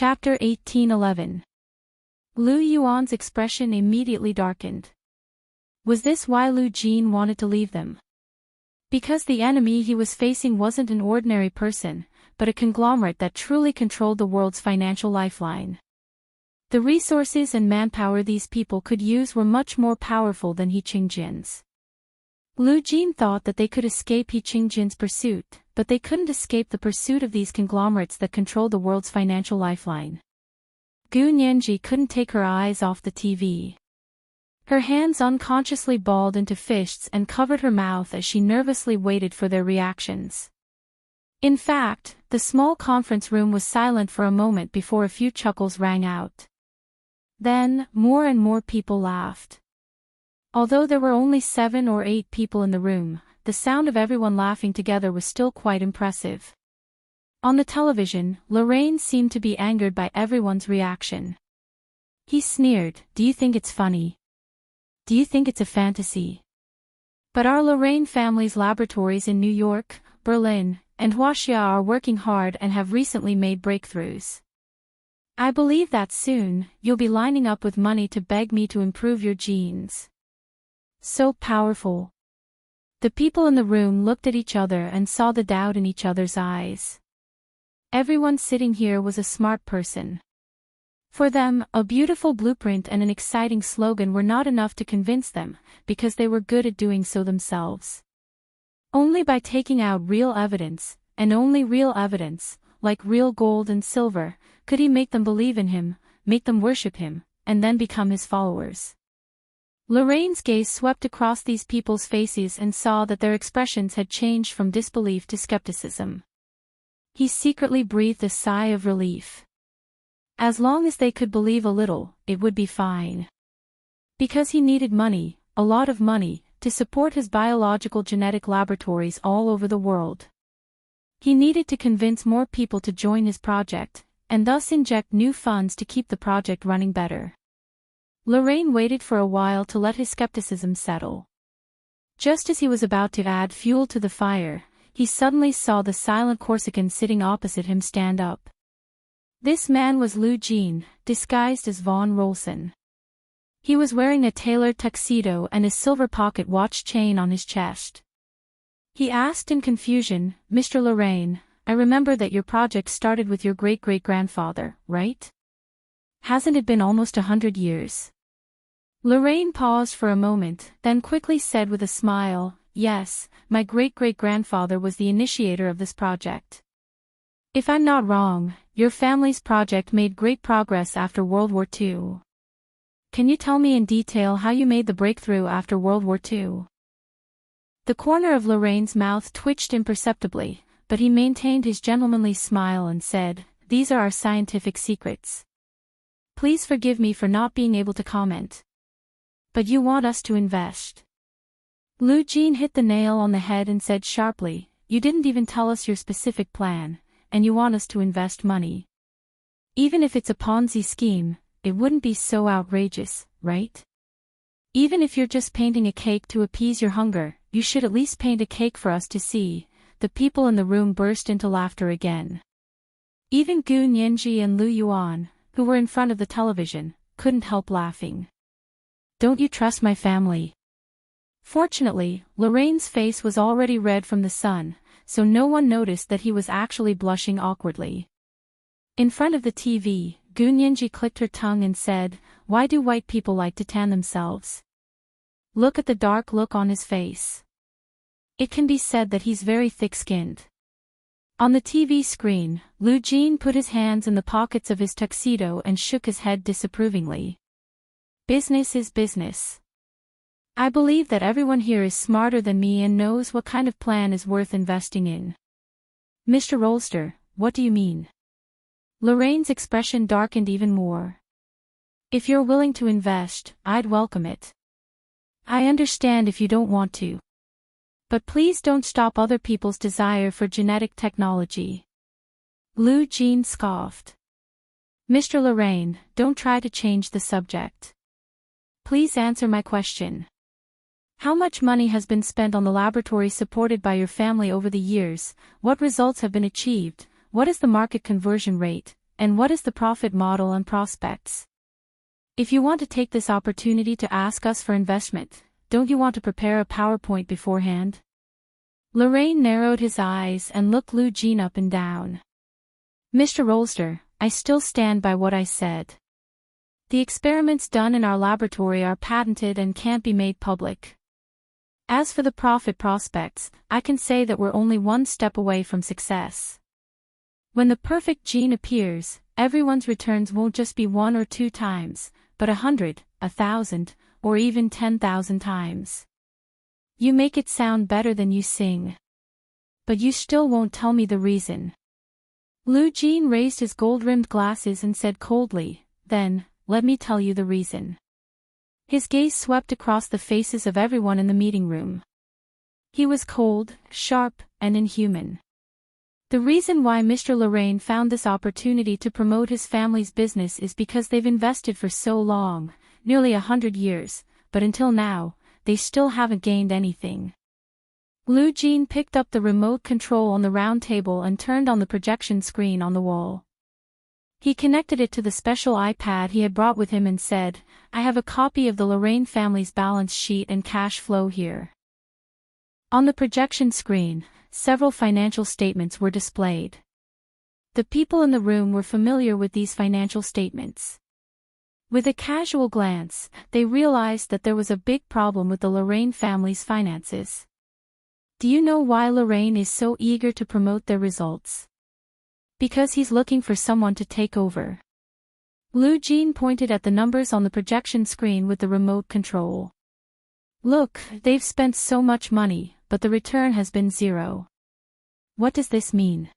Chapter 1811. Lu Yuan's expression immediately darkened. Was this why Lu Jin wanted to leave them? Because the enemy he was facing wasn't an ordinary person, but a conglomerate that truly controlled the world's financial lifeline. The resources and manpower these people could use were much more powerful than He Qingjin's. Lu Jin thought that they could escape He Qingjin's pursuit, but they couldn't escape the pursuit of these conglomerates that controlled the world's financial lifeline. Gu Nianji couldn't take her eyes off the TV. Her hands unconsciously balled into fists and covered her mouth as she nervously waited for their reactions. In fact, the small conference room was silent for a moment before a few chuckles rang out. Then, more and more people laughed. Although there were only 7 or 8 people in the room, the sound of everyone laughing together was still quite impressive. On the television, Lorraine seemed to be angered by everyone's reaction. He sneered, "Do you think it's funny? Do you think it's a fantasy? But our Lorraine family's laboratories in New York, Berlin, and Huaxia are working hard and have recently made breakthroughs. I believe that soon, you'll be lining up with money to beg me to improve your genes." So powerful. The people in the room looked at each other and saw the doubt in each other's eyes. Everyone sitting here was a smart person. For them, a beautiful blueprint and an exciting slogan were not enough to convince them, because they were good at doing so themselves. Only by taking out real evidence, and only real evidence, like real gold and silver, could he make them believe in him, make them worship him, and then become his followers. Lorraine's gaze swept across these people's faces and saw that their expressions had changed from disbelief to skepticism. He secretly breathed a sigh of relief. As long as they could believe a little, it would be fine. Because he needed money, a lot of money, to support his biological genetic laboratories all over the world. He needed to convince more people to join his project, and thus inject new funds to keep the project running better. Lorraine waited for a while to let his skepticism settle. Just as he was about to add fuel to the fire, he suddenly saw the silent Corsican sitting opposite him stand up. This man was Lu Jin, disguised as Von Rolson. He was wearing a tailored tuxedo and a silver pocket watch chain on his chest. He asked in confusion, "Mr. Lorraine, I remember that your project started with your great-great-grandfather, right? Hasn't it been almost 100 years? Lorraine paused for a moment, then quickly said with a smile, "Yes, my great-great-grandfather was the initiator of this project. If I'm not wrong, your family's project made great progress after World War II. Can you tell me in detail how you made the breakthrough after World War II? The corner of Lorraine's mouth twitched imperceptibly, but he maintained his gentlemanly smile and said, "These are our scientific secrets. Please forgive me for not being able to comment. But you want us to invest." Lu Jin hit the nail on the head and said sharply, "You didn't even tell us your specific plan, and you want us to invest money. Even if it's a Ponzi scheme, it wouldn't be so outrageous, right? Even if you're just painting a cake to appease your hunger, you should at least paint a cake for us to see." The people in the room burst into laughter again. Even Gu Nianji and Lu Yuan, who were in front of the television, couldn't help laughing. "Don't you trust my family?" Fortunately, Lorraine's face was already red from the sun, so no one noticed that he was actually blushing awkwardly. In front of the TV, Gu Nianji clicked her tongue and said, "Why do white people like to tan themselves? Look at the dark look on his face. It can be said that he's very thick-skinned." On the TV screen, Lu Jin put his hands in the pockets of his tuxedo and shook his head disapprovingly. "Business is business. I believe that everyone here is smarter than me and knows what kind of plan is worth investing in." "Mr. Rolster, what do you mean?" Lorraine's expression darkened even more. "If you're willing to invest, I'd welcome it. I understand if you don't want to. But please don't stop other people's desire for genetic technology." Lu Jin scoffed. "Mr. Lorraine, don't try to change the subject. Please answer my question. How much money has been spent on the laboratory supported by your family over the years? What results have been achieved? What is the market conversion rate? and what is the profit model and prospects? If you want to take this opportunity to ask us for investment, don't you want to prepare a PowerPoint beforehand? Lorraine narrowed his eyes and looked Lu Jin up and down. Mr. Rolster, I still stand by what I said. The experiments done in our laboratory are patented and can't be made public. As for the profit prospects, I can say that we're only one step away from success. When the perfect gene appears, everyone's returns won't just be 1 or 2 times, but 100, 1,000, or even 10,000 times. You make it sound better than you sing. But you still won't tell me the reason. Lu Jin raised his gold-rimmed glasses and said coldly, "Then, let me tell you the reason." His gaze swept across the faces of everyone in the meeting room. He was cold, sharp, and inhuman. The reason why Mr. Lorraine found this opportunity to promote his family's business is because they've invested for so long, nearly 100 years, but until now, they still haven't gained anything. Lu Jin picked up the remote control on the round table and turned on the projection screen on the wall. He connected it to the special iPad he had brought with him and said, "I have a copy of the Lorraine family's balance sheet and cash flow here." On the projection screen, several financial statements were displayed. The people in the room were familiar with these financial statements. With a casual glance, they realized that there was a big problem with the Lorraine family's finances. Do you know why Lorraine is so eager to promote their results? Because he's looking for someone to take over. Lu Jin pointed at the numbers on the projection screen with the remote control. Look, they've spent so much money, but the return has been 0. What does this mean?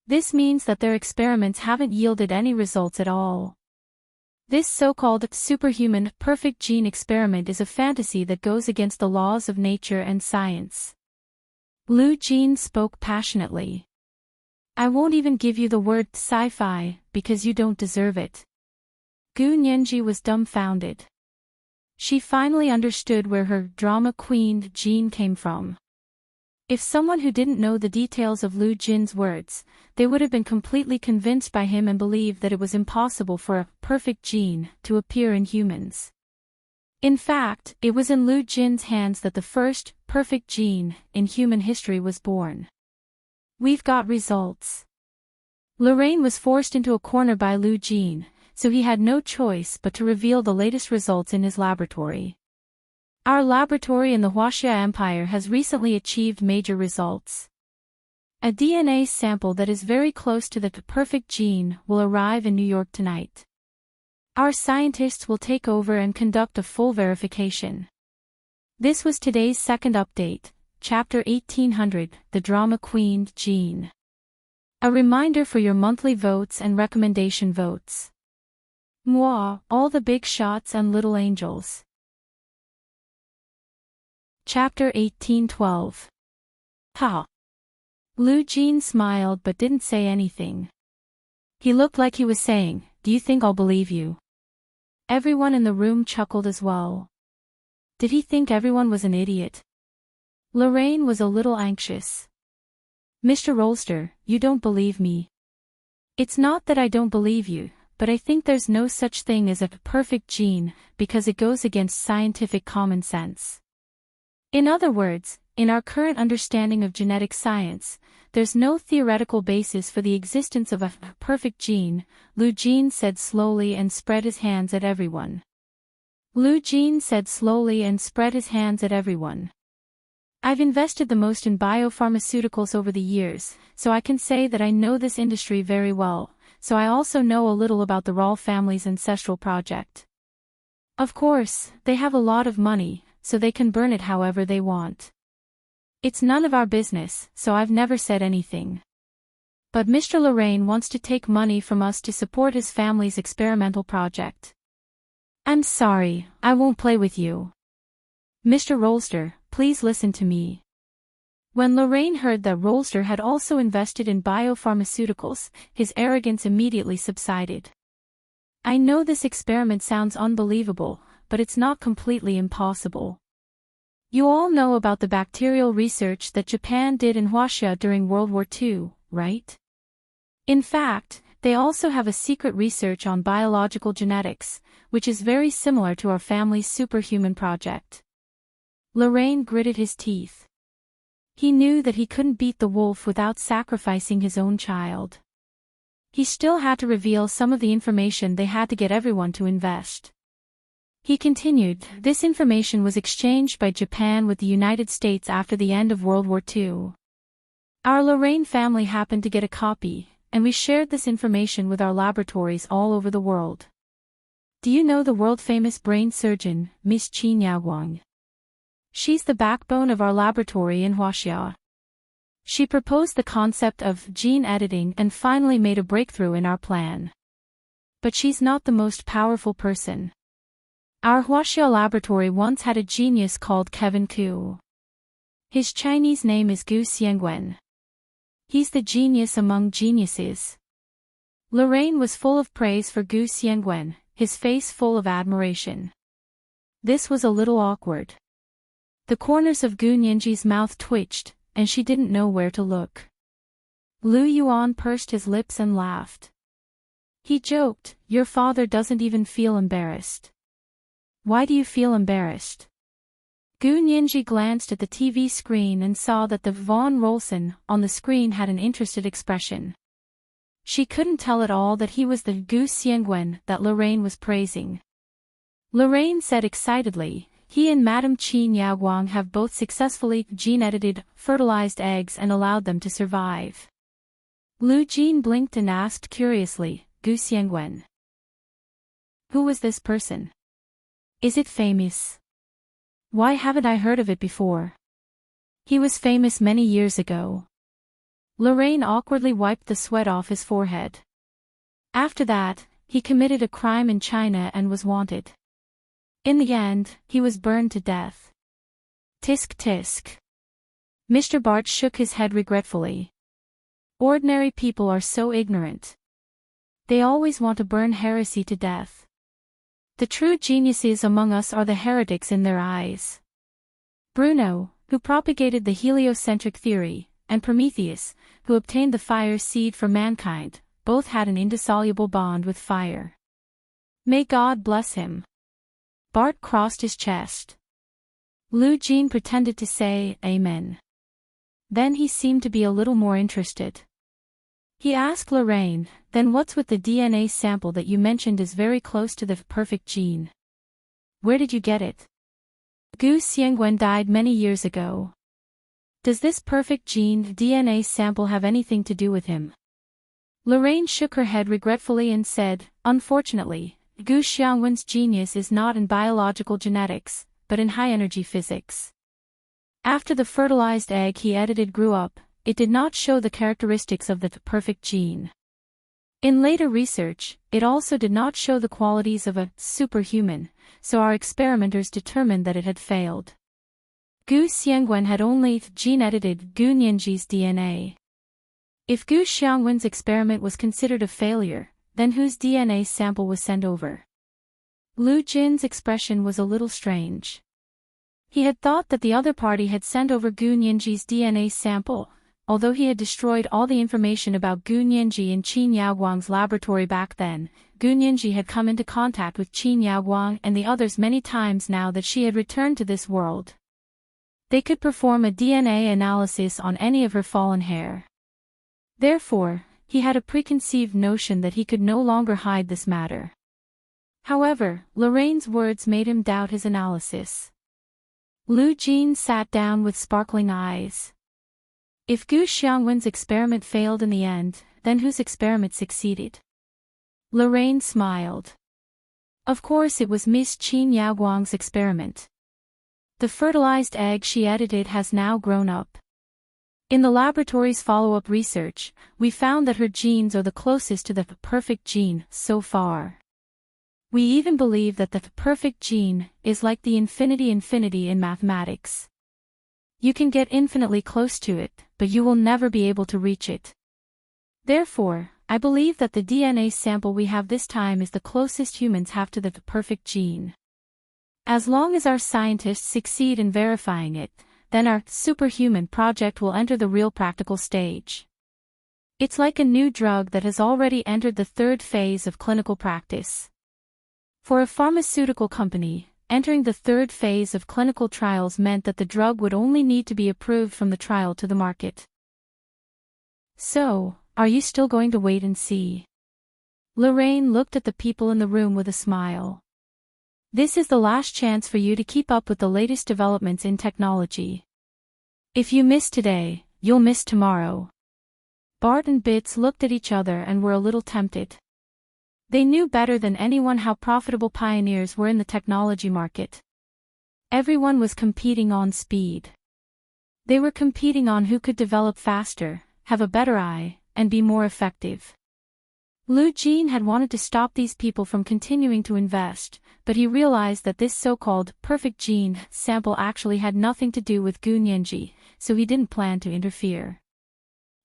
This means that their experiments haven't yielded any results at all. This so-called superhuman perfect gene experiment is a fantasy that goes against the laws of nature and science. Lu Jin spoke passionately. I won't even give you the word sci-fi, because you don't deserve it. Gu Nianji was dumbfounded. She finally understood where her drama queen gene came from. If someone who didn't know the details of Lu Jin's words, they would have been completely convinced by him and believed that it was impossible for a perfect gene to appear in humans. In fact, it was in Lu Jin's hands that the first perfect gene in human history was born. We've got results. Lorraine was forced into a corner by Lu Jin, so he had no choice but to reveal the latest results in his laboratory. Our laboratory in the Huaxia Empire has recently achieved major results. A DNA sample that is very close to the perfect gene will arrive in New York tonight. Our scientists will take over and conduct a full verification. This was today's second update, Chapter 1800, The Drama Queen Gene. A reminder for your monthly votes and recommendation votes. Moi, all the big shots and little angels. Chapter 1812. Ha! Lu Jin smiled but didn't say anything. He looked like he was saying, "Do you think I'll believe you?" Everyone in the room chuckled as well. Did he think everyone was an idiot? Lorraine was a little anxious. Mr. Rolster, you don't believe me. It's not that I don't believe you, but I think there's no such thing as a perfect gene, because it goes against scientific common sense. In other words, in our current understanding of genetic science, there's no theoretical basis for the existence of a perfect gene, Lu Jin said slowly and spread his hands at everyone. Lu Jin said slowly and spread his hands at everyone. I've invested the most in biopharmaceuticals over the years, so I can say that I know this industry very well, so I also know a little about the Roll family's ancestral project. Of course, they have a lot of money, so they can burn it however they want. It's none of our business, so I've never said anything. But Mr. Lorraine wants to take money from us to support his family's experimental project. I'm sorry, I won't play with you. Mr. Rolster, please listen to me. When Lorraine heard that Rolster had also invested in biopharmaceuticals, his arrogance immediately subsided. I know this experiment sounds unbelievable, but it's not completely impossible. You all know about the bacterial research that Japan did in Huaxia during World War II, right? In fact, They also have a secret research on biological genetics, which is very similar to our family's superhuman project. Lorraine gritted his teeth. He knew that he couldn't beat the wolf without sacrificing his own child. He still had to reveal some of the information they had to get everyone to invest. He continued, this information was exchanged by Japan with the United States after the end of World War II. Our Lorraine family happened to get a copy, and we shared this information with our laboratories all over the world. Do you know the world-famous brain surgeon, Miss Qin Yaoguang? She's the backbone of our laboratory in Huaxia. She proposed the concept of gene editing and finally made a breakthrough in our plan. But she's not the most powerful person. Our Huaxia laboratory once had a genius called Kevin Ku. His Chinese name is Gu Xiangwen. He's the genius among geniuses. Lorraine was full of praise for Gu Xiangwen, his face full of admiration. This was a little awkward. The corners of Gu Nianji's mouth twitched, and she didn't know where to look. Lu Yuan pursed his lips and laughed. He joked, your father doesn't even feel embarrassed. Why do you feel embarrassed? Gu Nianji glanced at the TV screen and saw that the von Rolson on the screen had an interested expression. She couldn't tell at all that he was the Gu Xiangwen that Lorraine was praising. Lorraine said excitedly, he and Madame Qin Yaoguang have both successfully gene-edited, fertilized eggs and allowed them to survive. Lu Jin blinked and asked curiously, Gu Xiangwen. Who was this person? Is it famous? Why haven't I heard of it before? He was famous many years ago. Lorraine awkwardly wiped the sweat off his forehead. After that, he committed a crime in China and was wanted. In the end, he was burned to death. Tisk tisk. Mr. Bart shook his head regretfully. Ordinary people are so ignorant. They always want to burn heresy to death. The true geniuses among us are the heretics in their eyes. Bruno, who propagated the heliocentric theory, and Prometheus, who obtained the fire seed for mankind, both had an indissoluble bond with fire. May God bless him. Bart crossed his chest. Lu Jin pretended to say, Amen. Then he seemed to be a little more interested. He asked Lorraine, then what's with the DNA sample that you mentioned is very close to the perfect gene? Where did you get it? Gu Xiangwen died many years ago. Does this perfect gene DNA sample have anything to do with him? Lorraine shook her head regretfully and said, unfortunately, Gu Xiangwen's genius is not in biological genetics, but in high-energy physics. After the fertilized egg he edited grew up, it did not show the characteristics of the perfect gene. In later research, it also did not show the qualities of a superhuman, so our experimenters determined that it had failed. Gu Xiangwen had only gene-edited Gu Nianji's DNA. If Gu Xiangwen's experiment was considered a failure, then whose DNA sample was sent over? Lu Jin's expression was a little strange. He had thought that the other party had sent over Gu Nianji's DNA sample, although he had destroyed all the information about Gu Nianji in Qin Yaoguang's laboratory back then. Gu Nianji had come into contact with Qin Yaoguang and the others many times now that she had returned to this world. They could perform a DNA analysis on any of her fallen hair. Therefore, he had a preconceived notion that he could no longer hide this matter. However, Lorraine's words made him doubt his analysis. Lu Jin sat down with sparkling eyes. If Gu Xiangwen's experiment failed in the end, then whose experiment succeeded? Lorraine smiled. Of course it was Miss Qin Yaoguang's experiment. The fertilized egg she edited has now grown up. In the laboratory's follow-up research, we found that her genes are the closest to the perfect gene so far. We even believe that the perfect gene is like the infinity in mathematics. You can get infinitely close to it, but you will never be able to reach it. Therefore, I believe that the DNA sample we have this time is the closest humans have to the perfect gene. As long as our scientists succeed in verifying it, then our superhuman project will enter the real practical stage. It's like a new drug that has already entered the third phase of clinical practice. For a pharmaceutical company, entering the third phase of clinical trials meant that the drug would only need to be approved from the trial to the market. So, are you still going to wait and see? Lorraine looked at the people in the room with a smile. This is the last chance for you to keep up with the latest developments in technology. If you miss today, you'll miss tomorrow. Bart and Bits looked at each other and were a little tempted. They knew better than anyone how profitable pioneers were in the technology market. Everyone was competing on speed. They were competing on who could develop faster, have a better eye, and be more effective. Lu Jin had wanted to stop these people from continuing to invest, but he realized that this so-called perfect gene sample actually had nothing to do with Gu Nianji, so he didn't plan to interfere.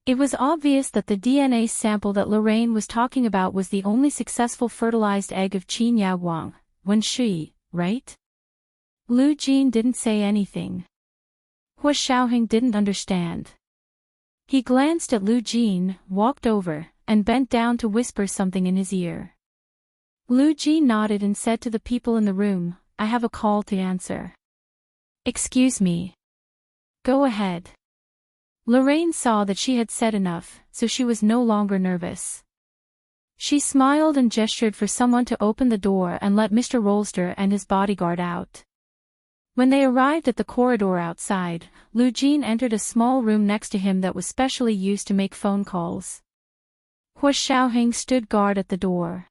It was obvious that the DNA sample that Lorraine was talking about was the only successful fertilized egg of Qin Yaoguang, Wen Shui, right? Lu Jin didn't say anything. Hua Xiaoheng didn't understand. He glanced at Lu Jin, walked over, and bent down to whisper something in his ear. Lu Jin nodded and said to the people in the room, "I have a call to answer." "Excuse me." "Go ahead." Lorraine saw that she had said enough, so she was no longer nervous. She smiled and gestured for someone to open the door and let Mr. Rollercoaster and his bodyguard out. When they arrived at the corridor outside, Lu Jin entered a small room next to him that was specially used to make phone calls. Hua Xiaoheng stood guard at the door.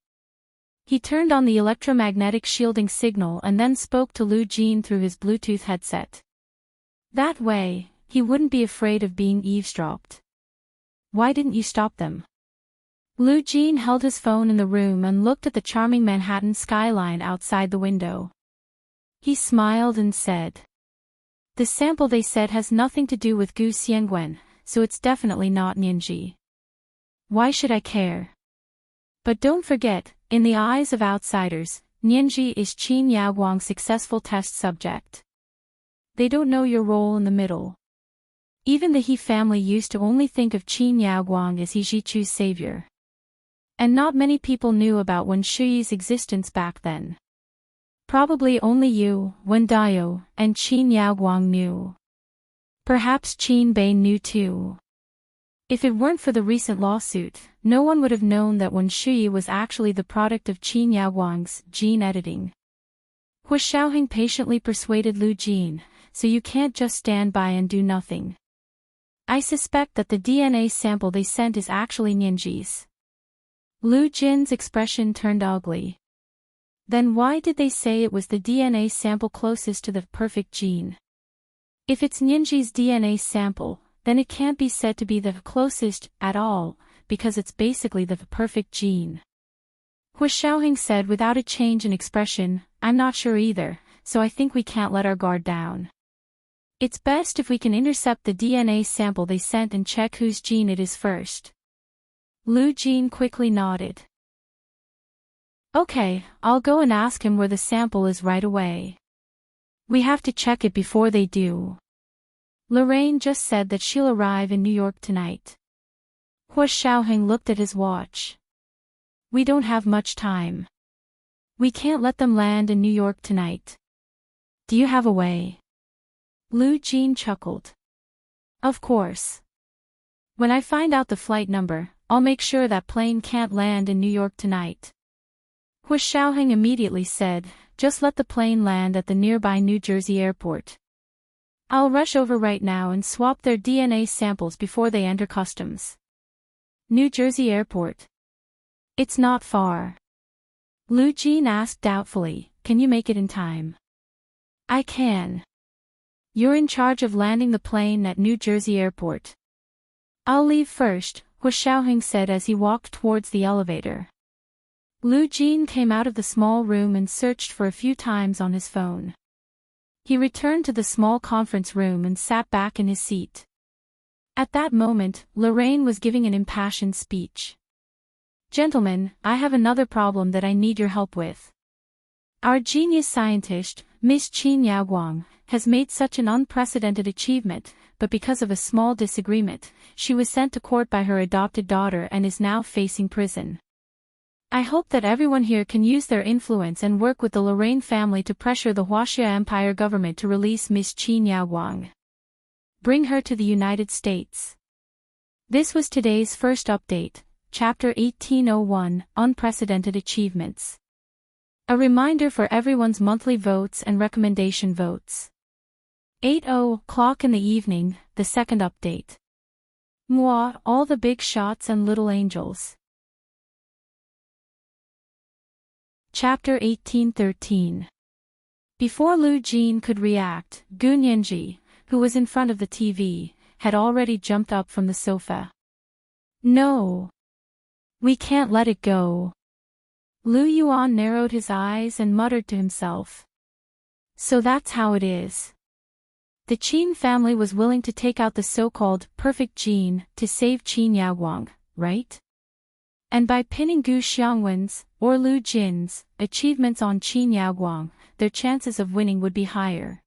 He turned on the electromagnetic shielding signal and then spoke to Lu Jin through his Bluetooth headset. That way, he wouldn't be afraid of being eavesdropped. "Why didn't you stop them?" Lu Jin held his phone in the room and looked at the charming Manhattan skyline outside the window. He smiled and said, "The sample they said has nothing to do with Gu Xiangwen, so it's definitely not Nianji. Why should I care? But don't forget, in the eyes of outsiders, Nianji is Qin Yaoguang's successful test subject. They don't know your role in the middle. Even the He family used to only think of Qin Yaoguang as He Zhichu's savior. And not many people knew about Wen Shui's existence back then. Probably only you, Wen Dayo, and Qin Yaoguang knew. Perhaps Qin Bei knew too. If it weren't for the recent lawsuit, no one would have known that Wen Shui was actually the product of Qin Yaoguang's gene editing." Hua Xiaoheng patiently persuaded Lu Jin, "So you can't just stand by and do nothing. I suspect that the DNA sample they sent is actually Nianji's." Lu Jin's expression turned ugly. Then why did they say it was the DNA sample closest to the perfect gene? If it's Nianji's DNA sample, then it can't be said to be the closest at all, because it's basically the perfect gene. Hua Xiaoheng said without a change in expression, "I'm not sure either, so I think we can't let our guard down. It's best if we can intercept the DNA sample they sent and check whose gene it is first." Lu Jin quickly nodded. "Okay, I'll go and ask him where the sample is right away. We have to check it before they do. Lorraine just said that she'll arrive in New York tonight." Hua Xiaoheng looked at his watch. "We don't have much time. We can't let them land in New York tonight. Do you have a way?" Lu Jin chuckled. "Of course. When I find out the flight number, I'll make sure that plane can't land in New York tonight." Hua Xiaoheng immediately said, "Just let the plane land at the nearby New Jersey airport. I'll rush over right now and swap their DNA samples before they enter customs." "New Jersey airport? It's not far." Lu Jin asked doubtfully, "Can you make it in time?" "I can. You're in charge of landing the plane at New Jersey airport." "I'll leave first," Hua Xiaoheng said as he walked towards the elevator. Lu Jin came out of the small room and searched for a few times on his phone. He returned to the small conference room and sat back in his seat. At that moment, Lorraine was giving an impassioned speech. "Gentlemen, I have another problem that I need your help with. Our genius scientist, Miss Qin Yaoguang, has made such an unprecedented achievement, but because of a small disagreement, she was sent to court by her adopted daughter and is now facing prison. I hope that everyone here can use their influence and work with the Lorraine family to pressure the Huaxia Empire government to release Miss Qin Yaoguang. Bring her to the United States. This was today's first update, Chapter 1801, Unprecedented Achievements. A reminder for everyone's monthly votes and recommendation votes. 8:00 in the evening, the second update. Moi, all the big shots and little angels. Chapter 1813. Before Lu Jin could react, Gu Nianji, who was in front of the TV, had already jumped up from the sofa. No! We can't let it go. Lu Yuan narrowed his eyes and muttered to himself. So that's how it is. The Qin family was willing to take out the so-called perfect gene to save Qin Yaoguang, right? And by pinning Gu Xiangwen's, or Lu Jin's, achievements on Qin Yaoguang, their chances of winning would be higher.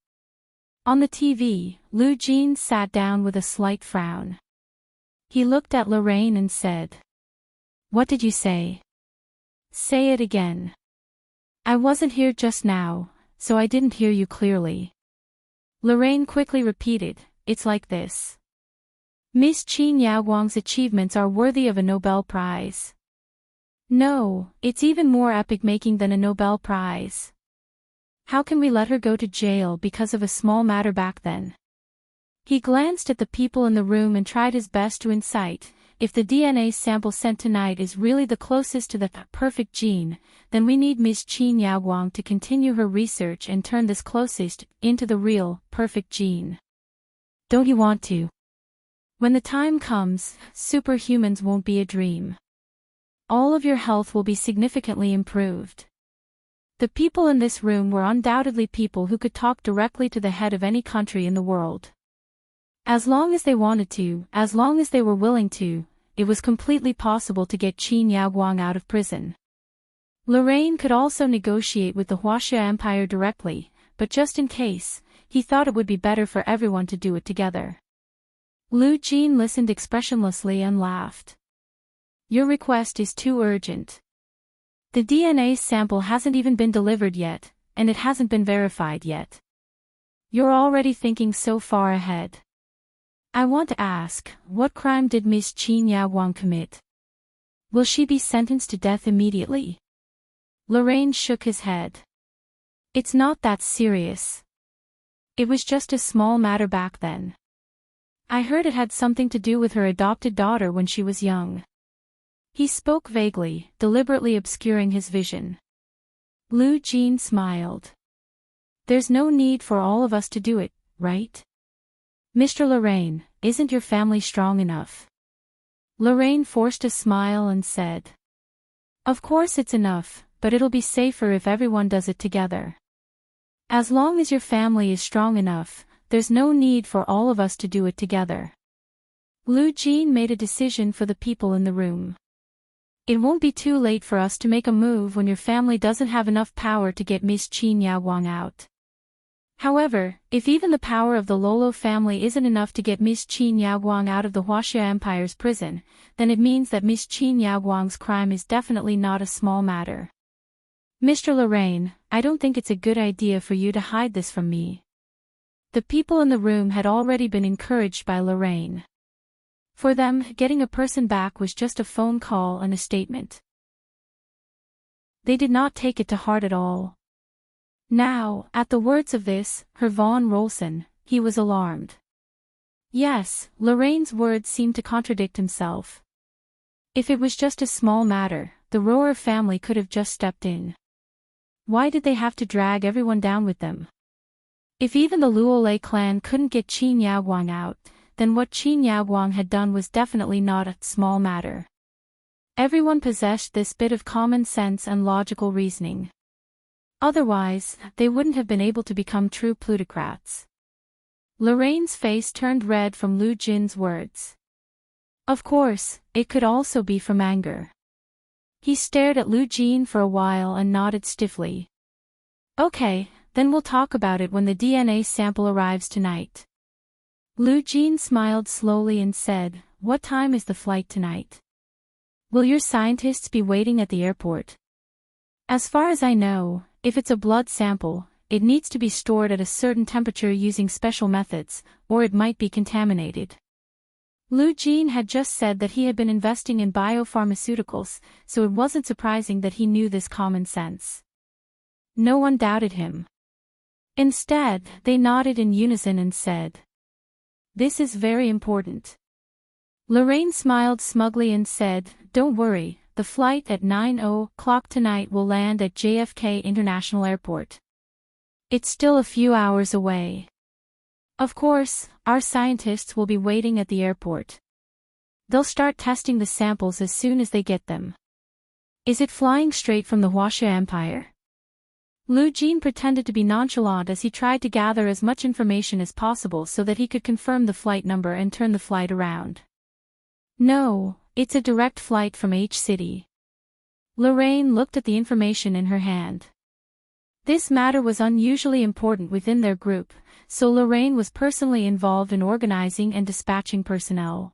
On the TV, Lu Jin sat down with a slight frown. He looked at Lorraine and said, "What did you say? Say it again." "I wasn't here just now, so I didn't hear you clearly." Lorraine quickly repeated, "It's like this. Miss Qin Yaoguang's achievements are worthy of a Nobel Prize." "No, it's even more epic-making than a Nobel Prize. How can we let her go to jail because of a small matter back then?" He glanced at the people in the room and tried his best to incite, if the DNA sample sent tonight is really the closest to the perfect gene, then we need Miss Qin Yaoguang to continue her research and turn this closest into the real, perfect gene. Don't you want to? When the time comes, superhumans won't be a dream. All of your health will be significantly improved. The people in this room were undoubtedly people who could talk directly to the head of any country in the world. As long as they wanted to, as long as they were willing to, it was completely possible to get Qin Yaoguang out of prison. Lorraine could also negotiate with the Huaxia Empire directly, but just in case, he thought it would be better for everyone to do it together. Lu Jin listened expressionlessly and laughed. "Your request is too urgent. The DNA sample hasn't even been delivered yet, and it hasn't been verified yet. You're already thinking so far ahead. I want to ask, what crime did Miss Qin Yaoguang commit? Will she be sentenced to death immediately?" Lorraine shook his head. "It's not that serious. It was just a small matter back then. I heard it had something to do with her adopted daughter when she was young." He spoke vaguely, deliberately obscuring his vision. Lu Jin smiled. "There's no need for all of us to do it, right? Mr. Lorraine, isn't your family strong enough?" Lorraine forced a smile and said, "Of course it's enough, but it'll be safer if everyone does it together. As long as your family is strong enough, there's no need for all of us to do it together." Lu Jin made a decision for the people in the room. "It won't be too late for us to make a move when your family doesn't have enough power to get Miss Qin Yaoguang out. However, if even the power of the Lolo family isn't enough to get Miss Qin Yaoguang out of the Huaxia Empire's prison, then it means that Miss Qin Yaoguang's crime is definitely not a small matter. Mr. Lorraine, I don't think it's a good idea for you to hide this from me." The people in the room had already been encouraged by Lorraine. For them, getting a person back was just a phone call and a statement. They did not take it to heart at all. Now, at the words of this, Herr von Rolson, he was alarmed. Yes, Lorraine's words seemed to contradict himself. If it was just a small matter, the Rohrer family could have just stepped in. Why did they have to drag everyone down with them? If even the Luolei clan couldn't get Qin Yaoguang out, then what Qin Yaoguang had done was definitely not a small matter. Everyone possessed this bit of common sense and logical reasoning. Otherwise, they wouldn't have been able to become true plutocrats. Lorraine's face turned red from Lu Jin's words. Of course, it could also be from anger. He stared at Lu Jin for a while and nodded stiffly. "Okay, then we'll talk about it when the DNA sample arrives tonight. Lu Jin smiled slowly and said, "What time is the flight tonight? Will your scientists be waiting at the airport?" "As far as I know, if it's a blood sample, it needs to be stored at a certain temperature using special methods, or it might be contaminated." Lu Jin had just said that he had been investing in biopharmaceuticals, so it wasn't surprising that he knew this common sense. No one doubted him. Instead, they nodded in unison and said, "This is very important." Lorraine smiled smugly and said, "Don't worry, the flight at 9:00 tonight will land at JFK International Airport. It's still a few hours away. Of course, our scientists will be waiting at the airport. They'll start testing the samples as soon as they get them." "Is it flying straight from the Huaxia Empire?" Lu Jin pretended to be nonchalant as he tried to gather as much information as possible so that he could confirm the flight number and turn the flight around. "No, it's a direct flight from H City." Lorraine looked at the information in her hand. This matter was unusually important within their group, so Lorraine was personally involved in organizing and dispatching personnel.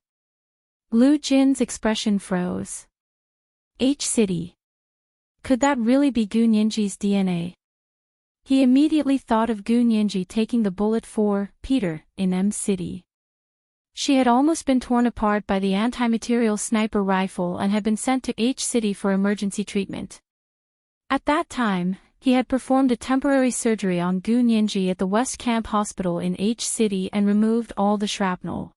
Lu Jin's expression froze. H City. Could that really be Gu Ninji's DNA? He immediately thought of Gu Ninji taking the bullet for Peter in M City. She had almost been torn apart by the anti-material sniper rifle and had been sent to H City for emergency treatment. At that time, he had performed a temporary surgery on Gu Ninji at the West Camp Hospital in H City and removed all the shrapnel.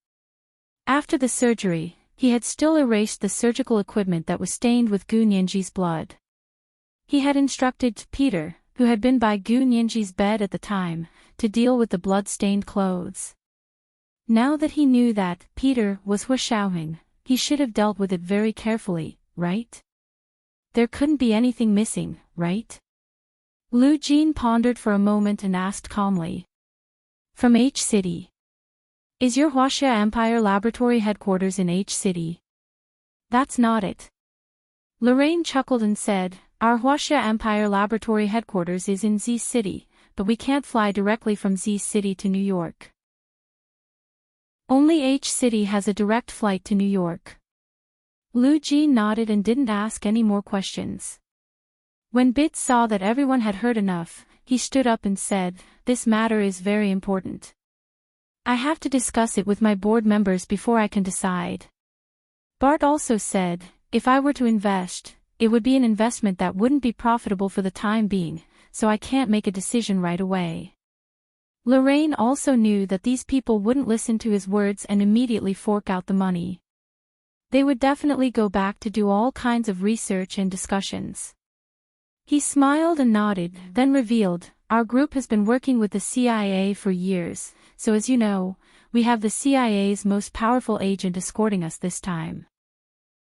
After the surgery, he had still erased the surgical equipment that was stained with Gu Ninji's blood. He had instructed Peter, who had been by Gu Ninji's bed at the time, to deal with the blood-stained clothes. Now that he knew that Peter was Hu Xiaoheng, he should have dealt with it very carefully, right? There couldn't be anything missing, right? Lu Jin pondered for a moment and asked calmly. "From H City. Is your Huaxia Empire laboratory headquarters in H City?" "That's not it." Lorraine chuckled and said, "Our Huaxia Empire laboratory headquarters is in Z City, but we can't fly directly from Z City to New York. Only H City has a direct flight to New York." Lu Jin nodded and didn't ask any more questions. When Bit saw that everyone had heard enough, he stood up and said, "This matter is very important. I have to discuss it with my board members before I can decide." Bart also said, "If I were to invest, it would be an investment that wouldn't be profitable for the time being, so I can't make a decision right away." Lorraine also knew that these people wouldn't listen to his words and immediately fork out the money. They would definitely go back to do all kinds of research and discussions. He smiled and nodded, then revealed, "Our group has been working with the CIA for years, so as you know, we have the CIA's most powerful agent escorting us this time."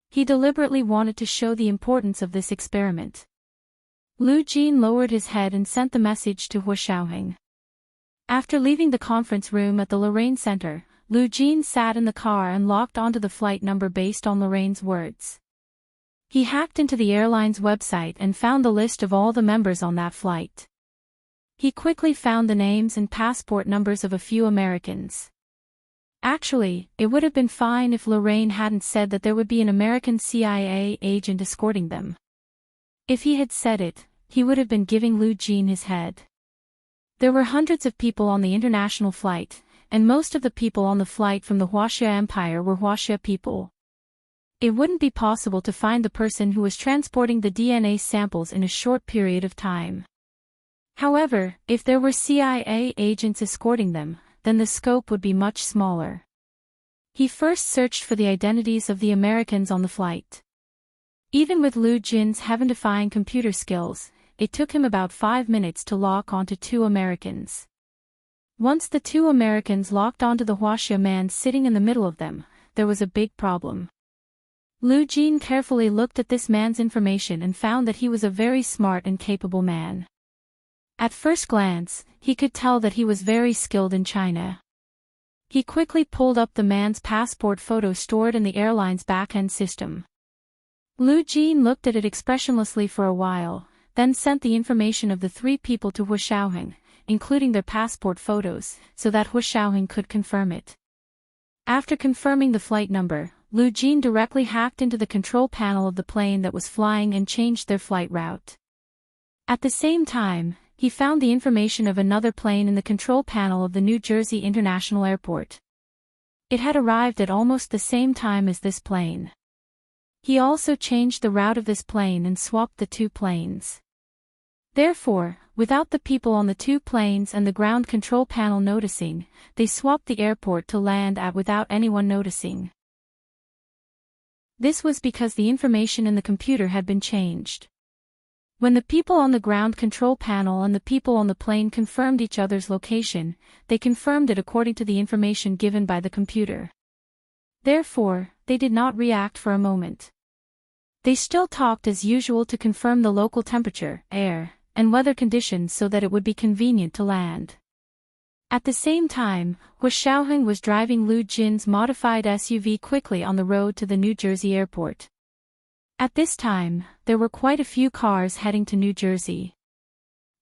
He deliberately wanted to show the importance of this experiment. Lu Jin lowered his head and sent the message to Hu Xiaoheng. After leaving the conference room at the Lorraine Center, Lu Jin sat in the car and locked onto the flight number based on Lorraine's words. He hacked into the airline's website and found the list of all the members on that flight. He quickly found the names and passport numbers of a few Americans. Actually, it would have been fine if Lorraine hadn't said that there would be an American CIA agent escorting them. If he had said it, he would have been giving Lu Jin his head. There were hundreds of people on the international flight, and most of the people on the flight from the Huaxia Empire were Huaxia people. It wouldn't be possible to find the person who was transporting the DNA samples in a short period of time. However, if there were CIA agents escorting them, then the scope would be much smaller. He first searched for the identities of the Americans on the flight. Even with Lu Jin's heaven-defying computer skills, it took him about 5 minutes to lock onto 2 Americans. Once the 2 Americans locked onto the Huaxia man sitting in the middle of them, there was a big problem. Lu Jin carefully looked at this man's information and found that he was a very smart and capable man. At first glance, he could tell that he was very skilled in China. He quickly pulled up the man's passport photo stored in the airline's back-end system. Lu Jin looked at it expressionlessly for a while, then sent the information of the 3 people to Hu Xiaoheng, including their passport photos, so that Hu Xiaoheng could confirm it. After confirming the flight number, Lu Jin directly hacked into the control panel of the plane that was flying and changed their flight route. At the same time, he found the information of another plane in the control panel of the New Jersey International Airport. It had arrived at almost the same time as this plane. He also changed the route of this plane and swapped the two planes. Therefore, without the people on the two planes and the ground control panel noticing, they swapped the airport to land at without anyone noticing. This was because the information in the computer had been changed. When the people on the ground control panel and the people on the plane confirmed each other's location, they confirmed it according to the information given by the computer. Therefore, they did not react for a moment. They still talked as usual to confirm the local temperature, air, and weather conditions so that it would be convenient to land. At the same time, Hu Xiaoheng was driving Lu Jin's modified SUV quickly on the road to the New Jersey airport. At this time, there were quite a few cars heading to New Jersey.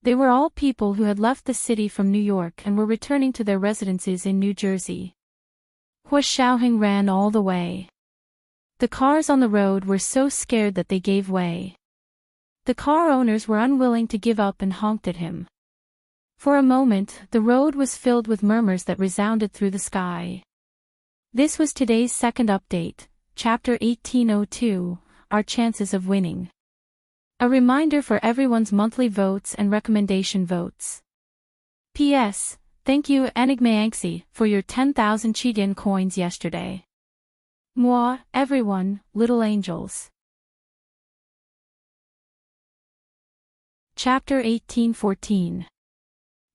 They were all people who had left the city from New York and were returning to their residences in New Jersey. Hu Xiaoheng ran all the way. The cars on the road were so scared that they gave way. The car owners were unwilling to give up and honked at him. For a moment, the road was filled with murmurs that resounded through the sky. This was today's second update, Chapter 1802, Our Chances of Winning. A reminder for everyone's monthly votes and recommendation votes. P.S. Thank you Enigmaanxi for your 10,000 Chidian coins yesterday. Moi, everyone, little angels. Chapter 1814.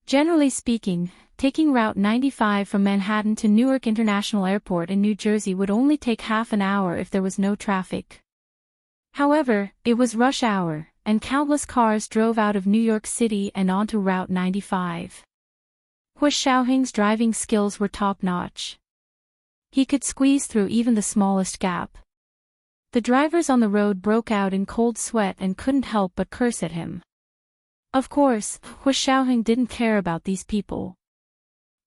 Generally speaking, taking Route 95 from Manhattan to Newark International Airport in New Jersey would only take half an hour if there was no traffic. However, it was rush hour, and countless cars drove out of New York City and onto Route 95. Hu Xiaoheng's driving skills were top-notch. He could squeeze through even the smallest gap. The drivers on the road broke out in cold sweat and couldn't help but curse at him. Of course, Hu Xiaoheng didn't care about these people.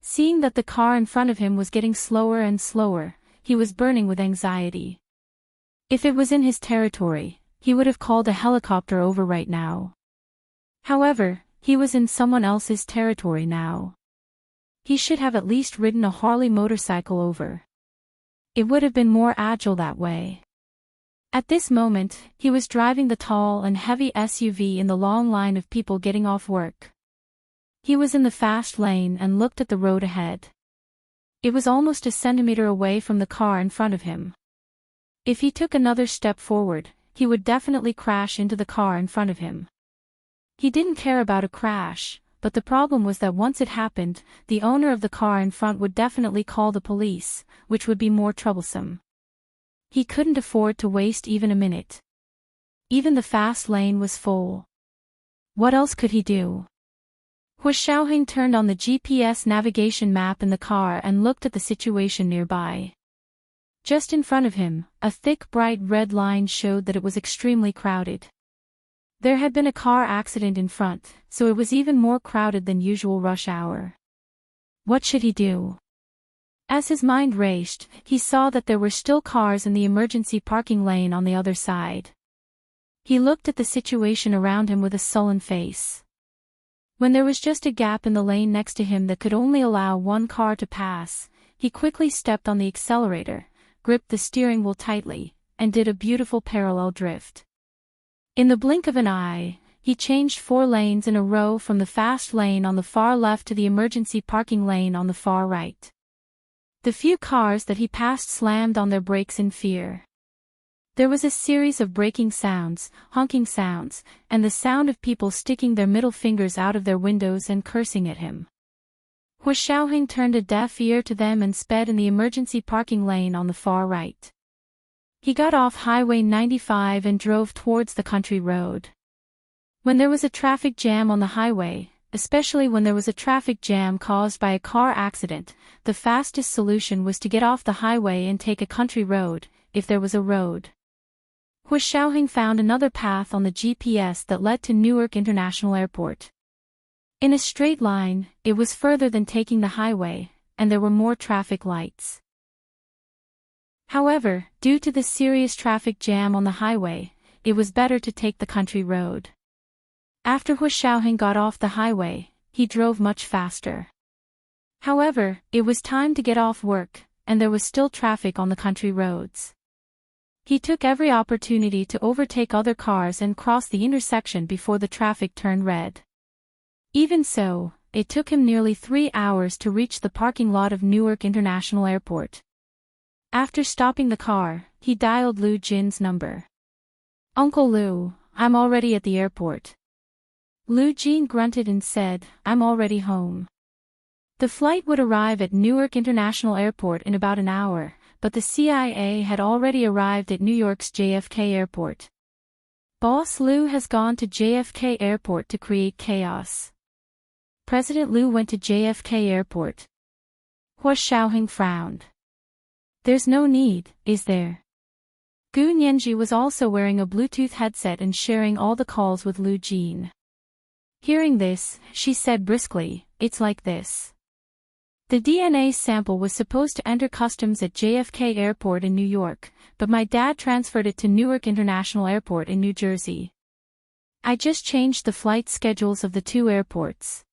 Seeing that the car in front of him was getting slower and slower, he was burning with anxiety. If it was in his territory, he would have called a helicopter over right now. However, he was in someone else's territory now. He should have at least ridden a Harley motorcycle over. It would have been more agile that way. At this moment, he was driving the tall and heavy SUV in the long line of people getting off work. He was in the fast lane and looked at the road ahead. It was almost a centimeter away from the car in front of him. If he took another step forward, he would definitely crash into the car in front of him. He didn't care about a crash, but the problem was that once it happened, the owner of the car in front would definitely call the police, which would be more troublesome. He couldn't afford to waste even a minute. Even the fast lane was full. What else could he do? Hu Xiaoheng turned on the GPS navigation map in the car and looked at the situation nearby. Just in front of him, a thick bright red line showed that it was extremely crowded. There had been a car accident in front, so it was even more crowded than usual rush hour. What should he do? As his mind raced, he saw that there were still cars in the emergency parking lane on the other side. He looked at the situation around him with a sullen face. When there was just a gap in the lane next to him that could only allow one car to pass, he quickly stepped on the accelerator, gripped the steering wheel tightly, and did a beautiful parallel drift. In the blink of an eye, he changed 4 lanes in a row from the fast lane on the far left to the emergency parking lane on the far right. The few cars that he passed slammed on their brakes in fear. There was a series of braking sounds, honking sounds, and the sound of people sticking their middle fingers out of their windows and cursing at him. Hu Xiaoheng turned a deaf ear to them and sped in the emergency parking lane on the far right. He got off Highway 95 and drove towards the country road. When there was a traffic jam on the highway, especially when there was a traffic jam caused by a car accident, the fastest solution was to get off the highway and take a country road, if there was a road. Hu Xiaoheng found another path on the GPS that led to Newark International Airport. In a straight line, it was further than taking the highway, and there were more traffic lights. However, due to the serious traffic jam on the highway, it was better to take the country road. After Hu Xiaoheng got off the highway, he drove much faster. However, it was time to get off work, and there was still traffic on the country roads. He took every opportunity to overtake other cars and cross the intersection before the traffic turned red. Even so, it took him nearly 3 hours to reach the parking lot of Newark International Airport. After stopping the car, he dialed Lu Jin's number. "Uncle Lu, I'm already at the airport." Lu Jin grunted and said, "I'm already home." The flight would arrive at Newark International Airport in about an hour, but the CIA had already arrived at New York's JFK Airport. "Boss Lu has gone to JFK Airport to create chaos." President Lu went to JFK Airport. Hu Xiaoheng frowned. "There's no need, is there?" Gu Nianji was also wearing a Bluetooth headset and sharing all the calls with Lu Jin. Hearing this, she said briskly, "It's like this. The DNA sample was supposed to enter customs at JFK Airport in New York, but my dad transferred it to Newark International Airport in New Jersey. I just changed the flight schedules of the two airports.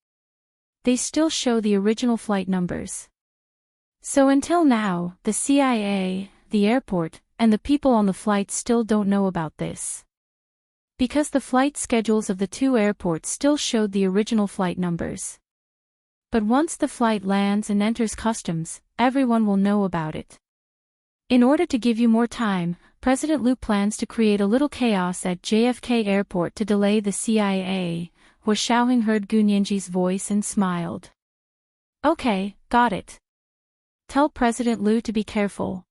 They still show the original flight numbers. So until now, the CIA, the airport, and the people on the flight still don't know about this. Because the flight schedules of the two airports still showed the original flight numbers. But once the flight lands and enters customs, everyone will know about it. In order to give you more time, President Lu plans to create a little chaos at JFK Airport to delay the CIA." Hu Xiaoheng heard Gu Nianji's voice and smiled. "Okay, got it. Tell President Lu to be careful."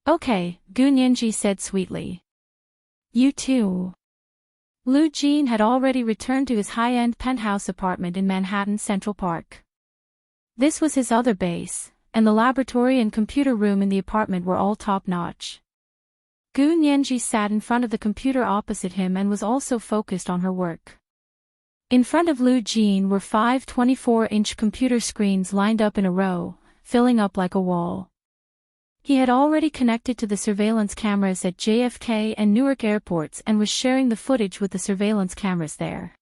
"Okay," Gu Nianji said sweetly. "You too." Lu Jin had already returned to his high-end penthouse apartment in Manhattan Central Park. This was his other base, and the laboratory and computer room in the apartment were all top-notch. Gu Nianji sat in front of the computer opposite him and was also focused on her work. In front of Lu Jin were 5 24-inch computer screens lined up in a row, filling up like a wall. He had already connected to the surveillance cameras at JFK and Newark airports and was sharing the footage with the surveillance cameras there.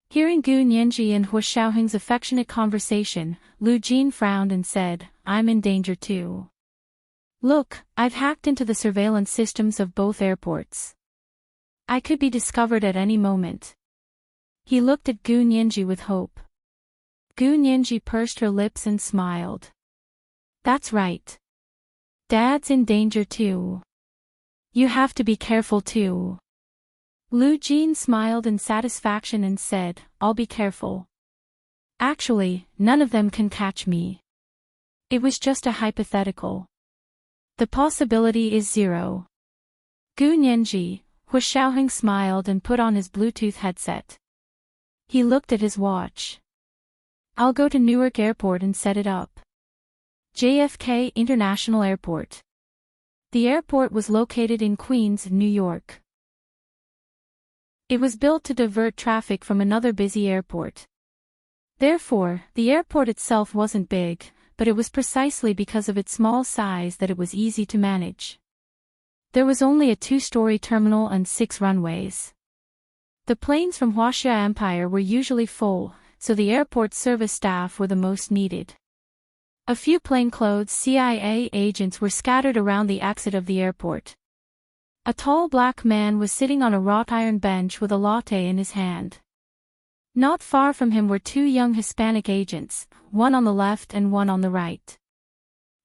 Hearing Gu Nianji and Hu Xiaoheng's affectionate conversation, Lu Jin frowned and said, "I'm in danger too. Look, I've hacked into the surveillance systems of both airports. I could be discovered at any moment." He looked at Gu Nianji with hope. Gu Nianji pursed her lips and smiled. "That's right. Dad's in danger too. You have to be careful too." Lu Jin smiled in satisfaction and said, "I'll be careful. Actually, none of them can catch me. It was just a hypothetical. The possibility is 0. Gu Nianji, Hu Xiaoheng smiled and put on his Bluetooth headset. He looked at his watch. "I'll go to Newark Airport and set it up." JFK International Airport. The airport was located in Queens, New York. It was built to divert traffic from another busy airport. Therefore, the airport itself wasn't big, but it was precisely because of its small size that it was easy to manage. There was only a 2-story terminal and 6 runways. The planes from Huaxia Empire were usually full, so the airport service staff were the most needed. A few plainclothes CIA agents were scattered around the exit of the airport. A tall black man was sitting on a wrought iron bench with a latte in his hand. Not far from him were 2 young Hispanic agents, one on the left and one on the right.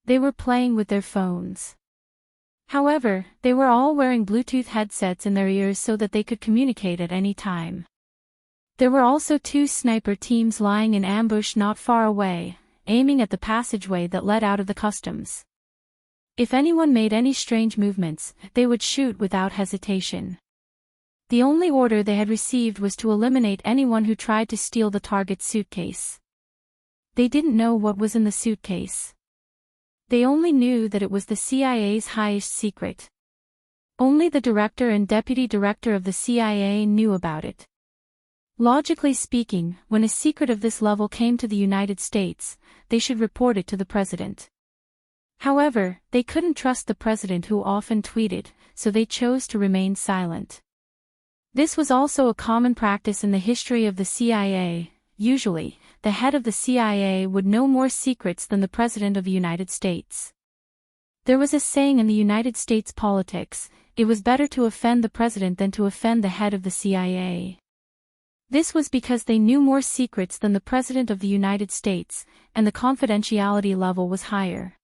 They were playing with their phones. However, they were all wearing Bluetooth headsets in their ears so that they could communicate at any time. There were also 2 sniper teams lying in ambush not far away, aiming at the passageway that led out of the customs. If anyone made any strange movements, they would shoot without hesitation. The only order they had received was to eliminate anyone who tried to steal the target's suitcase. They didn't know what was in the suitcase. They only knew that it was the CIA's highest secret. Only the director and deputy director of the CIA knew about it. Logically speaking, when a secret of this level came to the United States, they should report it to the president. However, they couldn't trust the president who often tweeted, so they chose to remain silent. This was also a common practice in the history of the CIA. Usually, the head of the CIA would know more secrets than the President of the United States. There was a saying in the United States politics, it was better to offend the president than to offend the head of the CIA. This was because they knew more secrets than the President of the United States, and the confidentiality level was higher.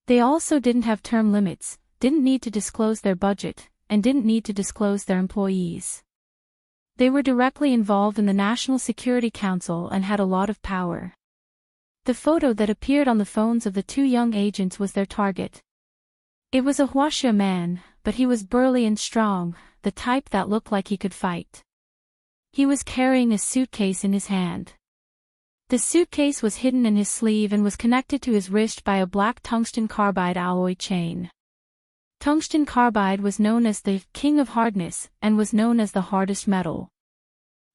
They also didn't have term limits, didn't need to disclose their budget, and didn't need to disclose their employees. They were directly involved in the National Security Council and had a lot of power. The photo that appeared on the phones of the two young agents was their target. It was a Huaxia man, but he was burly and strong, the type that looked like he could fight. He was carrying a suitcase in his hand. The suitcase was hidden in his sleeve and was connected to his wrist by a black tungsten carbide alloy chain. Tungsten carbide was known as the king of hardness and was known as the hardest metal.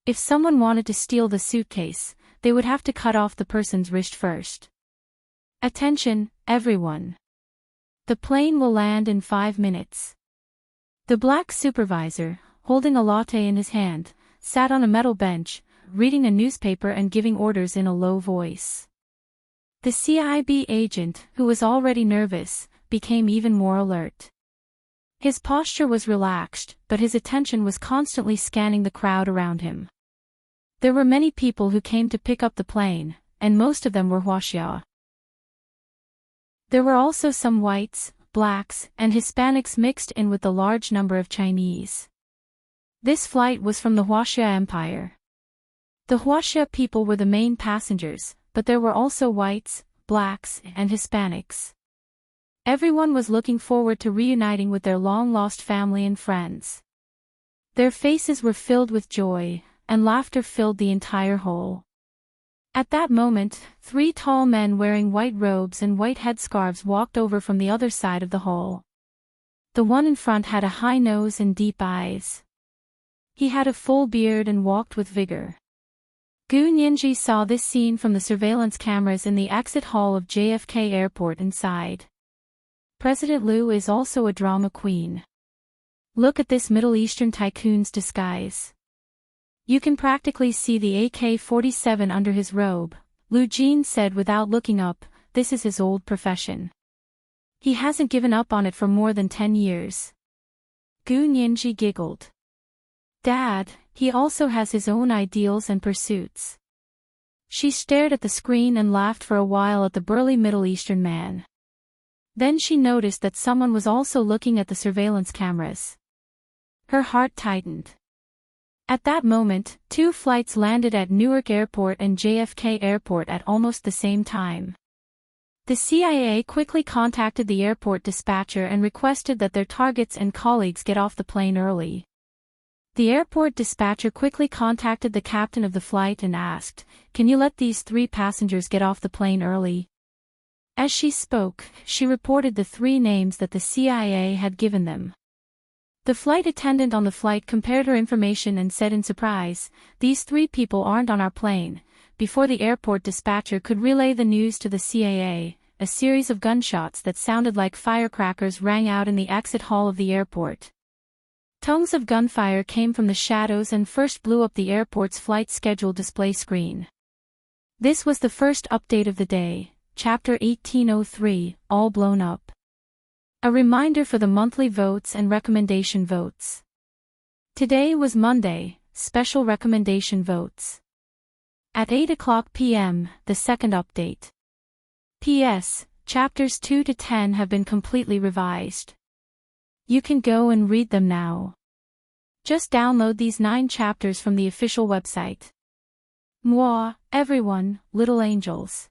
If someone wanted to steal the suitcase, they would have to cut off the person's wrist first. Attention, everyone. The plane will land in 5 minutes. The black supervisor, holding a latte in his hand, sat on a metal bench, reading a newspaper and giving orders in a low voice. The CIB agent, who was already nervous, became even more alert. His posture was relaxed, but his attention was constantly scanning the crowd around him. There were many people who came to pick up the plane, and most of them were Huaxia. There were also some whites, blacks, and Hispanics mixed in with the large number of Chinese. This flight was from the Huaxia Empire. The Huaxia people were the main passengers, but there were also whites, blacks, and Hispanics. Everyone was looking forward to reuniting with their long-lost family and friends. Their faces were filled with joy, and laughter filled the entire hall. At that moment, 3 tall men wearing white robes and white headscarves walked over from the other side of the hall. The one in front had a high nose and deep eyes. He had a full beard and walked with vigor. Gu Nianji saw this scene from the surveillance cameras in the exit hall of JFK Airport and sighed. President Liu is also a drama queen. Look at this Middle Eastern tycoon's disguise. You can practically see the AK-47 under his robe, Liu Jin said without looking up. This is his old profession. He hasn't given up on it for more than 10 years. Gu Nianji giggled. Dad, he also has his own ideals and pursuits. She stared at the screen and laughed for a while at the burly Middle Eastern man. Then she noticed that someone was also looking at the surveillance cameras. Her heart tightened. At that moment, 2 flights landed at Newark Airport and JFK Airport at almost the same time. The CIA quickly contacted the airport dispatcher and requested that their targets and colleagues get off the plane early. The airport dispatcher quickly contacted the captain of the flight and asked, "Can you let these 3 passengers get off the plane early?" As she spoke, she reported the 3 names that the CIA had given them. The flight attendant on the flight compared her information and said in surprise, "These 3 people aren't on our plane." Before the airport dispatcher could relay the news to the CIA, a series of gunshots that sounded like firecrackers rang out in the exit hall of the airport. Tongues of gunfire came from the shadows and first blew up the airport's flight schedule display screen. This was the first update of the day, Chapter 1803, All Blown Up. A reminder for the monthly votes and recommendation votes. Today was Monday, special recommendation votes. At 8:00 p.m., the second update. P.S. Chapters 2 to 10 have been completely revised. You can go and read them now. Just download these 9 chapters from the official website. Moi, everyone, little angels.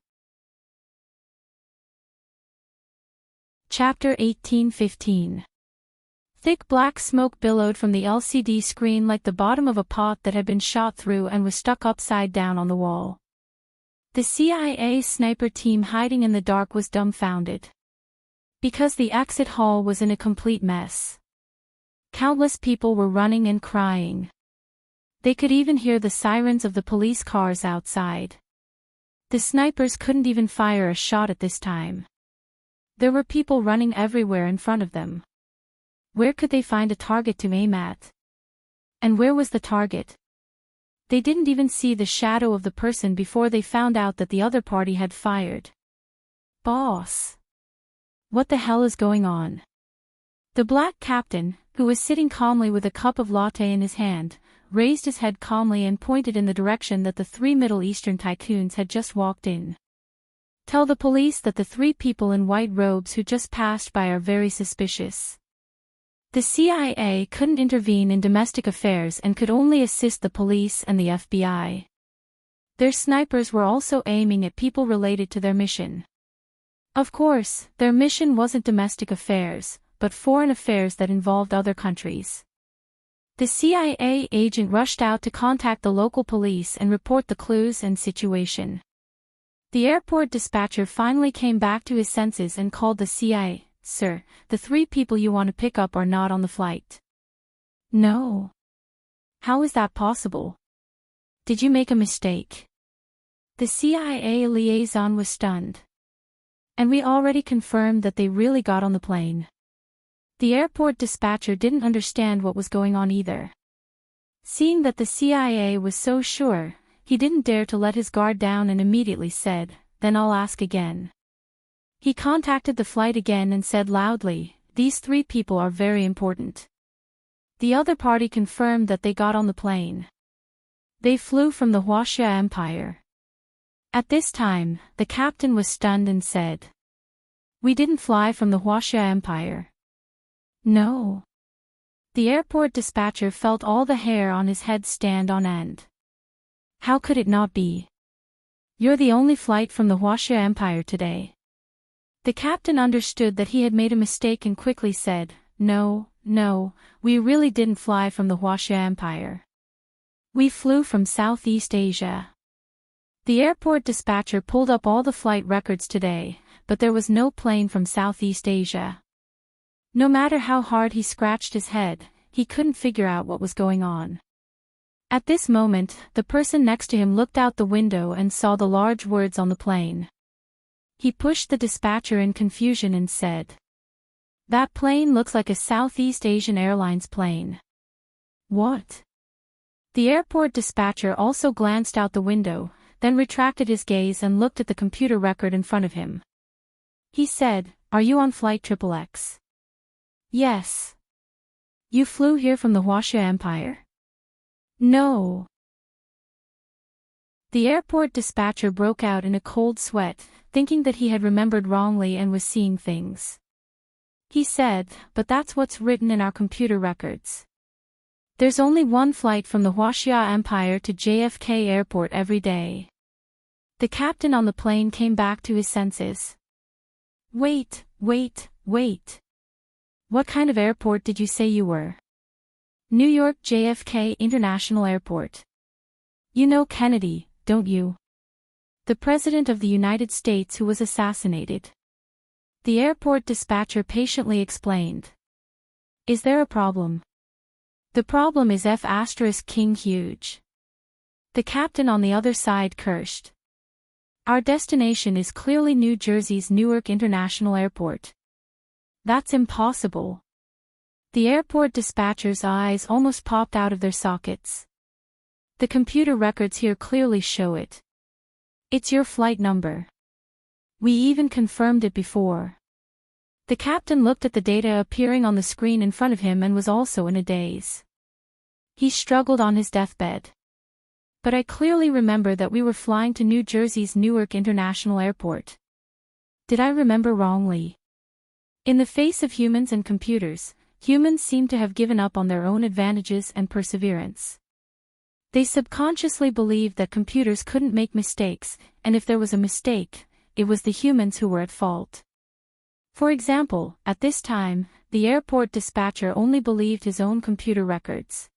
Chapter 1815. Thick black smoke billowed from the LCD screen like the bottom of a pot that had been shot through and was stuck upside down on the wall. The CIA sniper team hiding in the dark was dumbfounded. Because the exit hall was in a complete mess. Countless people were running and crying. They could even hear the sirens of the police cars outside. The snipers couldn't even fire a shot at this time. There were people running everywhere in front of them. Where could they find a target to aim at? And where was the target? They didn't even see the shadow of the person before they found out that the other party had fired. Boss! What the hell is going on? The black captain, who was sitting calmly with a cup of latte in his hand, raised his head calmly and pointed in the direction that the three Middle Eastern tycoons had just walked in. Tell the police that the three people in white robes who just passed by are very suspicious. The CIA couldn't intervene in domestic affairs and could only assist the police and the FBI. Their snipers were also aiming at people related to their mission. Of course, their mission wasn't domestic affairs, but foreign affairs that involved other countries. The CIA agent rushed out to contact the local police and report the clues and situation. The airport dispatcher finally came back to his senses and called the CIA. Sir, the three people you want to pick up are not on the flight. No. How is that possible? Did you make a mistake? The CIA liaison was stunned. And we already confirmed that they really got on the plane. The airport dispatcher didn't understand what was going on either. Seeing that the CIA was so sure, he didn't dare to let his guard down and immediately said, "Then I'll ask again." He contacted the flight again and said loudly, "These three people are very important." The other party confirmed that they got on the plane. They flew from the Huaxia Empire. At this time, the captain was stunned and said, "We didn't fly from the Huaxia Empire." No. The airport dispatcher felt all the hair on his head stand on end. How could it not be? You're the only flight from the Huaxia Empire today. The captain understood that he had made a mistake and quickly said, No, we really didn't fly from the Huaxia Empire. We flew from Southeast Asia." The airport dispatcher pulled up all the flight records today, but there was no plane from Southeast Asia. No matter how hard he scratched his head, he couldn't figure out what was going on. At this moment, the person next to him looked out the window and saw the large words on the plane. He pushed the dispatcher in confusion and said, "That plane looks like a Southeast Asian Airlines plane." What? The airport dispatcher also glanced out the window, then retracted his gaze and looked at the computer record in front of him. He said, "Are you on flight XXX?" "Yes." "You flew here from the Huaxia Empire?" "No." The airport dispatcher broke out in a cold sweat, thinking that he had remembered wrongly and was seeing things. He said, "But that's what's written in our computer records. There's only one flight from the Huaxia Empire to JFK Airport every day." The captain on the plane came back to his senses. Wait. What kind of airport did you say you were?" "New York JFK International Airport. You know Kennedy, don't you? The President of the United States who was assassinated." The airport dispatcher patiently explained. "Is there a problem?" "The problem is F*King huge." The captain on the other side cursed. "Our destination is clearly New Jersey's Newark International Airport." "That's impossible." The airport dispatcher's eyes almost popped out of their sockets. "The computer records here clearly show it. It's your flight number. We even confirmed it before." The captain looked at the data appearing on the screen in front of him and was also in a daze. He struggled on his deathbed. "But I clearly remember that we were flying to New Jersey's Newark International Airport. Did I remember wrongly?" In the face of humans and computers, humans seem to have given up on their own advantages and perseverance. They subconsciously believed that computers couldn't make mistakes, and if there was a mistake, it was the humans who were at fault. For example, at this time, the airport dispatcher only believed his own computer records.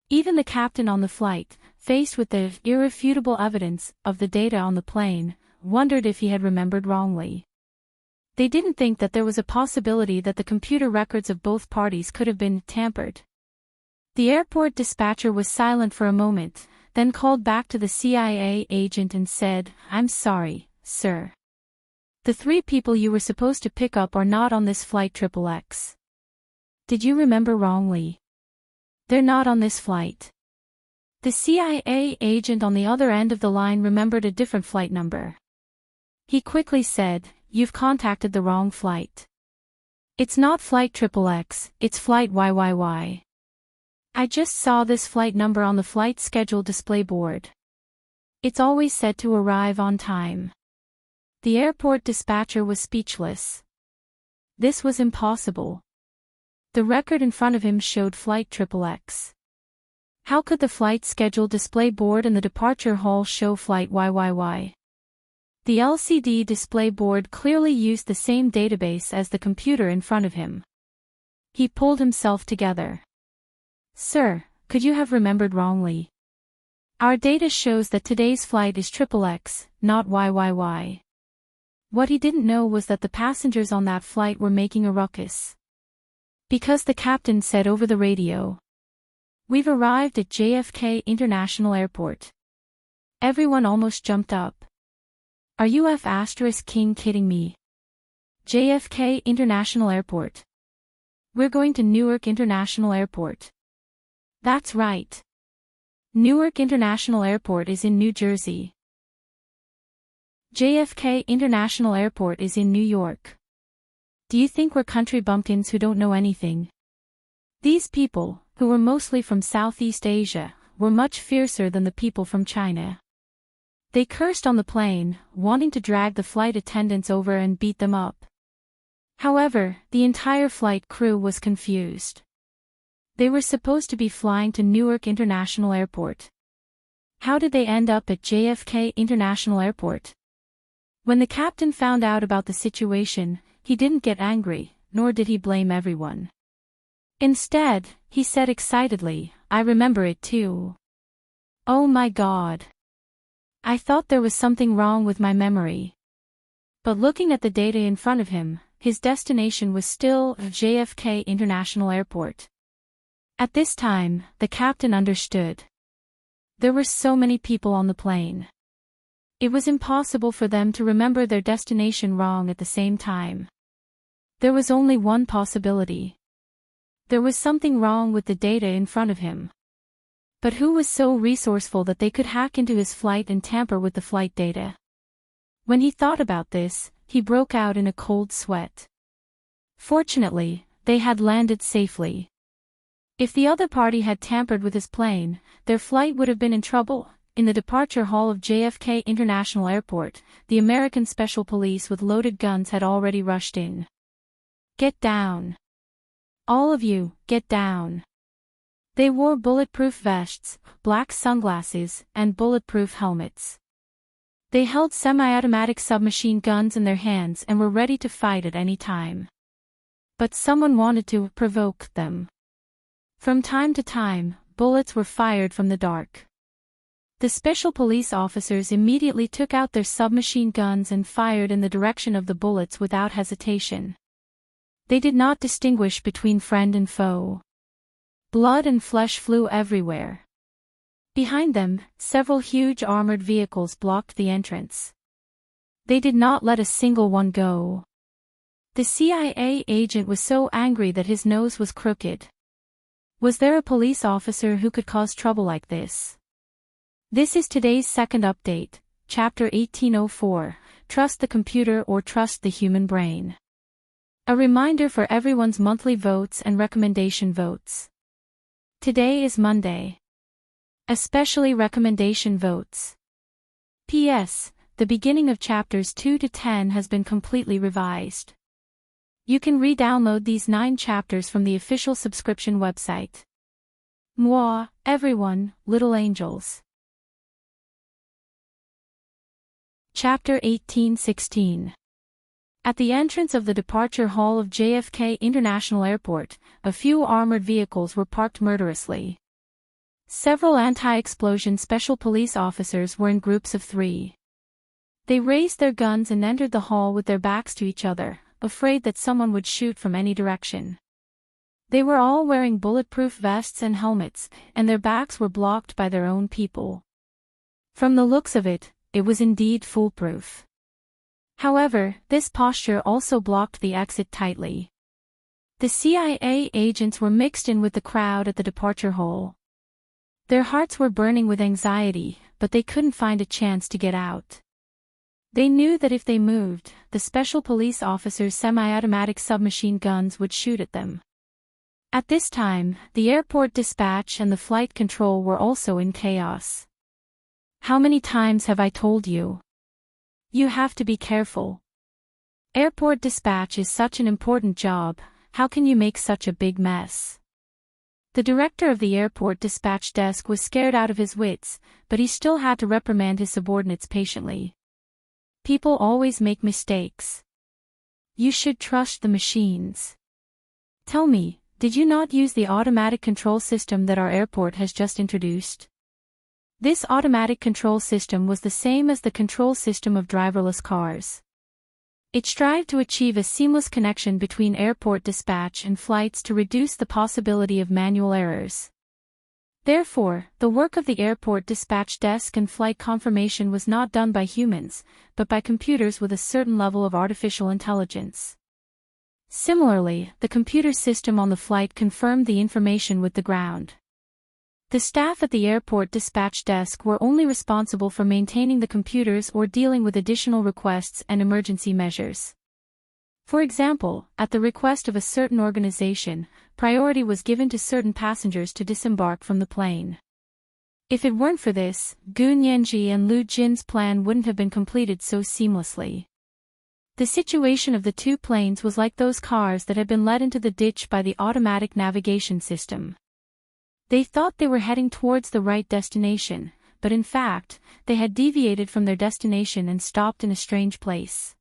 Even the captain on the flight, faced with the irrefutable evidence of the data on the plane, wondered if he had remembered wrongly. They didn't think that there was a possibility that the computer records of both parties could have been tampered. The airport dispatcher was silent for a moment, then called back to the CIA agent and said, "I'm sorry, sir. The 3 people you were supposed to pick up are not on this flight XXX. Did you remember wrongly? They're not on this flight." The CIA agent on the other end of the line remembered a different flight number. He quickly said, "You've contacted the wrong flight. It's not flight XXX, it's flight YYY. I just saw this flight number on the flight schedule display board. It's always said to arrive on time." The airport dispatcher was speechless. This was impossible. The record in front of him showed flight XXX. How could the flight schedule display board and the departure hall show flight YYY? The LCD display board clearly used the same database as the computer in front of him. He pulled himself together. "Sir, could you have remembered wrongly? Our data shows that today's flight is XXX, not YYY." What he didn't know was that the passengers on that flight were making a ruckus. Because the captain said over the radio, "We've arrived at JFK International Airport." Everyone almost jumped up. "Are you F***king kidding me? JFK International Airport. We're going to Newark International Airport." "That's right. Newark International Airport is in New Jersey. JFK International Airport is in New York. Do you think we're country bumpkins who don't know anything?" These people, who were mostly from Southeast Asia, were much fiercer than the people from China. They cursed on the plane, wanting to drag the flight attendants over and beat them up. However, the entire flight crew was confused. They were supposed to be flying to Newark International Airport. How did they end up at JFK International Airport? When the captain found out about the situation, he didn't get angry, nor did he blame everyone. Instead, he said excitedly, "I remember it too. Oh my God. I thought there was something wrong with my memory." But looking at the data in front of him, his destination was still JFK International Airport. At this time, the captain understood. There were so many people on the plane. It was impossible for them to remember their destination wrong at the same time. There was only one possibility. There was something wrong with the data in front of him. But who was so resourceful that they could hack into his flight and tamper with the flight data? When he thought about this, he broke out in a cold sweat. Fortunately, they had landed safely. If the other party had tampered with his plane, their flight would have been in trouble. In the departure hall of JFK International Airport, the American Special Police with loaded guns had already rushed in. "Get down. All of you, get down." They wore bulletproof vests, black sunglasses, and bulletproof helmets. They held semi-automatic submachine guns in their hands and were ready to fight at any time. But someone wanted to provoke them. From time to time, bullets were fired from the dark. The special police officers immediately took out their submachine guns and fired in the direction of the bullets without hesitation. They did not distinguish between friend and foe. Blood and flesh flew everywhere. Behind them, several huge armored vehicles blocked the entrance. They did not let a single one go. The CIA agent was so angry that his nose was crooked. Was there a police officer who could cause trouble like this? This is today's second update, Chapter 1804, Trust the Computer or Trust the Human Brain. A reminder for everyone's monthly votes and recommendation votes. Today is Monday. Especially recommendation votes. P.S. The beginning of chapters 2 to 10 has been completely revised. You can re-download these 9 chapters from the official subscription website. Mwah, everyone, little angels. Chapter 1816. At the entrance of the departure hall of JFK International Airport, a few armored vehicles were parked murderously. Several anti-explosion special police officers were in groups of 3. They raised their guns and entered the hall with their backs to each other, afraid that someone would shoot from any direction. They were all wearing bulletproof vests and helmets, and their backs were blocked by their own people. From the looks of it, it was indeed foolproof. However, this posture also blocked the exit tightly. The CIA agents were mixed in with the crowd at the departure hole. Their hearts were burning with anxiety, but they couldn't find a chance to get out. They knew that if they moved, the special police officers' semi-automatic submachine guns would shoot at them. At this time, the airport dispatch and the flight control were also in chaos. How many times have I told you? You have to be careful. Airport dispatch is such an important job, how can you make such a big mess? The director of the airport dispatch desk was scared out of his wits, but he still had to reprimand his subordinates patiently. People always make mistakes. You should trust the machines. Tell me, did you not use the automatic control system that our airport has just introduced? This automatic control system was the same as the control system of driverless cars. It strived to achieve a seamless connection between airport dispatch and flights to reduce the possibility of manual errors. Therefore, the work of the airport dispatch desk and flight confirmation was not done by humans, but by computers with a certain level of artificial intelligence. Similarly, the computer system on the flight confirmed the information with the ground. The staff at the airport dispatch desk were only responsible for maintaining the computers or dealing with additional requests and emergency measures. For example, at the request of a certain organization, priority was given to certain passengers to disembark from the plane. If it weren't for this, Gu Nianji and Lu Jin's plan wouldn't have been completed so seamlessly. The situation of the two planes was like those cars that had been led into the ditch by the automatic navigation system. They thought they were heading towards the right destination, but in fact, they had deviated from their destination and stopped in a strange place.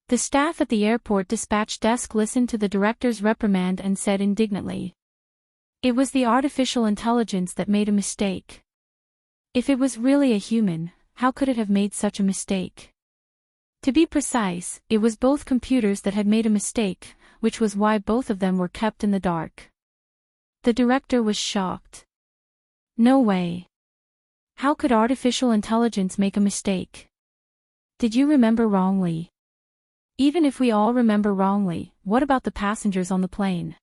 The staff at the airport dispatch desk listened to the director's reprimand and said indignantly, "It was the artificial intelligence that made a mistake. If it was really a human, how could it have made such a mistake?" To be precise, it was both computers that had made a mistake, which was why both of them were kept in the dark. The director was shocked. No way. How could artificial intelligence make a mistake? Did you remember wrongly? Even if we all remember wrongly, what about the passengers on the plane?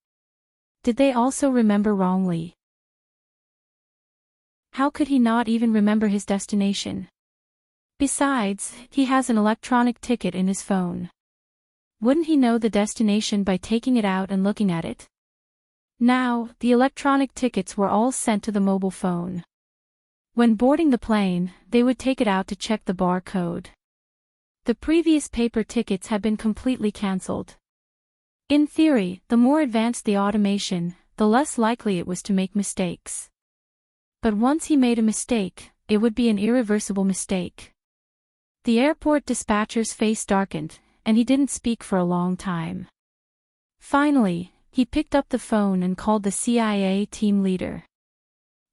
Did they also remember wrongly? How could he not even remember his destination? Besides, he has an electronic ticket in his phone. Wouldn't he know the destination by taking it out and looking at it? Now, the electronic tickets were all sent to the mobile phone. When boarding the plane, they would take it out to check the barcode. The previous paper tickets had been completely cancelled. In theory, the more advanced the automation, the less likely it was to make mistakes. But once he made a mistake, it would be an irreversible mistake. The airport dispatcher's face darkened, and he didn't speak for a long time. Finally, he picked up the phone and called the CIA team leader.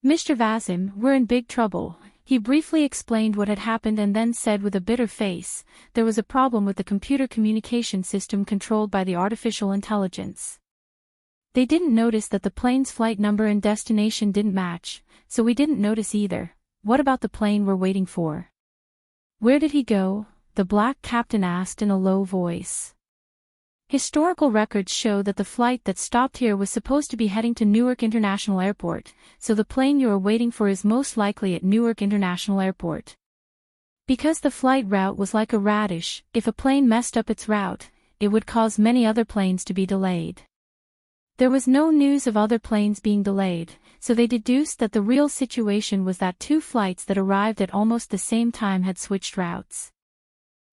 "Mr. Vasim, we're in big trouble." He briefly explained what had happened and then said with a bitter face, "There was a problem with the computer communication system controlled by the artificial intelligence. They didn't notice that the plane's flight number and destination didn't match, so we didn't notice either. What about the plane we're waiting for?" "Where did he go?" the black captain asked in a low voice. "Historical records show that the flight that stopped here was supposed to be heading to Newark International Airport, so the plane you are waiting for is most likely at Newark International Airport. Because the flight route was like a radish, if a plane messed up its route, it would cause many other planes to be delayed. There was no news of other planes being delayed, so they deduced that the real situation was that two flights that arrived at almost the same time had switched routes."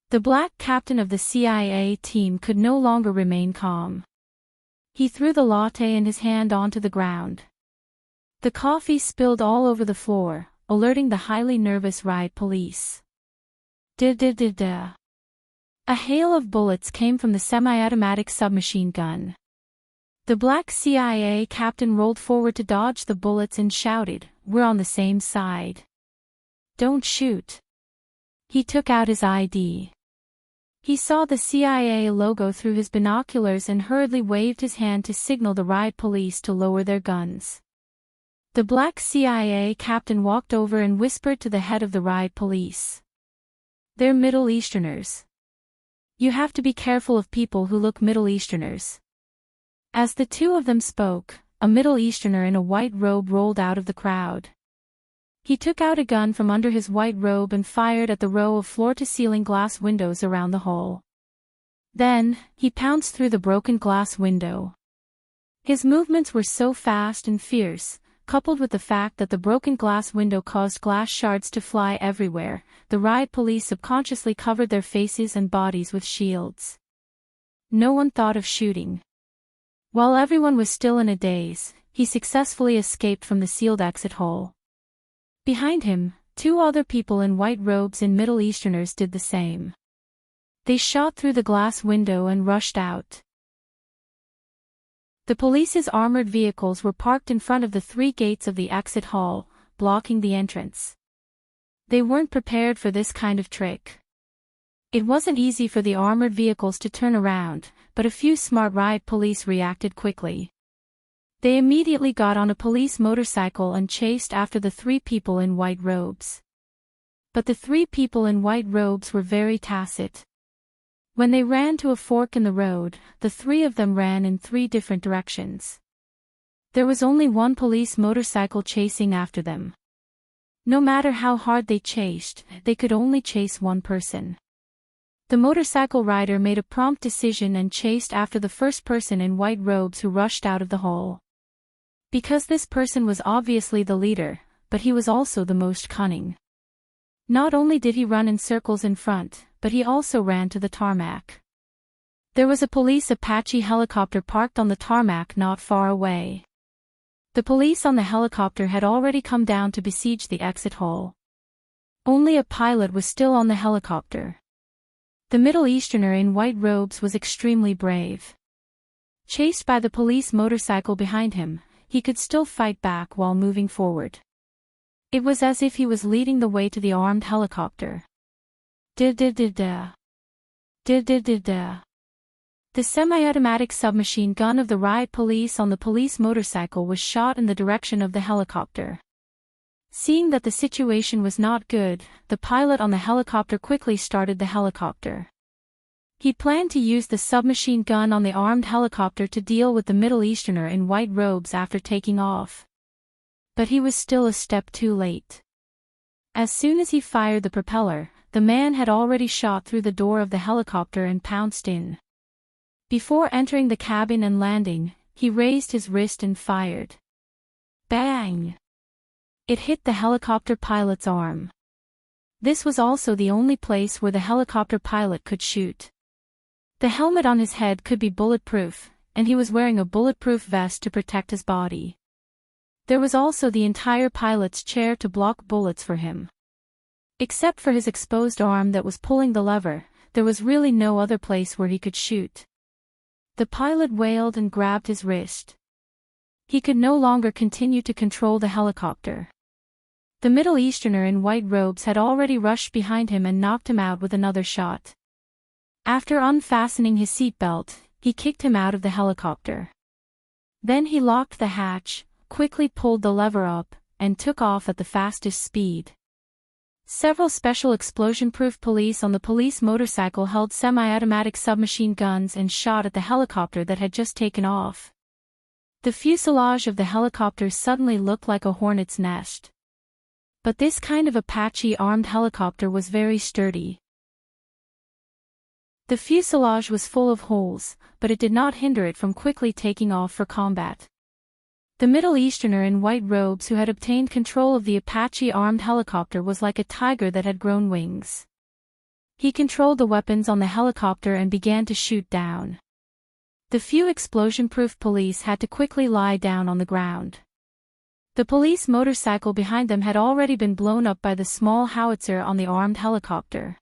The black captain of the CIA team could no longer remain calm. He threw the latte in his hand onto the ground. The coffee spilled all over the floor, alerting the highly nervous riot police. Da-da-da-da. A hail of bullets came from the semi-automatic submachine gun. The black CIA captain rolled forward to dodge the bullets and shouted, "We're on the same side. Don't shoot." He took out his ID. He saw the CIA logo through his binoculars and hurriedly waved his hand to signal the riot police to lower their guns. The black CIA captain walked over and whispered to the head of the riot police. "They're Middle Easterners. You have to be careful of people who look Middle Easterners." As the two of them spoke, a Middle Easterner in a white robe rolled out of the crowd. He took out a gun from under his white robe and fired at the row of floor-to-ceiling glass windows around the hall. Then, he pounced through the broken glass window. His movements were so fast and fierce, coupled with the fact that the broken glass window caused glass shards to fly everywhere, the riot police subconsciously covered their faces and bodies with shields. No one thought of shooting. While everyone was still in a daze, he successfully escaped from the sealed exit hole. Behind him, two other people in white robes and Middle Easterners did the same. They shot through the glass window and rushed out. The police's armored vehicles were parked in front of the three gates of the exit hall, blocking the entrance. They weren't prepared for this kind of trick. It wasn't easy for the armored vehicles to turn around, but a few smart riot police reacted quickly. They immediately got on a police motorcycle and chased after the three people in white robes. But the three people in white robes were very tacit. When they ran to a fork in the road, the three of them ran in three different directions. There was only one police motorcycle chasing after them. No matter how hard they chased, they could only chase one person. The motorcycle rider made a prompt decision and chased after the first person in white robes who rushed out of the hole. Because this person was obviously the leader, but he was also the most cunning. Not only did he run in circles in front, but he also ran to the tarmac. There was a police Apache helicopter parked on the tarmac not far away. The police on the helicopter had already come down to besiege the exit hole. Only a pilot was still on the helicopter. The Middle Easterner in white robes was extremely brave. Chased by the police motorcycle behind him, he could still fight back while moving forward. It was as if he was leading the way to the armed helicopter. Da-da-da-da. Da-da-da-da. The semi-automatic submachine gun of the riot police on the police motorcycle was shot in the direction of the helicopter. Seeing that the situation was not good, the pilot on the helicopter quickly started the helicopter. He planned to use the submachine gun on the armed helicopter to deal with the Middle Easterner in white robes after taking off. But he was still a step too late. As soon as he fired the propeller, the man had already shot through the door of the helicopter and pounced in. Before entering the cabin and landing, he raised his wrist and fired. Bang! It hit the helicopter pilot's arm. This was also the only place where the helicopter pilot could shoot. The helmet on his head could be bulletproof, and he was wearing a bulletproof vest to protect his body. There was also the entire pilot's chair to block bullets for him. Except for his exposed arm that was pulling the lever, there was really no other place where he could shoot. The pilot wailed and grabbed his wrist. He could no longer continue to control the helicopter. The Middle Easterner in white robes had already rushed behind him and knocked him out with another shot. After unfastening his seatbelt, he kicked him out of the helicopter. Then he locked the hatch, quickly pulled the lever up, and took off at the fastest speed. Several special explosion-proof police on the police motorcycle held semi-automatic submachine guns and shot at the helicopter that had just taken off. The fuselage of the helicopter suddenly looked like a hornet's nest. But this kind of Apache armed helicopter was very sturdy. The fuselage was full of holes, but it did not hinder it from quickly taking off for combat. The Middle Easterner in white robes who had obtained control of the Apache armed helicopter was like a tiger that had grown wings. He controlled the weapons on the helicopter and began to shoot down. The few explosion-proof police had to quickly lie down on the ground. The police motorcycle behind them had already been blown up by the small howitzer on the armed helicopter.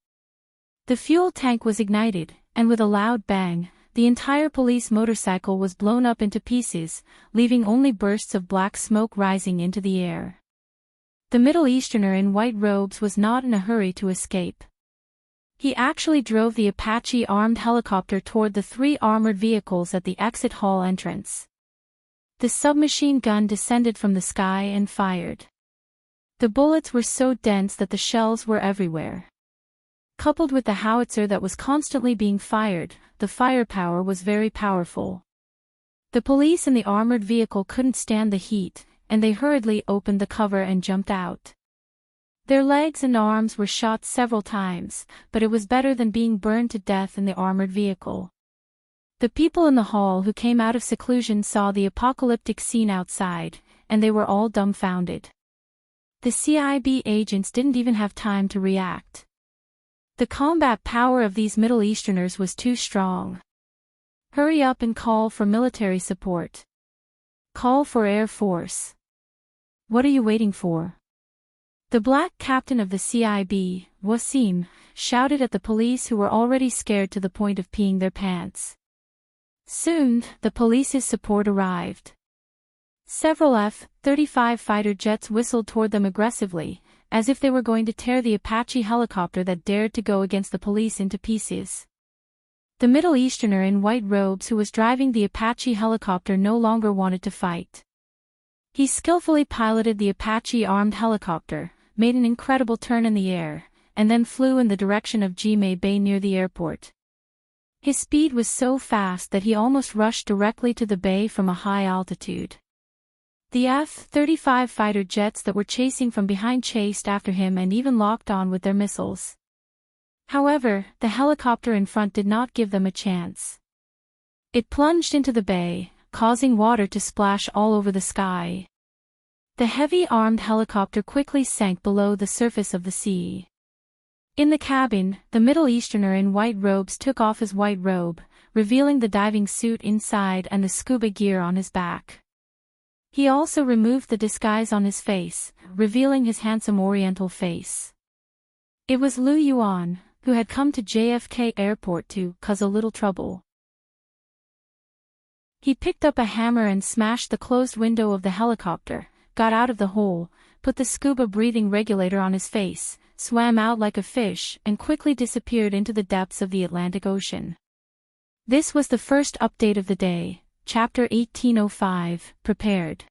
The fuel tank was ignited, and with a loud bang, the entire police motorcycle was blown up into pieces, leaving only bursts of black smoke rising into the air. The Middle Easterner in white robes was not in a hurry to escape. He actually drove the Apache armed helicopter toward the 3 armored vehicles at the exit hall entrance. The submachine gun descended from the sky and fired. The bullets were so dense that the shells were everywhere. Coupled with the howitzer that was constantly being fired, the firepower was very powerful. The police in the armored vehicle couldn't stand the heat, and they hurriedly opened the cover and jumped out. Their legs and arms were shot several times, but it was better than being burned to death in the armored vehicle. The people in the hall who came out of seclusion saw the apocalyptic scene outside, and they were all dumbfounded. The CIB agents didn't even have time to react. The combat power of these Middle Easterners was too strong. Hurry up and call for military support. Call for Air Force. What are you waiting for? The black captain of the CIB, Wasim, shouted at the police who were already scared to the point of peeing their pants. Soon, the police's support arrived. Several F-35 fighter jets whistled toward them aggressively, as if they were going to tear the Apache helicopter that dared to go against the police into pieces. The Middle Easterner in white robes who was driving the Apache helicopter no longer wanted to fight. He skillfully piloted the Apache armed helicopter, made an incredible turn in the air, and then flew in the direction of Dreamy Bay near the airport. His speed was so fast that he almost rushed directly to the bay from a high altitude. The F-35 fighter jets that were chasing from behind chased after him and even locked on with their missiles. However, the helicopter in front did not give them a chance. It plunged into the bay, causing water to splash all over the sky. The heavy armed helicopter quickly sank below the surface of the sea. In the cabin, the Middle Easterner in white robes took off his white robe, revealing the diving suit inside and the scuba gear on his back. He also removed the disguise on his face, revealing his handsome oriental face. It was Lu Yuan, who had come to JFK Airport to cause a little trouble. He picked up a hammer and smashed the closed window of the helicopter, got out of the hole, put the scuba breathing regulator on his face, swam out like a fish, and quickly disappeared into the depths of the Atlantic Ocean. This was the first update of the day, Chapter 1805, Prepared.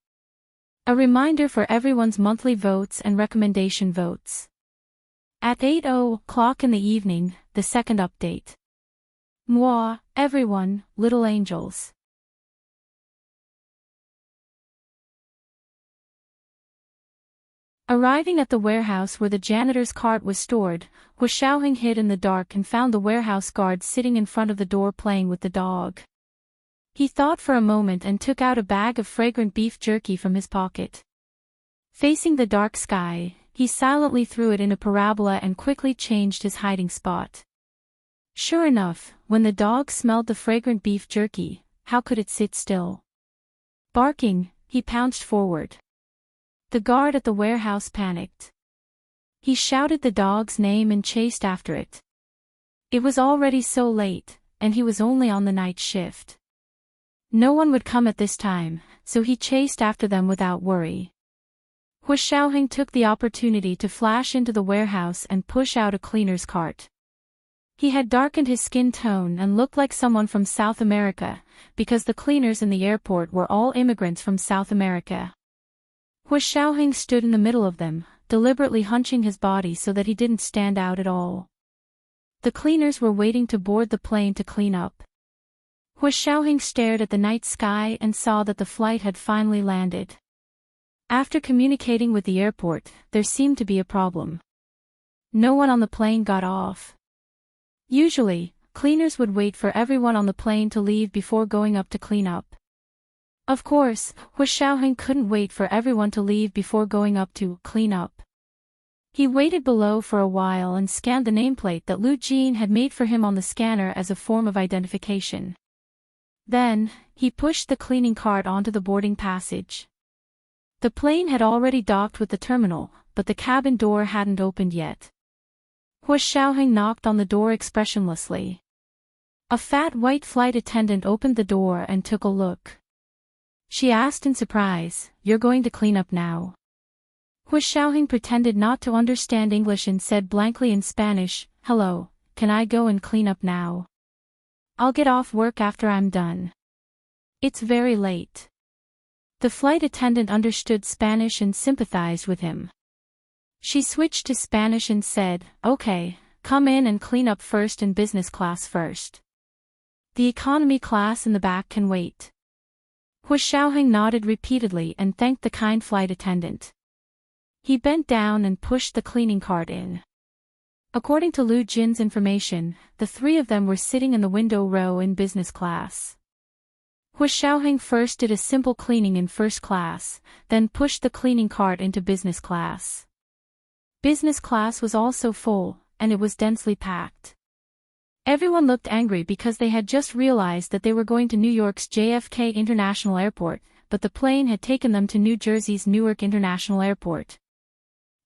A reminder for everyone's monthly votes and recommendation votes. At 8:00 in the evening, the second update. Moi, everyone, little angels. Arriving at the warehouse where the janitor's cart was stored, Hu Xiaoheng hid in the dark and found the warehouse guard sitting in front of the door playing with the dog. He thought for a moment and took out a bag of fragrant beef jerky from his pocket. Facing the dark sky, he silently threw it in a parabola and quickly changed his hiding spot. Sure enough, when the dog smelled the fragrant beef jerky, how could it sit still? Barking, he pounced forward. The guard at the warehouse panicked. He shouted the dog's name and chased after it. It was already so late, and he was only on the night shift. No one would come at this time, so he chased after them without worry. Hu Xiaoheng took the opportunity to flash into the warehouse and push out a cleaner's cart. He had darkened his skin tone and looked like someone from South America, because the cleaners in the airport were all immigrants from South America. Hu Xiaoheng stood in the middle of them, deliberately hunching his body so that he didn't stand out at all. The cleaners were waiting to board the plane to clean up. Hu Xiaoheng stared at the night sky and saw that the flight had finally landed. After communicating with the airport, there seemed to be a problem. No one on the plane got off. Usually, cleaners would wait for everyone on the plane to leave before going up to clean up. Of course, Hu Xiaoheng couldn't wait for everyone to leave before going up to clean up. He waited below for a while and scanned the nameplate that Lu Jin had made for him on the scanner as a form of identification. Then, he pushed the cleaning cart onto the boarding passage. The plane had already docked with the terminal, but the cabin door hadn't opened yet. Hu Xiaoheng knocked on the door expressionlessly. A fat white flight attendant opened the door and took a look. She asked in surprise, "You're going to clean up now?" Hu Xiaoheng pretended not to understand English and said blankly in Spanish, "Hello, can I go and clean up now? I'll get off work after I'm done. It's very late. The flight attendant understood Spanish and sympathized with him. She switched to Spanish and said, "Okay, come in and clean up first in business class first. The economy class in the back can wait." Hu Xiaoheng nodded repeatedly and thanked the kind flight attendant. He bent down and pushed the cleaning cart in. According to Lu Jin's information, the three of them were sitting in the window row in business class. Hu Xiaoheng first did a simple cleaning in first class, then pushed the cleaning cart into business class. Business class was also full, and it was densely packed. Everyone looked angry because they had just realized that they were going to New York's JFK International Airport, but the plane had taken them to New Jersey's Newark International Airport.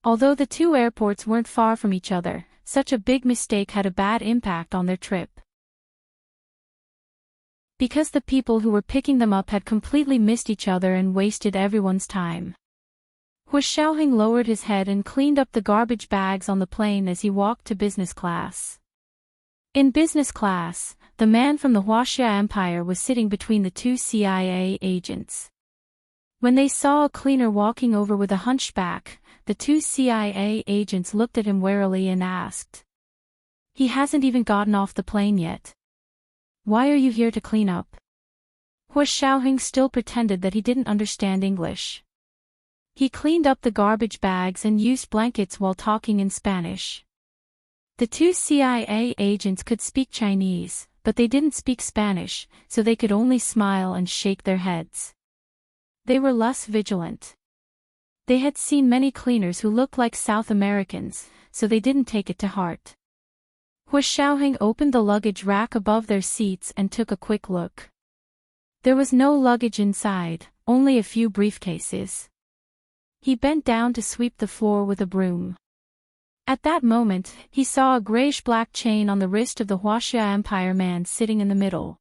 Although the two airports weren't far from each other, such a big mistake had a bad impact on their trip. Because the people who were picking them up had completely missed each other and wasted everyone's time. Hu Xiaoheng lowered his head and cleaned up the garbage bags on the plane as he walked to business class. In business class, the man from the Huaxia Empire was sitting between the two CIA agents. When they saw a cleaner walking over with a hunchback, the two CIA agents looked at him warily and asked, "He hasn't even gotten off the plane yet. Why are you here to clean up?" Hu Xiaoheng still pretended that he didn't understand English. He cleaned up the garbage bags and used blankets while talking in Spanish. The two CIA agents could speak Chinese, but they didn't speak Spanish, so they could only smile and shake their heads. They were less vigilant. They had seen many cleaners who looked like South Americans, so they didn't take it to heart. Hu Xiaoheng opened the luggage rack above their seats and took a quick look. There was no luggage inside, only a few briefcases. He bent down to sweep the floor with a broom. At that moment, he saw a grayish-black chain on the wrist of the Huaxia Empire man sitting in the middle.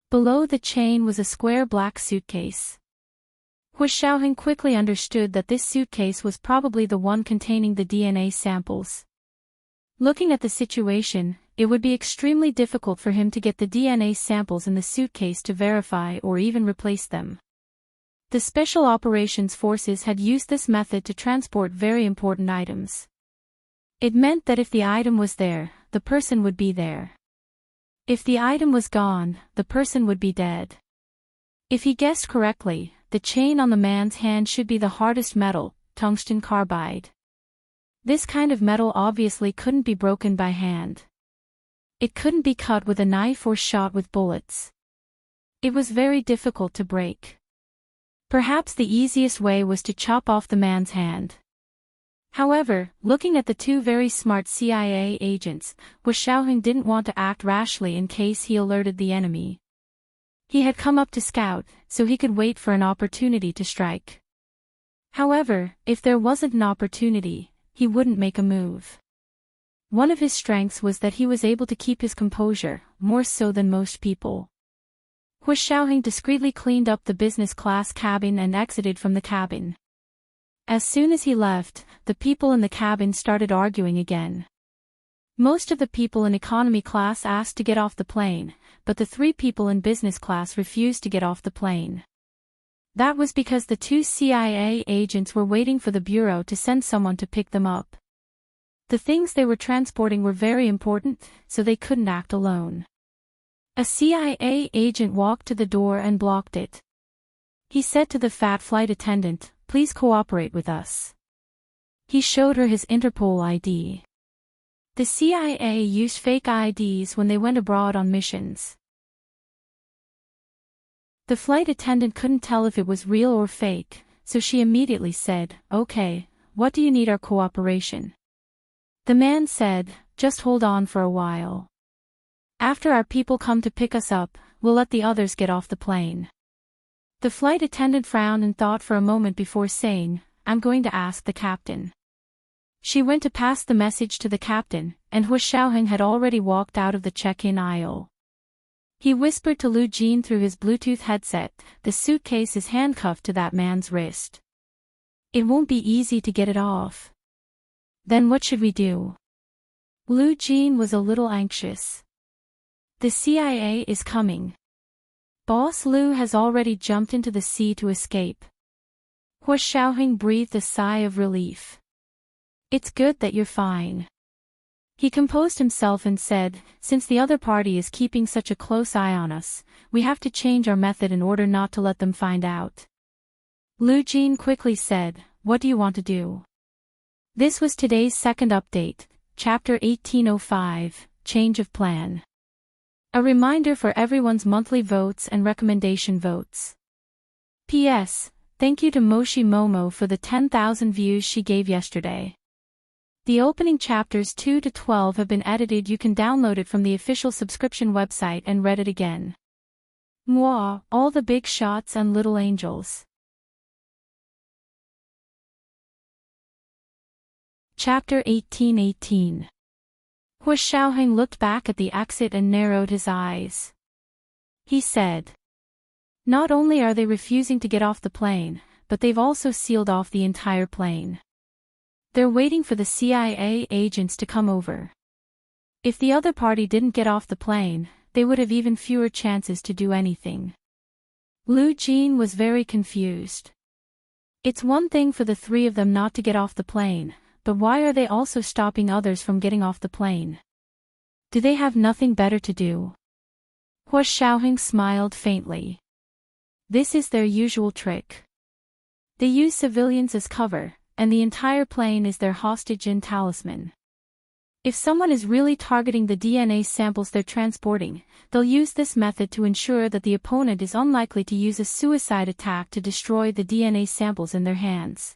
Below the chain was a square black suitcase. Hu Xiaoheng quickly understood that this suitcase was probably the one containing the DNA samples. Looking at the situation, it would be extremely difficult for him to get the DNA samples in the suitcase to verify or even replace them. The Special Operations Forces had used this method to transport very important items. It meant that if the item was there, the person would be there. If the item was gone, the person would be dead. If he guessed correctly, the chain on the man's hand should be the hardest metal, tungsten carbide. This kind of metal obviously couldn't be broken by hand. It couldn't be cut with a knife or shot with bullets. It was very difficult to break. Perhaps the easiest way was to chop off the man's hand. However, looking at the two very smart CIA agents, Hu Xiaoheng didn't want to act rashly in case he alerted the enemy. He had come up to scout, so he could wait for an opportunity to strike. However, if there wasn't an opportunity, he wouldn't make a move. One of his strengths was that he was able to keep his composure, more so than most people. Hu Xiaoheng discreetly cleaned up the business class cabin and exited from the cabin. As soon as he left, the people in the cabin started arguing again. Most of the people in economy class asked to get off the plane, but the three people in business class refused to get off the plane. That was because the two CIA agents were waiting for the bureau to send someone to pick them up. The things they were transporting were very important, so they couldn't act alone. A CIA agent walked to the door and blocked it. He said to the fat flight attendant, "Please cooperate with us." He showed her his Interpol ID. The CIA used fake IDs when they went abroad on missions. The flight attendant couldn't tell if it was real or fake, so she immediately said, "Okay, what do you need our cooperation?" The man said, "Just hold on for a while. After our people come to pick us up, we'll let the others get off the plane." The flight attendant frowned and thought for a moment before saying, "I'm going to ask the captain." She went to pass the message to the captain, and Hu Xiaoheng had already walked out of the check-in aisle. He whispered to Lu Jin through his Bluetooth headset, "The suitcase is handcuffed to that man's wrist. It won't be easy to get it off." "Then what should we do?" Lu Jin was a little anxious. The CIA is coming. Boss Lu has already jumped into the sea to escape. Hua Xiaoheng breathed a sigh of relief. It's good that you're fine. He composed himself and said, since the other party is keeping such a close eye on us, we have to change our method in order not to let them find out. Lu Jin quickly said, what do you want to do? This was today's second update, Chapter 1805, Change of Plan. A reminder for everyone's monthly votes and recommendation votes. P.S. Thank you to Moshi Momo for the 10,000 views she gave yesterday. The opening chapters 2 to 12 have been edited. You can download it from the official subscription website and read it again. Mwah, all the big shots and little angels. Chapter 1818. Hua Xiaoheng looked back at the exit and narrowed his eyes. He said, not only are they refusing to get off the plane, but they've also sealed off the entire plane. They're waiting for the CIA agents to come over. If the other party didn't get off the plane, they would have even fewer chances to do anything. Lu Jin was very confused. It's one thing for the three of them not to get off the plane, but why are they also stopping others from getting off the plane? Do they have nothing better to do? Hua Xiaoheng smiled faintly. This is their usual trick. They use civilians as cover, and the entire plane is their hostage and talisman. If someone is really targeting the DNA samples they're transporting, they'll use this method to ensure that the opponent is unlikely to use a suicide attack to destroy the DNA samples in their hands.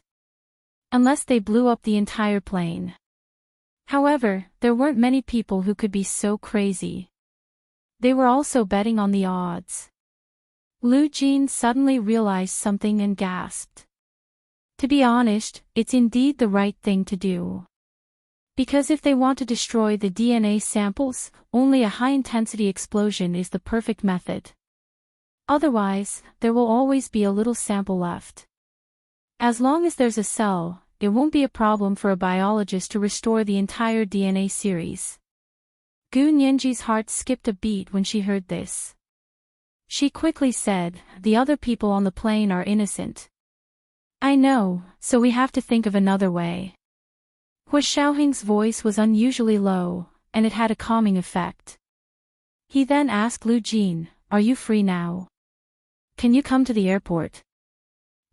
Unless they blew up the entire plane. However, there weren't many people who could be so crazy. They were also betting on the odds. Lu Jin suddenly realized something and gasped. To be honest, it's indeed the right thing to do. Because if they want to destroy the DNA samples, only a high-intensity explosion is the perfect method. Otherwise, there will always be a little sample left. As long as there's a cell, it won't be a problem for a biologist to restore the entire DNA series. Gu Nianji's heart skipped a beat when she heard this. She quickly said, the other people on the plane are innocent. I know, so we have to think of another way. Hua Xiaoheng's voice was unusually low, and it had a calming effect. He then asked Lu Jin, are you free now? Can you come to the airport?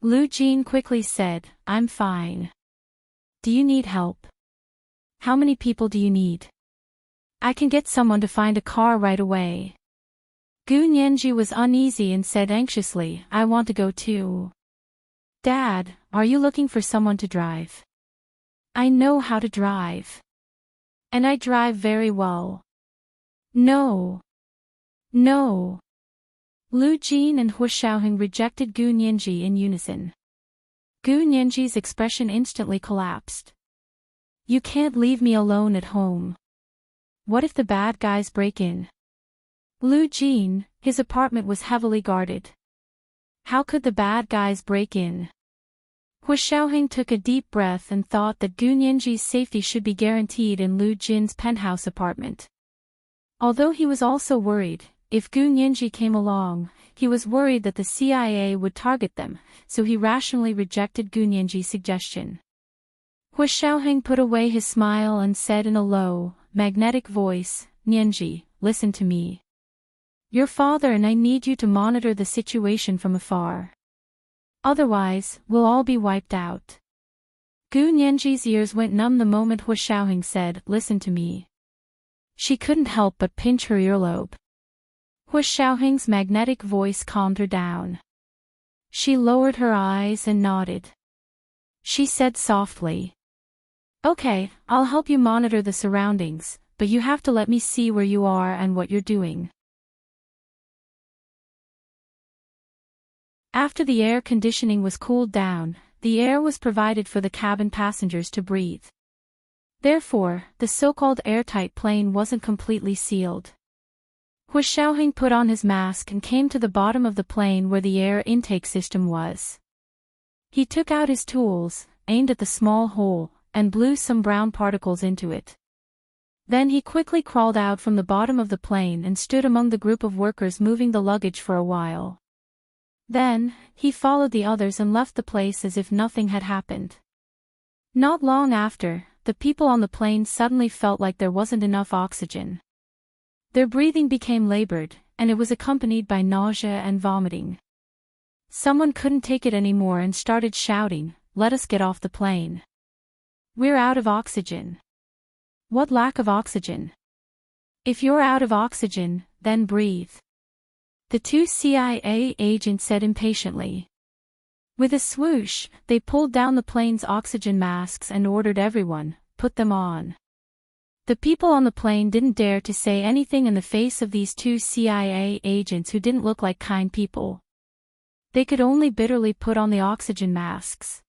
Lu Jin quickly said, I'm fine. Do you need help? How many people do you need? I can get someone to find a car right away. Gu Nianji was uneasy and said anxiously, I want to go too. Dad, are you looking for someone to drive? I know how to drive. And I drive very well. No. No. Lu Jin and Hua Xiaoheng rejected Gu Nianji in unison. Gu Nianji's expression instantly collapsed. You can't leave me alone at home. What if the bad guys break in? Lu Jin, his apartment was heavily guarded. How could the bad guys break in? Hua Xiaoheng took a deep breath and thought that Gu Nianji's safety should be guaranteed in Lu Jin's penthouse apartment. Although he was also worried, if Gu Nianji came along, he was worried that the CIA would target them, so he rationally rejected Gu Nianji's suggestion. Hua Xiaoheng put away his smile and said in a low, magnetic voice, Nianji, listen to me. Your father and I need you to monitor the situation from afar. Otherwise, we'll all be wiped out. Gu Nianji's ears went numb the moment Hua Xiaoheng said, listen to me. She couldn't help but pinch her earlobe. Hua Xiaoheng's magnetic voice calmed her down. She lowered her eyes and nodded. She said softly, okay, I'll help you monitor the surroundings, but you have to let me see where you are and what you're doing. After the air conditioning was cooled down, the air was provided for the cabin passengers to breathe. Therefore, the so-called airtight plane wasn't completely sealed. Hua Xiaoheng put on his mask and came to the bottom of the plane where the air intake system was. He took out his tools, aimed at the small hole, and blew some brown particles into it. Then he quickly crawled out from the bottom of the plane and stood among the group of workers moving the luggage for a while. Then, he followed the others and left the place as if nothing had happened. Not long after, the people on the plane suddenly felt like there wasn't enough oxygen. Their breathing became labored, and it was accompanied by nausea and vomiting. Someone couldn't take it anymore and started shouting, "Let us get off the plane. We're out of oxygen." What lack of oxygen? If you're out of oxygen, then breathe. The two CIA agents said impatiently. With a swoosh, they pulled down the plane's oxygen masks and ordered everyone, "Put them on." The people on the plane didn't dare to say anything in the face of these two CIA agents who didn't look like kind people. They could only bitterly put on the oxygen masks.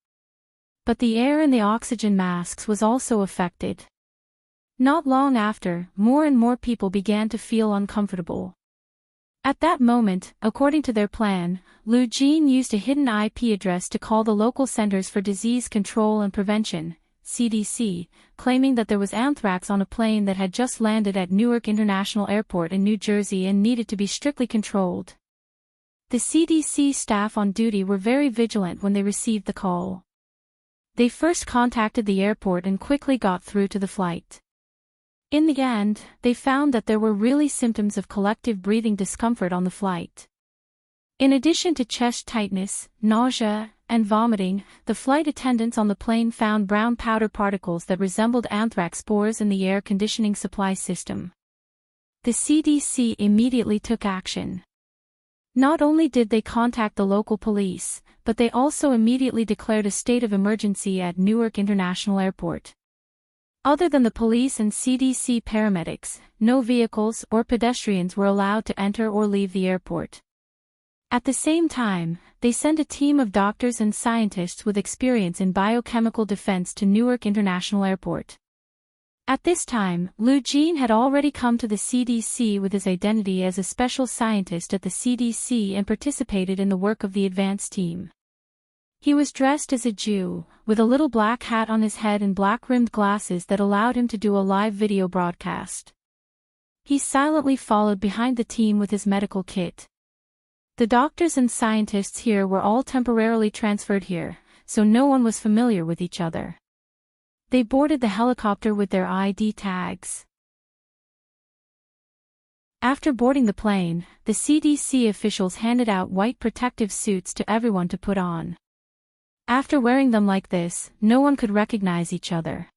But the air in the oxygen masks was also affected. Not long after, more and more people began to feel uncomfortable. At that moment, according to their plan, Lu Jin used a hidden IP address to call the local Centers for Disease Control and Prevention, CDC, claiming that there was anthrax on a plane that had just landed at Newark International Airport in New Jersey and needed to be strictly controlled. The CDC staff on duty were very vigilant when they received the call. They first contacted the airport and quickly got through to the flight. In the end, they found that there were really symptoms of collective breathing discomfort on the flight. In addition to chest tightness, nausea, and vomiting, the flight attendants on the plane found brown powder particles that resembled anthrax spores in the air conditioning supply system. The CDC immediately took action. Not only did they contact the local police, but they also immediately declared a state of emergency at Newark International Airport. Other than the police and CDC paramedics, no vehicles or pedestrians were allowed to enter or leave the airport. At the same time, they sent a team of doctors and scientists with experience in biochemical defense to Newark International Airport. At this time, Lu Jin had already come to the CDC with his identity as a special scientist at the CDC and participated in the work of the advance team. He was dressed as a Jew, with a little black hat on his head and black-rimmed glasses that allowed him to do a live video broadcast. He silently followed behind the team with his medical kit. The doctors and scientists here were all temporarily transferred here, so no one was familiar with each other. They boarded the helicopter with their ID tags. After boarding the plane, the CDC officials handed out white protective suits to everyone to put on. After wearing them like this, no one could recognize each other.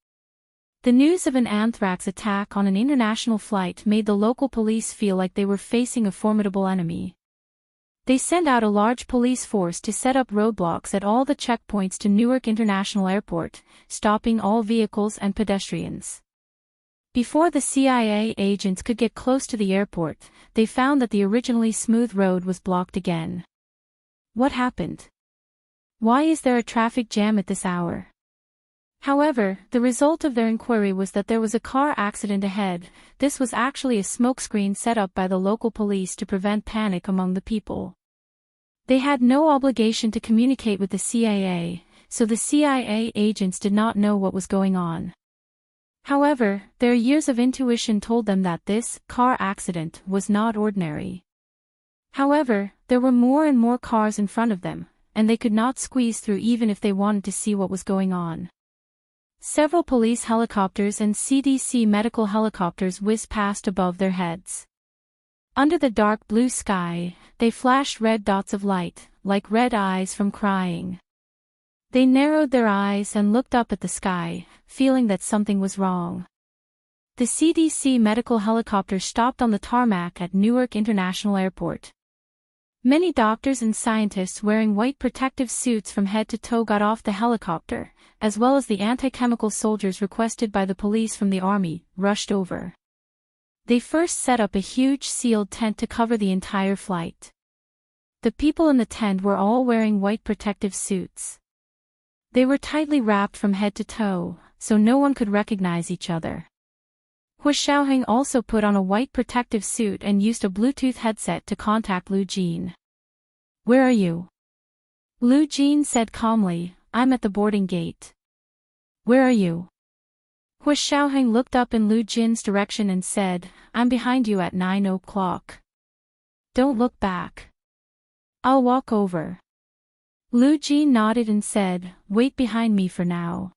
The news of an anthrax attack on an international flight made the local police feel like they were facing a formidable enemy. They sent out a large police force to set up roadblocks at all the checkpoints to Newark International Airport, stopping all vehicles and pedestrians. Before the CIA agents could get close to the airport, they found that the originally smooth road was blocked again. What happened? Why is there a traffic jam at this hour? However, the result of their inquiry was that there was a car accident ahead. This was actually a smokescreen set up by the local police to prevent panic among the people. They had no obligation to communicate with the CIA, so the CIA agents did not know what was going on. However, their years of intuition told them that this car accident was not ordinary. However, there were more and more cars in front of them, and they could not squeeze through even if they wanted to see what was going on. Several police helicopters and CDC medical helicopters whizzed past above their heads. Under the dark blue sky, they flashed red dots of light, like red eyes from crying. They narrowed their eyes and looked up at the sky, feeling that something was wrong. The CDC medical helicopter stopped on the tarmac at Newark International Airport. Many doctors and scientists wearing white protective suits from head to toe got off the helicopter, as well as the anti-chemical soldiers requested by the police from the army, rushed over. They first set up a huge sealed tent to cover the entire flight. The people in the tent were all wearing white protective suits. They were tightly wrapped from head to toe, so no one could recognize each other. Hu Xiaoheng also put on a white protective suit and used a Bluetooth headset to contact Lu Jin. "Where are you?" Lu Jin said calmly, "I'm at the boarding gate." "Where are you?" Hu Xiaoheng looked up in Lu Jin's direction and said, "I'm behind you at 9 o'clock. Don't look back. I'll walk over." Lu Jin nodded and said, "Wait behind me for now.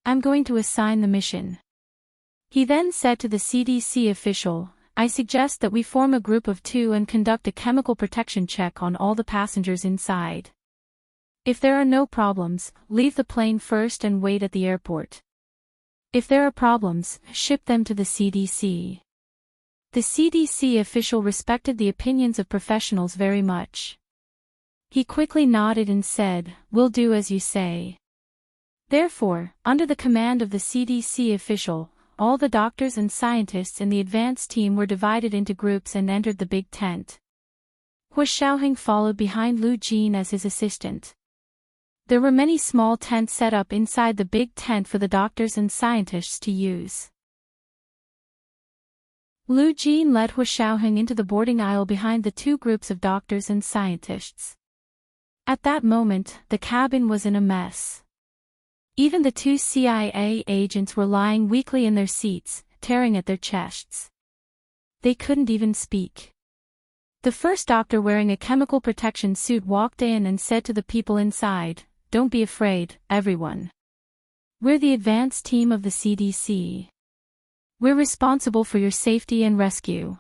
I'm going to assign the mission." He then said to the CDC official, "I suggest that we form a group of 2 and conduct a chemical protection check on all the passengers inside. If there are no problems, leave the plane first and wait at the airport. If there are problems, ship them to the CDC." The CDC official respected the opinions of professionals very much. He quickly nodded and said, "We'll do as you say." Therefore, under the command of the CDC official, all the doctors and scientists in the advanced team were divided into groups and entered the big tent. Hu Xiaoheng followed behind Lu Jin as his assistant. There were many small tents set up inside the big tent for the doctors and scientists to use. Lu Jin led Hu Xiaoheng into the boarding aisle behind the 2 groups of doctors and scientists. At that moment, the cabin was in a mess. Even the 2 CIA agents were lying weakly in their seats, tearing at their chests. They couldn't even speak. The first doctor wearing a chemical protection suit walked in and said to the people inside, "Don't be afraid, everyone. We're the advanced team of the CDC. We're responsible for your safety and rescue.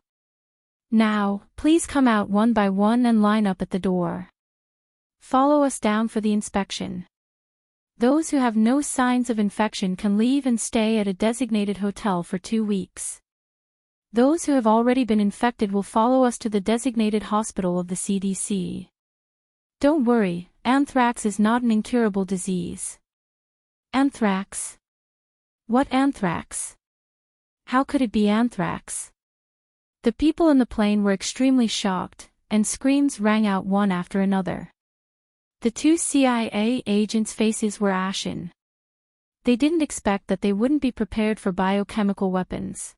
Now, please come out one by one and line up at the door. Follow us down for the inspection. Those who have no signs of infection can leave and stay at a designated hotel for 2 weeks. Those who have already been infected will follow us to the designated hospital of the CDC. Don't worry, anthrax is not an incurable disease." Anthrax? What anthrax? How could it be anthrax? The people in the plane were extremely shocked, and screams rang out one after another. The 2 CIA agents' faces were ashen. They didn't expect that they wouldn't be prepared for biochemical weapons.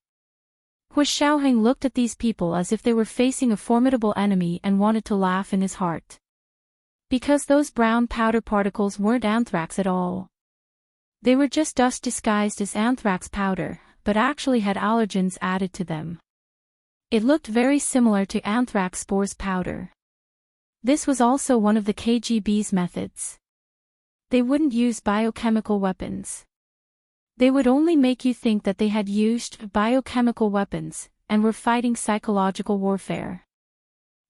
Hu Xiaoheng looked at these people as if they were facing a formidable enemy and wanted to laugh in his heart. Because those brown powder particles weren't anthrax at all. They were just dust disguised as anthrax powder, but actually had allergens added to them. It looked very similar to anthrax spores powder. This was also one of the KGB's methods. They wouldn't use biochemical weapons. They would only make you think that they had used biochemical weapons, and were fighting psychological warfare.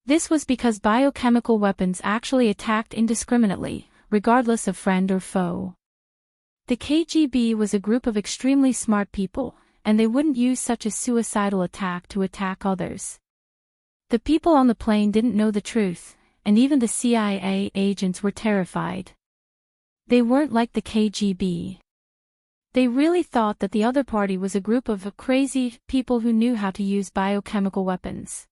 This was because biochemical weapons actually attacked indiscriminately, regardless of friend or foe. The KGB was a group of extremely smart people, and they wouldn't use such a suicidal attack to attack others. The people on the plane didn't know the truth, and even the CIA agents were terrified. They weren't like the KGB. They really thought that the other party was a group of crazy people who knew how to use biochemical weapons.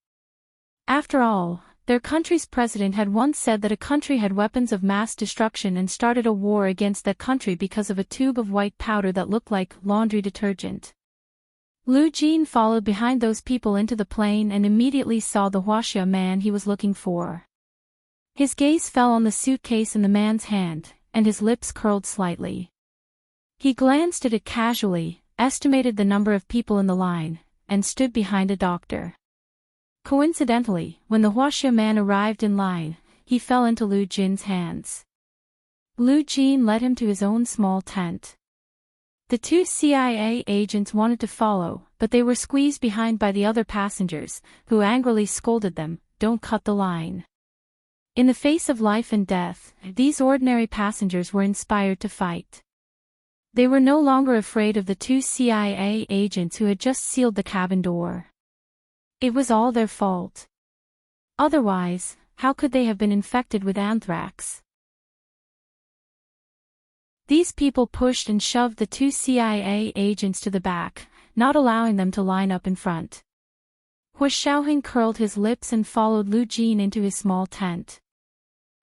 After all, their country's president had once said that a country had weapons of mass destruction and started a war against that country because of a tube of white powder that looked like laundry detergent. Lu Jin followed behind those people into the plane and immediately saw the Huaxia man he was looking for. His gaze fell on the suitcase in the man's hand, and his lips curled slightly. He glanced at it casually, estimated the number of people in the line, and stood behind a doctor. Coincidentally, when the Huaxia man arrived in line, he fell into Lu Jin's hands. Lu Jin led him to his own small tent. The 2 CIA agents wanted to follow, but they were squeezed behind by the other passengers, who angrily scolded them, "Don't cut the line." In the face of life and death, these ordinary passengers were inspired to fight. They were no longer afraid of the 2 CIA agents who had just sealed the cabin door. It was all their fault. Otherwise, how could they have been infected with anthrax? These people pushed and shoved the 2 CIA agents to the back, not allowing them to line up in front. Hu Xiaoheng curled his lips and followed Lu Jin into his small tent.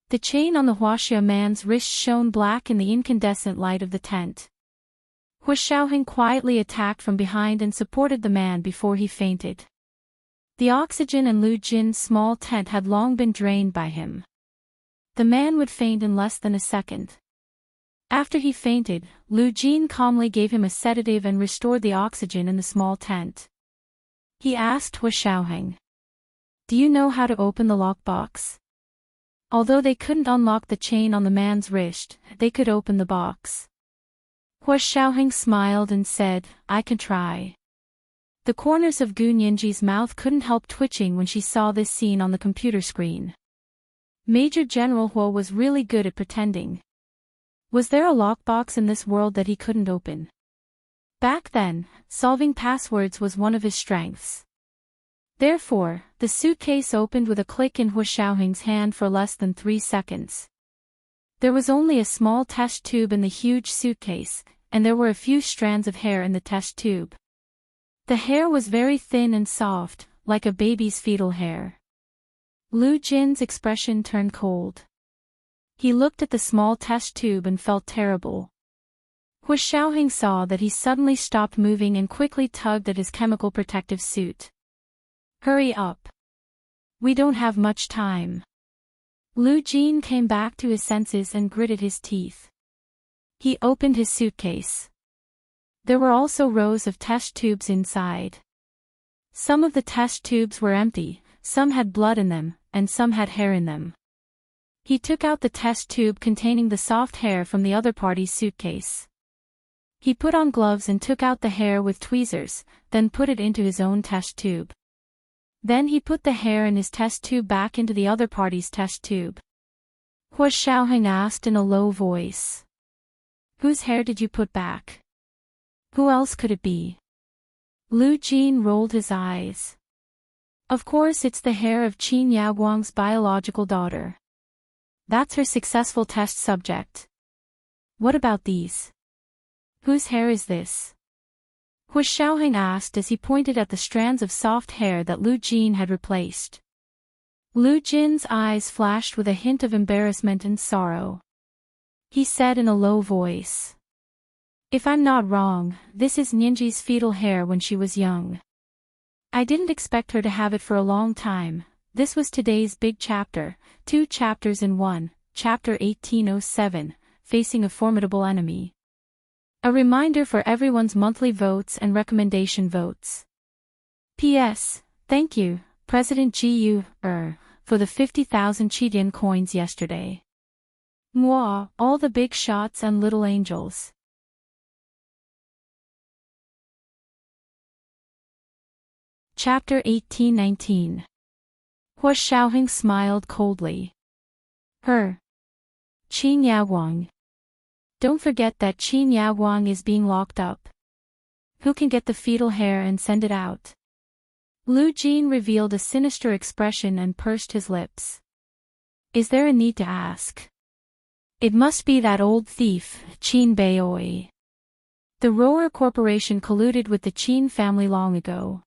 The chain on the Huaxia man's wrist shone black in the incandescent light of the tent. Hu Xiaoheng quietly attacked from behind and supported the man before he fainted. The oxygen in Lu Jin's small tent had long been drained by him. The man would faint in less than a second. After he fainted, Lu Jin calmly gave him a sedative and restored the oxygen in the small tent. He asked Hua Xiaoheng, "Do you know how to open the lockbox?" Although they couldn't unlock the chain on the man's wrist, they could open the box. Hua Xiaoheng smiled and said, "I can try." The corners of Gu Ningji's mouth couldn't help twitching when she saw this scene on the computer screen. Major General Hua was really good at pretending. Was there a lockbox in this world that he couldn't open? Back then, solving passwords was one of his strengths. Therefore, the suitcase opened with a click in Hua Xiaoheng's hand for less than 3 seconds. There was only a small test tube in the huge suitcase, and there were a few strands of hair in the test tube. The hair was very thin and soft, like a baby's fetal hair. Lu Jin's expression turned cold. He looked at the small test tube and felt terrible. Hua Xiaoheng saw that he suddenly stopped moving and quickly tugged at his chemical protective suit. "Hurry up. We don't have much time." Lu Jin came back to his senses and gritted his teeth. He opened his suitcase. There were also rows of test tubes inside. Some of the test tubes were empty, some had blood in them, and some had hair in them. He took out the test tube containing the soft hair from the other party's suitcase. He put on gloves and took out the hair with tweezers, then put it into his own test tube. Then he put the hair in his test tube back into the other party's test tube. Hua Xiaoheng asked in a low voice, "Whose hair did you put back? Who else could it be?" Lu Jin rolled his eyes. "Of course it's the hair of Qin Yaoguang's biological daughter. That's her successful test subject. What about these? Whose hair is this?" Hua Xiaoheng asked as he pointed at the strands of soft hair that Lu Jin had replaced. Lu Jin's eyes flashed with a hint of embarrassment and sorrow. He said in a low voice, "If I'm not wrong, this is Ningji's fetal hair when she was young. I didn't expect her to have it for a long time. This was today's big chapter, 2 chapters in 1, chapter 1807, facing a formidable enemy. A reminder for everyone's monthly votes and recommendation votes. P.S. Thank you, President Gu, for the 50,000 Chidian coins yesterday. Mwah, all the big shots and little angels." Chapter 1819. Hua Xiaoheng smiled coldly. "Her. Qin Yaoguang. Don't forget that Qin Yaoguang is being locked up. Who can get the fetal hair and send it out?" Lu Jin revealed a sinister expression and pursed his lips. "Is there a need to ask? It must be that old thief, Qin Baioi. The Roller Corporation colluded with the Qin family long ago.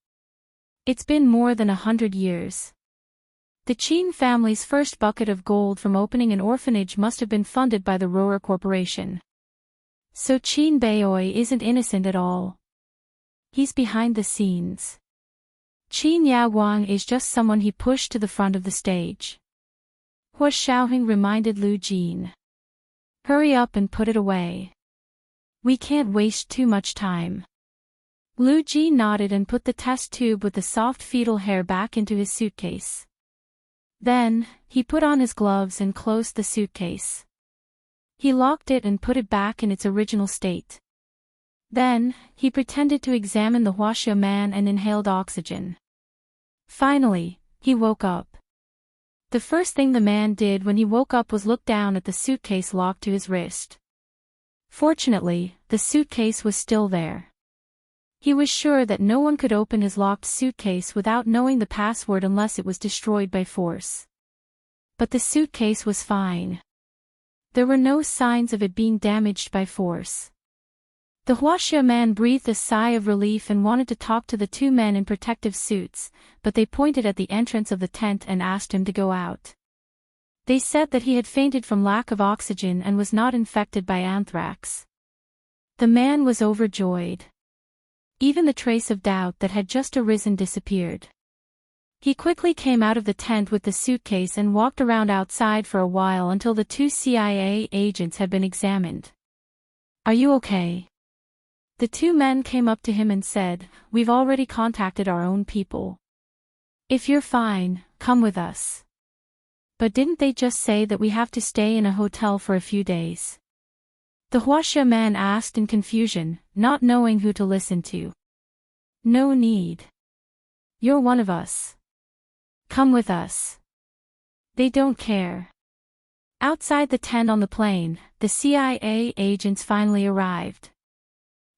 It's been more than 100 years. The Qin family's first bucket of gold from opening an orphanage must have been funded by the Roller Corporation. So Qin Baioi isn't innocent at all. He's behind the scenes. Qin Yaoguang is just someone he pushed to the front of the stage." Hua Xiaoheng reminded Lu Jin. "Hurry up and put it away. We can't waste too much time." Lu Jin nodded and put the test tube with the soft fetal hair back into his suitcase. Then, he put on his gloves and closed the suitcase. He locked it and put it back in its original state. Then, he pretended to examine the Huaxia man and inhaled oxygen. Finally, he woke up. The first thing the man did when he woke up was look down at the suitcase locked to his wrist. Fortunately, the suitcase was still there. He was sure that no one could open his locked suitcase without knowing the password unless it was destroyed by force. But the suitcase was fine. There were no signs of it being damaged by force. The Huaxia man breathed a sigh of relief and wanted to talk to the 2 men in protective suits, but they pointed at the entrance of the tent and asked him to go out. They said that he had fainted from lack of oxygen and was not infected by anthrax. The man was overjoyed. Even the trace of doubt that had just arisen disappeared. He quickly came out of the tent with the suitcase and walked around outside for a while until the 2 CIA agents had been examined. Are you okay? The two men came up to him and said, "We've already contacted our own people. If you're fine, come with us." But didn't they just say that we have to stay in a hotel for a few days? The Huaxia man asked in confusion, not knowing who to listen to. No need. You're one of us. Come with us. They don't care. Outside the tent on the plane, the CIA agents finally arrived.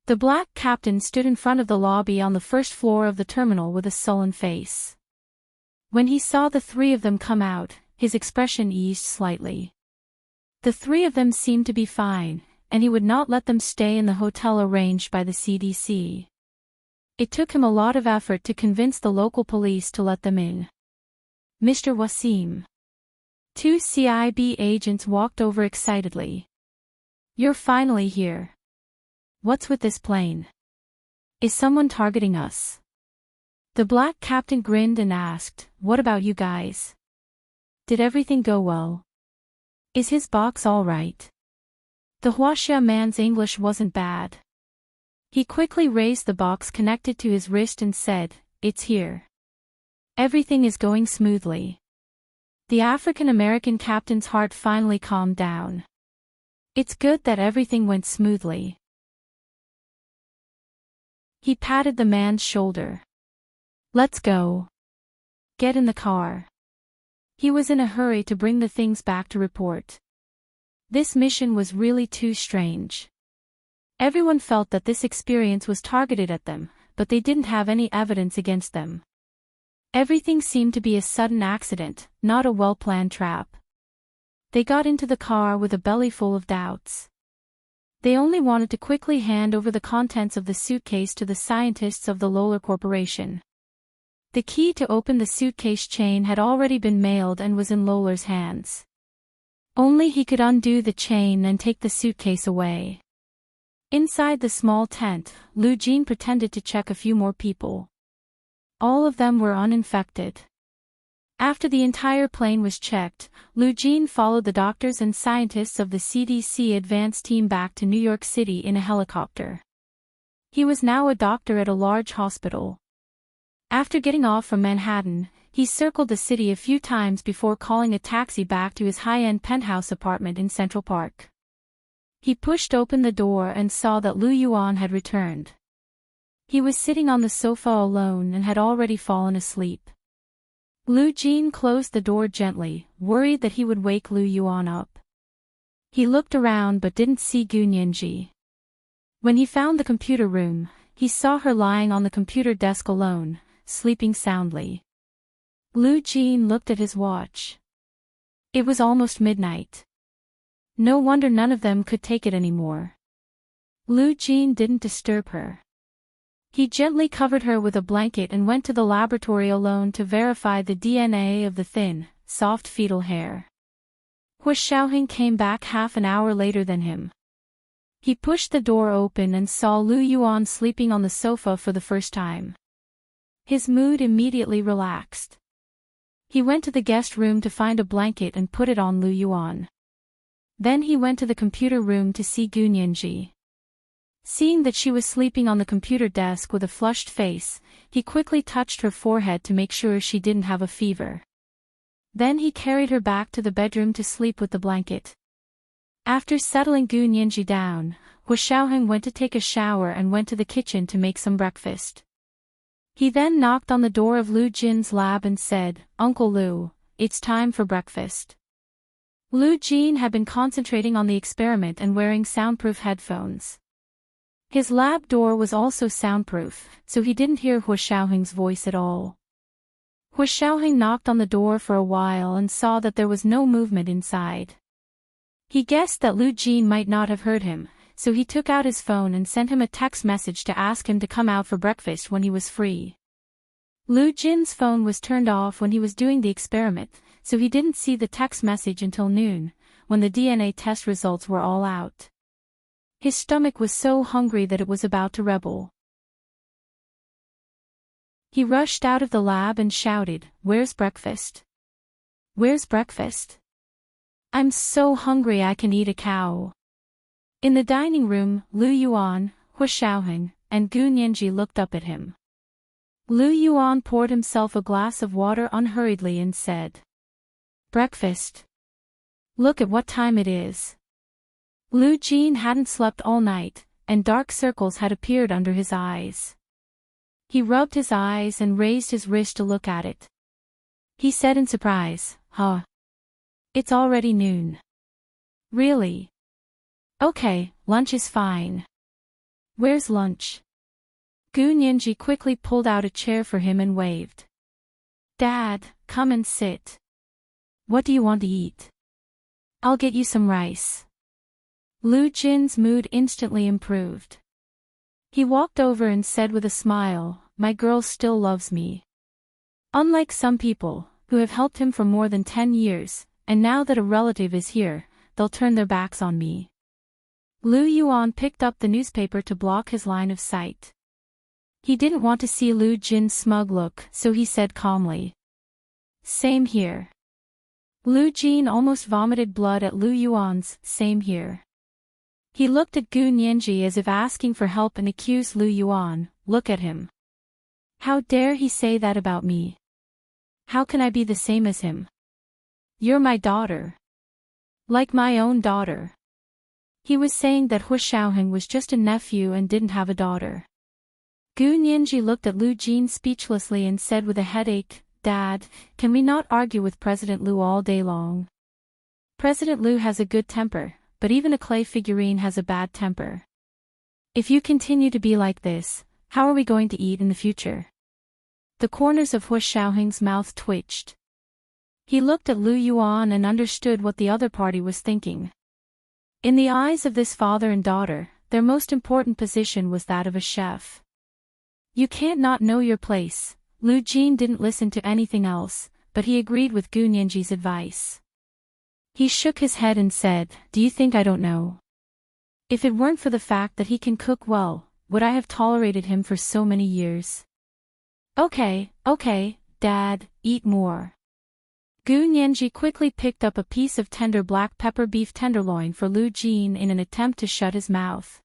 The black captain stood in front of the lobby on the first floor of the terminal with a sullen face. When he saw the three of them come out, his expression eased slightly. The three of them seemed to be fine, and he would not let them stay in the hotel arranged by the CDC. It took him a lot of effort to convince the local police to let them in. "Mr. Wasim." Two CIB agents walked over excitedly. "You're finally here. What's with this plane? Is someone targeting us?" The black captain grinned and asked, "What about you guys? Did everything go well? Is his box all right?" The Huaxia man's English wasn't bad. He quickly raised the box connected to his wrist and said, "It's here. Everything is going smoothly." The African-American captain's heart finally calmed down. It's good that everything went smoothly. He patted the man's shoulder. "Let's go. Get in the car." He was in a hurry to bring the things back to report. This mission was really too strange. Everyone felt that this experience was targeted at them, but they didn't have any evidence against them. Everything seemed to be a sudden accident, not a well-planned trap. They got into the car with a belly full of doubts. They only wanted to quickly hand over the contents of the suitcase to the scientists of the LoveLore Corporation. The key to open the suitcase chain had already been mailed and was in LoveLore's hands. Only he could undo the chain and take the suitcase away. Inside the small tent, Lu Jin pretended to check a few more people. All of them were uninfected. After the entire plane was checked, Lu Jin followed the doctors and scientists of the CDC advance team back to New York City in a helicopter. He was now a doctor at a large hospital. After getting off from Manhattan, he circled the city a few times before calling a taxi back to his high-end penthouse apartment in Central Park. He pushed open the door and saw that Lu Yuan had returned. He was sitting on the sofa alone and had already fallen asleep. Lu Jin closed the door gently, worried that he would wake Lu Yuan up. He looked around but didn't see Gu Nianji. When he found the computer room, he saw her lying on the computer desk alone, sleeping soundly. Lu Jin looked at his watch. It was almost midnight. No wonder none of them could take it anymore. Lu Jin didn't disturb her. He gently covered her with a blanket and went to the laboratory alone to verify the DNA of the thin, soft fetal hair. Hu Xiaoheng came back half an hour later than him. He pushed the door open and saw Lu Yuan sleeping on the sofa for the first time. His mood immediately relaxed. He went to the guest room to find a blanket and put it on Lu Yuan. Then he went to the computer room to see Gu Nianji. Seeing that she was sleeping on the computer desk with a flushed face, he quickly touched her forehead to make sure she didn't have a fever. Then he carried her back to the bedroom to sleep with the blanket. After settling Gu Nianji down, Hu Xiaoheng went to take a shower and went to the kitchen to make some breakfast. He then knocked on the door of Lu Jin's lab and said, "Uncle Lu, it's time for breakfast." Lu Jin had been concentrating on the experiment and wearing soundproof headphones. His lab door was also soundproof, so he didn't hear Hu Xiaoheng's voice at all. Hu Xiaoheng knocked on the door for a while and saw that there was no movement inside. He guessed that Lu Jin might not have heard him, so he took out his phone and sent him a text message to ask him to come out for breakfast when he was free. Lu Jin's phone was turned off when he was doing the experiment, so he didn't see the text message until noon, when the DNA test results were all out. His stomach was so hungry that it was about to rebel. He rushed out of the lab and shouted, "Where's breakfast? Where's breakfast? I'm so hungry I can eat a cow." In the dining room, Lu Yuan, Hu Xiaoheng, and Gu Nianji looked up at him. Lu Yuan poured himself a glass of water unhurriedly and said, "Breakfast. Look at what time it is." Lu Jin hadn't slept all night, and dark circles had appeared under his eyes. He rubbed his eyes and raised his wrist to look at it. He said in surprise, "Huh. It's already noon." "Really? Okay, lunch is fine." "Where's lunch?" Gu Nianji quickly pulled out a chair for him and waved. "Dad, come and sit. What do you want to eat?" "I'll get you some rice." Lu Jin's mood instantly improved. He walked over and said with a smile, "My girl still loves me. Unlike some people, who have helped him for more than 10 years, and now that a relative is here, they'll turn their backs on me." Lu Yuan picked up the newspaper to block his line of sight. He didn't want to see Lu Jin's smug look, so he said calmly, "Same here." Lu Jin almost vomited blood at Lu Yuan's "same here." He looked at Gu Nianji as if asking for help and accused Lu Yuan, "Look at him. How dare he say that about me? How can I be the same as him? You're my daughter. Like my own daughter." He was saying that Hu Xiaoheng was just a nephew and didn't have a daughter. Gu Nianji looked at Lu Jin speechlessly and said with a headache, "Dad, can we not argue with President Lu all day long? President Lu has a good temper, but even a clay figurine has a bad temper. If you continue to be like this, how are we going to eat in the future?" The corners of Hu Xiaoheng's mouth twitched. He looked at Lu Yuan and understood what the other party was thinking. In the eyes of this father and daughter, their most important position was that of a chef. You can't not know your place. Lu Jin didn't listen to anything else, but he agreed with Gu Nianji's advice. He shook his head and said, "Do you think I don't know? If it weren't for the fact that he can cook well, would I have tolerated him for so many years?" Okay, Dad, eat more." Gu Nianji quickly picked up a piece of tender black pepper beef tenderloin for Lu Jin in an attempt to shut his mouth.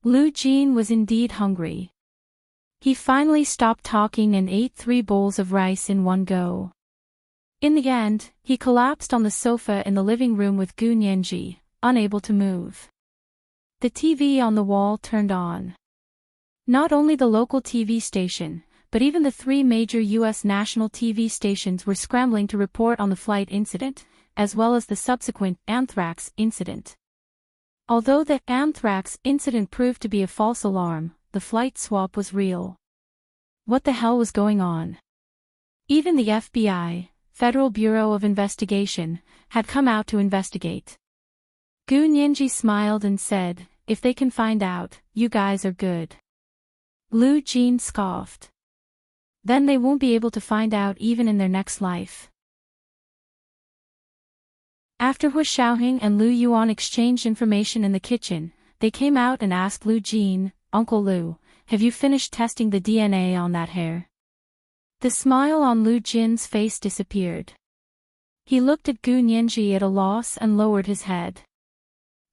Lu Jin was indeed hungry. He finally stopped talking and ate 3 bowls of rice in one go. In the end, he collapsed on the sofa in the living room with Gu Nianji, unable to move. The TV on the wall turned on. Not only the local TV station, but even the 3 major U.S. national TV stations were scrambling to report on the flight incident, as well as the subsequent anthrax incident. Although the anthrax incident proved to be a false alarm, the flight swap was real. What the hell was going on? Even the FBI, Federal Bureau of Investigation, had come out to investigate. Gu Nianji smiled and said, "If they can find out, you guys are good." Lu Jin scoffed. "Then they won't be able to find out even in their next life." After Hu Xiaoheng and Lu Yuan exchanged information in the kitchen, they came out and asked Lu Jin, "Uncle Lu, have you finished testing the DNA on that hair?" The smile on Lu Jin's face disappeared. He looked at Gu Nianji at a loss and lowered his head.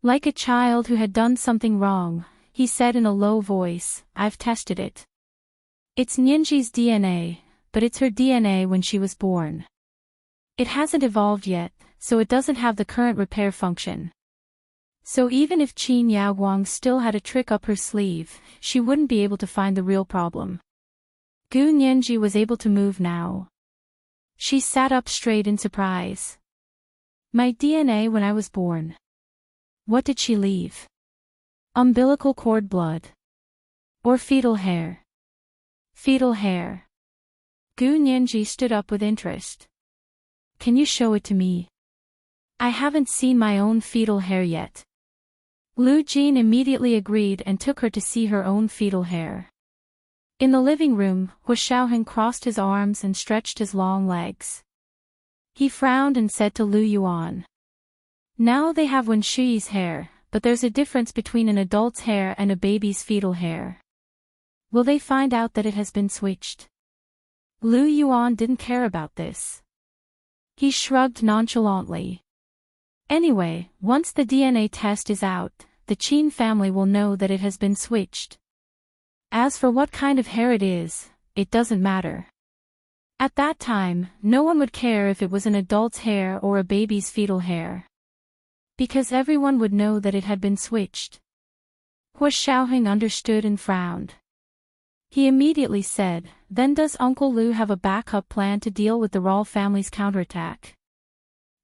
Like a child who had done something wrong, he said in a low voice, "I've tested it. It's Nianji's DNA, but it's her DNA when she was born. It hasn't evolved yet, so it doesn't have the current repair function. So even if Qin Yaoguang still had a trick up her sleeve, she wouldn't be able to find the real problem." Gu Nianji was able to move now. She sat up straight in surprise. "My DNA when I was born. What did she leave? Umbilical cord blood? Or fetal hair?" "Fetal hair." Gu Nianji stood up with interest. "Can you show it to me? I haven't seen my own fetal hair yet." Lu Jin immediately agreed and took her to see her own fetal hair. In the living room, Hu Xiaoheng crossed his arms and stretched his long legs. He frowned and said to Lu Yuan, "Now they have Wen Shuyi's hair, but there's a difference between an adult's hair and a baby's fetal hair. Will they find out that it has been switched?" Lu Yuan didn't care about this. He shrugged nonchalantly. "Anyway, once the DNA test is out, the Qin family will know that it has been switched. As for what kind of hair it is, it doesn't matter. At that time, no one would care if it was an adult's hair or a baby's fetal hair. Because everyone would know that it had been switched. Hua Xiaoheng understood and frowned. He immediately said, "Then does Uncle Lu have a backup plan to deal with the Rawl family's counterattack?"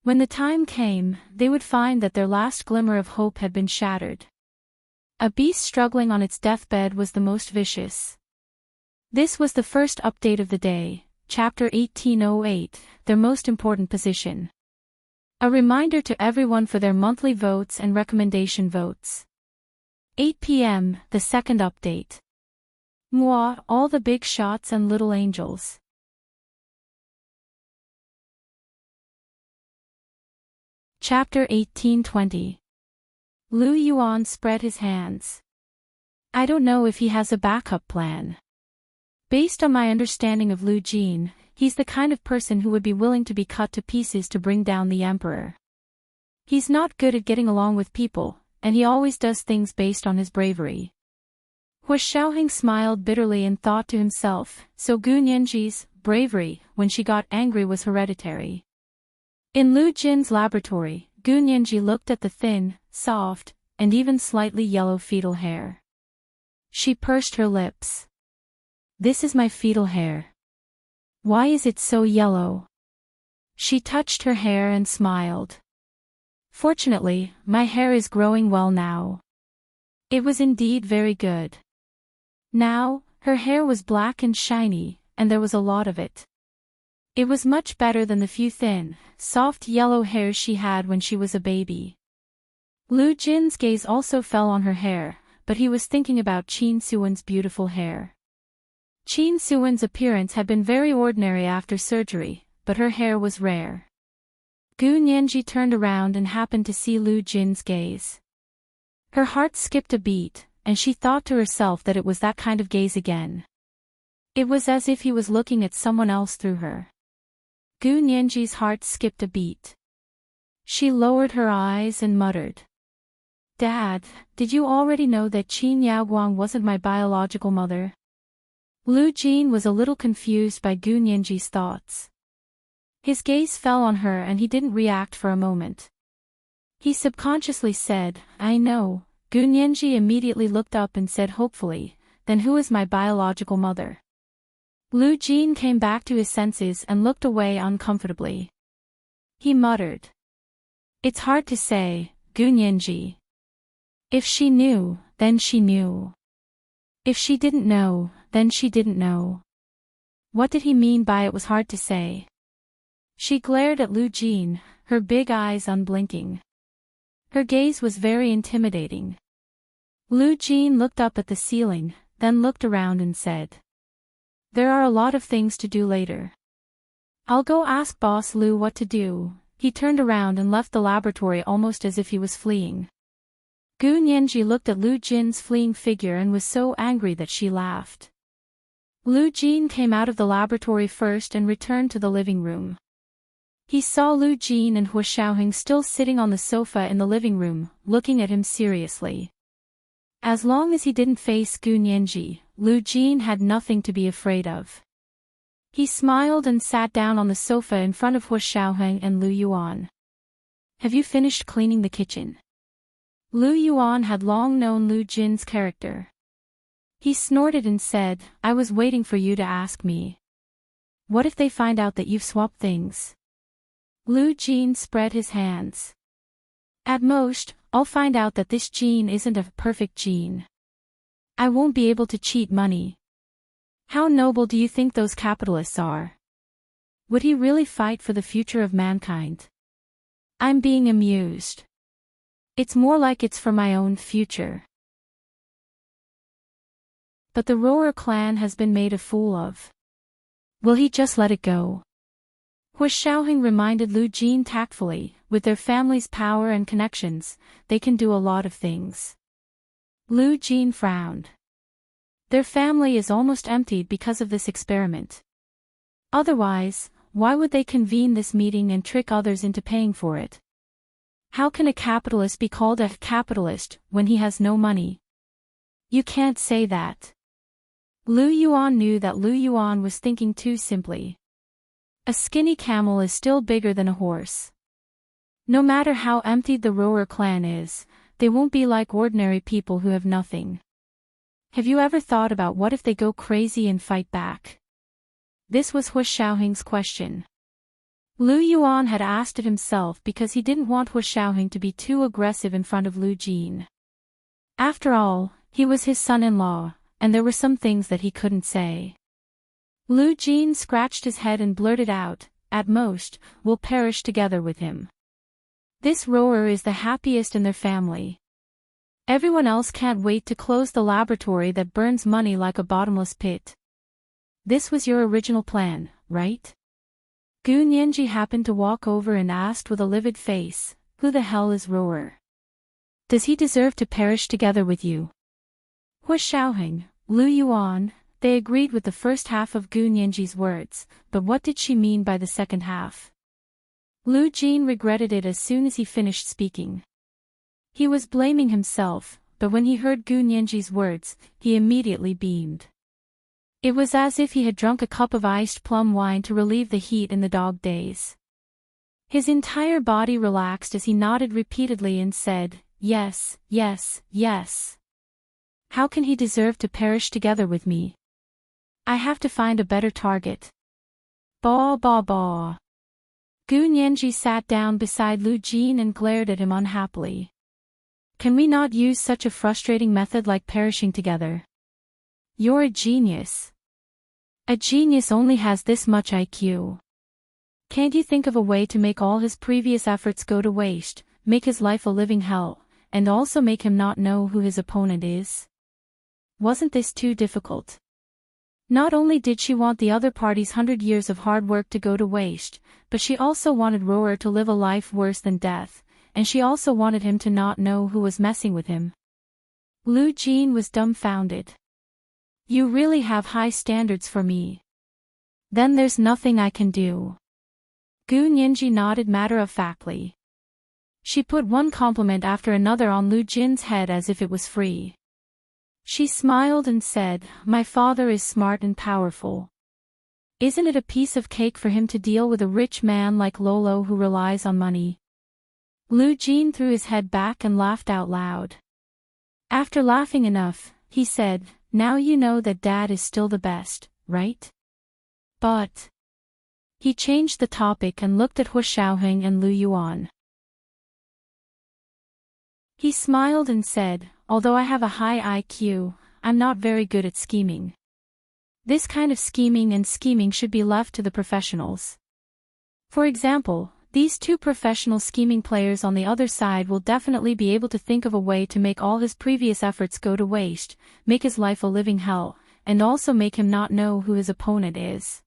When the time came, they would find that their last glimmer of hope had been shattered. A beast struggling on its deathbed was the most vicious. This was the first update of the day, Chapter 1808, their most important position. A reminder to everyone for their monthly votes and recommendation votes. 8 p.m., the second update. Moi, all the big shots and little angels. Chapter 1820. Lu Yuan spread his hands. I don't know if he has a backup plan. Based on my understanding of Lu Jin, he's the kind of person who would be willing to be cut to pieces to bring down the emperor. He's not good at getting along with people, and he always does things based on his bravery. Hua Xiaoheng smiled bitterly and thought to himself, so Gu Nianji's bravery, when she got angry, was hereditary. In Lu Jin's laboratory, Gu Nianji looked at the thin, soft, and even slightly yellow fetal hair. She pursed her lips. This is my fetal hair. Why is it so yellow? She touched her hair and smiled. Fortunately, my hair is growing well now. It was indeed very good. Now, her hair was black and shiny, and there was a lot of it. It was much better than the few thin, soft yellow hairs she had when she was a baby. Lu Jin's gaze also fell on her hair, but he was thinking about Qin Suwen's beautiful hair. Qin Suwen's appearance had been very ordinary after surgery, but her hair was rare. Gu Nianji turned around and happened to see Lu Jin's gaze. Her heart skipped a beat, and she thought to herself that it was that kind of gaze again. It was as if he was looking at someone else through her. Gu Nianji's heart skipped a beat. She lowered her eyes and muttered. Dad, did you already know that Qin Yaoguang wasn't my biological mother? Lu Jin was a little confused by Gu Nianji's thoughts. His gaze fell on her and he didn't react for a moment. He subconsciously said, I know. Gu Nianji immediately looked up and said hopefully, then who is my biological mother? Lu Jin came back to his senses and looked away uncomfortably. He muttered. It's hard to say, Gu Nianji. If she knew, then she knew. If she didn't know, then she didn't know. What did he mean by it was hard to say? She glared at Lu Jin, her big eyes unblinking. Her gaze was very intimidating. Lu Jin looked up at the ceiling, then looked around and said. There are a lot of things to do later. I'll go ask Boss Lu what to do. He turned around and left the laboratory almost as if he was fleeing. Gu Nianji looked at Lu Jin's fleeing figure and was so angry that she laughed. Lu Jin came out of the laboratory first and returned to the living room. He saw Lu Jin and Hua Xiaoheng still sitting on the sofa in the living room, looking at him seriously. As long as he didn't face Gu Nianji, Lu Jin had nothing to be afraid of. He smiled and sat down on the sofa in front of Hua Xiaoheng and Lu Yuan. Have you finished cleaning the kitchen? Lu Yuan had long known Lu Jin's character. He snorted and said, I was waiting for you to ask me. What if they find out that you've swapped things? Lu Jin spread his hands. At most, I'll find out that this gene isn't a perfect gene. I won't be able to cheat money. How noble do you think those capitalists are? Would he really fight for the future of mankind? I'm being amused. It's more like it's for my own future. But the Rower clan has been made a fool of. Will he just let it go? Hua Xiaoheng reminded Lu Jin tactfully, with their family's power and connections, they can do a lot of things. Lu Jin frowned. Their family is almost emptied because of this experiment. Otherwise, why would they convene this meeting and trick others into paying for it? How can a capitalist be called a capitalist when he has no money? You can't say that. Lu Yuan knew that Lu Yuan was thinking too simply. A skinny camel is still bigger than a horse. No matter how emptied the rower clan is, they won't be like ordinary people who have nothing. Have you ever thought about what if they go crazy and fight back? This was Hu Xiaoheng's question. Lu Yuan had asked it himself because he didn't want Hu Xiaoheng to be too aggressive in front of Lu Jin. After all, he was his son-in-law, and there were some things that he couldn't say. Lu Jin scratched his head and blurted out, "At most, we'll perish together with him. This rower is the happiest in their family. Everyone else can't wait to close the laboratory that burns money like a bottomless pit." This was your original plan, right? Gu Nianji happened to walk over and asked with a livid face, "Who the hell is rower? Does he deserve to perish together with you?" Hu Xiaoheng, Lu Yuan, they agreed with the first half of Gu Nianji's words, but what did she mean by the second half? Lu Jin regretted it as soon as he finished speaking. He was blaming himself, but when he heard Gu Nianji's words, he immediately beamed. It was as if he had drunk a cup of iced plum wine to relieve the heat in the dog days. His entire body relaxed as he nodded repeatedly and said, "Yes, yes, yes. How can he deserve to perish together with me? I have to find a better target." Baw baw baw. Gu Nianji sat down beside Lu Jin and glared at him unhappily. "Can we not use such a frustrating method like perishing together? You're a genius. A genius only has this much IQ. Can't you think of a way to make all his previous efforts go to waste, make his life a living hell, and also make him not know who his opponent is?" Wasn't this too difficult? Not only did she want the other party's 100 years of hard work to go to waste, but she also wanted Rower to live a life worse than death, and she also wanted him to not know who was messing with him. Lu Jin was dumbfounded. "You really have high standards for me. Then there's nothing I can do." Gu Nianji nodded matter-of-factly. She put one compliment after another on Lu Jin's head as if it was free. She smiled and said, "My father is smart and powerful. Isn't it a piece of cake for him to deal with a rich man like Lolo who relies on money?" Lu Jin threw his head back and laughed out loud. After laughing enough, he said, "Now you know that Dad is still the best, right? But..." He changed the topic and looked at Hu Xiaoheng and Lu Yuan. He smiled and said, "Although I have a high IQ, I'm not very good at scheming. This kind of scheming should be left to the professionals. For example, these two professional scheming players on the other side will definitely be able to think of a way to make all his previous efforts go to waste, make his life a living hell, and also make him not know who his opponent is."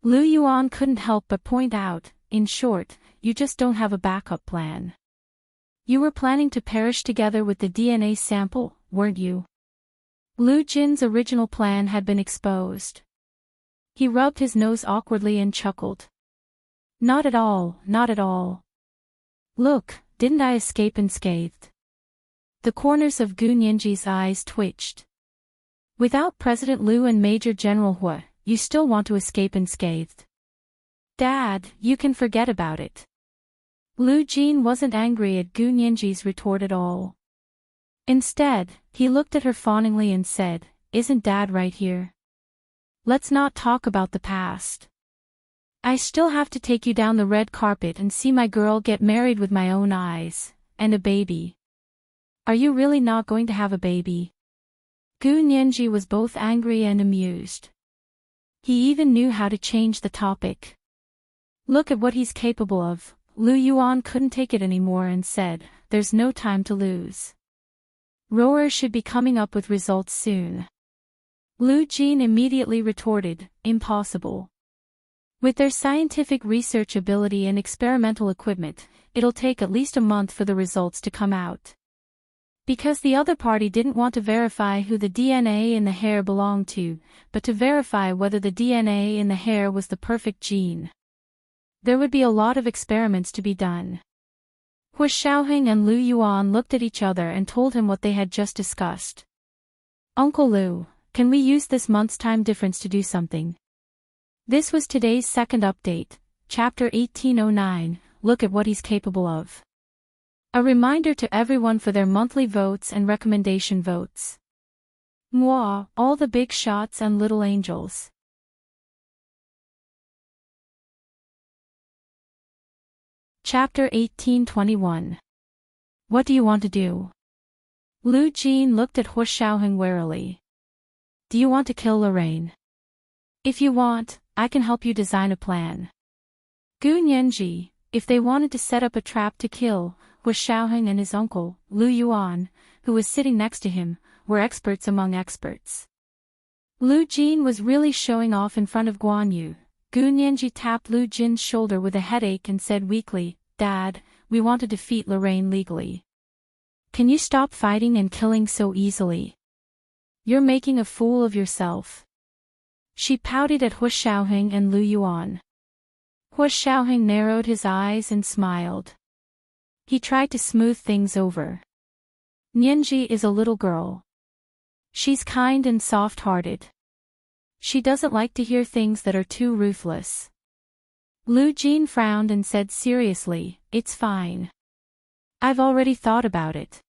Lu Yuan couldn't help but point out, "In short, you just don't have a backup plan. You were planning to perish together with the DNA sample, weren't you?" Lu Jin's original plan had been exposed. He rubbed his nose awkwardly and chuckled. "Not at all, not at all. Look, didn't I escape unscathed?" The corners of Gu Nianji's eyes twitched. "Without President Lu and Major General Hu, you still want to escape unscathed? Dad, you can forget about it." Lu Jin wasn't angry at Gu Nianji's retort at all. Instead, he looked at her fawningly and said, "Isn't Dad right here? Let's not talk about the past. I still have to take you down the red carpet and see my girl get married with my own eyes, and a baby. Are you really not going to have a baby?" Gu Nianji was both angry and amused. He even knew how to change the topic. "Look at what he's capable of." Lu Yuan couldn't take it anymore and said, "There's no time to lose. Rower should be coming up with results soon." Lu Jin immediately retorted, "Impossible. With their scientific research ability and experimental equipment, it'll take at least a month for the results to come out." Because the other party didn't want to verify who the DNA in the hair belonged to, but to verify whether the DNA in the hair was the perfect gene. There would be a lot of experiments to be done. Hu Hu Xiaoheng and Lu Yuan looked at each other and told him what they had just discussed. Uncle Lu, can we use this month's time difference to do something? This was today's second update, Chapter 1809, look at what he's capable of. A reminder to everyone for their monthly votes and recommendation votes. Mwah, all the big shots and little angels. Chapter 1821. What do you want to do? Lu Jin looked at Hu Xiaoheng warily. Do you want to kill Lorraine? If you want, I can help you design a plan. Gu Nianji, if they wanted to set up a trap to kill, Hu Xiaoheng and his uncle, Lu Yuan, who was sitting next to him, were experts among experts. Lu Jin was really showing off in front of Guan Yu. Gu Nianji tapped Lu Jin's shoulder with a headache and said weakly, Dad, we want to defeat Lorraine legally. Can you stop fighting and killing so easily? You're making a fool of yourself. She pouted at Hu Xiaoheng and Lu Yuan. Hu Xiaoheng narrowed his eyes and smiled. He tried to smooth things over. Nianji is a little girl. She's kind and soft-hearted. She doesn't like to hear things that are too ruthless. Lu Jin frowned and said seriously, it's fine. I've already thought about it.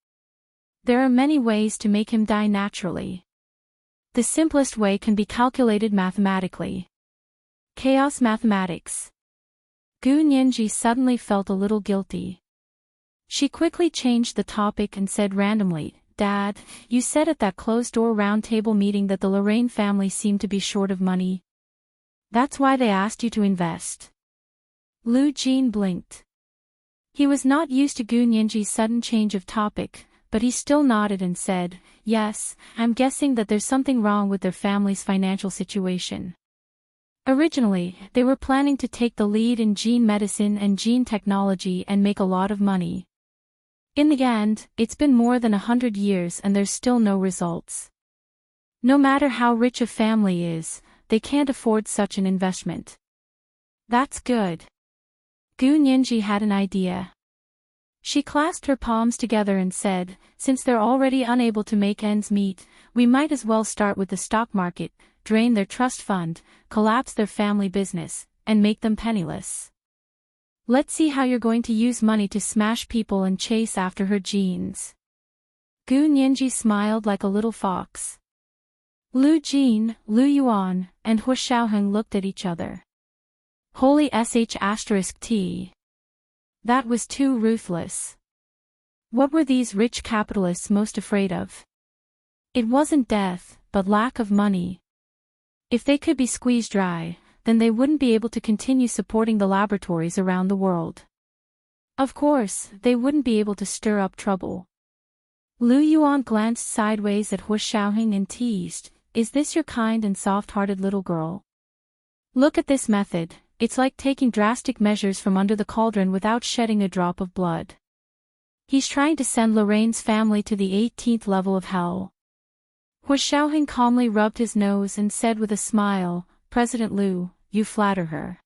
There are many ways to make him die naturally. The simplest way can be calculated mathematically. Chaos mathematics. Gu Nianji suddenly felt a little guilty. She quickly changed the topic and said randomly, Dad, you said at that closed-door round-table meeting that the Lorraine family seemed to be short of money. That's why they asked you to invest. Lu Jin blinked. He was not used to Gu Nianji's sudden change of topic, but he still nodded and said, Yes, I'm guessing that there's something wrong with their family's financial situation. Originally, they were planning to take the lead in gene medicine and gene technology and make a lot of money. In the end, it's been more than 100 years and there's still no results. No matter how rich a family is, they can't afford such an investment. That's good. Gu Nianji had an idea. She clasped her palms together and said, Since they're already unable to make ends meet, we might as well start with the stock market, drain their trust fund, collapse their family business, and make them penniless. Let's see how you're going to use money to smash people and chase after her genes. Gu Nianji smiled like a little fox. Lu Jin, Lu Yuan, and Hu Xiaoheng looked at each other. Holy **T. That was too ruthless. What were these rich capitalists most afraid of? It wasn't death, but lack of money. If they could be squeezed dry, then they wouldn't be able to continue supporting the laboratories around the world. Of course, they wouldn't be able to stir up trouble. Lu Yuan glanced sideways at Hu Xiaoheng and teased, Is this your kind and soft-hearted little girl? Look at this method, it's like taking drastic measures from under the cauldron without shedding a drop of blood. He's trying to send Lorraine's family to the 18th level of hell. Hu Xiaoheng calmly rubbed his nose and said with a smile, President Lu, you flatter her.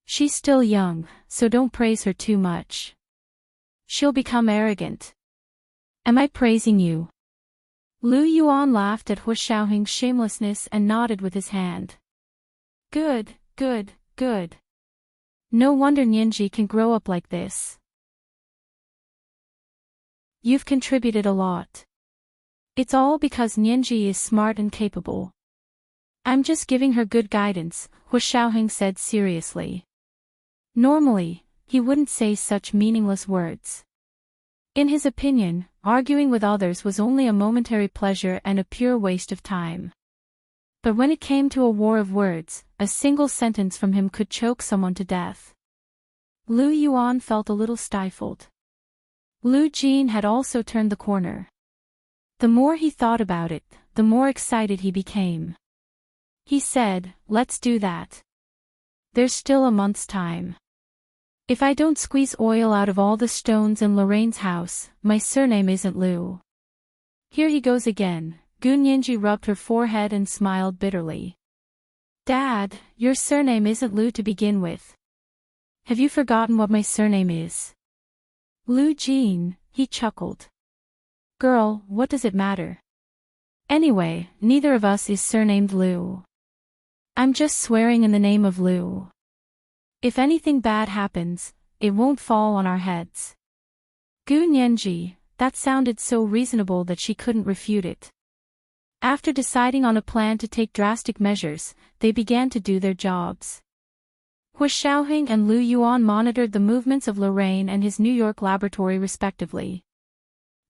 She's still young, so don't praise her too much. She'll become arrogant. Am I praising you? Lu Yuan laughed at Hu Xiaoheng's shamelessness and nodded with his hand. Good, good, good. No wonder Nianji can grow up like this. You've contributed a lot. It's all because Nianji is smart and capable. I'm just giving her good guidance, Hu Xiaoheng said seriously. Normally, he wouldn't say such meaningless words. In his opinion, arguing with others was only a momentary pleasure and a pure waste of time. But when it came to a war of words, a single sentence from him could choke someone to death. Lu Yuan felt a little stifled. Lu Jin had also turned the corner. The more he thought about it, the more excited he became. He said, Let's do that. There's still a month's time. If I don't squeeze oil out of all the stones in Lorraine's house, my surname isn't Lu. Here he goes again. Gu Nianji rubbed her forehead and smiled bitterly. Dad, your surname isn't Lu to begin with. Have you forgotten what my surname is? Lou Jean, he chuckled. Girl, what does it matter? Anyway, neither of us is surnamed Lou. I'm just swearing in the name of Lou. If anything bad happens, it won't fall on our heads. Gu Nianji, that sounded so reasonable that she couldn't refute it. After deciding on a plan to take drastic measures, they began to do their jobs. Hu Xiaoheng and Lu Yuan monitored the movements of Lorraine and his New York laboratory respectively.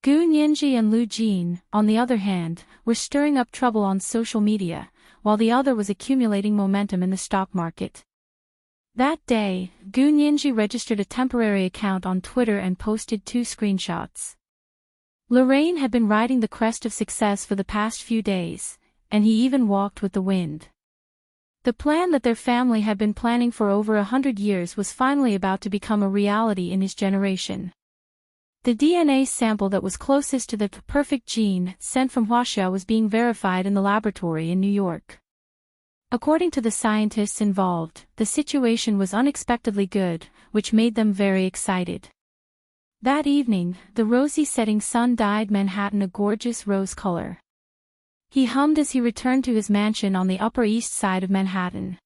Gu Nianji and Lu Jin, on the other hand, were stirring up trouble on social media, while the other was accumulating momentum in the stock market. That day, Gu Nianji registered a temporary account on Twitter and posted 2 screenshots. Lorraine had been riding the crest of success for the past few days, and he even walked with the wind. The plan that their family had been planning for over 100 years was finally about to become a reality in his generation. The DNA sample that was closest to the perfect gene sent from Huaxia was being verified in the laboratory in New York. According to the scientists involved, the situation was unexpectedly good, which made them very excited. That evening, the rosy setting sun dyed Manhattan a gorgeous rose color. He hummed as he returned to his mansion on the Upper East Side of Manhattan.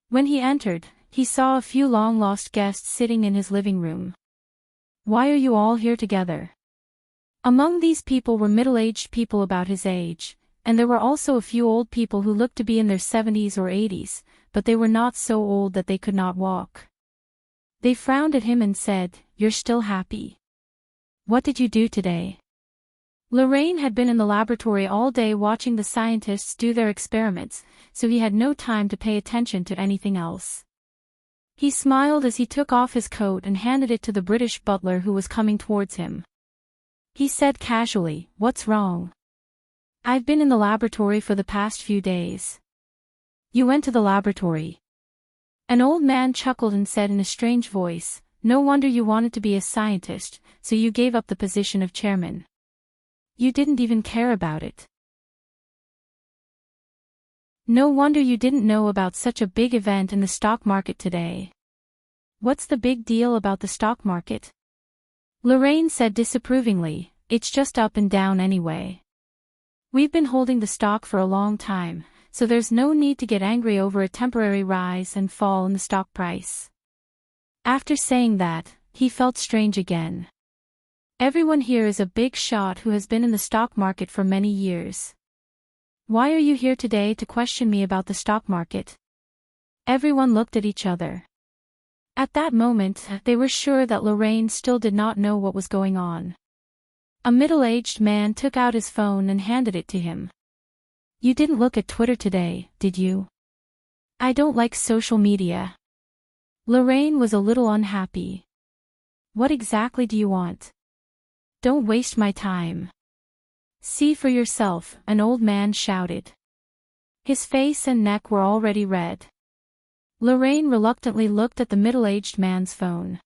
When he entered, he saw a few long-lost guests sitting in his living room. Why are you all here together? Among these people were middle-aged people about his age, and there were also a few old people who looked to be in their 70s or 80s, but they were not so old that they could not walk. They frowned at him and said, "You're still happy. What did you do today?" Lorraine had been in the laboratory all day watching the scientists do their experiments, so he had no time to pay attention to anything else. He smiled as he took off his coat and handed it to the British butler who was coming towards him. He said casually, "What's wrong?" "I've been in the laboratory for the past few days." "You went to the laboratory?" An old man chuckled and said in a strange voice, "No wonder you wanted to be a scientist, so you gave up the position of chairman. You didn't even care about it. No wonder you didn't know about such a big event in the stock market today." "What's the big deal about the stock market?" Lorraine said disapprovingly, "It's just up and down anyway. We've been holding the stock for a long time, so there's no need to get angry over a temporary rise and fall in the stock price." After saying that, he felt strange again. Everyone here is a big shot who has been in the stock market for many years. Why are you here today to question me about the stock market? Everyone looked at each other. At that moment, they were sure that Lorraine still did not know what was going on. A middle-aged man took out his phone and handed it to him. "You didn't look at Twitter today, did you?" "I don't like social media." Lorraine was a little unhappy. "What exactly do you want?" "Don't waste my time." "See for yourself," an old man shouted. His face and neck were already red. Lorraine reluctantly looked at the middle-aged man's phone.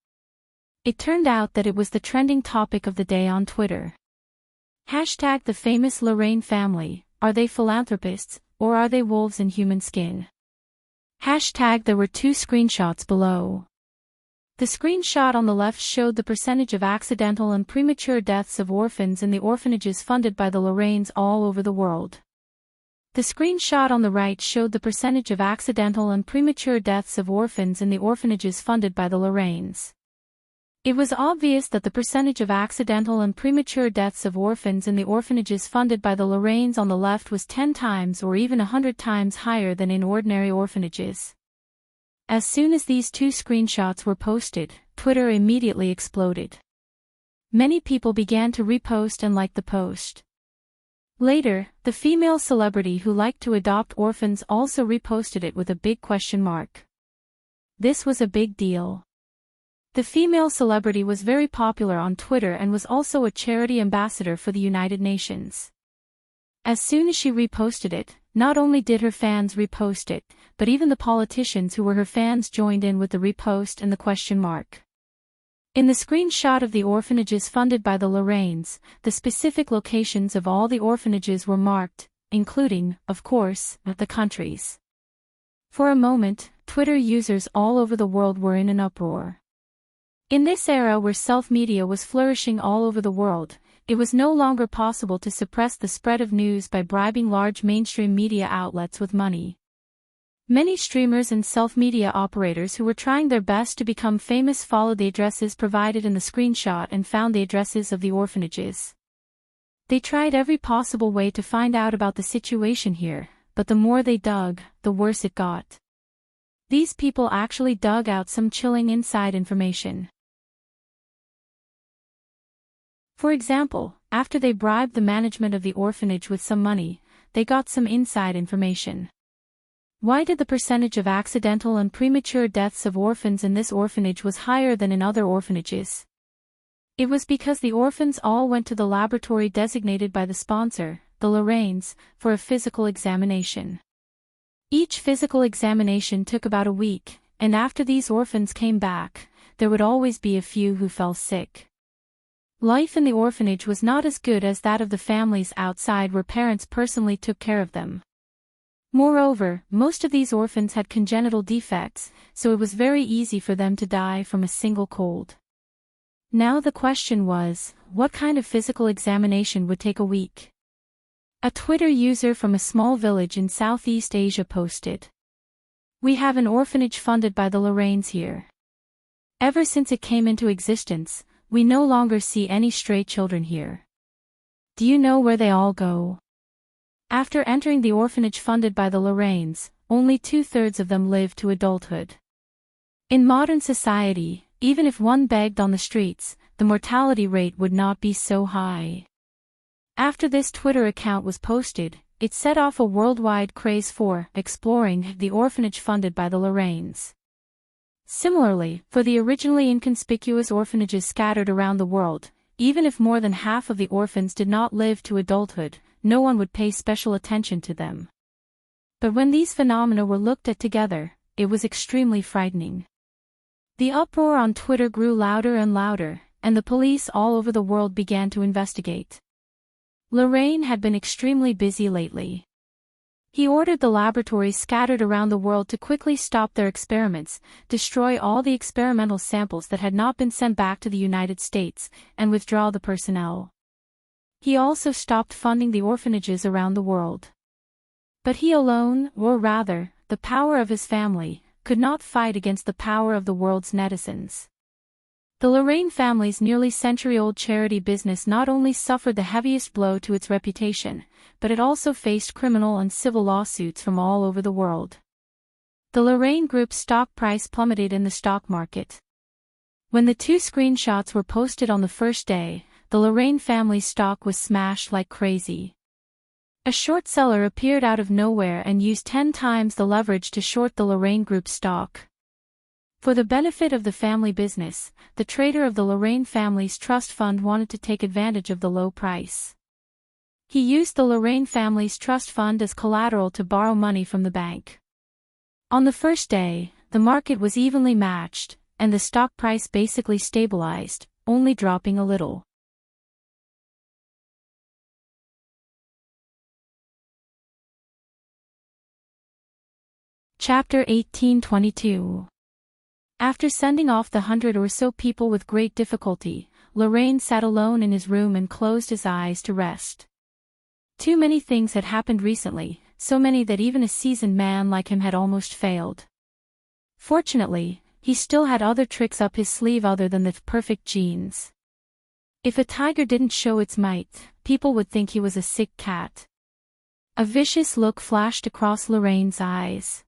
It turned out that it was the trending topic of the day on Twitter. Hashtag the famous Lorraine family, are they philanthropists, or are they wolves in human skin? Hashtag there were 2 screenshots below. The screenshot on the left showed the percentage of accidental and premature deaths of orphans in the orphanages funded by the Lorraines all over the world. The screenshot on the right showed the percentage of accidental and premature deaths of orphans in the orphanages funded by the Lorraines. It was obvious that the percentage of accidental and premature deaths of orphans in the orphanages funded by the Lorraines on the left was 10 times or even 100 times higher than in ordinary orphanages. As soon as these 2 screenshots were posted, Twitter immediately exploded. Many people began to repost and like the post. Later, the female celebrity who liked to adopt orphans also reposted it with a big question mark. This was a big deal. The female celebrity was very popular on Twitter and was also a charity ambassador for the United Nations. As soon as she reposted it, not only did her fans repost it, but even the politicians who were her fans joined in with the repost and the question mark. In the screenshot of the orphanages funded by the Lorraines, the specific locations of all the orphanages were marked, including, of course, the countries. For a moment, Twitter users all over the world were in an uproar. In this era where self-media was flourishing all over the world, it was no longer possible to suppress the spread of news by bribing large mainstream media outlets with money. Many streamers and self-media operators who were trying their best to become famous followed the addresses provided in the screenshot and found the addresses of the orphanages. They tried every possible way to find out about the situation here, but the more they dug, the worse it got. These people actually dug out some chilling inside information. For example, after they bribed the management of the orphanage with some money, they got some inside information. Why did the percentage of accidental and premature deaths of orphans in this orphanage was higher than in other orphanages? It was because the orphans all went to the laboratory designated by the sponsor, the Lorraines, for a physical examination. Each physical examination took about a week, and after these orphans came back, there would always be a few who fell sick. Life in the orphanage was not as good as that of the families outside where parents personally took care of them. Moreover, most of these orphans had congenital defects, so it was very easy for them to die from a single cold. Now the question was, what kind of physical examination would take a week? A Twitter user from a small village in Southeast Asia posted, "We have an orphanage funded by the Lorraines here. Ever since it came into existence, we no longer see any stray children here. Do you know where they all go?" After entering the orphanage funded by the Lorraines, only 2/3 of them lived to adulthood. In modern society, even if one begged on the streets, the mortality rate would not be so high. After this Twitter account was posted, it set off a worldwide craze for exploring the orphanage funded by the Lorraines. Similarly, for the originally inconspicuous orphanages scattered around the world, even if more than half of the orphans did not live to adulthood, no one would pay special attention to them. But when these phenomena were looked at together, it was extremely frightening. The uproar on Twitter grew louder and louder, and the police all over the world began to investigate. Lorraine had been extremely busy lately. He ordered the laboratories scattered around the world to quickly stop their experiments, destroy all the experimental samples that had not been sent back to the United States, and withdraw the personnel. He also stopped funding the orphanages around the world. But he alone, or rather, the power of his family, could not fight against the power of the world's netizens. The Lorraine family's nearly century-old charity business not only suffered the heaviest blow to its reputation, but it also faced criminal and civil lawsuits from all over the world. The Lorraine Group's stock price plummeted in the stock market. When the two screenshots were posted on the first day, the Lorraine family's stock was smashed like crazy. A short seller appeared out of nowhere and used 10 times the leverage to short the Lorraine Group's stock. For the benefit of the family business, the trader of the Lorraine family's trust fund wanted to take advantage of the low price. He used the Lorraine family's trust fund as collateral to borrow money from the bank. On the first day, the market was evenly matched, and the stock price basically stabilized, only dropping a little. Chapter 1822. After sending off the 100 or so people with great difficulty, Lorraine sat alone in his room and closed his eyes to rest. Too many things had happened recently, so many that even a seasoned man like him had almost failed. Fortunately, he still had other tricks up his sleeve other than the perfect genes. If a tiger didn't show its might, people would think he was a sick cat. A vicious look flashed across Lorraine's eyes.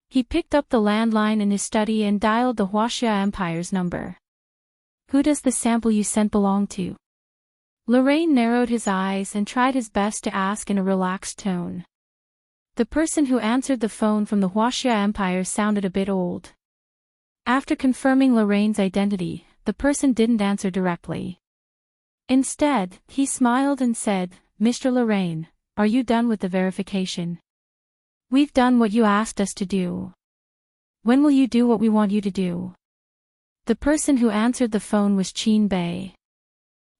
He picked up the landline in his study and dialed the Huaxia Empire's number. "Who does the sample you sent belong to?" Lorraine narrowed his eyes and tried his best to ask in a relaxed tone. The person who answered the phone from the Huaxia Empire sounded a bit old. After confirming Lorraine's identity, the person didn't answer directly. Instead, he smiled and said, "Mr. Lorraine, are you done with the verification? We've done what you asked us to do. When will you do what we want you to do?" The person who answered the phone was Qin Bei.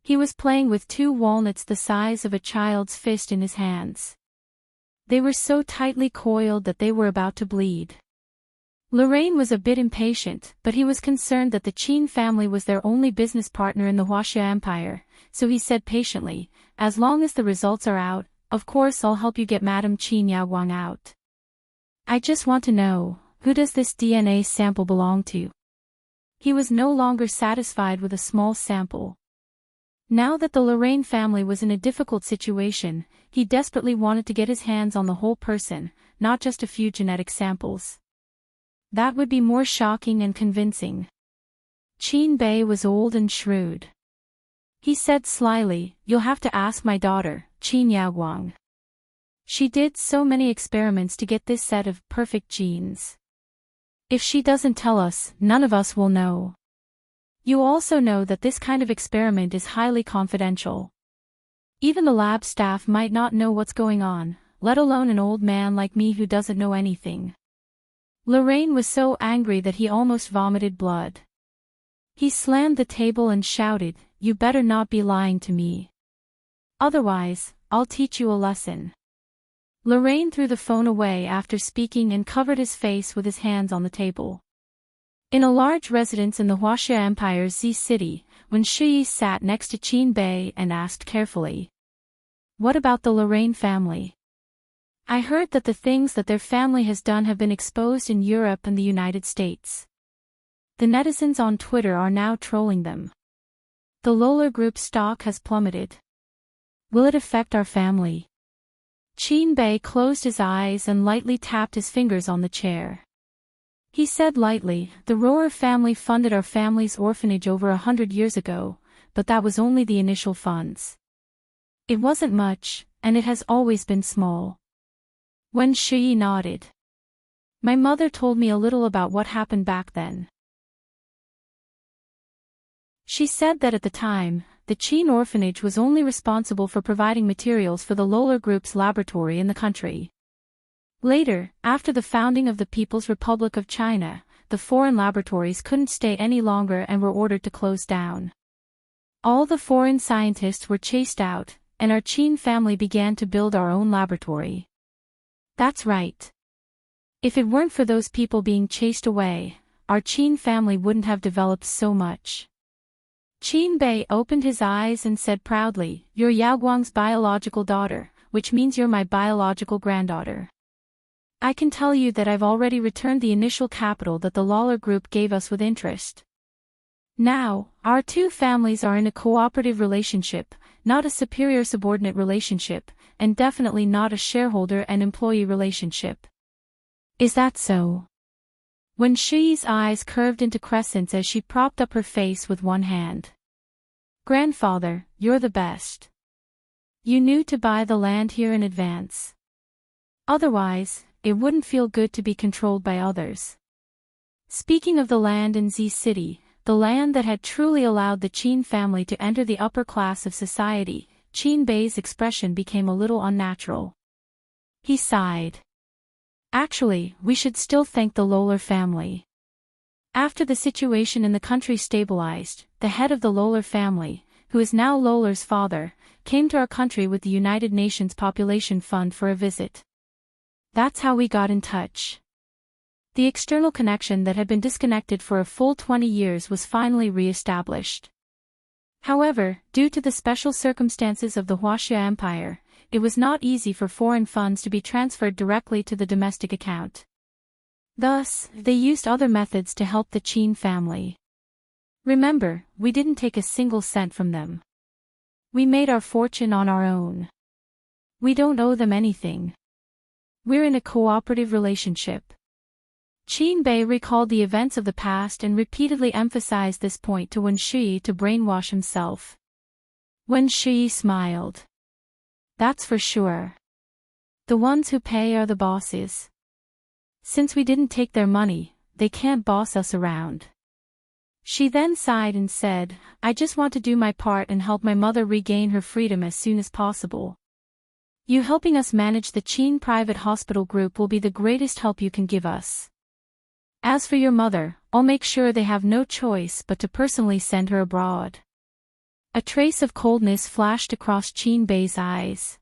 He was playing with two walnuts the size of a child's fist in his hands. They were so tightly coiled that they were about to bleed. Lorraine was a bit impatient, but he was concerned that the Qin family was their only business partner in the Huaxia Empire, so he said patiently, as long as the results are out, of course I'll help you get Madame Qin Yaoguang out. I just want to know, who does this DNA sample belong to? He was no longer satisfied with a small sample. Now that the Lorraine family was in a difficult situation, he desperately wanted to get his hands on the whole person, not just a few genetic samples. That would be more shocking and convincing. Qin Bei was old and shrewd. He said slyly, "You'll have to ask my daughter, Qin Yaoguang. She did so many experiments to get this set of perfect genes. If she doesn't tell us, none of us will know. You also know that this kind of experiment is highly confidential. Even the lab staff might not know what's going on, let alone an old man like me who doesn't know anything." Lorraine was so angry that he almost vomited blood. He slammed the table and shouted, "You better not be lying to me. Otherwise, I'll teach you a lesson." Lorraine threw the phone away after speaking and covered his face with his hands on the table. In a large residence in the Huaxia Empire's Z city, Wen Shiyi sat next to Qin Bei and asked carefully, "What about the Lorraine family? I heard that the things that their family has done have been exposed in Europe and the United States. The netizens on Twitter are now trolling them. The LoveLore Group stock has plummeted. Will it affect our family?" Qin Bei closed his eyes and lightly tapped his fingers on the chair. He said lightly, "The Rohrer family funded our family's orphanage over 100 years ago, but that was only the initial funds. It wasn't much, and it has always been small." Wen Shiyi nodded. "My mother told me a little about what happened back then. She said that at the time, the Qin orphanage was only responsible for providing materials for the LoveLore Group's laboratory in the country. Later, after the founding of the People's Republic of China, the foreign laboratories couldn't stay any longer and were ordered to close down. All the foreign scientists were chased out, and our Qin family began to build our own laboratory." "That's right. If it weren't for those people being chased away, our Qin family wouldn't have developed so much." Qin Bei opened his eyes and said proudly, "You're Yaoguang's biological daughter, which means you're my biological granddaughter. I can tell you that I've already returned the initial capital that the LoveLore Group gave us with interest. Now, our two families are in a cooperative relationship, not a superior-subordinate relationship, and definitely not a shareholder and employee relationship." "Is that so?" Wen Shiyi's eyes curved into crescents as she propped up her face with one hand. "Grandfather, you're the best. You knew to buy the land here in advance. Otherwise, it wouldn't feel good to be controlled by others." Speaking of the land in Z City, the land that had truly allowed the Qin family to enter the upper class of society, Qin Bei's expression became a little unnatural. He sighed. "Actually, we should still thank the LoveLore family. After the situation in the country stabilized, the head of the LoveLore family, who is now LoveLore's father, came to our country with the United Nations Population Fund for a visit. That's how we got in touch." The external connection that had been disconnected for a full 20 years was finally re-established. However, due to the special circumstances of the Huaxia Empire, it was not easy for foreign funds to be transferred directly to the domestic account. Thus, they used other methods to help the Qin family. Remember, we didn't take a single cent from them. We made our fortune on our own. We don't owe them anything. We're in a cooperative relationship." Qin Bei recalled the events of the past and repeatedly emphasized this point to Wen Shiyi to brainwash himself. Wen Shiyi smiled. "That's for sure. The ones who pay are the bosses. Since we didn't take their money, they can't boss us around." She then sighed and said, "I just want to do my part and help my mother regain her freedom as soon as possible. You helping us manage the Qin private hospital group will be the greatest help you can give us. As for your mother, I'll make sure they have no choice but to personally send her abroad." A trace of coldness flashed across Qin Bei's eyes.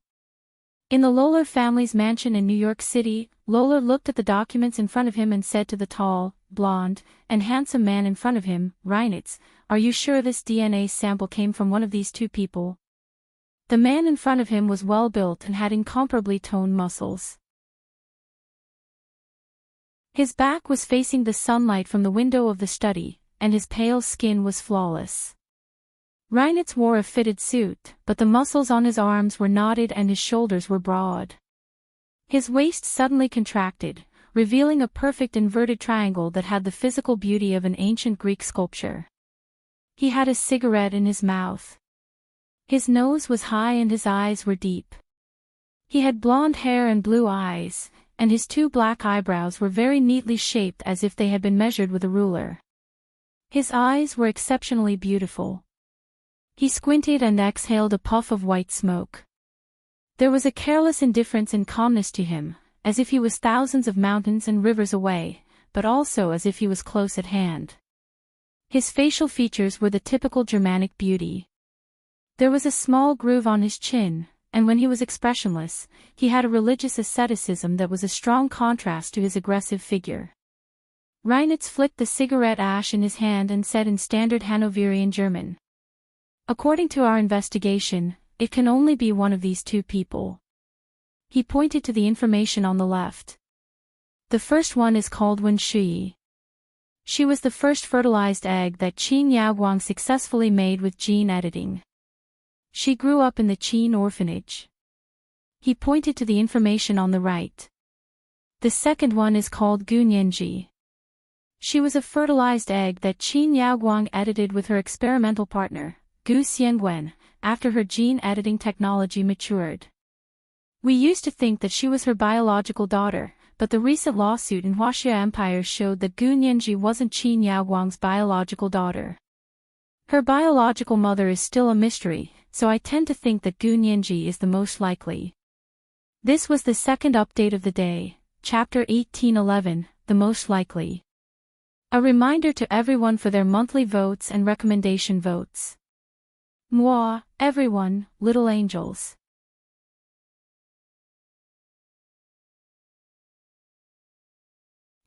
In the LoveLore family's mansion in New York City, LoveLore looked at the documents in front of him and said to the tall, blonde, and handsome man in front of him, "Reinitz, are you sure this DNA sample came from one of these two people?" The man in front of him was well-built and had incomparably toned muscles. His back was facing the sunlight from the window of the study, and his pale skin was flawless. Reinitz wore a fitted suit, but the muscles on his arms were knotted and his shoulders were broad. His waist suddenly contracted, revealing a perfect inverted triangle that had the physical beauty of an ancient Greek sculpture. He had a cigarette in his mouth. His nose was high and his eyes were deep. He had blonde hair and blue eyes, and his two black eyebrows were very neatly shaped as if they had been measured with a ruler. His eyes were exceptionally beautiful. He squinted and exhaled a puff of white smoke. There was a careless indifference and calmness to him, as if he was thousands of mountains and rivers away, but also as if he was close at hand. His facial features were the typical Germanic beauty. There was a small groove on his chin, and when he was expressionless, he had a religious asceticism that was a strong contrast to his aggressive figure. Reinitz flicked the cigarette ash in his hand and said in standard Hanoverian German, "According to our investigation, it can only be one of these two people." He pointed to the information on the left. The first one is called Wen Shui. She was the first fertilized egg that Qin Yaoguang successfully made with gene editing. She grew up in the Qin orphanage. He pointed to the information on the right. The second one is called Gu Nianji. She was a fertilized egg that Qin Yaoguang edited with her experimental partner, Gu Xiangwen, after her gene editing technology matured. We used to think that she was her biological daughter, but the recent lawsuit in Huaxia Empire showed that Gu Nianji wasn't Qin Yaoguang's biological daughter. Her biological mother is still a mystery, so I tend to think that Gu Nianji is the most likely. This was the second update of the day, Chapter 1811, The Most Likely. A reminder to everyone for their monthly votes and recommendation votes. Moi, everyone, little angels.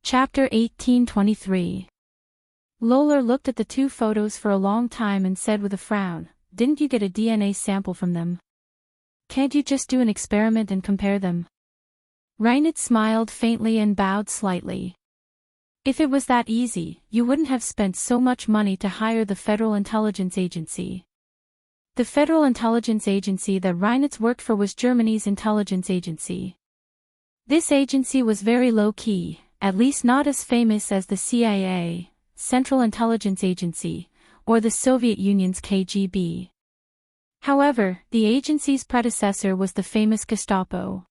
Chapter 1823. LoveLore looked at the two photos for a long time and said with a frown, "Didn't you get a DNA sample from them? Can't you just do an experiment and compare them?" Reinitz smiled faintly and bowed slightly. "If it was that easy, you wouldn't have spent so much money to hire the Federal Intelligence Agency." The Federal Intelligence Agency that Reinitz worked for was Germany's intelligence agency. This agency was very low-key, at least not as famous as the CIA, Central Intelligence Agency, or the Soviet Union's KGB. However, the agency's predecessor was the famous Gestapo.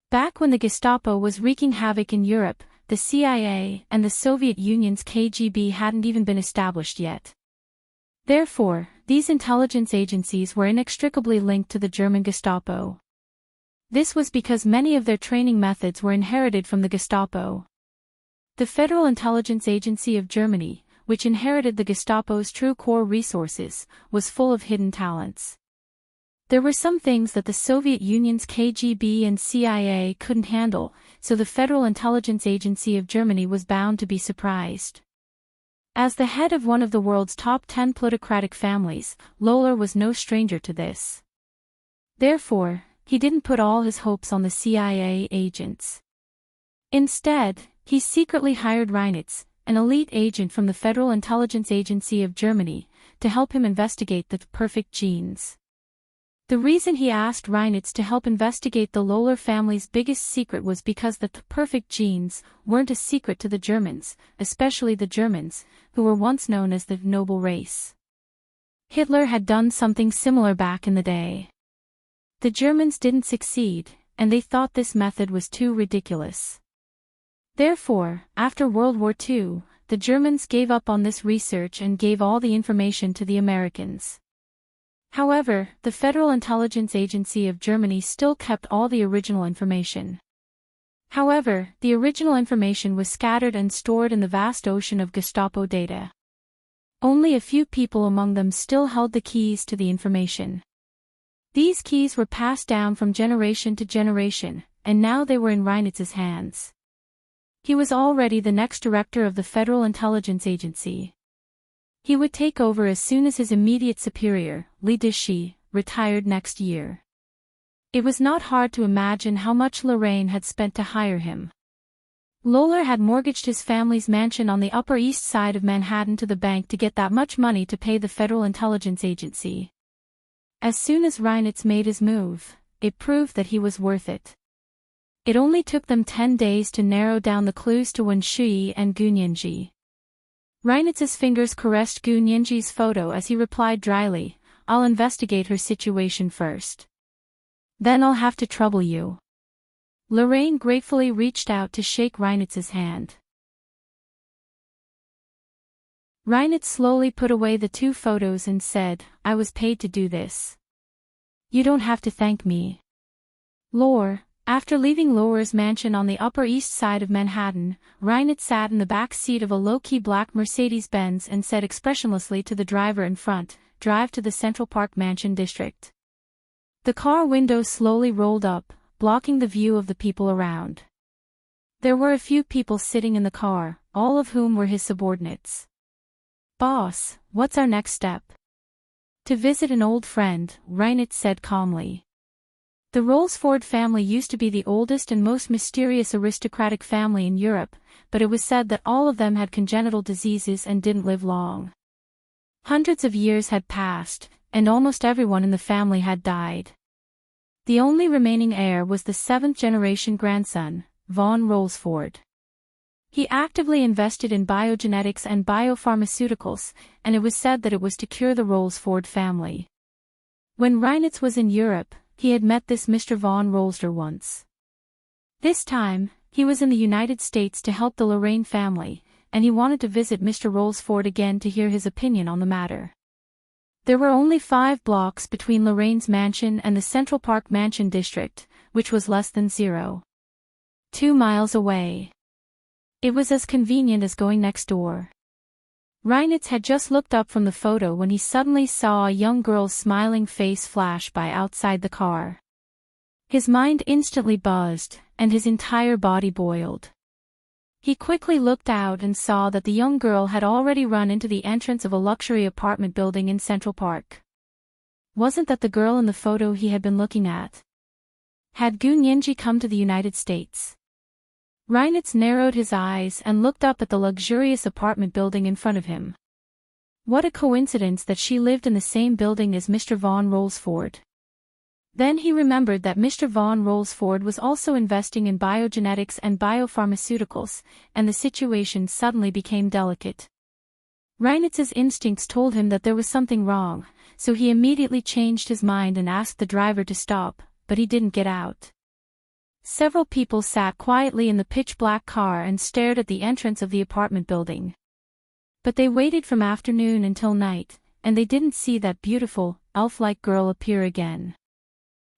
Back when the Gestapo was wreaking havoc in Europe, the CIA and the Soviet Union's KGB hadn't even been established yet. Therefore, these intelligence agencies were inextricably linked to the German Gestapo. This was because many of their training methods were inherited from the Gestapo. The Federal Intelligence Agency of Germany, which inherited the Gestapo's true core resources, was full of hidden talents. There were some things that the Soviet Union's KGB and CIA couldn't handle, so the Federal Intelligence Agency of Germany was bound to be surprised. As the head of one of the world's top 10 plutocratic families, LoveLore was no stranger to this. Therefore, he didn't put all his hopes on the CIA agents. Instead, he secretly hired Reinitz, an elite agent from the Federal Intelligence Agency of Germany, to help him investigate the perfect genes. The reason he asked Reinitz to help investigate the LoveLore family's biggest secret was because the perfect genes weren't a secret to the Germans, especially the Germans, who were once known as the noble race. Hitler had done something similar back in the day. The Germans didn't succeed, and they thought this method was too ridiculous. Therefore, after World War II, the Germans gave up on this research and gave all the information to the Americans. However, the Federal Intelligence Agency of Germany still kept all the original information. However, the original information was scattered and stored in the vast ocean of Gestapo data. Only a few people among them still held the keys to the information. These keys were passed down from generation to generation, and now they were in Reinitz's hands. He was already the next director of the Federal Intelligence Agency. He would take over as soon as his immediate superior, Li Dishi, retired next year. It was not hard to imagine how much Lorraine had spent to hire him. LoveLore had mortgaged his family's mansion on the Upper East Side of Manhattan to the bank to get that much money to pay the Federal Intelligence Agency. As soon as Reinitz made his move, it proved that he was worth it. It only took them 10 days to narrow down the clues to Wen Shui and Gu Nianji. Reinitz's fingers caressed Gu Nianji's photo as he replied dryly, "I'll investigate her situation first. Then I'll have to trouble you." Lorraine gratefully reached out to shake Reinitz's hand. Reinitz slowly put away the 2 photos and said, "I was paid to do this. You don't have to thank me." Lore. After leaving LoveLore's mansion on the Upper East Side of Manhattan, Reinitz sat in the back seat of a low-key black Mercedes-Benz and said expressionlessly to the driver in front, "Drive to the Central Park Mansion district." The car window slowly rolled up, blocking the view of the people around. There were a few people sitting in the car, all of whom were his subordinates. "Boss, what's our next step?" "To visit an old friend," Reinitz said calmly. The Rolls-Ford family used to be the oldest and most mysterious aristocratic family in Europe, but it was said that all of them had congenital diseases and didn't live long. Hundreds of years had passed, and almost everyone in the family had died. The only remaining heir was the 7th-generation grandson, von Rolls-Ford. He actively invested in biogenetics and biopharmaceuticals, and it was said that it was to cure the Rolls-Ford family. When Reinitz was in Europe, he had met this Mr. von Rolster once. This time, he was in the United States to help the Lorraine family, and he wanted to visit Mr. Rolls-Ford again to hear his opinion on the matter. There were only 5 blocks between Lorraine's mansion and the Central Park Mansion district, which was less than 0.2 miles away. It was as convenient as going next door. Reinitz had just looked up from the photo when he suddenly saw a young girl's smiling face flash by outside the car. His mind instantly buzzed, and his entire body boiled. He quickly looked out and saw that the young girl had already run into the entrance of a luxury apartment building in Central Park. Wasn't that the girl in the photo he had been looking at? Had Gu Nianji come to the United States? Reinitz narrowed his eyes and looked up at the luxurious apartment building in front of him. What a coincidence that she lived in the same building as Mr. von Rolls-Ford. Then he remembered that Mr. von Rolls-Ford was also investing in biogenetics and biopharmaceuticals, and the situation suddenly became delicate. Reinitz's instincts told him that there was something wrong, so he immediately changed his mind and asked the driver to stop, but he didn't get out. Several people sat quietly in the pitch-black car and stared at the entrance of the apartment building. But they waited from afternoon until night, and they didn't see that beautiful, elf-like girl appear again.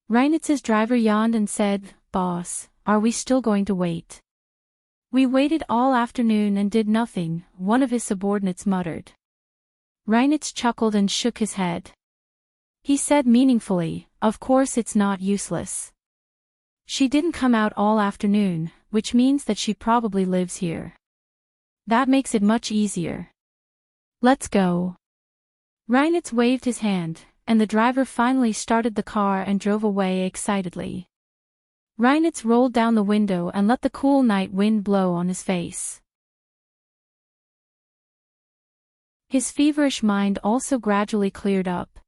Reinitz's driver yawned and said, "Boss, are we still going to wait?" "We waited all afternoon and did nothing," one of his subordinates muttered. Reinitz chuckled and shook his head. He said meaningfully, "Of course it's not useless. She didn't come out all afternoon, which means that she probably lives here. That makes it much easier. Let's go." Reinitz waved his hand, and the driver finally started the car and drove away excitedly. Reinitz rolled down the window and let the cool night wind blow on his face. His feverish mind also gradually cleared up.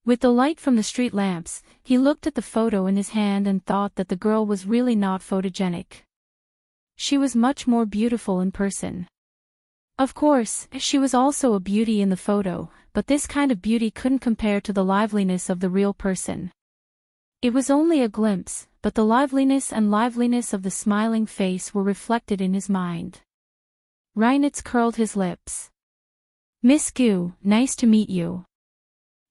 With the light from the street lamps, he looked at the photo in his hand and thought that the girl was really not photogenic. She was much more beautiful in person. Of course, she was also a beauty in the photo, but this kind of beauty couldn't compare to the liveliness of the real person. It was only a glimpse, but the liveliness of the smiling face were reflected in his mind. Reinitz curled his lips. "Miss Gu, nice to meet you."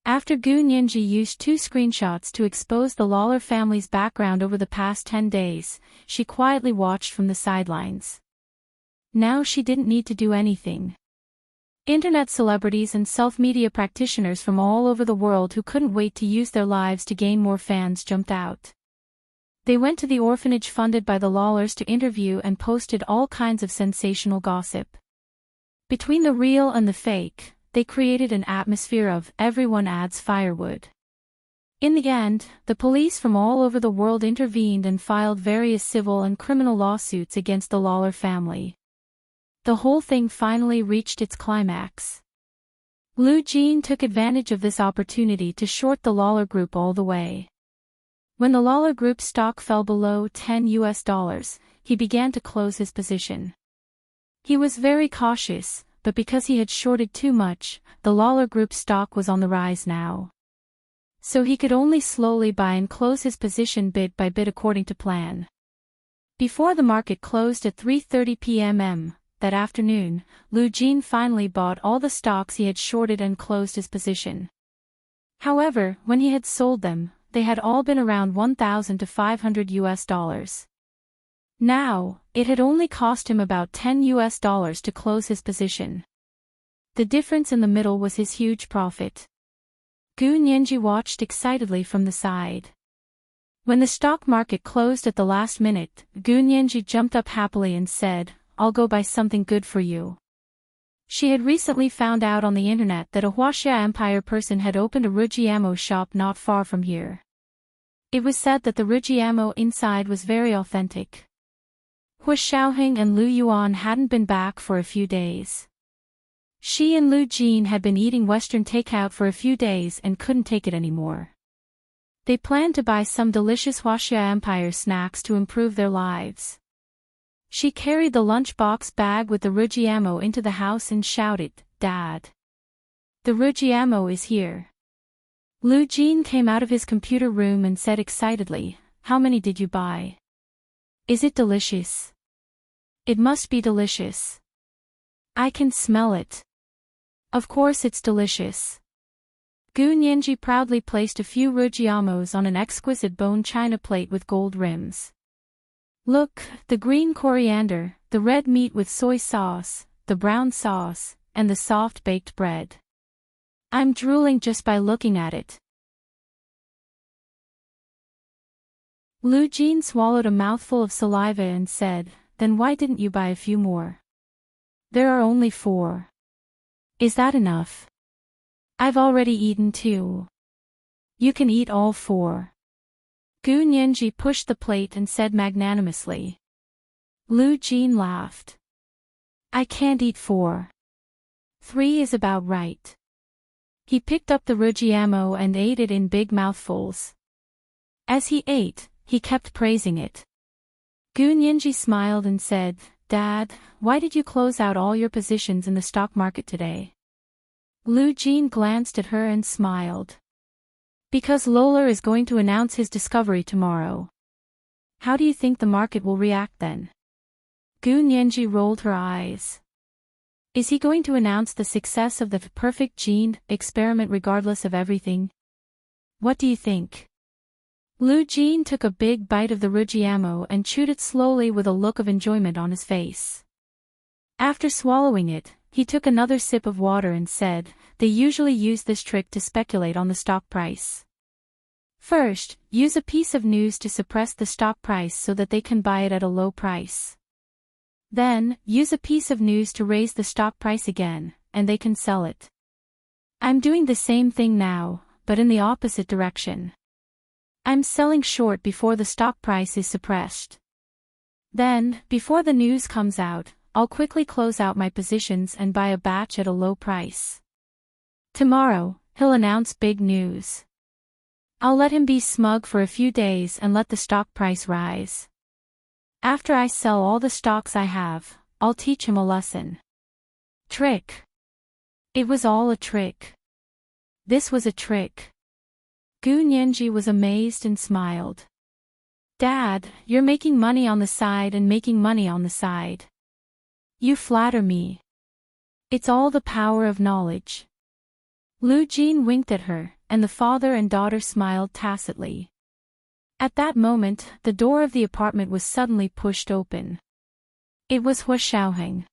After Gu Nianji used 2 screenshots to expose the LoveLore family's background over the past 10 days, she quietly watched from the sidelines. Now she didn't need to do anything. Internet celebrities and self-media practitioners from all over the world who couldn't wait to use their lives to gain more fans jumped out. They went to the orphanage funded by the LoveLores to interview and posted all kinds of sensational gossip. Between the real and the fake, they created an atmosphere of everyone adds firewood. In the end, the police from all over the world intervened and filed various civil and criminal lawsuits against the LoveLore family. The whole thing finally reached its climax. Lu Jin took advantage of this opportunity to short the LoveLore group all the way. When the LoveLore group's stock fell below $10, he began to close his position. He was very cautious, but because he had shorted too much, the LoveLore group's stock was on the rise now. So he could only slowly buy and close his position bit by bit according to plan. Before the market closed at 3:30 p.m. that afternoon, Lu Jin finally bought all the stocks he had shorted and closed his position. However, when he had sold them, they had all been around $1,000 to $500. Now, it had only cost him about $10 to close his position. The difference in the middle was his huge profit. Gu Nianji watched excitedly from the side. When the stock market closed at the last minute, Gu Nianji jumped up happily and said, "I'll go buy something good for you." She had recently found out on the internet that a Huaxia Empire person had opened a Rujiamo shop not far from here. It was said that the Rujiamo inside was very authentic. Hu Xiaoheng and Lu Yuan hadn't been back for a few days. She and Lu Jin had been eating Western takeout for a few days and couldn't take it anymore. They planned to buy some delicious Huaxia Empire snacks to improve their lives. She carried the lunchbox bag with the Rujiamo into the house and shouted, "Dad! The Rujiamo is here." Lu Jin came out of his computer room and said excitedly, "How many did you buy? Is it delicious?" "It must be delicious. I can smell it." "Of course it's delicious." Gu Nianji proudly placed a few Rujiamos on an exquisite bone china plate with gold rims. "Look, the green coriander, the red meat with soy sauce, the brown sauce, and the soft baked bread. I'm drooling just by looking at it." Lu Jin swallowed a mouthful of saliva and said, "Then why didn't you buy a few more? There are only 4. Is that enough? I've already eaten 2. You can eat all 4. Gu Nianji pushed the plate and said magnanimously. Lu Jin laughed. "I can't eat 4. 3 is about right." He picked up the Rujiamo and ate it in big mouthfuls. As he ate, he kept praising it. Gu Nianji smiled and said, "Dad, why did you close out all your positions in the stock market today?" Lu Jin glanced at her and smiled. "Because LoveLore is going to announce his discovery tomorrow." "How do you think the market will react then?" Gu Nianji rolled her eyes. "Is he going to announce the success of the perfect gene experiment regardless of everything? What do you think?" Lu Jin took a big bite of the Rujiamo and chewed it slowly with a look of enjoyment on his face. After swallowing it, he took another sip of water and said, "They usually use this trick to speculate on the stock price. First, use a piece of news to suppress the stock price so that they can buy it at a low price. Then, use a piece of news to raise the stock price again, and they can sell it. I'm doing the same thing now, but in the opposite direction. I'm selling short before the stock price is suppressed. Then, before the news comes out, I'll quickly close out my positions and buy a batch at a low price. Tomorrow, he'll announce big news. I'll let him be smug for a few days and let the stock price rise. After I sell all the stocks I have, I'll teach him a lesson." Trick. It was all a trick. This was a trick. Gu Nianji was amazed and smiled. "Dad, you're making money on the side and making money on the side. You flatter me. It's all the power of knowledge." Lu Jin winked at her, and the father and daughter smiled tacitly. At that moment, the door of the apartment was suddenly pushed open. It was Hu Xiaoheng.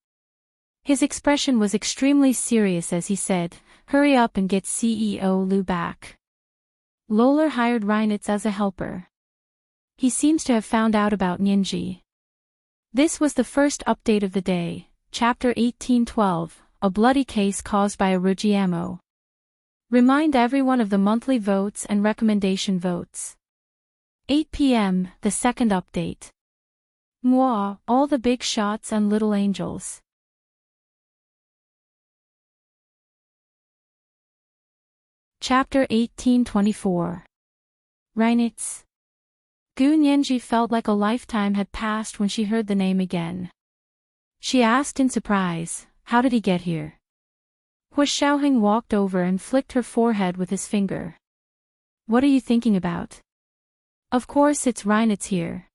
His expression was extremely serious as he said, "Hurry up and get CEO Lu back." LoveLore hired Reinitz as a helper. He seems to have found out about Ninji. This was the first update of the day, Chapter 1812, a bloody case caused by a Rugiamo. Remind everyone of the monthly votes and recommendation votes. 8 p.m., the second update. Moi, all the big shots and little angels. Chapter 1824. Reinitz. Gu Nianji felt like a lifetime had passed when she heard the name again. She asked in surprise, "How did he get here?" Hu Xiaoheng walked over and flicked her forehead with his finger. "What are you thinking about?" "Of course it's Reinitz here.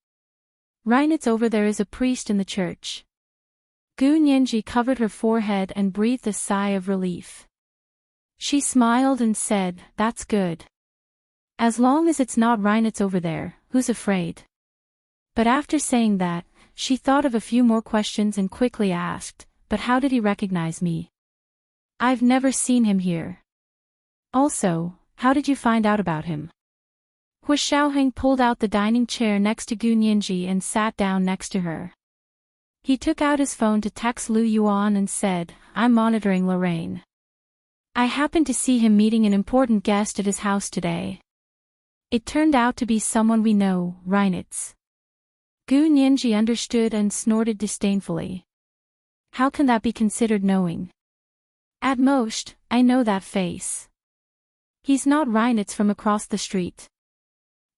Reinitz over there is a priest in the church." Gu Nianji covered her forehead and breathed a sigh of relief. She smiled and said, "That's good. As long as it's not Reinitz over there, who's afraid?" But after saying that, she thought of a few more questions and quickly asked, "But how did he recognize me? I've never seen him here. Also, how did you find out about him?" Hu Xiaoheng pulled out the dining chair next to Gu Nianji and sat down next to her. He took out his phone to text Lu Yuan and said, "I'm monitoring Lorraine. I happened to see him meeting an important guest at his house today. It turned out to be someone we know, Reinitz." Gu Nianji understood and snorted disdainfully. "How can that be considered knowing? At most, I know that face. He's not Reinitz from across the street."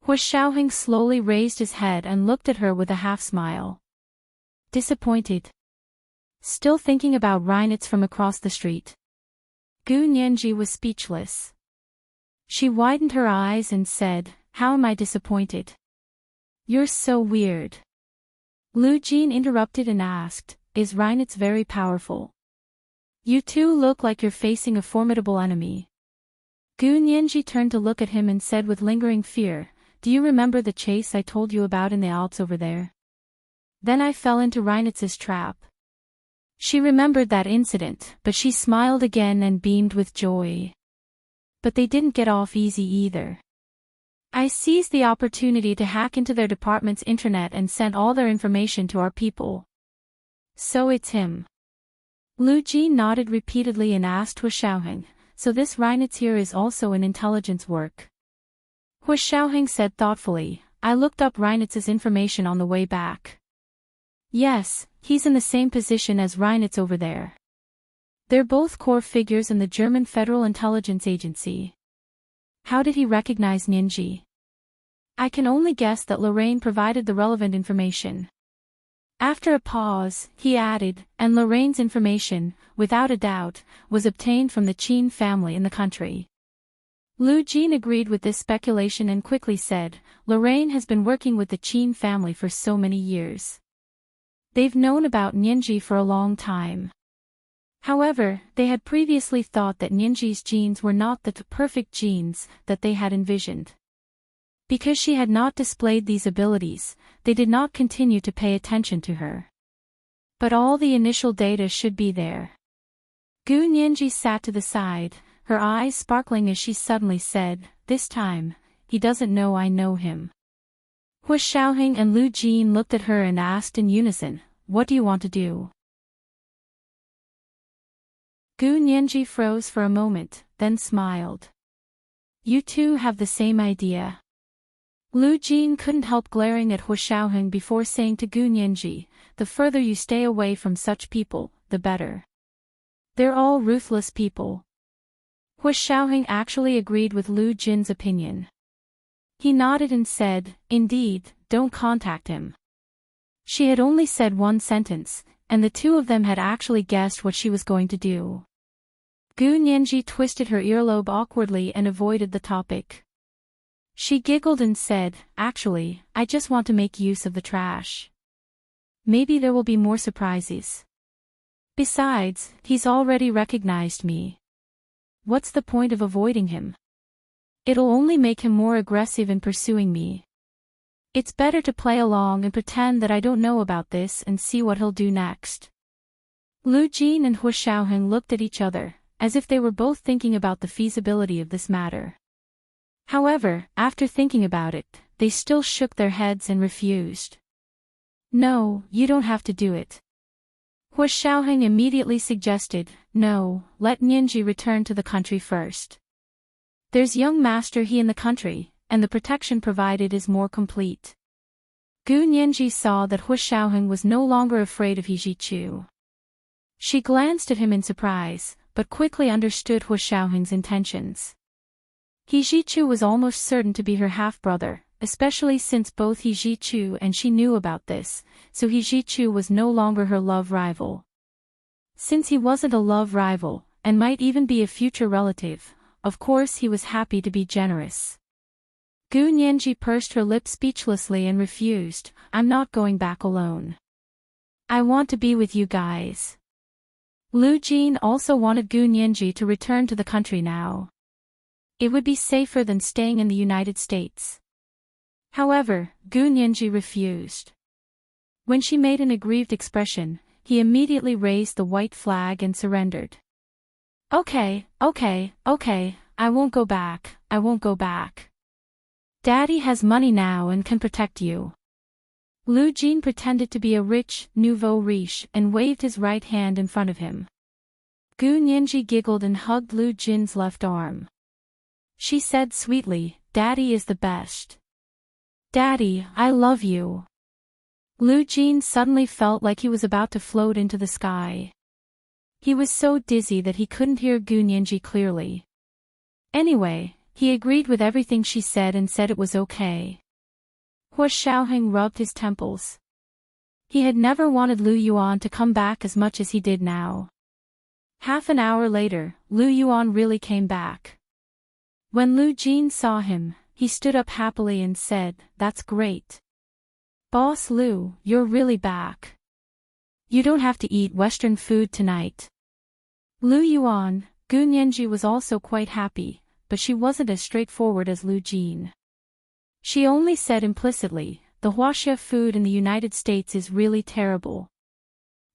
Hu Xiaoheng slowly raised his head and looked at her with a half-smile. Disappointed? Still thinking about Reinitz from across the street? Gu Nianji was speechless. She widened her eyes and said, "How am I disappointed? You're so weird." Lu Jin interrupted and asked, "Is Reinitz very powerful? You two look like you're facing a formidable enemy." Gu Nianji turned to look at him and said with lingering fear, "Do you remember the chase I told you about in the Alps over there? Then I fell into Reinitz's trap." She remembered that incident, but she smiled again and beamed with joy. "But they didn't get off easy either. I seized the opportunity to hack into their department's intranet and sent all their information to our people." "So it's him." Lu Jin nodded repeatedly and asked Hu Xiaoheng, "So this Reinitz here is also an intelligence work?" Hu Xiaoheng said thoughtfully, "I looked up Reinitz's information on the way back. Yes, he's in the same position as Reinitz over there. They're both core figures in the German Federal Intelligence Agency." "How did he recognize Ninji?" "I can only guess that Lorraine provided the relevant information." After a pause, he added, "And Lorraine's information, without a doubt, was obtained from the Qin family in the country." Lu Jin agreed with this speculation and quickly said, "Lorraine has been working with the Qin family for so many years. They've known about Ninji for a long time. However, they had previously thought that Ninji's genes were not the perfect genes that they had envisioned. Because she had not displayed these abilities, they did not continue to pay attention to her. But all the initial data should be there." Gu Nianji sat to the side, her eyes sparkling as she suddenly said, "This time, he doesn't know I know him." Hu Xiaoheng and Lu Jin looked at her and asked in unison, "What do you want to do?" Gu Nianji froze for a moment, then smiled. "You two have the same idea." Lu Jin couldn't help glaring at Hu Xiaoheng before saying to Gu Nianji, "The further you stay away from such people, the better. They're all ruthless people." Hu Xiaoheng actually agreed with Lu Jin's opinion. He nodded and said, "Indeed, don't contact him." She had only said one sentence, and the two of them had actually guessed what she was going to do. Gu Nianji twisted her earlobe awkwardly and avoided the topic. She giggled and said, "Actually, I just want to make use of the trash. Maybe there will be more surprises. Besides, he's already recognized me. What's the point of avoiding him? It'll only make him more aggressive in pursuing me. It's better to play along and pretend that I don't know about this and see what he'll do next." Lu Jin and Hu Xiaoheng looked at each other, as if they were both thinking about the feasibility of this matter. However, after thinking about it, they still shook their heads and refused. No, you don't have to do it. Hu Xiaoheng immediately suggested, no, let Nianji return to the country first. There's young master he in the country, and the protection provided is more complete. Gu Nianji saw that Hu Xiaoheng was no longer afraid of He Jichu. She glanced at him in surprise, but quickly understood Hu Xiaoheng's intentions. He Jichu was almost certain to be her half-brother, especially since both He Jichu and she knew about this, so He Jichu was no longer her love rival. Since he wasn't a love rival, and might even be a future relative, of course he was happy to be generous. Gu Nianji pursed her lips speechlessly and refused, I'm not going back alone. I want to be with you guys. Lu Jin also wanted Gu Nianji to return to the country now. It would be safer than staying in the United States. However, Gu Nianji refused. When she made an aggrieved expression, he immediately raised the white flag and surrendered. Okay, I won't go back, I won't go back. Daddy has money now and can protect you. Lu Jin pretended to be a rich, nouveau riche and waved his right hand in front of him. Gu Nianji giggled and hugged Lu Jin's left arm. She said sweetly, Daddy is the best. Daddy, I love you. Lu Jin suddenly felt like he was about to float into the sky. He was so dizzy that he couldn't hear Gu Nianji clearly. Anyway, he agreed with everything she said and said it was okay. Hu Xiaoheng rubbed his temples. He had never wanted Lu Yuan to come back as much as he did now. Half an hour later, Lu Yuan really came back. When Lu Jin saw him, he stood up happily and said, That's great. Boss Lu, you're really back. You don't have to eat Western food tonight. Lu Yuan, Gu Nianji was also quite happy, but she wasn't as straightforward as Lu Jin. She only said implicitly, the Huaxia food in the United States is really terrible.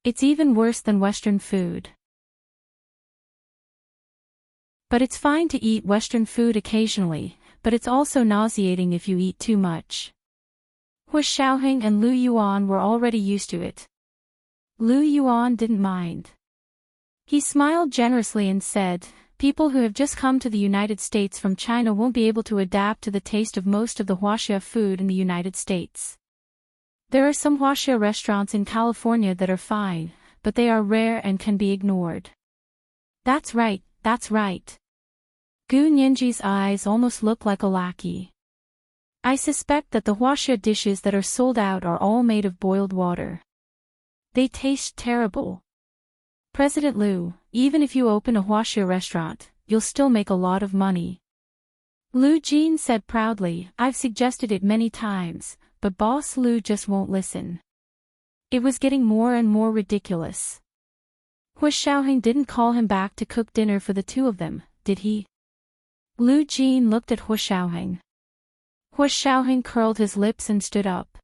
It's even worse than Western food. But it's fine to eat Western food occasionally, but it's also nauseating if you eat too much. Hu Xiaoheng and Lu Yuan were already used to it. Lu Yuan didn't mind. He smiled generously and said, People who have just come to the United States from China won't be able to adapt to the taste of most of the Huaxia food in the United States. There are some Huaxia restaurants in California that are fine, but they are rare and can be ignored. That's right, that's right. Gu Nianji's eyes almost look like a lackey. I suspect that the Huaxia dishes that are sold out are all made of boiled water. They taste terrible. President Lu, even if you open a Huaxia restaurant, you'll still make a lot of money. Lu Jin said proudly, I've suggested it many times, but Boss Lu just won't listen. It was getting more and more ridiculous. Hu Xiaoheng didn't call him back to cook dinner for the two of them, did he? Lu Jin looked at Hu Xiaoheng. Hu Xiaoheng curled his lips and stood up.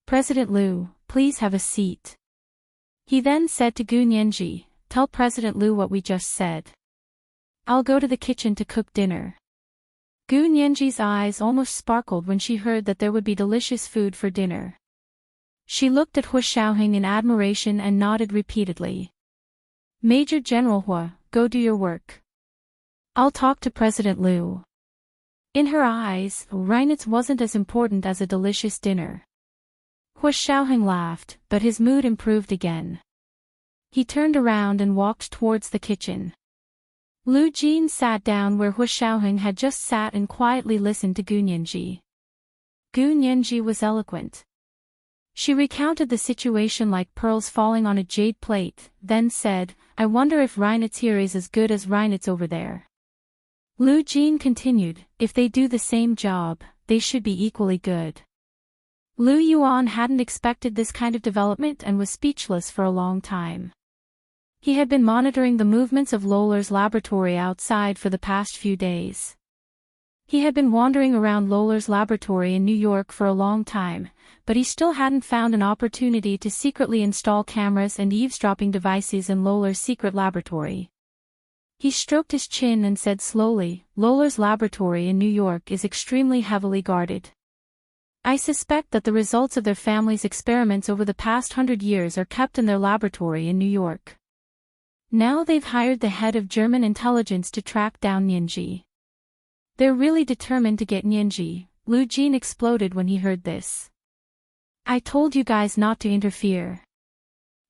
President Lu, please have a seat. He then said to Gu Nianji, Tell President Lu what we just said. I'll go to the kitchen to cook dinner. Gu Nianji's eyes almost sparkled when she heard that there would be delicious food for dinner. She looked at Hu Xiaoheng in admiration and nodded repeatedly. Major General Hu, go do your work. I'll talk to President Lu. In her eyes, Reinitz wasn't as important as a delicious dinner. Hu Xiaoheng laughed, but his mood improved again. He turned around and walked towards the kitchen. Lu Jin sat down where Hu Xiaoheng had just sat and quietly listened to Gu Nianji. Gu Nianji was eloquent. She recounted the situation like pearls falling on a jade plate, then said, I wonder if Reinitz here is as good as Reinitz over there. Lu Jin continued, if they do the same job, they should be equally good. Lu Yuan hadn't expected this kind of development and was speechless for a long time. He had been monitoring the movements of LoveLore's laboratory outside for the past few days. He had been wandering around LoveLore's laboratory in New York for a long time, but he still hadn't found an opportunity to secretly install cameras and eavesdropping devices in LoveLore's secret laboratory. He stroked his chin and said slowly, "LoveLore's laboratory in New York is extremely heavily guarded. I suspect that the results of their family's experiments over the past 100 years are kept in their laboratory in New York. Now they've hired the head of German intelligence to track down Nianji. They're really determined to get Nianji." Lu Jin exploded when he heard this. "I told you guys not to interfere.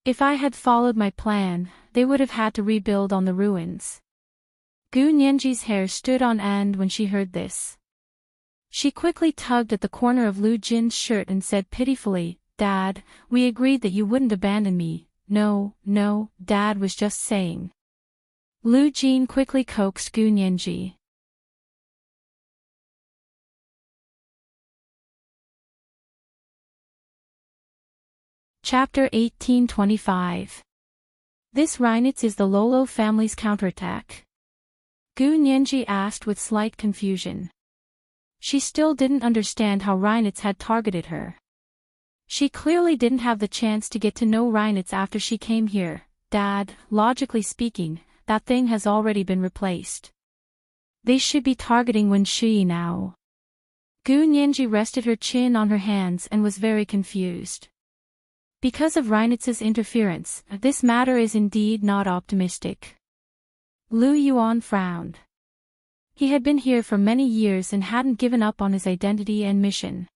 If I had followed my plan, they would have had to rebuild on the ruins." Gu Nianji's hair stood on end when she heard this. She quickly tugged at the corner of Lu Jin's shirt and said pitifully, "Dad, we agreed that you wouldn't abandon me." No, Dad was just saying." Lu Jin quickly coaxed Gu Nianji. Chapter 1825. This Reinitz is the Lolo family's counterattack? Gu Nianji asked with slight confusion. She still didn't understand how Reinitz had targeted her. She clearly didn't have the chance to get to know Reinitz after she came here. "Dad, logically speaking, that thing has already been replaced. They should be targeting Wen Shui now." Gu Nianji rested her chin on her hands and was very confused. Because of Reinitz's interference, this matter is indeed not optimistic. Lu Yuan frowned. He had been here for many years and hadn't given up on his identity and mission.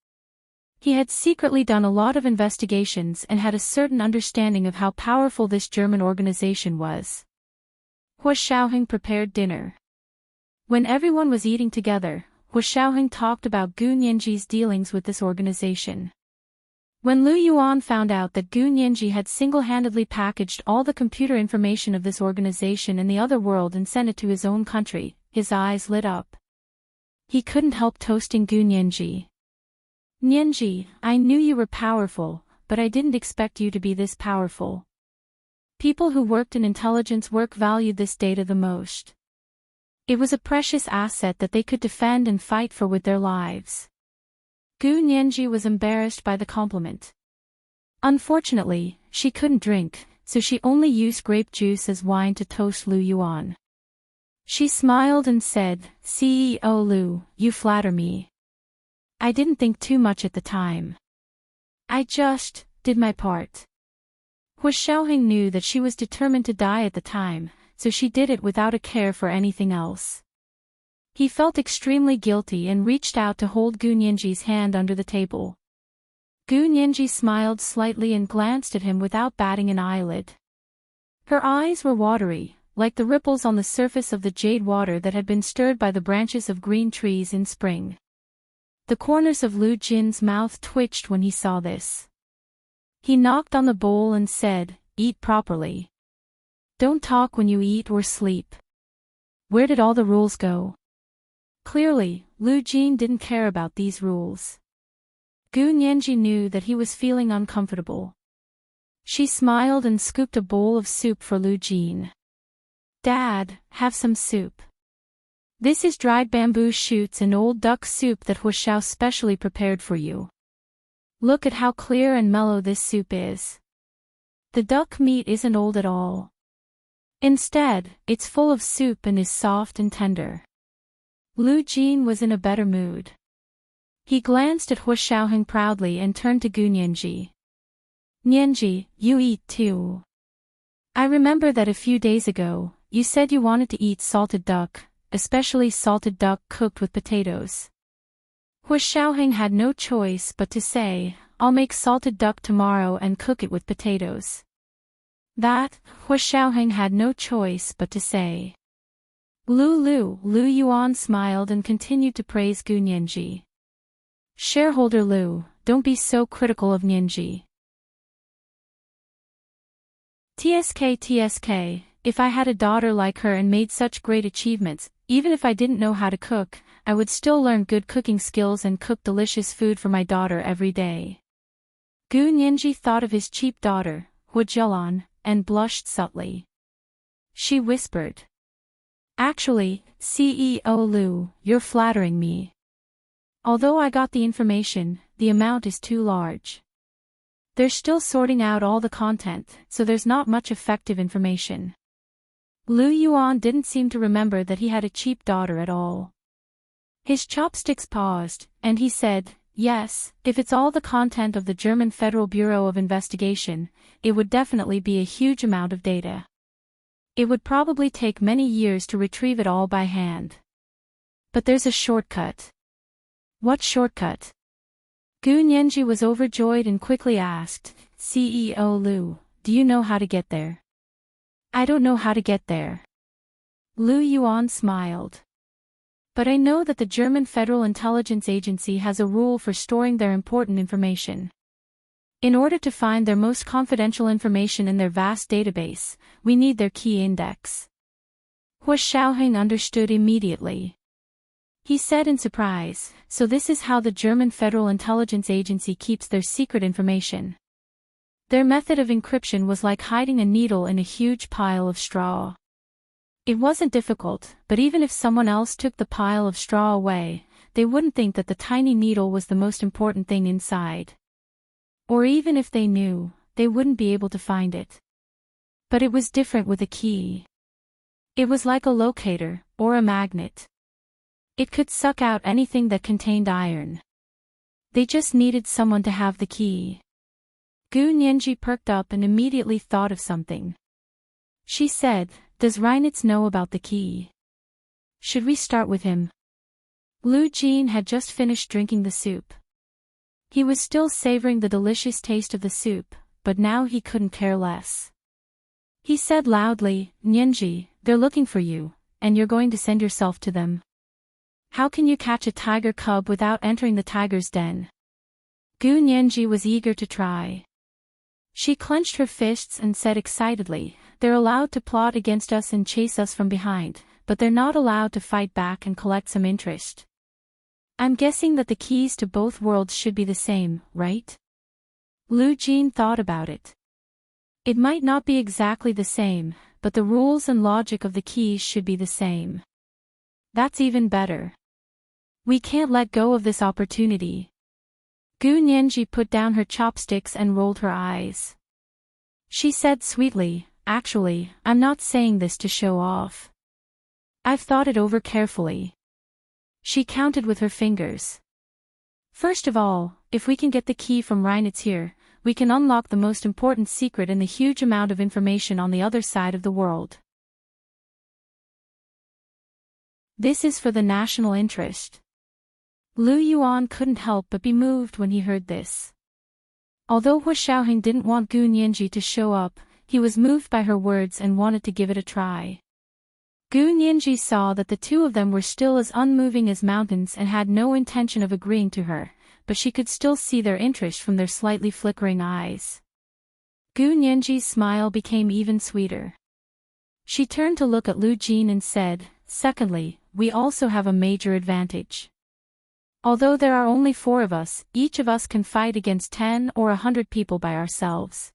He had secretly done a lot of investigations and had a certain understanding of how powerful this German organization was. Hua Xiaoheng prepared dinner. When everyone was eating together, Hua Xiaoheng talked about Gu Nianji's dealings with this organization. When Lu Yuan found out that Gu Nianji had single-handedly packaged all the computer information of this organization in the other world and sent it to his own country, his eyes lit up. He couldn't help toasting Gu Nianji. "Nianji, I knew you were powerful, but I didn't expect you to be this powerful." People who worked in intelligence work valued this data the most. It was a precious asset that they could defend and fight for with their lives. Gu Nianji was embarrassed by the compliment. Unfortunately, she couldn't drink, so she only used grape juice as wine to toast Lu Yuan. She smiled and said, "CEO Lu, you flatter me. I didn't think too much at the time. I just did my part." Hua Xiaoheng knew that she was determined to die at the time, so she did it without a care for anything else. He felt extremely guilty and reached out to hold Gu Nianji's hand under the table. Gu Nianji smiled slightly and glanced at him without batting an eyelid. Her eyes were watery, like the ripples on the surface of the jade water that had been stirred by the branches of green trees in spring. The corners of Lu Jin's mouth twitched when he saw this. He knocked on the bowl and said, "Eat properly. Don't talk when you eat or sleep." Where did all the rules go? Clearly, Lu Jin didn't care about these rules. Gu Nianji knew that he was feeling uncomfortable. She smiled and scooped a bowl of soup for Lu Jin. "Dad, have some soup. This is dried bamboo shoots and old duck soup that Hua Xiao specially prepared for you. Look at how clear and mellow this soup is. The duck meat isn't old at all. Instead, it's full of soup and is soft and tender." Lu Jin was in a better mood. He glanced at Hua Xiaoheng proudly and turned to Gu Nianji. "Nianji, you eat too. I remember that a few days ago, you said you wanted to eat salted duck, especially salted duck cooked with potatoes." Hua Xiaoheng had no choice but to say, "I'll make salted duck tomorrow and cook it with potatoes." That, Hua Xiaoheng had no choice but to say. Lu Yuan smiled and continued to praise Gu Nianji. "Shareholder Lu, don't be so critical of Nianji. TSK, if I had a daughter like her and made such great achievements, even if I didn't know how to cook, I would still learn good cooking skills and cook delicious food for my daughter every day." Gu Nianji thought of his cheap daughter, Hua Jialan, and blushed subtly. She whispered, Actually, CEO Lu, you're flattering me. Although I got the information, the amount is too large. They're still sorting out all the content, so there's not much effective information. Lu Yuan didn't seem to remember that he had a cheap daughter at all. His chopsticks paused, and he said, yes, if it's all the content of the German Federal Bureau of Investigation, it would definitely be a huge amount of data. It would probably take many years to retrieve it all by hand. But there's a shortcut. What shortcut? Gu Nianji was overjoyed and quickly asked, CEO Lu, do you know how to get there? I don't know how to get there. Lu Yuan smiled. But I know that the German Federal Intelligence Agency has a rule for storing their important information. In order to find their most confidential information in their vast database, we need their key index. Hua Xiaoheng understood immediately. He said in surprise, so this is how the German Federal Intelligence Agency keeps their secret information. Their method of encryption was like hiding a needle in a huge pile of straw. It wasn't difficult, but even if someone else took the pile of straw away, they wouldn't think that the tiny needle was the most important thing inside. Or even if they knew, they wouldn't be able to find it. But it was different with a key. It was like a locator, or a magnet. It could suck out anything that contained iron. They just needed someone to have the key. Gu Nianji perked up and immediately thought of something. She said, does Reinitz know about the key? Should we start with him? Lu Jin had just finished drinking the soup. He was still savoring the delicious taste of the soup, but now he couldn't care less. He said loudly, Nianji, they're looking for you, and you're going to send yourself to them. How can you catch a tiger cub without entering the tiger's den? Gu Nianji was eager to try. She clenched her fists and said excitedly, they're allowed to plot against us and chase us from behind, but they're not allowed to fight back and collect some interest. I'm guessing that the keys to both worlds should be the same, right? Lu Jin thought about it. It might not be exactly the same, but the rules and logic of the keys should be the same. That's even better. We can't let go of this opportunity. Gu Nianji put down her chopsticks and rolled her eyes. She said sweetly, actually, I'm not saying this to show off. I've thought it over carefully. She counted with her fingers. First of all, if we can get the key from Reinitz here, we can unlock the most important secret in the huge amount of information on the other side of the world. This is for the national interest. Lu Yuan couldn't help but be moved when he heard this. Although Hua Xiaoheng didn't want Gu Nianji to show up, he was moved by her words and wanted to give it a try. Gu Nianji saw that the two of them were still as unmoving as mountains and had no intention of agreeing to her, but she could still see their interest from their slightly flickering eyes. Gu Nianji's smile became even sweeter. She turned to look at Lu Jin and said, secondly, we also have a major advantage. Although there are only 4 of us, each of us can fight against 10 or 100 people by ourselves.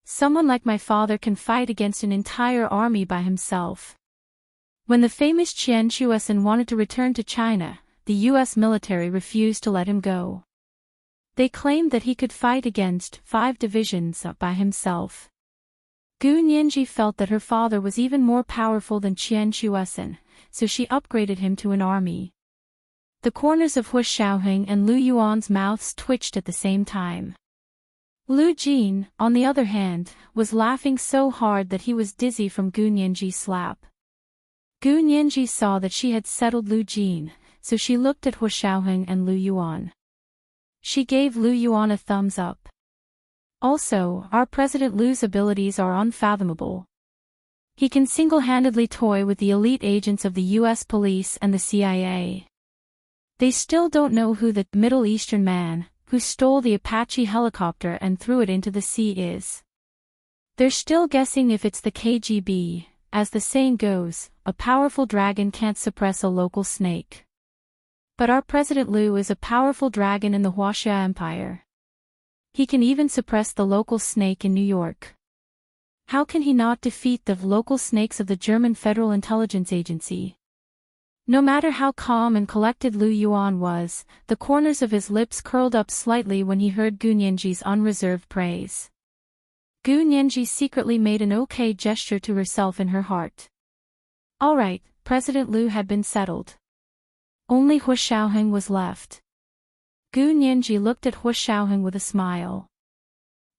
Someone like my father can fight against an entire army by himself. When the famous Qian Shuosen wanted to return to China, the U.S. military refused to let him go. They claimed that he could fight against 5 divisions by himself. Gu Nianji felt that her father was even more powerful than Qian Shuosen, so she upgraded him to an army. The corners of Hua Xiaoheng and Lu Yuan's mouths twitched at the same time. Lu Jin, on the other hand, was laughing so hard that he was dizzy from Gu Nianji's slap. Gu Nianji saw that she had settled Lu Jin, so she looked at Hua Xiaoheng and Lu Yuan. She gave Lu Yuan a thumbs up. Also, our President Lu's abilities are unfathomable. He can single-handedly toy with the elite agents of the U.S. police and the CIA. They still don't know who the Middle Eastern man, who stole the Apache helicopter and threw it into the sea is. They're still guessing if it's the KGB. As the saying goes, a powerful dragon can't suppress a local snake. But our President Lu is a powerful dragon in the Huaxia Empire. He can even suppress the local snake in New York. How can he not defeat the local snakes of the German Federal Intelligence Agency? No matter how calm and collected Lu Yuan was, the corners of his lips curled up slightly when he heard Gu Nianji's unreserved praise. Gu Nianji secretly made an okay gesture to herself in her heart. All right, President Lu had been settled. Only Hu Xiaoheng was left. Gu Nianji looked at Hu Xiaoheng with a smile.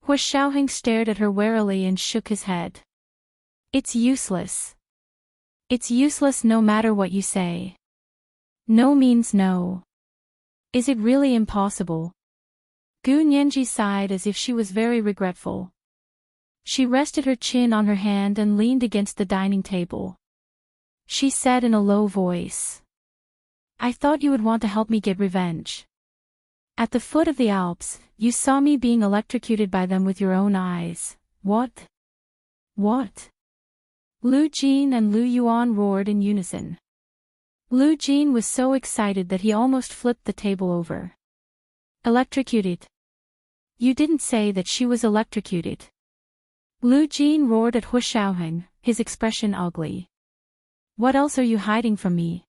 Hu Xiaoheng stared at her warily and shook his head. It's useless. It's useless no matter what you say. No means no. Is it really impossible? Gu Nianji sighed as if she was very regretful. She rested her chin on her hand and leaned against the dining table. She said in a low voice. I thought you would want to help me get revenge. At the foot of the Alps, you saw me being electrocuted by them with your own eyes. What? What? Lu Jin and Lu Yuan roared in unison. Lu Jin was so excited that he almost flipped the table over. Electrocuted? You didn't say that she was electrocuted. Lu Jin roared at Hu Xiaoheng, his expression ugly. What else are you hiding from me?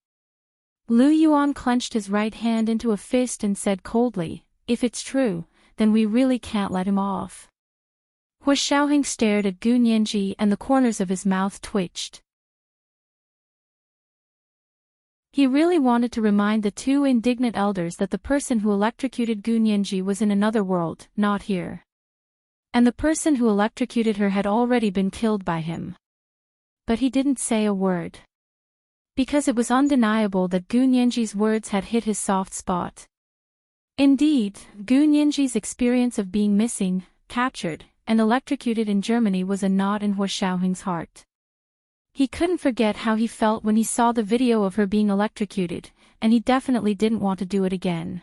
Lu Yuan clenched his right hand into a fist and said coldly, if it's true, then we really can't let him off. Hu Xiaoheng stared at Gu Nianji and the corners of his mouth twitched. He really wanted to remind the two indignant elders that the person who electrocuted Gu Nianji was in another world, not here. And the person who electrocuted her had already been killed by him. But he didn't say a word. Because it was undeniable that Gu Nianji's words had hit his soft spot. Indeed, Gu Nianji's experience of being missing, captured, and electrocuted in Germany was a knot in Hu Xiaoheng's heart. He couldn't forget how he felt when he saw the video of her being electrocuted, and he definitely didn't want to do it again.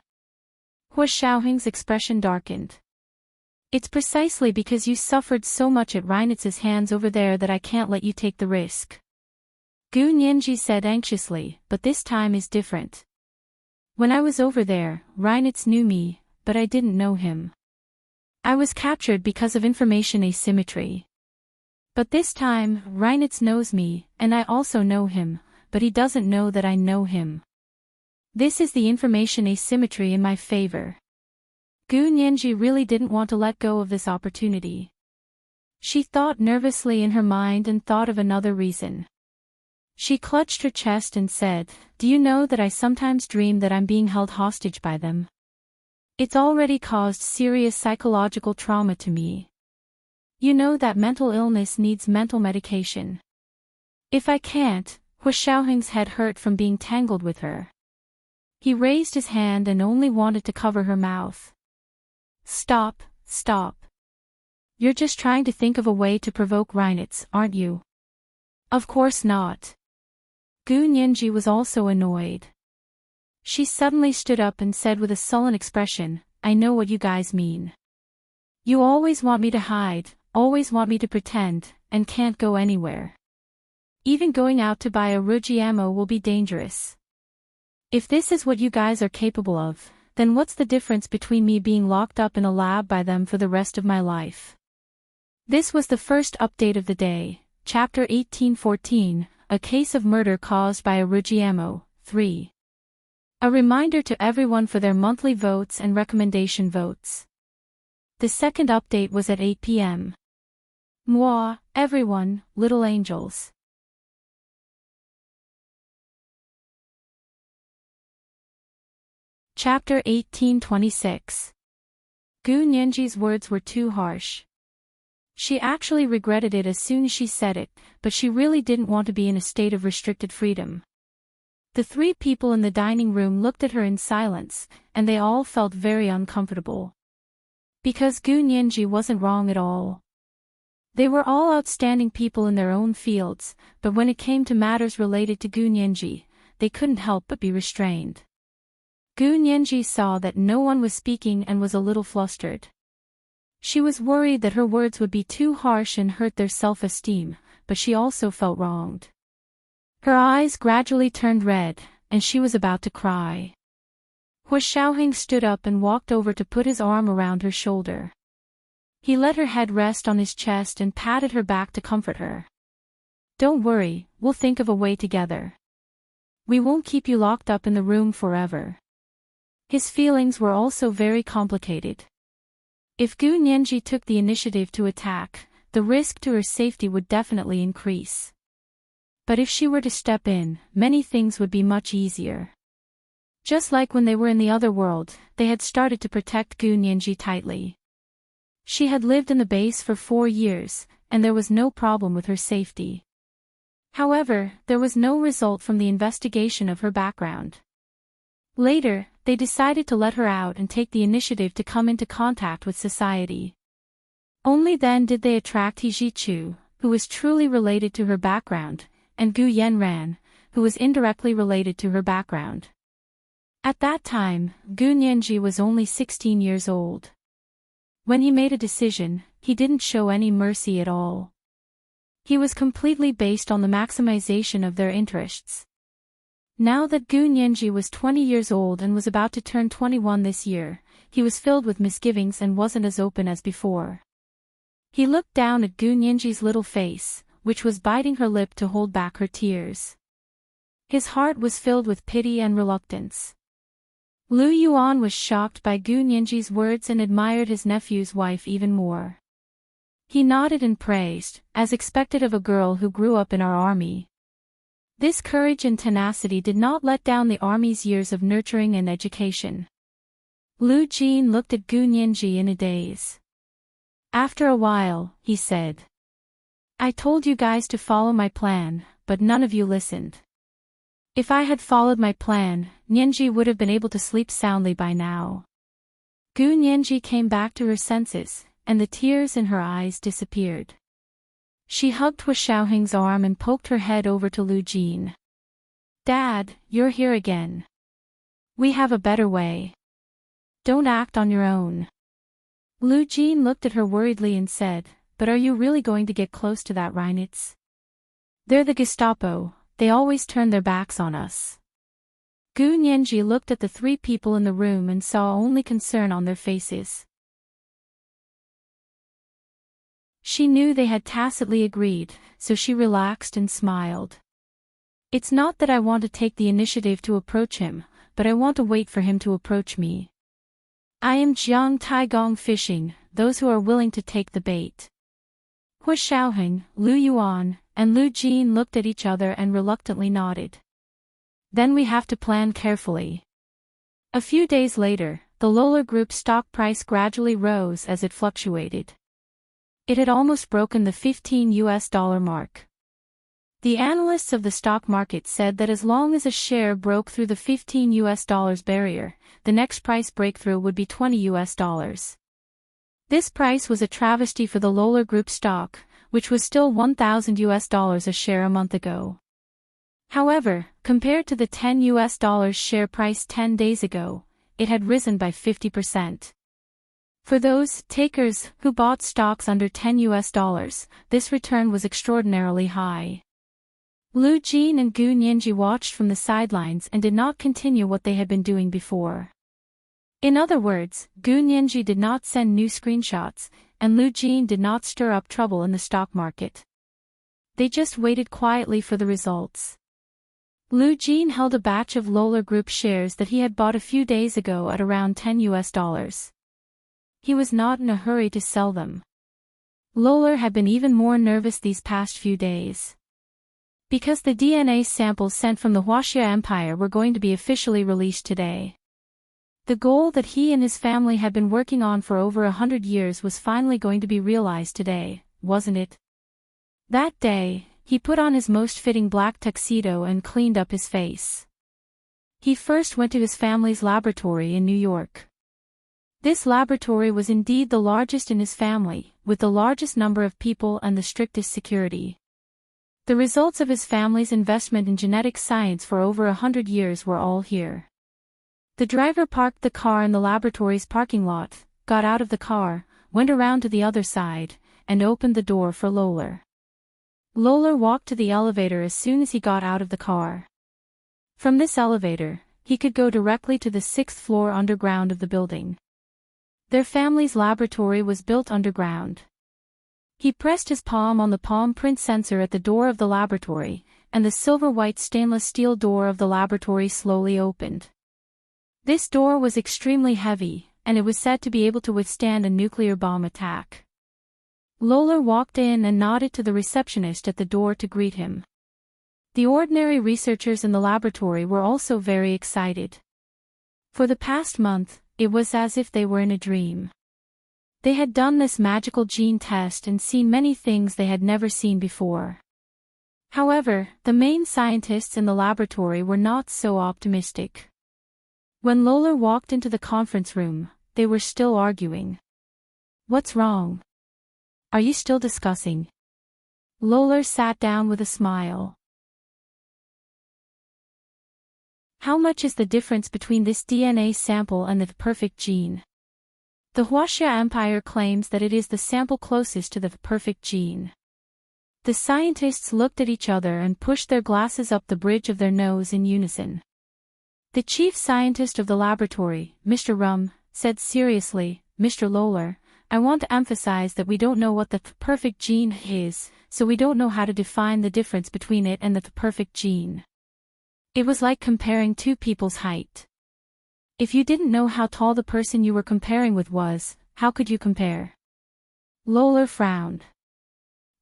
Hu Xiaoheng's expression darkened. It's precisely because you suffered so much at Reinitz's hands over there that I can't let you take the risk. Gu Nianji said anxiously, but this time is different. When I was over there, Reinitz knew me, but I didn't know him. I was captured because of information asymmetry. But this time, Reinitz knows me, and I also know him, but he doesn't know that I know him. This is the information asymmetry in my favor. Gu Nianji really didn't want to let go of this opportunity. She thought nervously in her mind and thought of another reason. She clutched her chest and said, do you know that I sometimes dream that I'm being held hostage by them? It's already caused serious psychological trauma to me. You know that mental illness needs mental medication. If I can't, Hu Xiaoheng's head hurt from being tangled with her. He raised his hand and only wanted to cover her mouth. Stop, stop. You're just trying to think of a way to provoke Reinitz, aren't you? Of course not. Gu Nianji was also annoyed. She suddenly stood up and said with a sullen expression, I know what you guys mean. You always want me to hide, always want me to pretend, and can't go anywhere. Even going out to buy a Rujiamo will be dangerous. If this is what you guys are capable of, then what's the difference between me being locked up in a lab by them for the rest of my life? This was the first update of the day, Chapter 1814, A Case of Murder Caused by a Rujiamo, 3. A reminder to everyone for their monthly votes and recommendation votes. The second update was at 8 p.m. Moi, everyone, little angels. Chapter 1826. Gu Nianji's words were too harsh. She actually regretted it as soon as she said it, but she really didn't want to be in a state of restricted freedom. The three people in the dining room looked at her in silence, and they all felt very uncomfortable. Because Gu Nianji wasn't wrong at all. They were all outstanding people in their own fields, but when it came to matters related to Gu Nianji, they couldn't help but be restrained. Gu Nianji saw that no one was speaking and was a little flustered. She was worried that her words would be too harsh and hurt their self-esteem, but she also felt wronged. Her eyes gradually turned red, and she was about to cry. Hu Xiaoheng stood up and walked over to put his arm around her shoulder. He let her head rest on his chest and patted her back to comfort her. "Don't worry, we'll think of a way together. We won't keep you locked up in the room forever." His feelings were also very complicated. If Gu Nianji took the initiative to attack, the risk to her safety would definitely increase. But if she were to step in, many things would be much easier. Just like when they were in the other world, they had started to protect Gu Nianji tightly. She had lived in the base for 4 years, and there was no problem with her safety. However, there was no result from the investigation of her background. Later, they decided to let her out and take the initiative to come into contact with society. Only then did they attract He Zhichu, who was truly related to her background, and Gu Yanran, who was indirectly related to her background. At that time, Gu Nianji was only 16 years old. When he made a decision, he didn't show any mercy at all. He was completely based on the maximization of their interests. Now that Gu Nianji was 20 years old and was about to turn 21 this year, he was filled with misgivings and wasn't as open as before. He looked down at Gu Nianji's little face, which was biting her lip to hold back her tears. His heart was filled with pity and reluctance. Lu Yuan was shocked by Gu Nianji's words and admired his nephew's wife even more. He nodded and praised, as expected of a girl who grew up in our army. This courage and tenacity did not let down the army's years of nurturing and education. Lu Jin looked at Gu Nianji in a daze. After a while, he said, "I told you guys to follow my plan, but none of you listened. If I had followed my plan, Nianji would have been able to sleep soundly by now." Gu Nianji came back to her senses, and the tears in her eyes disappeared. She hugged Hua Xiaoheng's arm and poked her head over to Lu Jin. "Dad, you're here again. We have a better way. Don't act on your own." Lu Jin looked at her worriedly and said, "But are you really going to get close to that Reinitz? They're the Gestapo, they always turn their backs on us." Gu Nianji looked at the 3 people in the room and saw only concern on their faces. She knew they had tacitly agreed, so she relaxed and smiled. "It's not that I want to take the initiative to approach him, but I want to wait for him to approach me. I am Jiang Taigong fishing, those who are willing to take the bait." Hua Xiaoheng, Lu Yuan, and Lu Jin looked at each other and reluctantly nodded. "Then we have to plan carefully." A few days later, the LoveLore Group stock price gradually rose as it fluctuated. It had almost broken the $15 mark. The analysts of the stock market said that as long as a share broke through the $15 barrier, the next price breakthrough would be $20. This price was a travesty for the LoveLore Group stock, which was still $1,000 a share a month ago. However, compared to the $10 share price 10 days ago, it had risen by 50%. For those takers who bought stocks under $10, this return was extraordinarily high. Lu Jin and Gu Nianji watched from the sidelines and did not continue what they had been doing before. In other words, Gu Nianji did not send new screenshots, and Lu Jin did not stir up trouble in the stock market. They just waited quietly for the results. Lu Jin held a batch of LoveLore Group shares that he had bought a few days ago at around $10. He was not in a hurry to sell them. LoveLore had been even more nervous these past few days. Because the DNA samples sent from the Huaxia Empire were going to be officially released today. The goal that he and his family had been working on for over 100 years was finally going to be realized today, wasn't it? That day, he put on his most fitting black tuxedo and cleaned up his face. He first went to his family's laboratory in New York. This laboratory was indeed the largest in his family, with the largest number of people and the strictest security. The results of his family's investment in genetic science for over 100 years were all here. The driver parked the car in the laboratory's parking lot, got out of the car, went around to the other side, and opened the door for LoveLore. LoveLore walked to the elevator as soon as he got out of the car. From this elevator, he could go directly to the 6th floor underground of the building. Their family's laboratory was built underground. He pressed his palm on the palm print sensor at the door of the laboratory, and the silver-white stainless steel door of the laboratory slowly opened. This door was extremely heavy, and it was said to be able to withstand a nuclear bomb attack. LoveLore walked in and nodded to the receptionist at the door to greet him. The ordinary researchers in the laboratory were also very excited. For the past month, it was as if they were in a dream. They had done this magical gene test and seen many things they had never seen before. However, the main scientists in the laboratory were not so optimistic. When LoveLore walked into the conference room, they were still arguing. "What's wrong? Are you still discussing?" LoveLore sat down with a smile. "How much is the difference between this DNA sample and the perfect gene?" The Huaxia Empire claims that it is the sample closest to the perfect gene. The scientists looked at each other and pushed their glasses up the bridge of their nose in unison. The chief scientist of the laboratory, Mr. Rum, said seriously, "Mr. LoveLore, I want to emphasize that we don't know what the perfect gene is, so we don't know how to define the difference between it and the perfect gene." It was like comparing two people's height. If you didn't know how tall the person you were comparing with was, how could you compare? LoveLore frowned.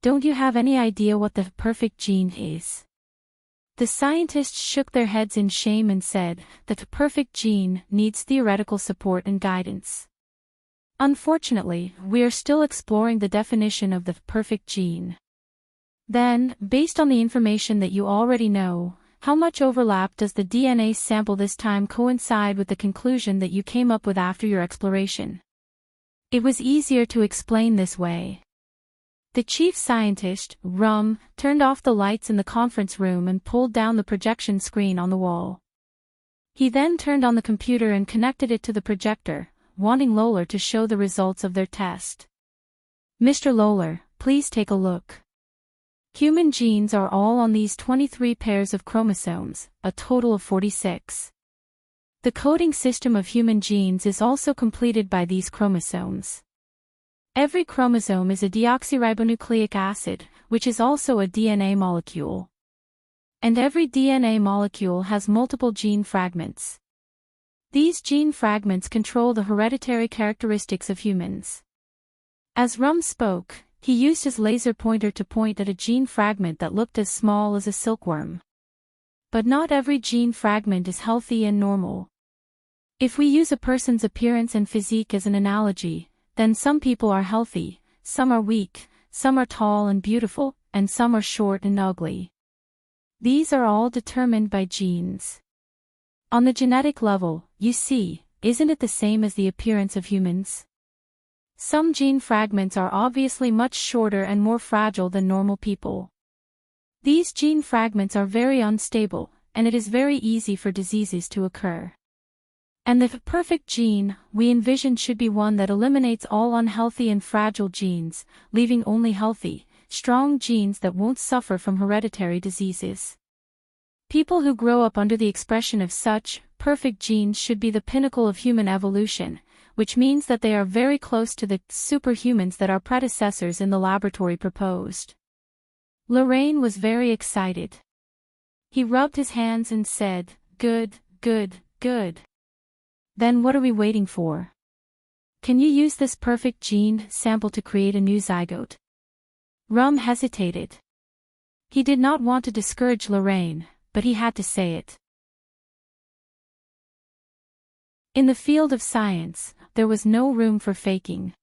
"Don't you have any idea what the perfect gene is?" The scientists shook their heads in shame and said that the perfect gene needs theoretical support and guidance. "Unfortunately, we are still exploring the definition of the perfect gene." "Then, based on the information that you already know, how much overlap does the DNA sample this time coincide with the conclusion that you came up with after your exploration?" It was easier to explain this way. The chief scientist, Rum, turned off the lights in the conference room and pulled down the projection screen on the wall. He then turned on the computer and connected it to the projector, wanting LoveLore to show the results of their test. "Mr. LoveLore, please take a look. Human genes are all on these 23 pairs of chromosomes, a total of 46. The coding system of human genes is also completed by these chromosomes. Every chromosome is a deoxyribonucleic acid, which is also a DNA molecule. And every DNA molecule has multiple gene fragments. These gene fragments control the hereditary characteristics of humans." As Rum spoke, he used his laser pointer to point at a gene fragment that looked as small as a silkworm. But not every gene fragment is healthy and normal. If we use a person's appearance and physique as an analogy, then some people are healthy, some are weak, some are tall and beautiful, and some are short and ugly. These are all determined by genes. On the genetic level, you see, isn't it the same as the appearance of humans? Some gene fragments are obviously much shorter and more fragile than normal people. These gene fragments are very unstable, and it is very easy for diseases to occur. And the perfect gene, we envision, should be one that eliminates all unhealthy and fragile genes, leaving only healthy, strong genes that won't suffer from hereditary diseases. People who grow up under the expression of such perfect genes should be the pinnacle of human evolution, which means that they are very close to the superhumans that our predecessors in the laboratory proposed. Lorraine was very excited. He rubbed his hands and said, "Good, good, good. Then what are we waiting for? Can you use this perfect gene sample to create a new zygote?" Rum hesitated. He did not want to discourage Lorraine, but he had to say it. In the field of science, there was no room for faking.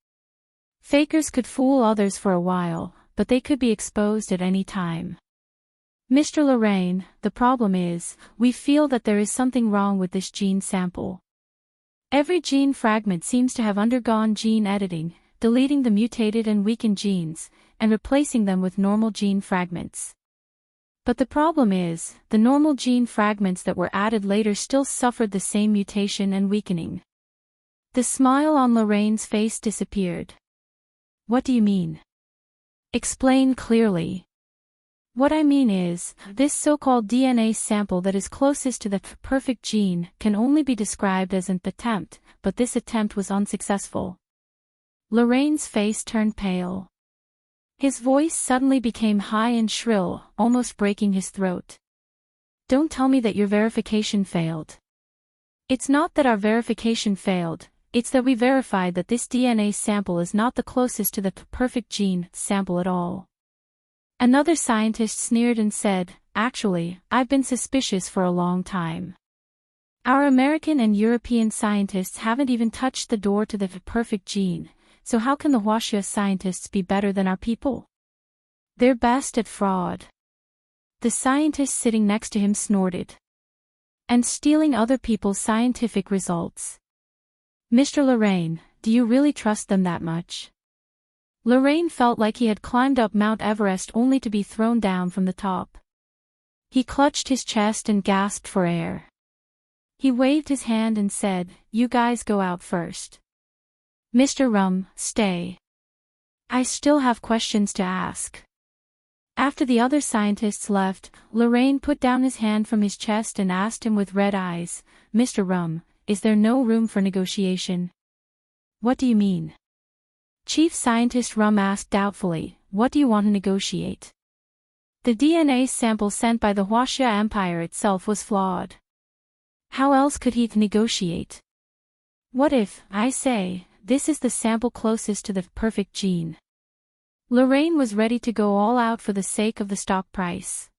Fakers could fool others for a while, but they could be exposed at any time. "Mr. Lorraine, the problem is, we feel that there is something wrong with this gene sample. Every gene fragment seems to have undergone gene editing, deleting the mutated and weakened genes, and replacing them with normal gene fragments. But the problem is, the normal gene fragments that were added later still suffered the same mutation and weakening." The smile on Lorraine's face disappeared. "What do you mean? Explain clearly." What I mean is, this so-called DNA sample that is closest to the perfect gene can only be described as an attempt, but this attempt was unsuccessful. Lorraine's face turned pale. His voice suddenly became high and shrill, almost breaking his throat. Don't tell me that your verification failed. It's not that our verification failed, it's that we verified that this DNA sample is not the closest to the perfect gene sample at all. Another scientist sneered and said, actually, I've been suspicious for a long time. Our American and European scientists haven't even touched the door to the perfect gene, so how can the Huaxia scientists be better than our people? They're best at fraud. The scientist sitting next to him snorted. And stealing other people's scientific results. Mr. Lorraine, do you really trust them that much? Lorraine felt like he had climbed up Mount Everest only to be thrown down from the top. He clutched his chest and gasped for air. He waved his hand and said, "You guys go out first. Mr. Rum, stay. I still have questions to ask." After the other scientists left, Lorraine put down his hand from his chest and asked him with red eyes, "Mr. Rum, is there no room for negotiation?" "What do you mean?" Chief Scientist Rum asked doubtfully, "What do you want to negotiate?" The DNA sample sent by the Huaxia Empire itself was flawed. How else could he negotiate? What if, I say, this is the sample closest to the perfect gene? Lorraine was ready to go all out for the sake of the stock price.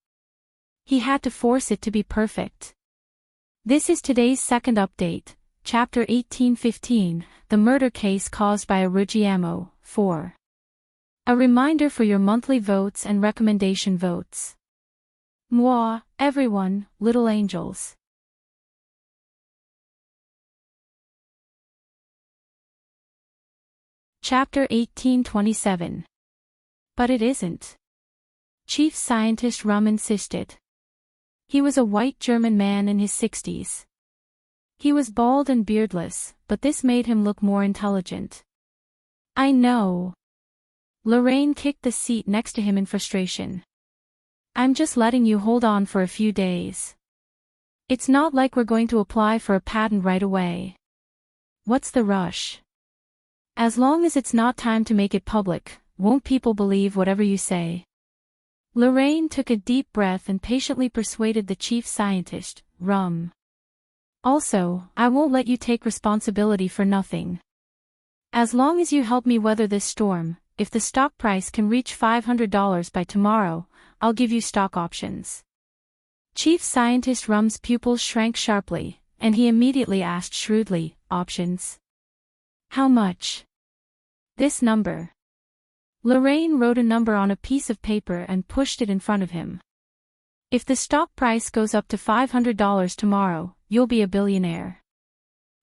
He had to force it to be perfect. This is today's second update, Chapter 1815, The Murder Case Caused by a Ruggiamo, 4. A reminder for your monthly votes and recommendation votes. Moi, everyone, little angels. Chapter 1827. But it isn't. Chief Scientist Rum insisted. He was a white German man in his 60s. He was bald and beardless, but this made him look more intelligent. I know. Lorraine kicked the seat next to him in frustration. I'm just letting you hold on for a few days. It's not like we're going to apply for a patent right away. What's the rush? As long as it's not time to make it public, won't people believe whatever you say? Lorraine took a deep breath and patiently persuaded the chief scientist, Rum. Also, I won't let you take responsibility for nothing. As long as you help me weather this storm, if the stock price can reach $500 by tomorrow, I'll give you stock options. Chief Scientist Rum's pupils shrank sharply, and he immediately asked shrewdly, options? How much? This number. Lorraine wrote a number on a piece of paper and pushed it in front of him. If the stock price goes up to $500 tomorrow, you'll be a billionaire.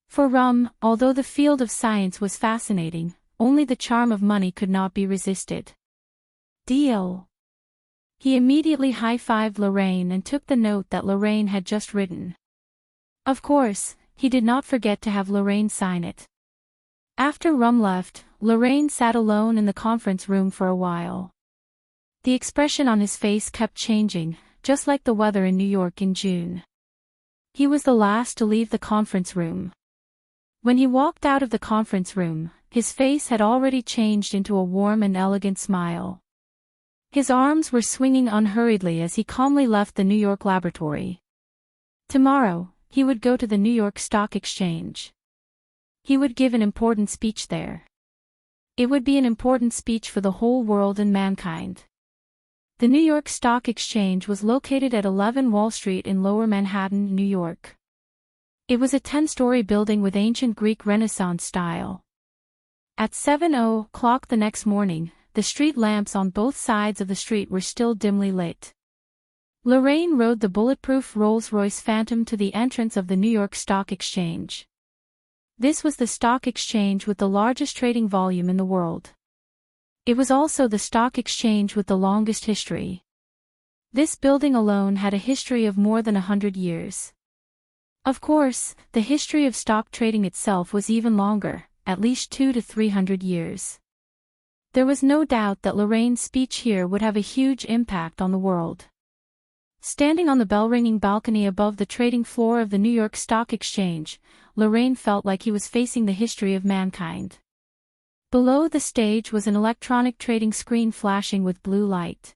For Rum, although the field of science was fascinating, only the charm of money could not be resisted. Deal. He immediately high-fived Lorraine and took the note that Lorraine had just written. Of course, he did not forget to have Lorraine sign it. After Rum left, Lorraine sat alone in the conference room for a while. The expression on his face kept changing, just like the weather in New York in June. He was the last to leave the conference room. When he walked out of the conference room, his face had already changed into a warm and elegant smile. His arms were swinging unhurriedly as he calmly left the New York laboratory. Tomorrow, he would go to the New York Stock Exchange. He would give an important speech there. It would be an important speech for the whole world and mankind. The New York Stock Exchange was located at 11 Wall Street in Lower Manhattan, New York. It was a 10-story building with ancient Greek Renaissance style. At 7:00 the next morning, the street lamps on both sides of the street were still dimly lit. Lorraine rode the bulletproof Rolls-Royce Phantom to the entrance of the New York Stock Exchange. This was the stock exchange with the largest trading volume in the world. It was also the stock exchange with the longest history. This building alone had a history of more than 100 years. Of course, the history of stock trading itself was even longer, at least 200 to 300 years. There was no doubt that Lorraine's speech here would have a huge impact on the world. Standing on the bell-ringing balcony above the trading floor of the New York Stock Exchange, Lorraine felt like he was facing the history of mankind. Below the stage was an electronic trading screen flashing with blue light.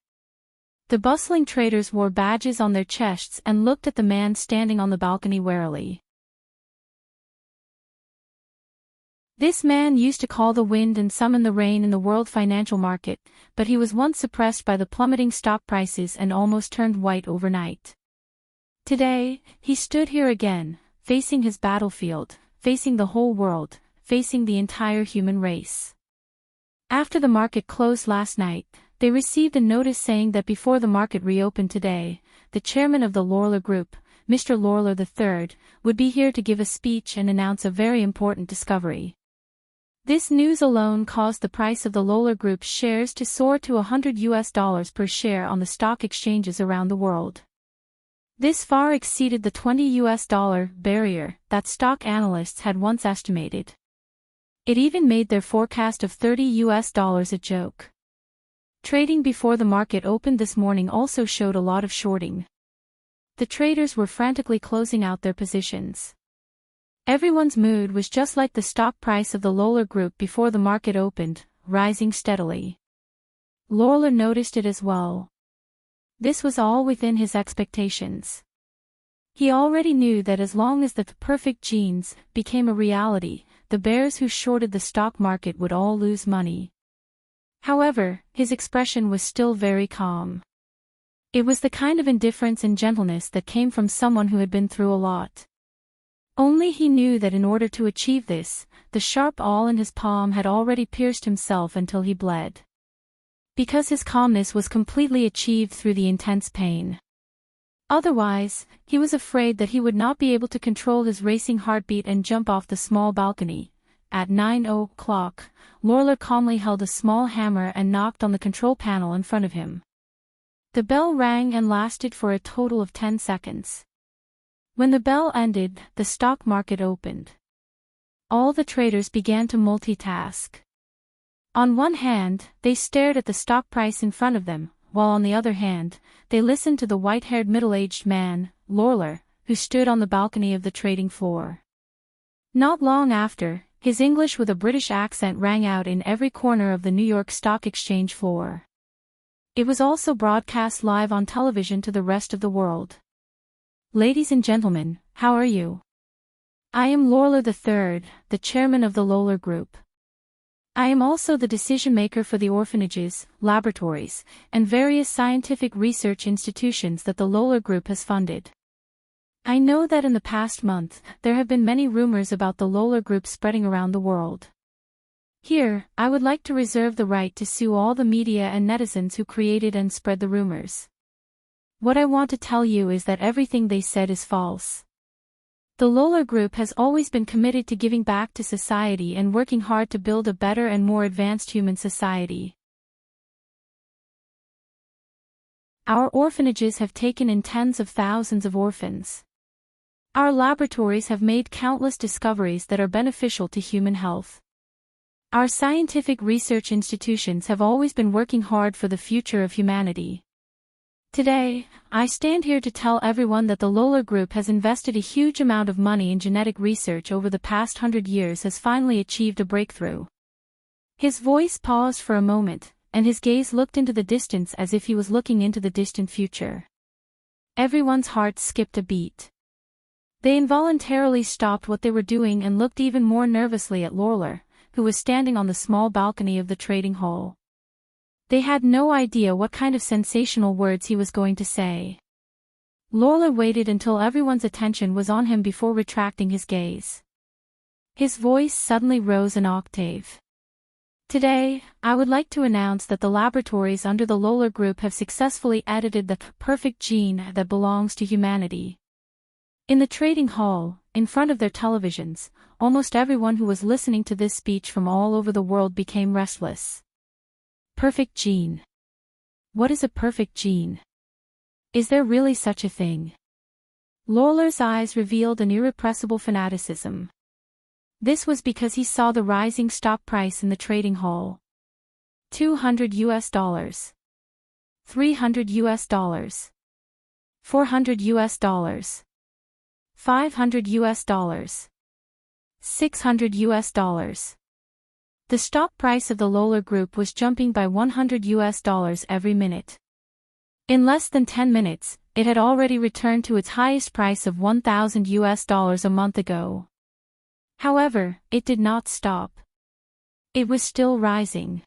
The bustling traders wore badges on their chests and looked at the man standing on the balcony warily. This man used to call the wind and summon the rain in the world financial market, but he was once suppressed by the plummeting stock prices and almost turned white overnight. Today, he stood here again, facing his battlefield, facing the whole world, facing the entire human race. After the market closed last night, they received a notice saying that before the market reopened today, the chairman of the LoveLore Group, Mr. LoveLore III, would be here to give a speech and announce a very important discovery. This news alone caused the price of the LoveLore Group's shares to soar to $100 per share on the stock exchanges around the world. This far exceeded the $20 barrier that stock analysts had once estimated. It even made their forecast of $30 a joke. Trading before the market opened this morning also showed a lot of shorting. The traders were frantically closing out their positions. Everyone's mood was just like the stock price of the LoveLore Group before the market opened, rising steadily. LoveLore noticed it as well. This was all within his expectations. He already knew that as long as the perfect genes became a reality, the bears who shorted the stock market would all lose money. However, his expression was still very calm. It was the kind of indifference and gentleness that came from someone who had been through a lot. Only he knew that in order to achieve this, the sharp awl in his palm had already pierced himself until he bled. Because his calmness was completely achieved through the intense pain. Otherwise, he was afraid that he would not be able to control his racing heartbeat and jump off the small balcony. At 9:00, LoveLore calmly held a small hammer and knocked on the control panel in front of him. The bell rang and lasted for a total of 10 seconds. When the bell ended, the stock market opened. All the traders began to multitask. On one hand, they stared at the stock price in front of them, while on the other hand, they listened to the white-haired middle-aged man, LoveLore, who stood on the balcony of the trading floor. Not long after, his English with a British accent rang out in every corner of the New York Stock Exchange floor. It was also broadcast live on television to the rest of the world. Ladies and gentlemen, how are you? I am LoveLore III, the chairman of the LoveLore Group. I am also the decision-maker for the orphanages, laboratories, and various scientific research institutions that the LoveLore Group has funded. I know that in the past month, there have been many rumors about the LoveLore Group spreading around the world. Here, I would like to reserve the right to sue all the media and netizens who created and spread the rumors. What I want to tell you is that everything they said is false. The LoveLore Group has always been committed to giving back to society and working hard to build a better and more advanced human society. Our orphanages have taken in tens of thousands of orphans. Our laboratories have made countless discoveries that are beneficial to human health. Our scientific research institutions have always been working hard for the future of humanity. Today, I stand here to tell everyone that the LoveLore Group has invested a huge amount of money in genetic research over the past 100 years has finally achieved a breakthrough. His voice paused for a moment, and his gaze looked into the distance as if he was looking into the distant future. Everyone's heart skipped a beat. They involuntarily stopped what they were doing and looked even more nervously at LoveLore, who was standing on the small balcony of the trading hall. They had no idea what kind of sensational words he was going to say. LoveLore waited until everyone's attention was on him before retracting his gaze. His voice suddenly rose an octave. Today, I would like to announce that the laboratories under the LoveLore Group have successfully edited the perfect gene that belongs to humanity. In the trading hall, in front of their televisions, almost everyone who was listening to this speech from all over the world became restless. Perfect gene. What is a perfect gene? Is there really such a thing? LoveLore's eyes revealed an irrepressible fanaticism. This was because he saw the rising stock price in the trading hall. $200 US, $300 US, $400 US, $500 US, $600 US. The stock price of the LoveLore Group was jumping by $100 US every minute. In less than 10 minutes, it had already returned to its highest price of $1,000 US a month ago. However, it did not stop. It was still rising.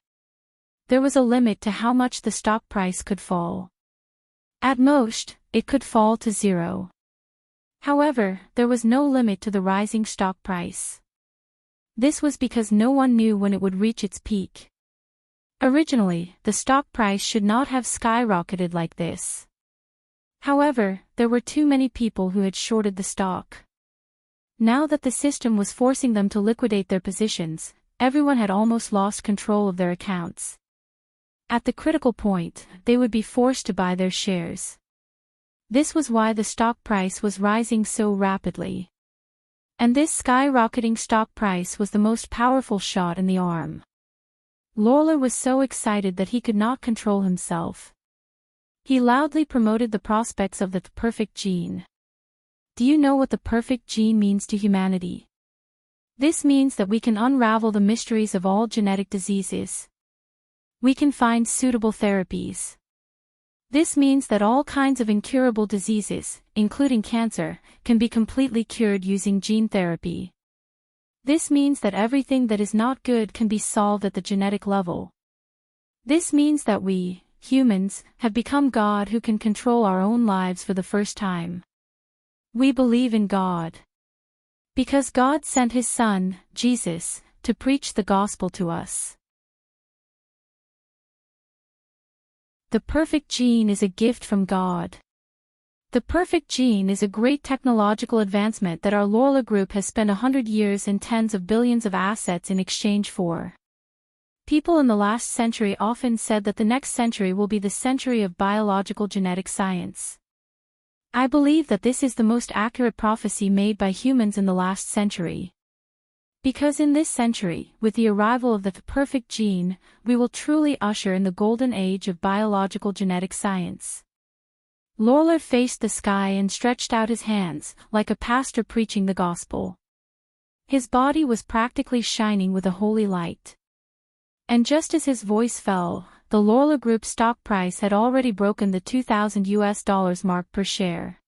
There was a limit to how much the stock price could fall. At most, it could fall to zero. However, there was no limit to the rising stock price. This was because no one knew when it would reach its peak. Originally, the stock price should not have skyrocketed like this. However, there were too many people who had shorted the stock. Now that the system was forcing them to liquidate their positions, everyone had almost lost control of their accounts. At the critical point, they would be forced to buy their shares. This was why the stock price was rising so rapidly. And this skyrocketing stock price was the most powerful shot in the arm. LoveLore was so excited that he could not control himself. He loudly promoted the prospects of the perfect gene. Do you know what the perfect gene means to humanity? This means that we can unravel the mysteries of all genetic diseases. We can find suitable therapies. This means that all kinds of incurable diseases, including cancer, can be completely cured using gene therapy. This means that everything that is not good can be solved at the genetic level. This means that we, humans, have become God who can control our own lives for the first time. We believe in God. Because God sent His Son, Jesus, to preach the gospel to us. The perfect gene is a gift from God. The perfect gene is a great technological advancement that our LoveLore Group has spent 100 years and tens of billions of assets in exchange for. People in the last century often said that the next century will be the century of biological genetic science. I believe that this is the most accurate prophecy made by humans in the last century. Because in this century, with the arrival of the perfect gene, we will truly usher in the golden age of biological genetic science. LoveLore faced the sky and stretched out his hands, like a pastor preaching the gospel. His body was practically shining with a holy light. And just as his voice fell, the LoveLore Group stock price had already broken the $2,000 US mark per share.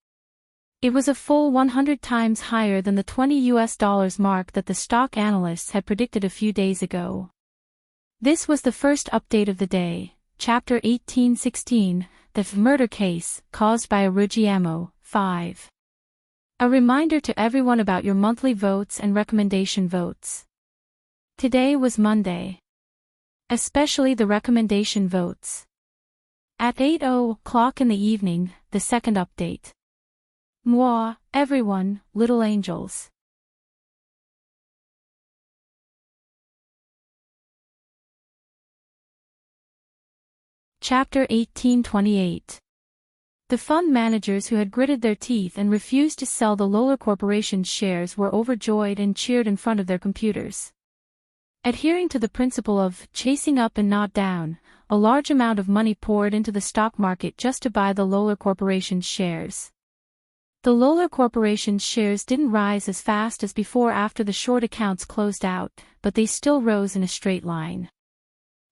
It was a full 100 times higher than the $20 US mark that the stock analysts had predicted a few days ago. This was the first update of the day, Chapter 1816, the murder case, caused by a Ruggiemo, 5. A reminder to everyone about your monthly votes and recommendation votes. Today was Monday. Especially the recommendation votes. At 8:00 in the evening, the second update. Moi, everyone, little angels. Chapter 1828. The fund managers who had gritted their teeth and refused to sell the LoveLore Corporation's shares were overjoyed and cheered in front of their computers. Adhering to the principle of chasing up and not down, a large amount of money poured into the stock market just to buy the LoveLore Corporation's shares. The LoveLore Corporation's shares didn't rise as fast as before after the short accounts closed out, but they still rose in a straight line.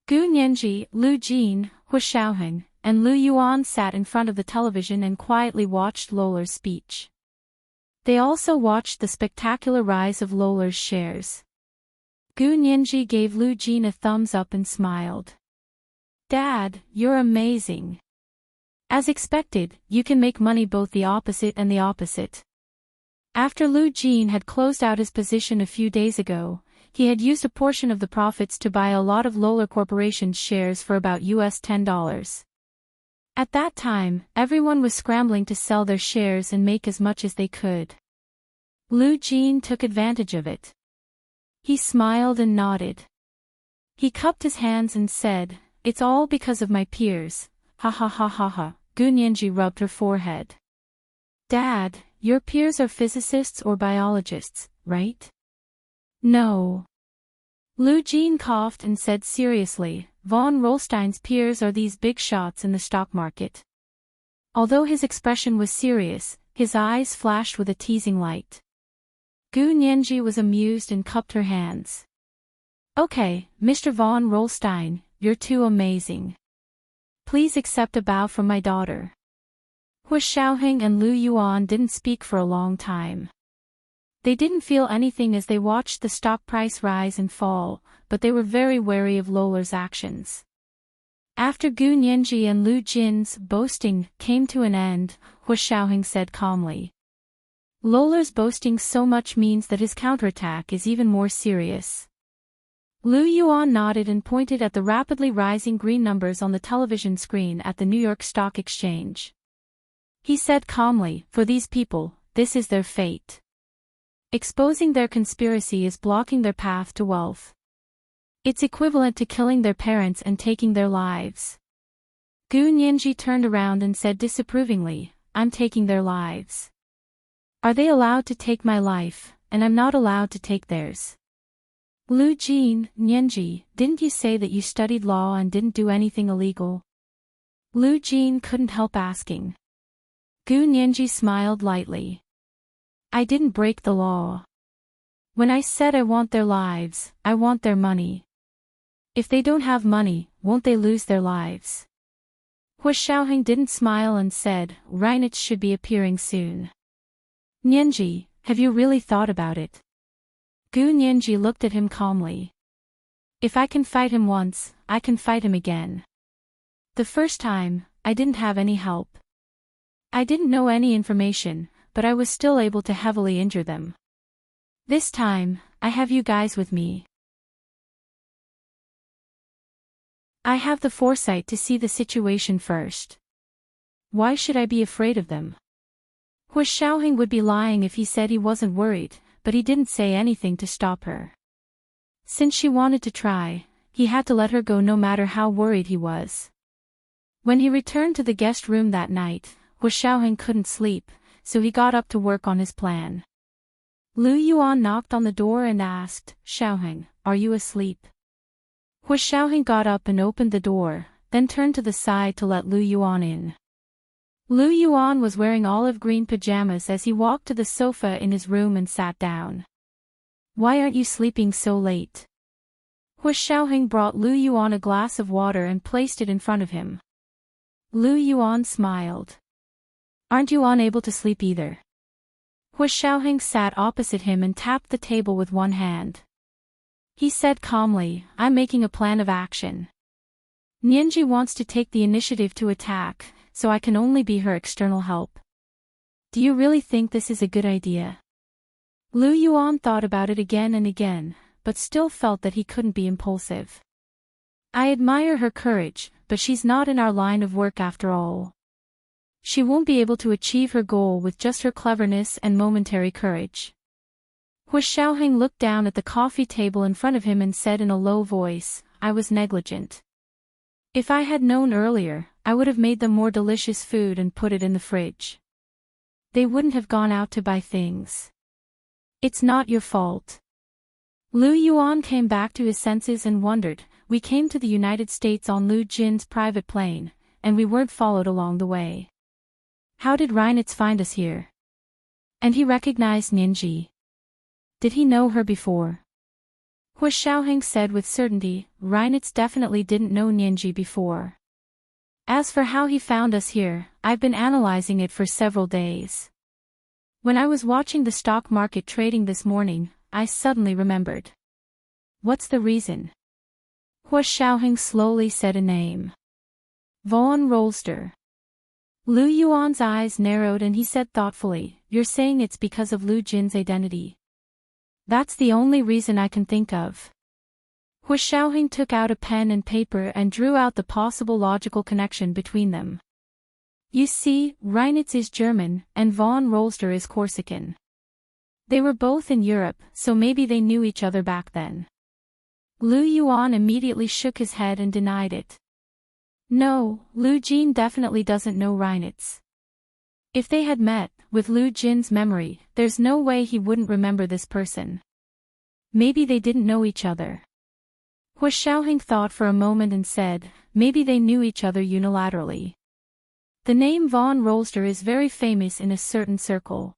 Gu Nianji, Lu Jin, Hu Xiaoheng, and Lu Yuan sat in front of the television and quietly watched LoveLore's speech. They also watched the spectacular rise of LoveLore's shares. Gu Nianji gave Lu Jin a thumbs up and smiled. "Dad, you're amazing. As expected, you can make money both the opposite and the opposite." After Lu Jin had closed out his position a few days ago, he had used a portion of the profits to buy a lot of LoveLore Corporation's shares for about $10. At that time, everyone was scrambling to sell their shares and make as much as they could. Lu Jin took advantage of it. He smiled and nodded. He cupped his hands and said, "It's all because of my peers, ha ha ha ha ha." Gu Nianji rubbed her forehead. "Dad, your peers are physicists or biologists, right?" "No. Lu Jin coughed and said seriously, Von Rollstein's peers are these big shots in the stock market. Although his expression was serious, his eyes flashed with a teasing light. Gu Nianji was amused and cupped her hands. Okay, Mr. Von Rollstein, you're too amazing. Please accept a bow from my daughter. Hu Xiaoheng and Lu Yuan didn't speak for a long time. They didn't feel anything as they watched the stock price rise and fall, but they were very wary of LoveLore's actions. After Gu Nianji and Lu Jin's boasting came to an end, Hu Xiaoheng said calmly. LoveLore's boasting so much means that his counterattack is even more serious. Lu Yuan nodded and pointed at the rapidly rising green numbers on the television screen at the New York Stock Exchange. He said calmly, for these people, this is their fate. Exposing their conspiracy is blocking their path to wealth. It's equivalent to killing their parents and taking their lives. Gu Nianji turned around and said disapprovingly, I'm taking their lives. Are they allowed to take my life, and I'm not allowed to take theirs? Lu Jin, Nianji, didn't you say that you studied law and didn't do anything illegal? Lu Jin couldn't help asking. Gu Nianji smiled lightly. I didn't break the law. When I said I want their lives, I want their money. If they don't have money, won't they lose their lives? Hu Xiaoheng didn't smile and said, Reinich should be appearing soon. Nianji, have you really thought about it? Gu Nianji looked at him calmly. If I can fight him once, I can fight him again. The first time, I didn't have any help. I didn't know any information, but I was still able to heavily injure them. This time, I have you guys with me. I have the foresight to see the situation first. Why should I be afraid of them? Hu Xiaoheng would be lying if he said he wasn't worried, but he didn't say anything to stop her. Since she wanted to try, he had to let her go no matter how worried he was. When he returned to the guest room that night, Hu Xiaoheng couldn't sleep, so he got up to work on his plan. Lu Yuan knocked on the door and asked, Xiaoheng, are you asleep? Hu Xiaoheng got up and opened the door, then turned to the side to let Lu Yuan in. Lu Yuan was wearing olive green pajamas as he walked to the sofa in his room and sat down. Why aren't you sleeping so late? Hu Xiaoheng brought Lu Yuan a glass of water and placed it in front of him. Lu Yuan smiled. Aren't you unable to sleep either? Hu Xiaoheng sat opposite him and tapped the table with one hand. He said calmly, I'm making a plan of action. Nianji wants to take the initiative to attack, so I can only be her external help. Do you really think this is a good idea? Lu Yuan thought about it again and again, but still felt that he couldn't be impulsive. I admire her courage, but she's not in our line of work after all. She won't be able to achieve her goal with just her cleverness and momentary courage. Hu Xiaoheng looked down at the coffee table in front of him and said in a low voice, I was negligent. If I had known earlier, I would have made them more delicious food and put it in the fridge. They wouldn't have gone out to buy things. It's not your fault. Lu Yuan came back to his senses and wondered, we came to the United States on Lu Jin's private plane, and we weren't followed along the way. How did Reinitz find us here? And he recognized Nianji. Did he know her before? Hu Xiaoheng said with certainty, Reinitz definitely didn't know Nianji before. As for how he found us here, I've been analyzing it for several days. When I was watching the stock market trading this morning, I suddenly remembered. What's the reason? Hu Xiaoheng slowly said a name. Von Rollster. Lu Yuan's eyes narrowed and he said thoughtfully, you're saying it's because of Lu Jin's identity. That's the only reason I can think of. Hu Xiaoheng took out a pen and paper and drew out the possible logical connection between them. You see, Reinitz is German, and von Rollster is Corsican. They were both in Europe, so maybe they knew each other back then. Lu Yuan immediately shook his head and denied it. No, Lu Jin definitely doesn't know Reinitz. If they had met, with Lu Jin's memory, there's no way he wouldn't remember this person. Maybe they didn't know each other. Hua Xiaoheng thought for a moment and said, maybe they knew each other unilaterally. The name von Rollercoasters is very famous in a certain circle.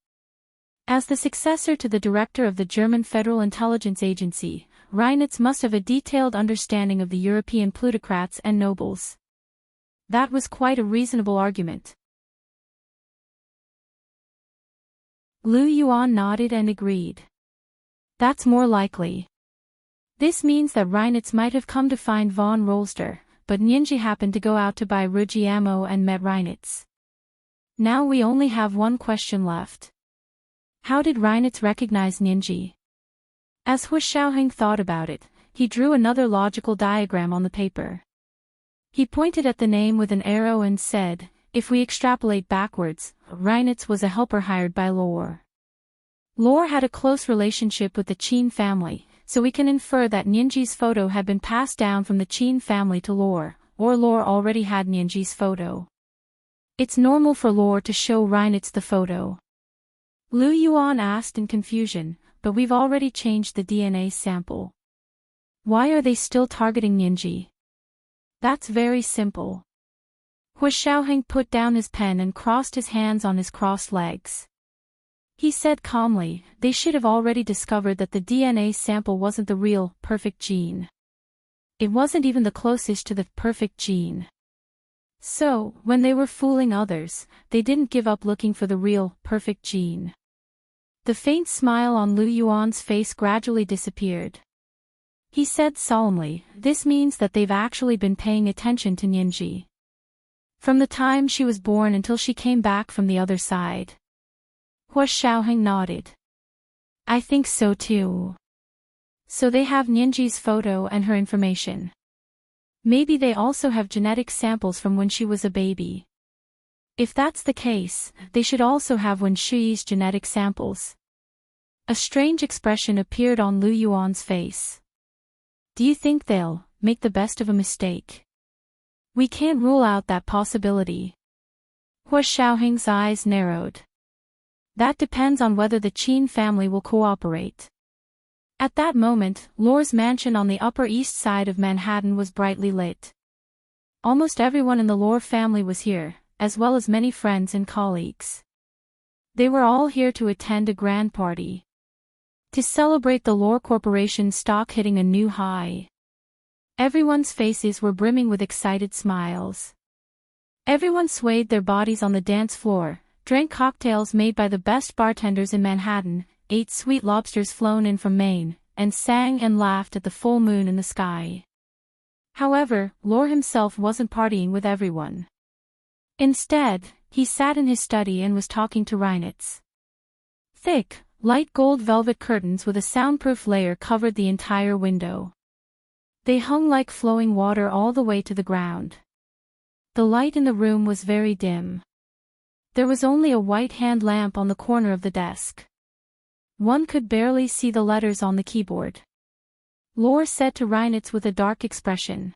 As the successor to the director of the German Federal Intelligence Agency, Reinitz must have a detailed understanding of the European plutocrats and nobles. That was quite a reasonable argument. Lu Yuan nodded and agreed. That's more likely. This means that Reinitz might have come to find von Rollercoasters, but Nianji happened to go out to buy Ruji ammo and met Reinitz. Now we only have one question left. How did Reinitz recognize Nianji? As Hua Xiaoheng thought about it, he drew another logical diagram on the paper. He pointed at the name with an arrow and said, if we extrapolate backwards, Reinitz was a helper hired by LoveLore. LoveLore had a close relationship with the Qin family, so we can infer that Nianji's photo had been passed down from the Qin family to LoveLore, or LoveLore already had Nianji's photo. It's normal for LoveLore to show Reinitz the photo. Lu Yuan asked in confusion, but we've already changed the DNA sample. Why are they still targeting Nianji? That's very simple. Hua Xiaoheng put down his pen and crossed his hands on his crossed legs. He said calmly, they should have already discovered that the DNA sample wasn't the real, perfect gene. It wasn't even the closest to the perfect gene. So, when they were fooling others, they didn't give up looking for the real, perfect gene. The faint smile on Lu Yuan's face gradually disappeared. He said solemnly, this means that they've actually been paying attention to Nianji. From the time she was born until she came back from the other side. Hua Xiaoheng nodded. I think so too. So they have Nianji's photo and her information. Maybe they also have genetic samples from when she was a baby. If that's the case, they should also have Wen Shuyi's genetic samples. A strange expression appeared on Lu Yuan's face. Do you think they'll make the best of a mistake? We can't rule out that possibility. Hua Xiaoheng's eyes narrowed. That depends on whether the Qin family will cooperate. At that moment, LoveLore's mansion on the Upper East Side of Manhattan was brightly lit. Almost everyone in the LoveLore family was here, as well as many friends and colleagues. They were all here to attend a grand party. To celebrate the LoveLore Corporation's stock hitting a new high. Everyone's faces were brimming with excited smiles. Everyone swayed their bodies on the dance floor, drank cocktails made by the best bartenders in Manhattan, ate sweet lobsters flown in from Maine, and sang and laughed at the full moon in the sky. However, LoveLore himself wasn't partying with everyone. Instead, he sat in his study and was talking to Reinitz. Thick, light gold velvet curtains with a soundproof layer covered the entire window. They hung like flowing water all the way to the ground. The light in the room was very dim. There was only a white hand lamp on the corner of the desk. One could barely see the letters on the keyboard. LoveLore said to Reinitz with a dark expression.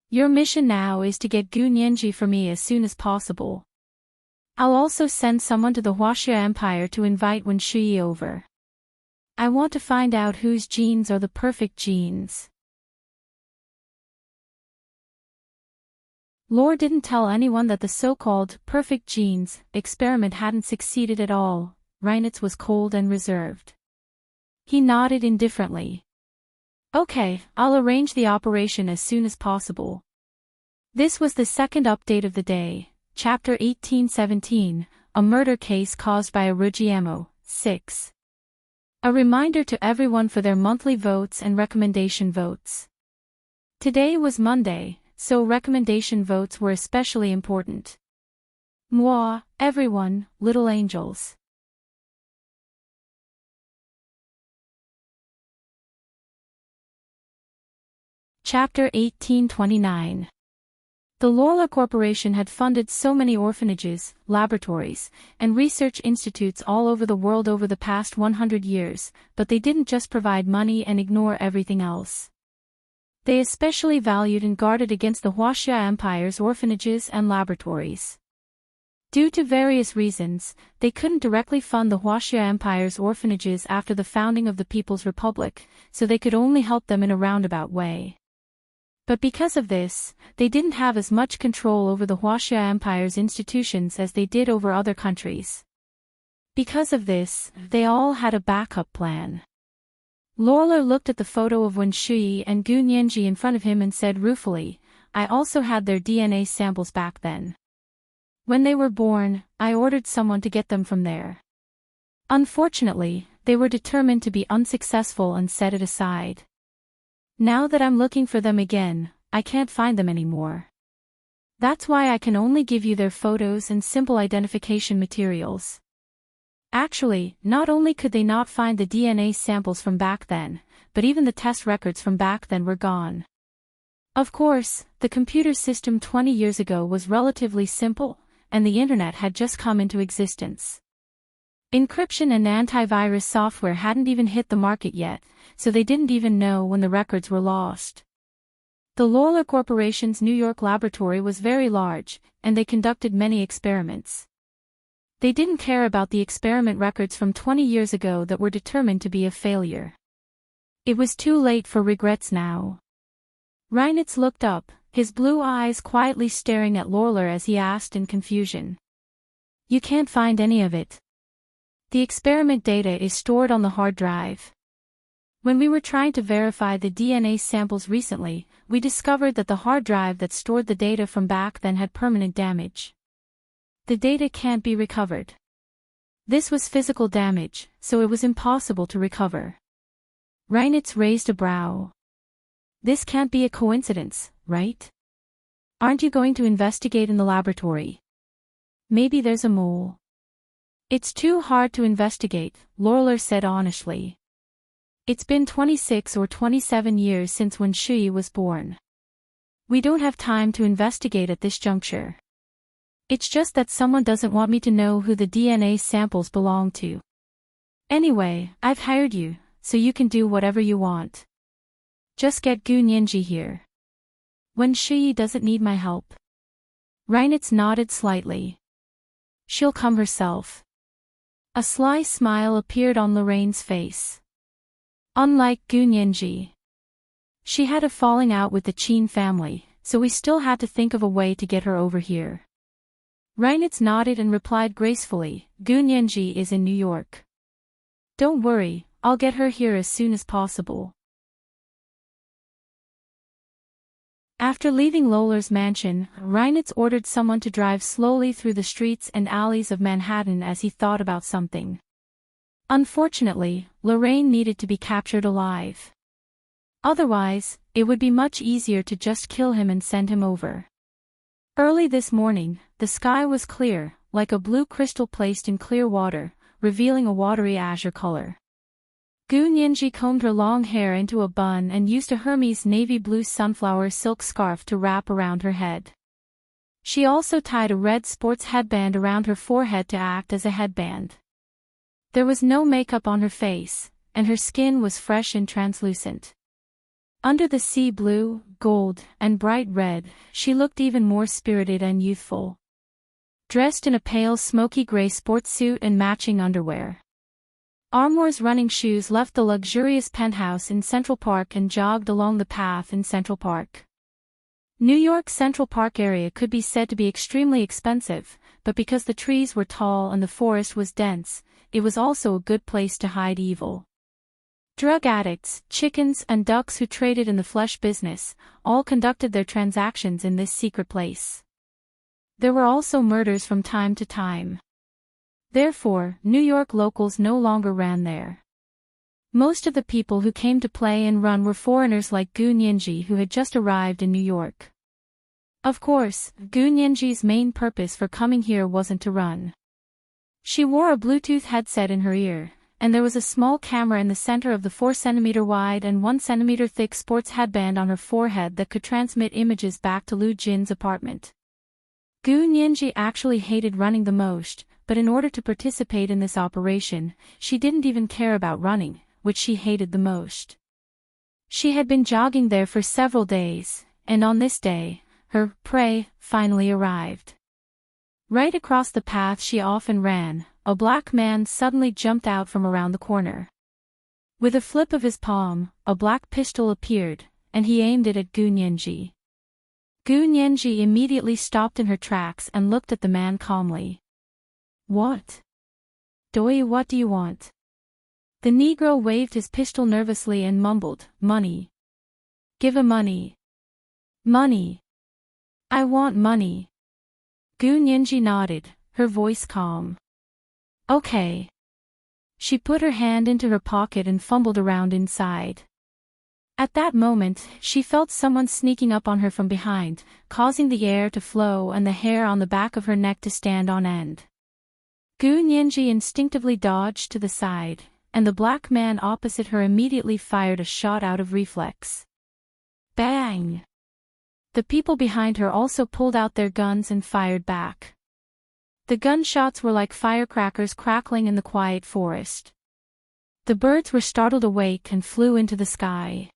Your mission now is to get Gu Nianji for me as soon as possible. I'll also send someone to the Huaxia Empire to invite Wen Shuyi over. I want to find out whose genes are the perfect genes. LoveLore didn't tell anyone that the so-called perfect genes experiment hadn't succeeded at all. Reinitz was cold and reserved. He nodded indifferently. Okay, I'll arrange the operation as soon as possible. This was the second update of the day, Chapter 1817, A Murder Case Caused by a Ruji Ammo, 6. A reminder to everyone for their monthly votes and recommendation votes. Today was Monday, so recommendation votes were especially important. Moi, everyone, little angels. Chapter 1829. The LoveLore Corporation had funded so many orphanages, laboratories, and research institutes all over the world over the past 100 years, but they didn't just provide money and ignore everything else. They especially valued and guarded against the Huaxia Empire's orphanages and laboratories. Due to various reasons, they couldn't directly fund the Huaxia Empire's orphanages after the founding of the People's Republic, so they could only help them in a roundabout way. But because of this, they didn't have as much control over the Huaxia Empire's institutions as they did over other countries. Because of this, they all had a backup plan. LoveLore looked at the photo of Wen Shui and Gu Nianji in front of him and said ruefully, I also had their DNA samples back then. When they were born, I ordered someone to get them from there. Unfortunately, they were determined to be unsuccessful and set it aside. Now that I'm looking for them again, I can't find them anymore. That's why I can only give you their photos and simple identification materials. Actually, not only could they not find the DNA samples from back then, but even the test records from back then were gone. Of course, the computer system 20 years ago was relatively simple, and the internet had just come into existence. Encryption and antivirus software hadn't even hit the market yet, so they didn't even know when the records were lost. The LoveLore Corporation's New York laboratory was very large, and they conducted many experiments. They didn't care about the experiment records from 20 years ago that were determined to be a failure. It was too late for regrets now. Reinitz looked up, his blue eyes quietly staring at LoveLore as he asked in confusion. You can't find any of it. The experiment data is stored on the hard drive. When we were trying to verify the DNA samples recently, we discovered that the hard drive that stored the data from back then had permanent damage. The data can't be recovered. This was physical damage, so it was impossible to recover. Reinitz raised a brow. This can't be a coincidence, right? Aren't you going to investigate in the laboratory? Maybe there's a mole. It's too hard to investigate, LoveLore said honestly. It's been 26 or 27 years since Wen Shui was born. We don't have time to investigate at this juncture. It's just that someone doesn't want me to know who the DNA samples belong to. Anyway, I've hired you, so you can do whatever you want. Just get Gu Nianji here. Wen Shui doesn't need my help. Reinitz nodded slightly. She'll come herself. A sly smile appeared on Lorraine's face. Unlike Gu Nianji, she had a falling out with the Qin family, so we still had to think of a way to get her over here. Reinitz nodded and replied gracefully, Gu Nianji is in New York. Don't worry, I'll get her here as soon as possible. After leaving LoveLore's mansion, Reinitz ordered someone to drive slowly through the streets and alleys of Manhattan as he thought about something. Unfortunately, Lorraine needed to be captured alive. Otherwise, it would be much easier to just kill him and send him over. Early this morning, the sky was clear, like a blue crystal placed in clear water, revealing a watery azure color. Gu Nianji combed her long hair into a bun and used a Hermes navy blue sunflower silk scarf to wrap around her head. She also tied a red sports headband around her forehead to act as a headband. There was no makeup on her face, and her skin was fresh and translucent. Under the sea blue, gold, and bright red, she looked even more spirited and youthful. Dressed in a pale smoky gray sports suit and matching underwear. Armour's running shoes left the luxurious penthouse in Central Park and jogged along the path in Central Park. New York's Central Park area could be said to be extremely expensive, but because the trees were tall and the forest was dense, it was also a good place to hide evil. Drug addicts, chickens, and ducks who traded in the flesh business, all conducted their transactions in this secret place. There were also murders from time to time. Therefore, New York locals no longer ran there. Most of the people who came to play and run were foreigners like Gu Nianji who had just arrived in New York. Of course, Gu Nianji's main purpose for coming here wasn't to run. She wore a Bluetooth headset in her ear, and there was a small camera in the center of the 4 cm wide and 1 cm thick sports headband on her forehead that could transmit images back to Lu Jin's apartment. Gu Nianji actually hated running the most, but in order to participate in this operation, she didn't even care about running, which she hated the most. She had been jogging there for several days, and on this day, her prey finally arrived. Right across the path she often ran, a black man suddenly jumped out from around the corner. With a flip of his palm, a black pistol appeared, and he aimed it at Gu Nianji. Gu Nianji immediately stopped in her tracks and looked at the man calmly. What? Doi, what do you want? The Negro waved his pistol nervously and mumbled, money. Give a money. Money. I want money. Gu Nianji nodded, her voice calm. Okay. She put her hand into her pocket and fumbled around inside. At that moment, she felt someone sneaking up on her from behind, causing the air to flow and the hair on the back of her neck to stand on end. Gu Nianji instinctively dodged to the side, and the black man opposite her immediately fired a shot out of reflex. Bang! The people behind her also pulled out their guns and fired back. The gunshots were like firecrackers crackling in the quiet forest. The birds were startled awake and flew into the sky.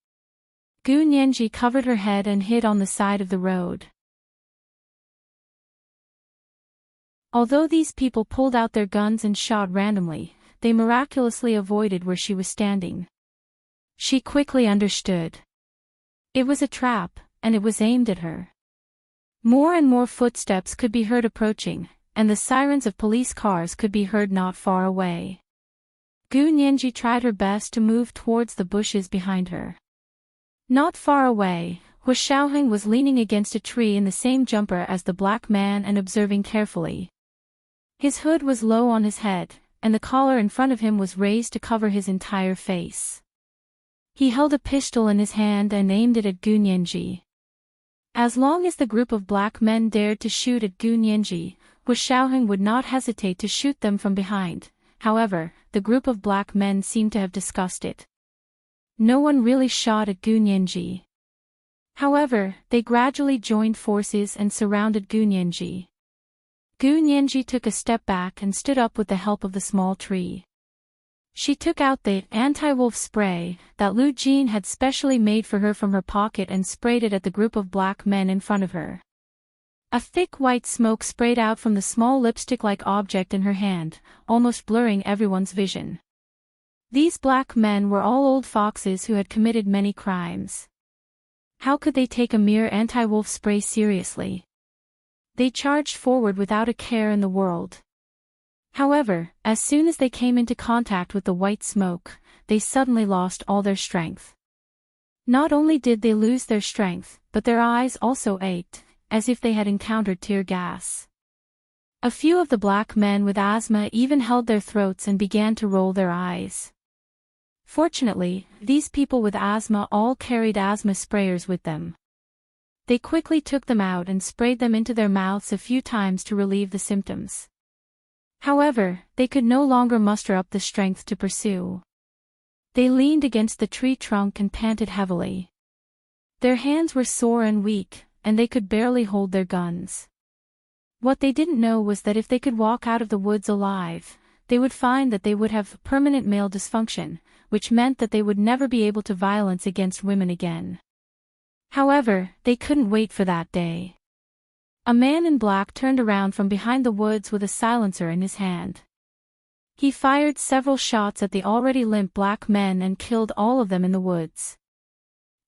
Gu Nianji covered her head and hid on the side of the road. Although these people pulled out their guns and shot randomly, they miraculously avoided where she was standing. She quickly understood. It was a trap, and it was aimed at her. More and more footsteps could be heard approaching, and the sirens of police cars could be heard not far away. Gu Nianji tried her best to move towards the bushes behind her. Not far away, Hu Xiaoheng was leaning against a tree in the same jumper as the black man and observing carefully. His hood was low on his head, and the collar in front of him was raised to cover his entire face. He held a pistol in his hand and aimed it at Gu Nianji. As long as the group of black men dared to shoot at Gu Nianji, Hu Xiaoheng would not hesitate to shoot them from behind. However, the group of black men seemed to have discussed it. No one really shot at Gu Nianji. However, they gradually joined forces and surrounded Gu Nianji. Gu Nianji took a step back and stood up with the help of the small tree. She took out the anti-wolf spray that Lu Jin had specially made for her from her pocket and sprayed it at the group of black men in front of her. A thick white smoke sprayed out from the small lipstick-like object in her hand, almost blurring everyone's vision. These black men were all old foxes who had committed many crimes. How could they take a mere anti-wolf spray seriously? They charged forward without a care in the world. However, as soon as they came into contact with the white smoke, they suddenly lost all their strength. Not only did they lose their strength, but their eyes also ached, as if they had encountered tear gas. A few of the black men with asthma even held their throats and began to roll their eyes. Fortunately, these people with asthma all carried asthma sprayers with them. They quickly took them out and sprayed them into their mouths a few times to relieve the symptoms. However, they could no longer muster up the strength to pursue. They leaned against the tree trunk and panted heavily. Their hands were sore and weak, and they could barely hold their guns. What they didn't know was that if they could walk out of the woods alive, they would find that they would have permanent male dysfunction, which meant that they would never be able to violence against women again. However, they couldn't wait for that day. A man in black turned around from behind the woods with a silencer in his hand. He fired several shots at the already limp black men and killed all of them in the woods.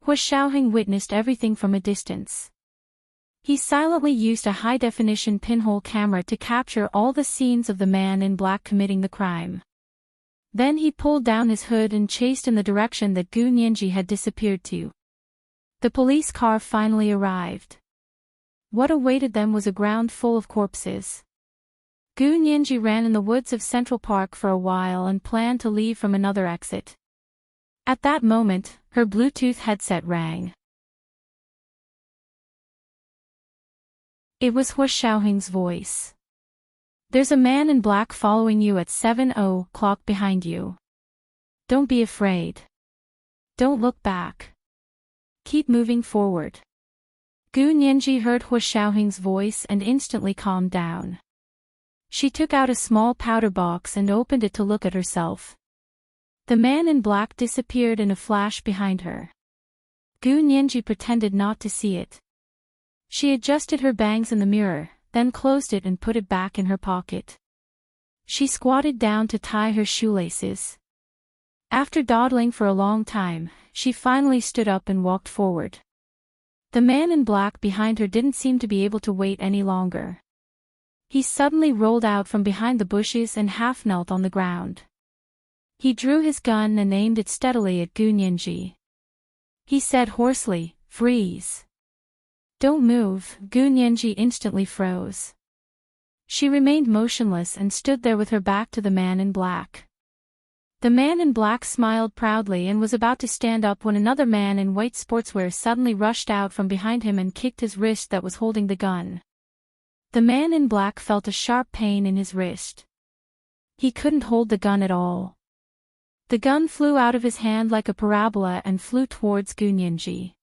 Hu Xiaoheng witnessed everything from a distance. He silently used a high-definition pinhole camera to capture all the scenes of the man in black committing the crime. Then he pulled down his hood and chased in the direction that Gu Nianji had disappeared to. The police car finally arrived. What awaited them was a ground full of corpses. Gu Nianji ran in the woods of Central Park for a while and planned to leave from another exit. At that moment, her Bluetooth headset rang. It was Hu Xiaoheng's voice. "There's a man in black following you at 7:00 behind you. Don't be afraid. Don't look back. Keep moving forward." Gu Nianji heard Hu Xiaoheng's voice and instantly calmed down. She took out a small powder box and opened it to look at herself. The man in black disappeared in a flash behind her. Gu Nianji pretended not to see it. She adjusted her bangs in the mirror, then closed it and put it back in her pocket. She squatted down to tie her shoelaces. After dawdling for a long time, she finally stood up and walked forward. The man in black behind her didn't seem to be able to wait any longer. He suddenly rolled out from behind the bushes and half knelt on the ground. He drew his gun and aimed it steadily at Gu Nianji. He said hoarsely, "Freeze. Don't move." Gu Nianji instantly froze. She remained motionless and stood there with her back to the man in black. The man in black smiled proudly and was about to stand up when another man in white sportswear suddenly rushed out from behind him and kicked his wrist that was holding the gun. The man in black felt a sharp pain in his wrist. He couldn't hold the gun at all. The gun flew out of his hand like a parabola and flew towards Gu Nianji.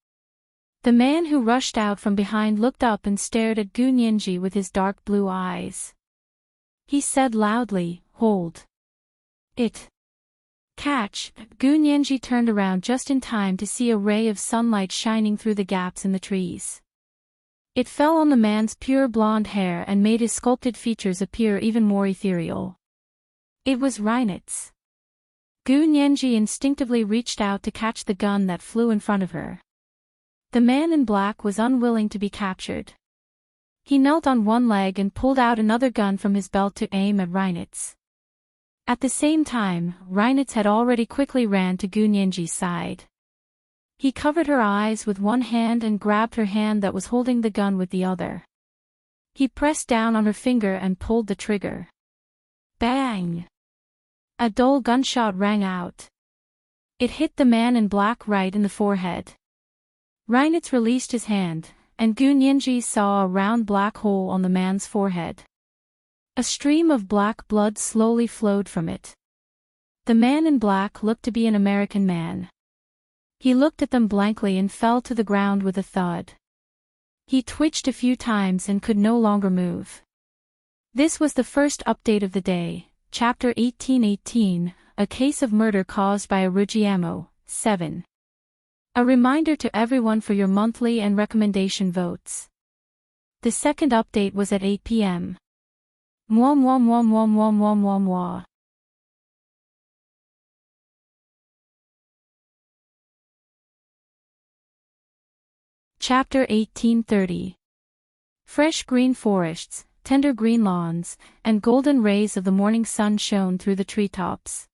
The man who rushed out from behind looked up and stared at Gu Nianji with his dark blue eyes. He said loudly, "Hold it. Catch." Gu Nianji turned around just in time to see a ray of sunlight shining through the gaps in the trees. It fell on the man's pure blonde hair and made his sculpted features appear even more ethereal. It was Reinitz. Gu Nianji instinctively reached out to catch the gun that flew in front of her. The man in black was unwilling to be captured. He knelt on one leg and pulled out another gun from his belt to aim at Reinitz. At the same time, Reinitz had already quickly ran to Gu Nianji's side. He covered her eyes with one hand and grabbed her hand that was holding the gun with the other. He pressed down on her finger and pulled the trigger. Bang! A dull gunshot rang out. It hit the man in black right in the forehead. Reinitz released his hand, and Gu Nianji saw a round black hole on the man's forehead. A stream of black blood slowly flowed from it. The man in black looked to be an American man. He looked at them blankly and fell to the ground with a thud. He twitched a few times and could no longer move. This was the first update of the day, Chapter 1818, A Case of Murder Caused by a Rugiamo, 7. A reminder to everyone for your monthly and recommendation votes. The second update was at 8 p.m. Mwah mwah mwah mwah mwah mwah mwah mwah. Chapter 1830. Fresh green forests, tender green lawns, and golden rays of the morning sun shone through the treetops.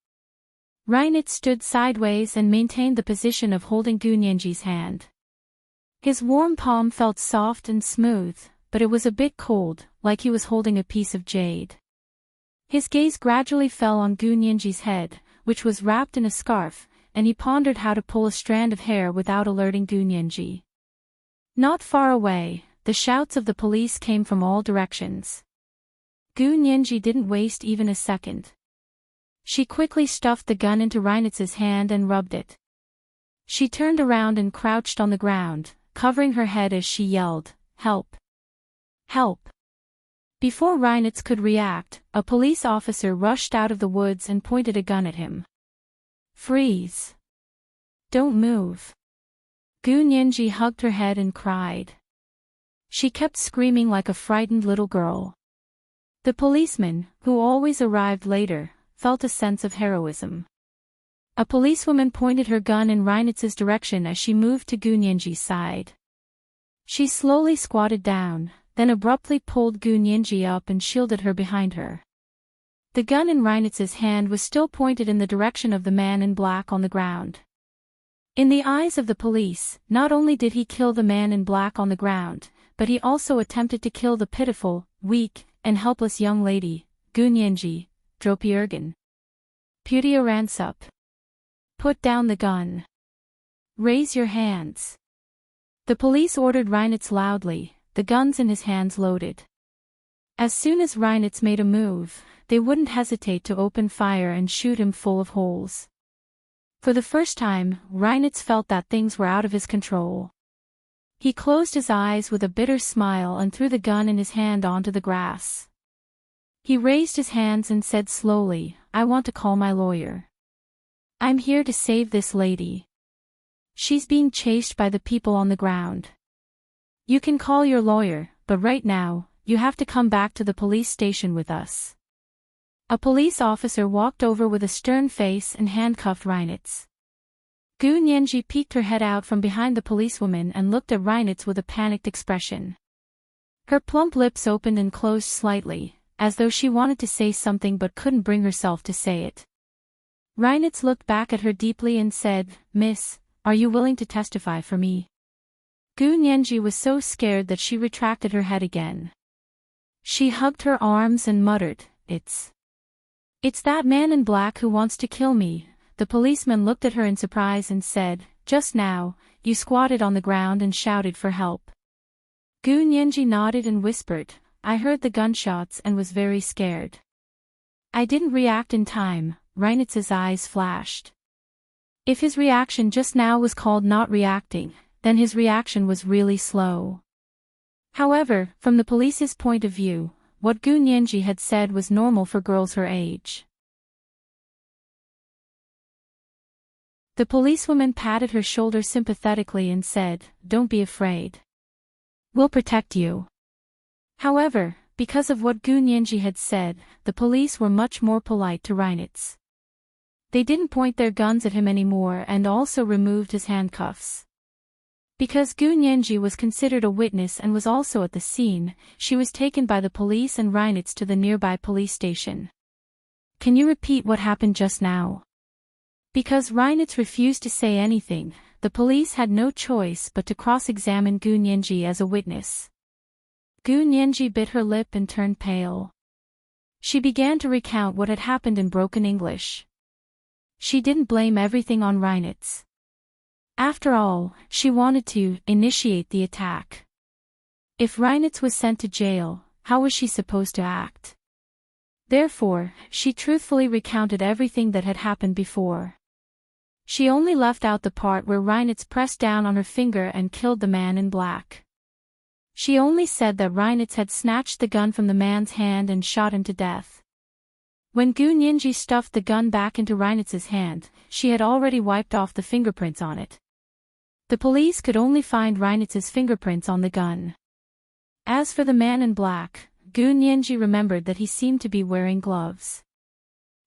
Reinitz stood sideways and maintained the position of holding Gu Nianji's hand. His warm palm felt soft and smooth, but it was a bit cold, like he was holding a piece of jade. His gaze gradually fell on Gu Nianji's head, which was wrapped in a scarf, and he pondered how to pull a strand of hair without alerting Gu Nianji. Not far away, the shouts of the police came from all directions. Gu Nianji didn't waste even a second. She quickly stuffed the gun into Reinitz's hand and rubbed it. She turned around and crouched on the ground, covering her head as she yelled, "Help! Help!" Before Reinitz could react, a police officer rushed out of the woods and pointed a gun at him. "Freeze! Don't move!" Gu Nianji hugged her head and cried. She kept screaming like a frightened little girl. The policeman, who always arrived later, felt a sense of heroism. A policewoman pointed her gun in Reinitz's direction as she moved to Gu Nianji's side. She slowly squatted down, then abruptly pulled Gu Nianji up and shielded her behind her. The gun in Reinitz's hand was still pointed in the direction of the man in black on the ground. In the eyes of the police, not only did he kill the man in black on the ground, but he also attempted to kill the pitiful, weak, and helpless young lady, Gu Nianji, Dropiergen. Putia Ransup. Put down the gun. Raise your hands. The police ordered Reinitz loudly, the guns in his hands loaded. As soon as Reinitz made a move, they wouldn't hesitate to open fire and shoot him full of holes. For the first time, Reinitz felt that things were out of his control. He closed his eyes with a bitter smile and threw the gun in his hand onto the grass. He raised his hands and said slowly, "I want to call my lawyer. I'm here to save this lady. She's being chased by the people on the ground. You can call your lawyer, but right now, you have to come back to the police station with us." A police officer walked over with a stern face and handcuffed Reinitz. Gu Nianji peeked her head out from behind the policewoman and looked at Reinitz with a panicked expression. Her plump lips opened and closed slightly, as though she wanted to say something but couldn't bring herself to say it. Reinitz looked back at her deeply and said, "Miss, are you willing to testify for me?" Gu Nianji was so scared that she retracted her head again. She hugged her arms and muttered, It's that man in black who wants to kill me." The policeman looked at her in surprise and said, "Just now, you squatted on the ground and shouted for help." Gu Nianji nodded and whispered, "I heard the gunshots and was very scared. I didn't react in time." Reinitz's eyes flashed. If his reaction just now was called not reacting, then his reaction was really slow. However, from the police's point of view, what Gu Nianji had said was normal for girls her age. The policewoman patted her shoulder sympathetically and said, "Don't be afraid. We'll protect you." However, because of what Gu Nianji had said, the police were much more polite to Reinitz. They didn't point their guns at him anymore and also removed his handcuffs. Because Gu Nianji was considered a witness and was also at the scene, she was taken by the police and Reinitz to the nearby police station. "Can you repeat what happened just now?" Because Reinitz refused to say anything, the police had no choice but to cross-examine Gu Nianji as a witness. Gu Nianji bit her lip and turned pale. She began to recount what had happened in broken English. She didn't blame everything on Reinitz. After all, she wanted to initiate the attack. If Reinitz was sent to jail, how was she supposed to act? Therefore, she truthfully recounted everything that had happened before. She only left out the part where Reinitz pressed down on her finger and killed the man in black. She only said that Reinitz had snatched the gun from the man's hand and shot him to death. When Gu Nianji stuffed the gun back into Reinitz's hand, she had already wiped off the fingerprints on it. The police could only find Reinitz's fingerprints on the gun. As for the man in black, Gu Nianji remembered that he seemed to be wearing gloves.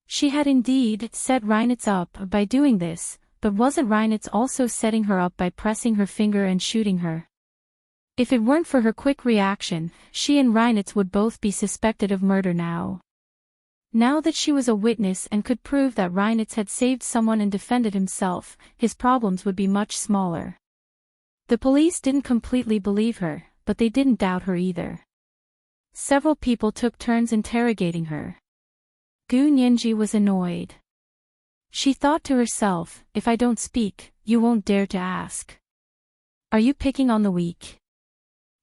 She had indeed set Reinitz up by doing this, but wasn't Reinitz also setting her up by pressing her finger and shooting her? If it weren't for her quick reaction, she and Reinitz would both be suspected of murder now. Now that she was a witness and could prove that Reinitz had saved someone and defended himself, his problems would be much smaller. The police didn't completely believe her, but they didn't doubt her either. Several people took turns interrogating her. Gu Nianji was annoyed. She thought to herself, "If I don't speak, you won't dare to ask. Are you picking on the weak?"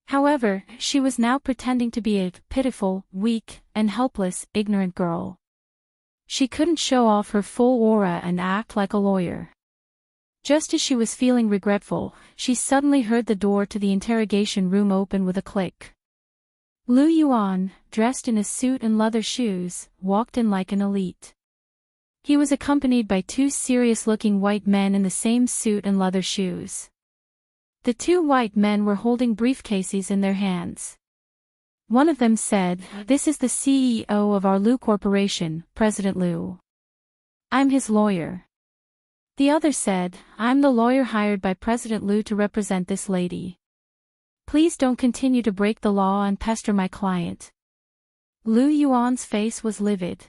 However, she was now pretending to be a pitiful, weak, and helpless, ignorant girl. She couldn't show off her full aura and act like a lawyer. Just as she was feeling regretful, she suddenly heard the door to the interrogation room open with a click. Lu Yuan, dressed in a suit and leather shoes, walked in like an elite. He was accompanied by two serious-looking white men in the same suit and leather shoes. The two white men were holding briefcases in their hands. One of them said, "This is the CEO of our Lu Corporation, President Lu. I'm his lawyer." The other said, "I'm the lawyer hired by President Lu to represent this lady. Please don't continue to break the law and pester my client." Lu Yuan's face was livid.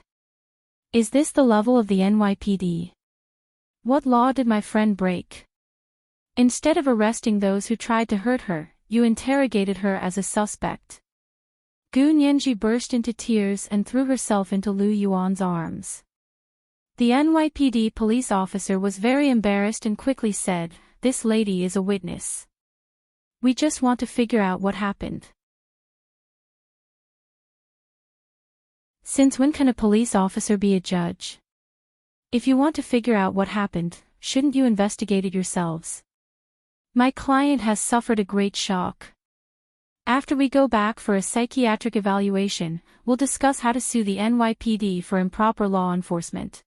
"Is this the level of the NYPD? What law did my friend break? Instead of arresting those who tried to hurt her, you interrogated her as a suspect." Gu Nianji burst into tears and threw herself into Lu Yuan's arms. The NYPD police officer was very embarrassed and quickly said, "This lady is a witness. We just want to figure out what happened." Since when can a police officer be a judge? If you want to figure out what happened, shouldn't you investigate it yourselves? My client has suffered a great shock. After we go back for a psychiatric evaluation, we'll discuss how to sue the NYPD for improper law enforcement.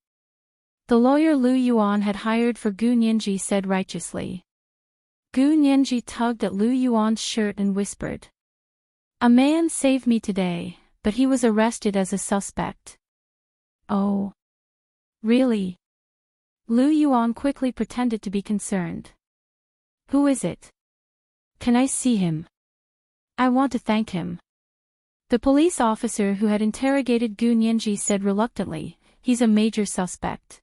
The lawyer Lu Yuan had hired for Gu Nianji said righteously. Gu Nianji tugged at Lu Yuan's shirt and whispered, "A man saved me today, but he was arrested as a suspect." "Oh. Really?" Lu Yuan quickly pretended to be concerned. Who is it? Can I see him? I want to thank him. The police officer who had interrogated Gu Nianji said reluctantly, he's a major suspect.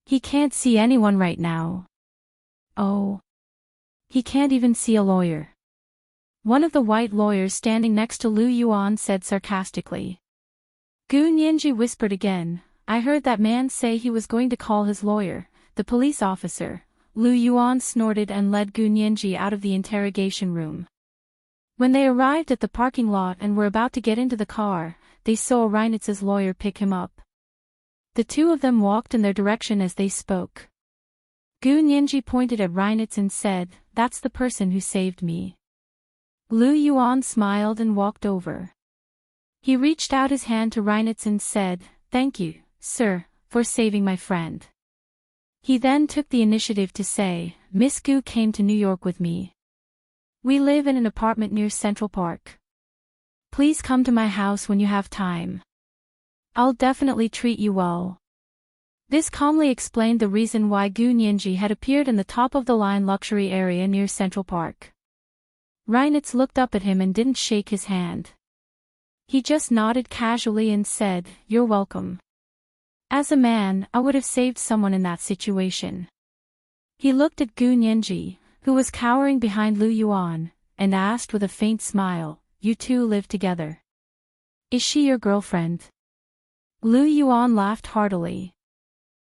He can't see anyone right now. Oh. He can't even see a lawyer. One of the white lawyers standing next to Lu Yuan said sarcastically. Gu Nianji whispered again, I heard that man say he was going to call his lawyer, the police officer. Lu Yuan snorted and led Gu Nianji out of the interrogation room. When they arrived at the parking lot and were about to get into the car, they saw Reinitz's lawyer pick him up. The two of them walked in their direction as they spoke. Gu Nianji pointed at Reinitz and said, that's the person who saved me. Lu Yuan smiled and walked over. He reached out his hand to Reinitz and said, thank you, sir, for saving my friend. He then took the initiative to say, Miss Gu came to New York with me. We live in an apartment near Central Park. Please come to my house when you have time. I'll definitely treat you well. This calmly explained the reason why Gu Nianji had appeared in the top-of-the-line luxury area near Central Park. Reinitz looked up at him and didn't shake his hand. He just nodded casually and said, you're welcome. As a man, I would have saved someone in that situation. He looked at Gu Nianji, who was cowering behind Lu Yuan, and asked with a faint smile, you two live together. Is she your girlfriend? Lu Yuan laughed heartily.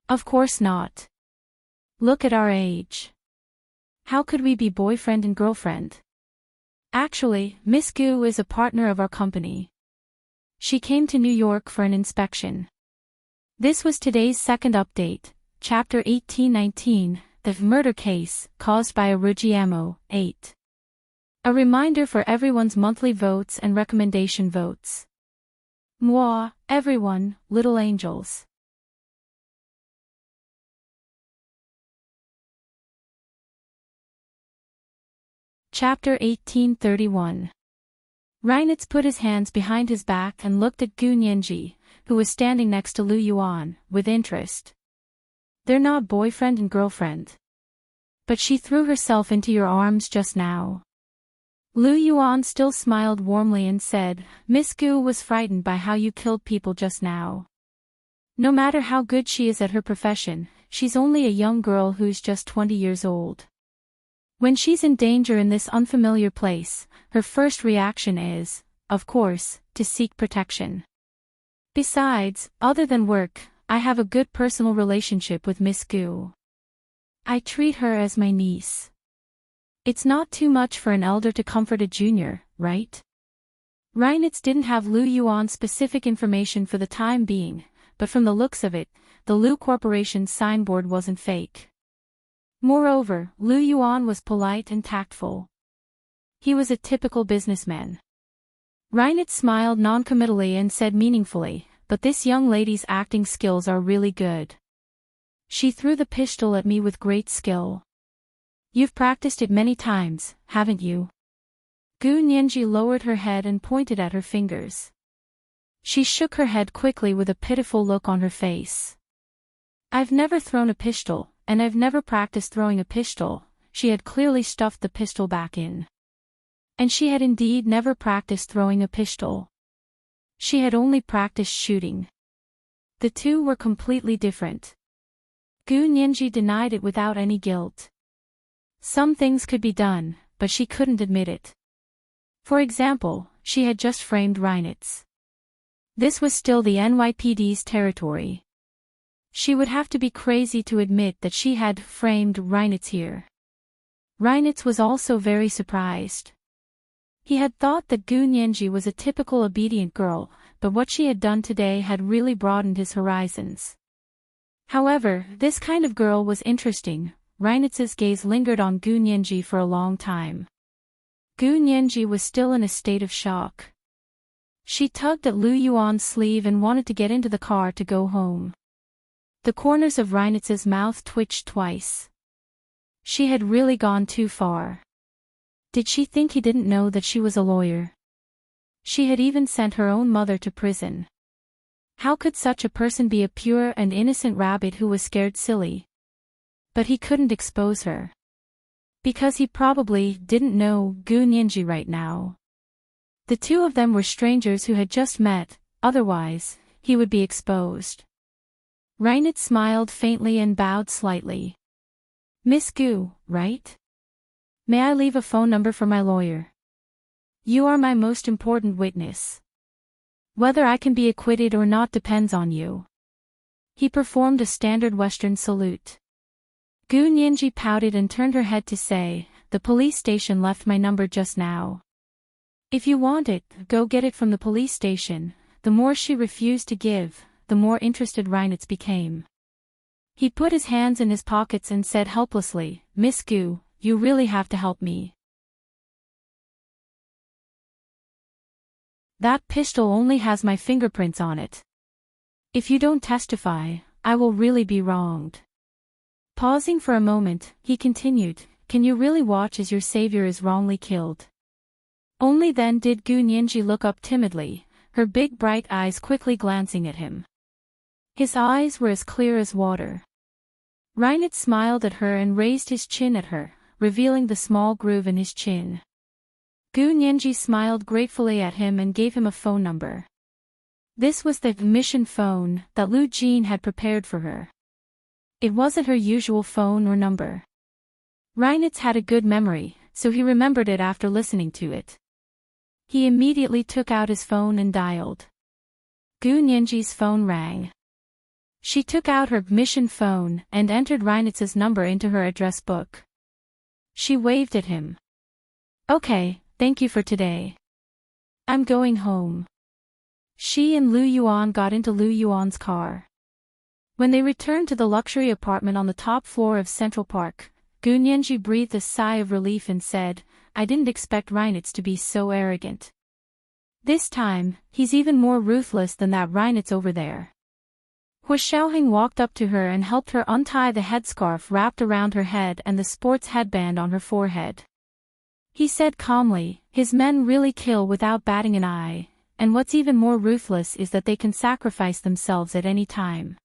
Of course not. Look at our age. How could we be boyfriend and girlfriend? Actually, Miss Gu is a partner of our company. She came to New York for an inspection. This was today's second update, Chapter 1819, The Murder Case, Caused by a Rugiamo, 8. A reminder for everyone's monthly votes and recommendation votes. Moi, everyone, little angels. Chapter 1831. Reinitz put his hands behind his back and looked at Gu Nianji, who was standing next to Lu Yuan, with interest. They're not boyfriend and girlfriend. But she threw herself into your arms just now. Lu Yuan still smiled warmly and said, Miss Gu was frightened by how you killed people just now. No matter how good she is at her profession, she's only a young girl who's just 20 years old. When she's in danger in this unfamiliar place, her first reaction is, of course, to seek protection. Besides, other than work, I have a good personal relationship with Miss Gu. I treat her as my niece. It's not too much for an elder to comfort a junior, right? Reinitz didn't have Lu Yuan's specific information for the time being, but from the looks of it, the Lu Corporation's signboard wasn't fake. Moreover, Lu Yuan was polite and tactful. He was a typical businessman. Reinitz smiled noncommittally and said meaningfully, but this young lady's acting skills are really good. She threw the pistol at me with great skill. You've practiced it many times, haven't you? Gu Nianji lowered her head and pointed at her fingers. She shook her head quickly with a pitiful look on her face. I've never thrown a pistol, and I've never practiced throwing a pistol. She had clearly stuffed the pistol back in. And she had indeed never practiced throwing a pistol. She had only practiced shooting. The two were completely different. Gu Nianji denied it without any guilt. Some things could be done, but she couldn't admit it. For example, she had just framed Reinitz. This was still the NYPD's territory. She would have to be crazy to admit that she had framed Reinitz here. Reinitz was also very surprised. He had thought that Gu Nianji was a typical obedient girl, but what she had done today had really broadened his horizons. However, this kind of girl was interesting. Reinitz's gaze lingered on Gu Nianji for a long time. Gu Nianji was still in a state of shock. She tugged at Lu Yuan's sleeve and wanted to get into the car to go home. The corners of Reinitz's mouth twitched twice. She had really gone too far. Did she think he didn't know that she was a lawyer? She had even sent her own mother to prison. How could such a person be a pure and innocent rabbit who was scared silly? But he couldn't expose her. Because he probably didn't know Gu Nianji right now. The two of them were strangers who had just met, otherwise, he would be exposed. Reinert smiled faintly and bowed slightly. Miss Gu, right? May I leave a phone number for my lawyer? You are my most important witness. Whether I can be acquitted or not depends on you. He performed a standard Western salute. Gu Nianji pouted and turned her head to say, the police station left my number just now. If you want it, go get it from the police station. The more she refused to give, the more interested Reinert became. He put his hands in his pockets and said helplessly, Miss Gu, you really have to help me. That pistol only has my fingerprints on it. If you don't testify, I will really be wronged. Pausing for a moment, he continued, can you really watch as your savior is wrongly killed? Only then did Gu Nianji look up timidly, her big bright eyes quickly glancing at him. His eyes were as clear as water. Reinert smiled at her and raised his chin at her, revealing the small groove in his chin. Gu Nianji smiled gratefully at him and gave him a phone number. This was the mission phone that Lu Jin had prepared for her. It wasn't her usual phone or number. Reinert had a good memory, so he remembered it after listening to it. He immediately took out his phone and dialed. Gu Nianji's phone rang. She took out her mission phone and entered Reinert's number into her address book. She waved at him. Okay, thank you for today. I'm going home. She and Lu Yuan got into Lu Yuan's car. When they returned to the luxury apartment on the top floor of Central Park, Gu Nianji breathed a sigh of relief and said, I didn't expect Reinert to be so arrogant. This time, he's even more ruthless than that Reinert over there. Hu Xiaoheng walked up to her and helped her untie the headscarf wrapped around her head and the sports headband on her forehead. He said calmly, his men really kill without batting an eye, and what's even more ruthless is that they can sacrifice themselves at any time.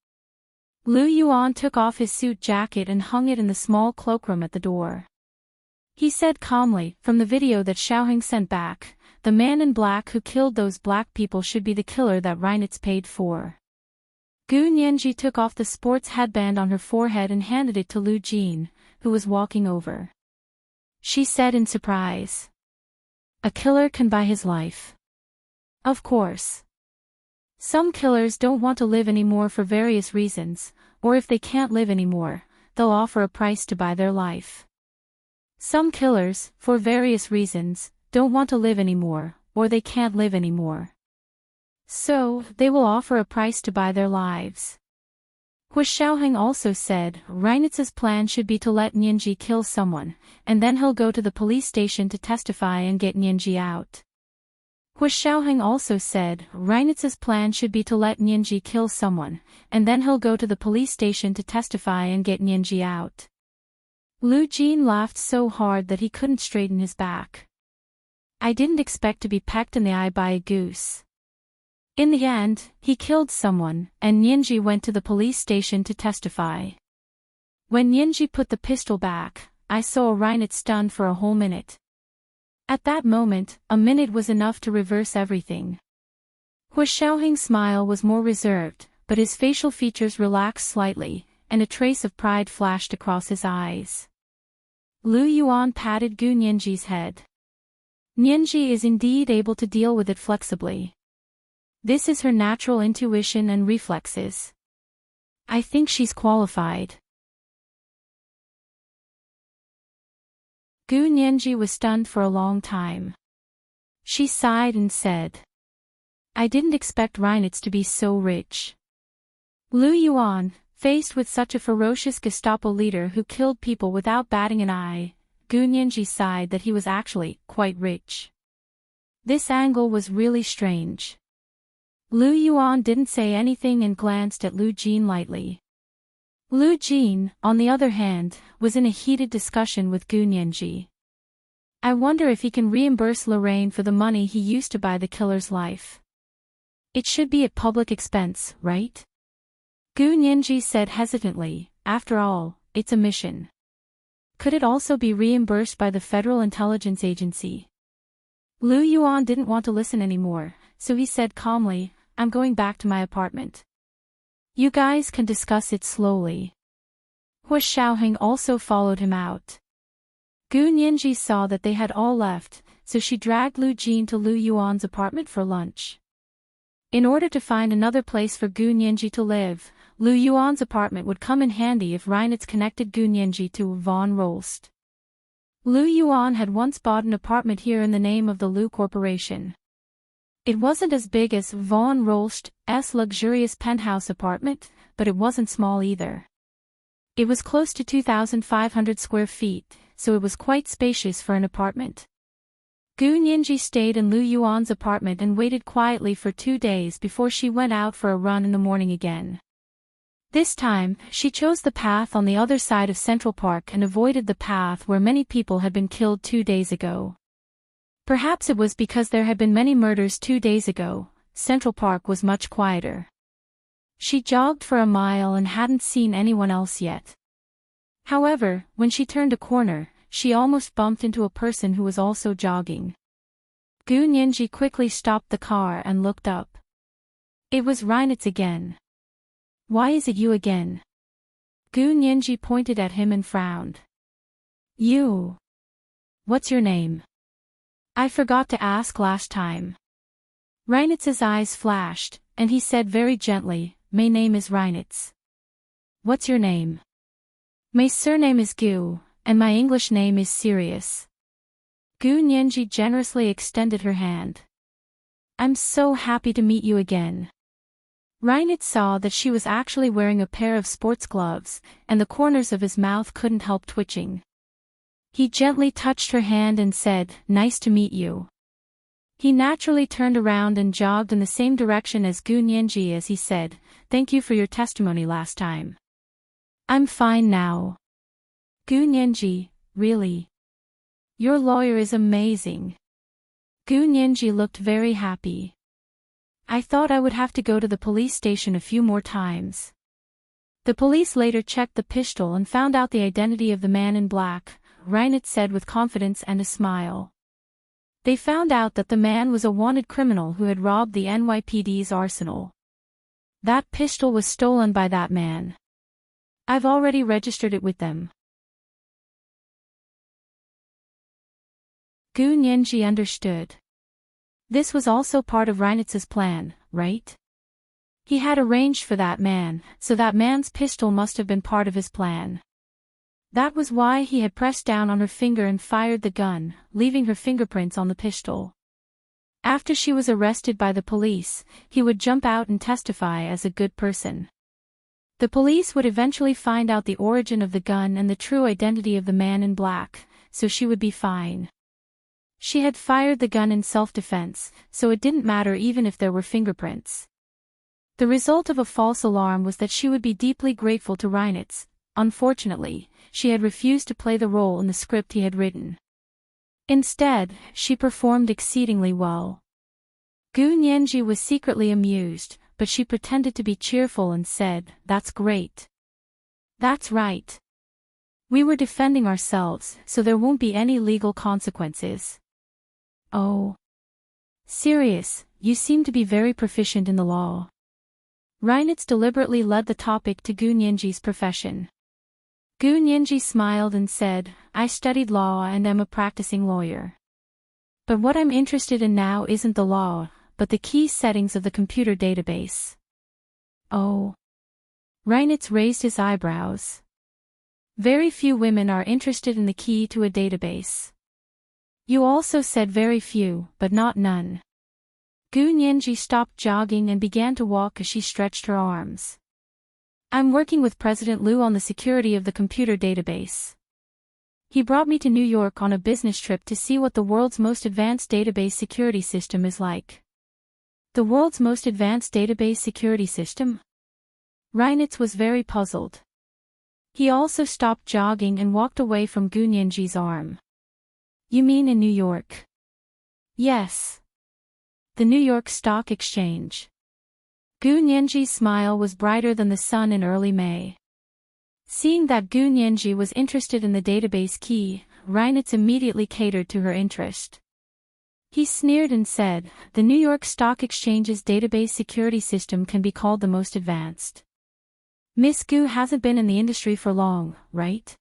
Lu Yuan took off his suit jacket and hung it in the small cloakroom at the door. He said calmly, from the video that Xiaoheng sent back, the man in black who killed those black people should be the killer that Reinert paid for. Gu Nianji took off the sports headband on her forehead and handed it to Lu Jin, who was walking over. She said in surprise. A killer can buy his life. Of course. Some killers don't want to live anymore for various reasons, or if they can't live anymore, they'll offer a price to buy their life. Some killers, for various reasons, don't want to live anymore, or they can't live anymore. So, they will offer a price to buy their lives. Hu Xiaoheng also said, Reinert's plan should be to let Nianji kill someone, and then he'll go to the police station to testify and get Nianji out. Hu Xiaoheng also said, Reinert's plan should be to let Nianji kill someone, and then he'll go to the police station to testify and get Nianji out. Lu Jin laughed so hard that he couldn't straighten his back. I didn't expect to be pecked in the eye by a goose. In the end, he killed someone, and Nianji went to the police station to testify. When Nianji put the pistol back, I saw Reinert stunned for a whole minute. At that moment, a minute was enough to reverse everything. Hu Xiaoheng's smile was more reserved, but his facial features relaxed slightly, and a trace of pride flashed across his eyes. Lu Yuan patted Gu Nianji's head. Nianji is indeed able to deal with it flexibly. This is her natural intuition and reflexes. I think she's qualified. Gu Nianji was stunned for a long time. She sighed and said, I didn't expect Reinert to be so rich. Lu Yuan, faced with such a ferocious Gestapo leader who killed people without batting an eye, Gu Nianji sighed that he was actually quite rich. This angle was really strange. Lu Yuan didn't say anything and glanced at Lu Jin lightly. Lu Jin, on the other hand, was in a heated discussion with Gu Nianji. I wonder if he can reimburse Lorraine for the money he used to buy the killer's life. It should be at public expense, right? Gu Nianji said hesitantly, after all, it's a mission. Could it also be reimbursed by the Federal Intelligence Agency? Lu Yuan didn't want to listen anymore, so he said calmly, I'm going back to my apartment. You guys can discuss it slowly. Hua Xiaoheng also followed him out. Gu Nianji saw that they had all left, so she dragged Lu Jin to Lu Yuan's apartment for lunch. In order to find another place for Gu Nianji to live, Lu Yuan's apartment would come in handy if Reinitz connected Gu Nianji to von Rolst. Lu Yuan had once bought an apartment here in the name of the Lu Corporation. It wasn't as big as von Rolst's luxurious penthouse apartment, but it wasn't small either. It was close to 2,500 square feet, so it was quite spacious for an apartment. Gu Nianji stayed in Lu Yuan's apartment and waited quietly for 2 days before she went out for a run in the morning again. This time, she chose the path on the other side of Central Park and avoided the path where many people had been killed 2 days ago. Perhaps it was because there had been many murders 2 days ago, Central Park was much quieter. She jogged for a mile and hadn't seen anyone else yet. However, when she turned a corner, she almost bumped into a person who was also jogging. Gu Nianji quickly stopped the car and looked up. It was Reinitz again. Why is it you again? Gu Nianji pointed at him and frowned. You. What's your name? I forgot to ask last time. Reinitz's eyes flashed, and he said very gently, my name is Reinitz. What's your name? My surname is Gu, and my English name is Sirius. Gu Nianji generously extended her hand. I'm so happy to meet you again. Reinitz saw that she was actually wearing a pair of sports gloves, and the corners of his mouth couldn't help twitching. He gently touched her hand and said, nice to meet you. He naturally turned around and jogged in the same direction as Gu Nianji as he said, thank you for your testimony last time. I'm fine now. Gu Nianji, really? Your lawyer is amazing. Gu Nianji looked very happy. I thought I would have to go to the police station a few more times. The police later checked the pistol and found out the identity of the man in black, Reinitz said with confidence and a smile. They found out that the man was a wanted criminal who had robbed the NYPD's arsenal. That pistol was stolen by that man. I've already registered it with them. Gu Nianji understood. This was also part of Reinitz's plan, right? He had arranged for that man, so that man's pistol must have been part of his plan. That was why he had pressed down on her finger and fired the gun, leaving her fingerprints on the pistol. After she was arrested by the police, he would jump out and testify as a good person. The police would eventually find out the origin of the gun and the true identity of the man in black, so she would be fine. She had fired the gun in self-defense, so it didn't matter even if there were fingerprints. The result of a false alarm was that she would be deeply grateful to Reinitz. Unfortunately, she had refused to play the role in the script he had written. Instead, she performed exceedingly well. Gu Nianji was secretly amused, but she pretended to be cheerful and said, that's great. That's right. We were defending ourselves, so there won't be any legal consequences. Oh. Serious, you seem to be very proficient in the law. Reinitz deliberately led the topic to Gu Nianji's profession. Gu Nianji smiled and said, I studied law and am a practicing lawyer. But what I'm interested in now isn't the law, but the key settings of the computer database. Oh. Reinitz raised his eyebrows. Very few women are interested in the key to a database. You also said very few, but not none. Gu Nianji stopped jogging and began to walk as she stretched her arms. I'm working with President Liu on the security of the computer database. He brought me to New York on a business trip to see what the world's most advanced database security system is like. The world's most advanced database security system? Reinitz was very puzzled. He also stopped jogging and walked away from Gu Nianji's arm. You mean in New York? Yes. The New York Stock Exchange. Gu Nianji's smile was brighter than the sun in early May. Seeing that Gu Nianji was interested in the database key, Reinitz immediately catered to her interest. He sneered and said, "The New York Stock Exchange's database security system can be called the most advanced. Miss Gu hasn't been in the industry for long, right?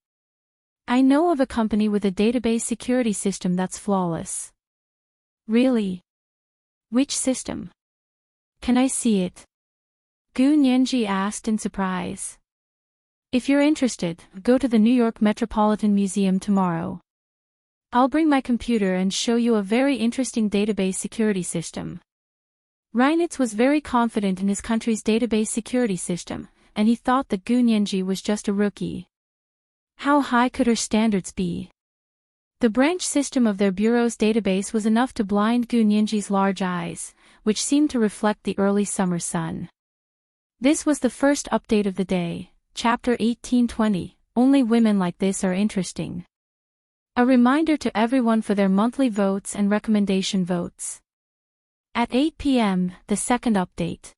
I know of a company with a database security system that's flawless." "Really? Which system? Can I see it?" Gu Nianji asked in surprise. "If you're interested, go to the New York Metropolitan Museum tomorrow. I'll bring my computer and show you a very interesting database security system." Reinitz was very confident in his country's database security system, and he thought that Gu Nianji was just a rookie. How high could her standards be? The branch system of their bureau's database was enough to blind Gu Nianji's large eyes, which seemed to reflect the early summer sun. This was the first update of the day, Chapter 1820, Only Women Like This Are Interesting. A reminder to everyone for their monthly votes and recommendation votes. At 8 p.m., the second update.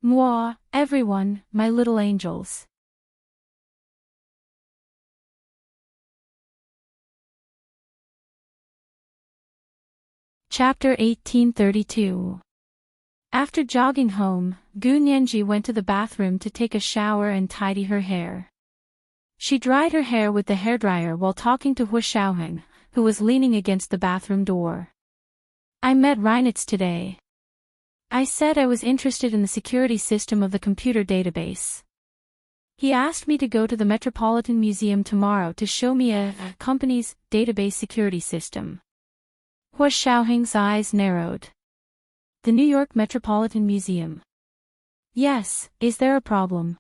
Moi, everyone, my little angels. Chapter 1832. After jogging home, Gu Nianji went to the bathroom to take a shower and tidy her hair. She dried her hair with the hairdryer while talking to Hu Xiaoheng, who was leaning against the bathroom door. "I met Reinitz today. I said I was interested in the security system of the computer database. He asked me to go to the Metropolitan Museum tomorrow to show me a company's database security system." Hu Xiaoheng's eyes narrowed. "The New York Metropolitan Museum. Yes, is there a problem?"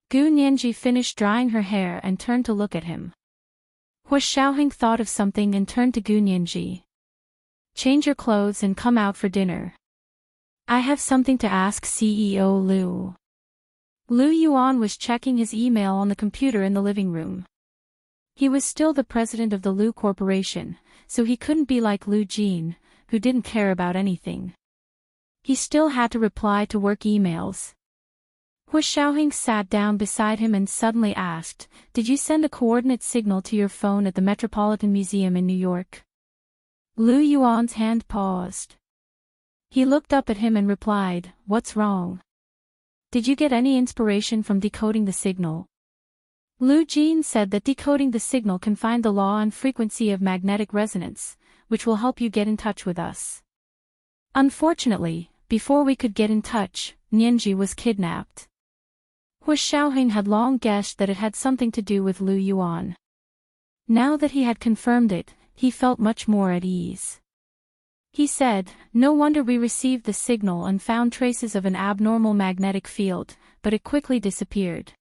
Gu Nianji finished drying her hair and turned to look at him. Hu Xiaoheng thought of something and turned to Gu Nianji. "Change your clothes and come out for dinner. I have something to ask CEO Liu." Liu Yuan was checking his email on the computer in the living room. He was still the president of the Liu Corporation, so he couldn't be like Liu Jin, who didn't care about anything. He still had to reply to work emails. Hu Xiaoheng sat down beside him and suddenly asked, "Did you send a coordinate signal to your phone at the Metropolitan Museum in New York?" Liu Yuan's hand paused. He looked up at him and replied, "What's wrong? Did you get any inspiration from decoding the signal?" Liu Jin said that decoding the signal can find the law and frequency of magnetic resonance, which will help you get in touch with us. Unfortunately, before we could get in touch, Nianji was kidnapped. Hu Xiaoheng had long guessed that it had something to do with Liu Yuan. Now that he had confirmed it, he felt much more at ease. He said, "No wonder we received the signal and found traces of an abnormal magnetic field, but it quickly disappeared.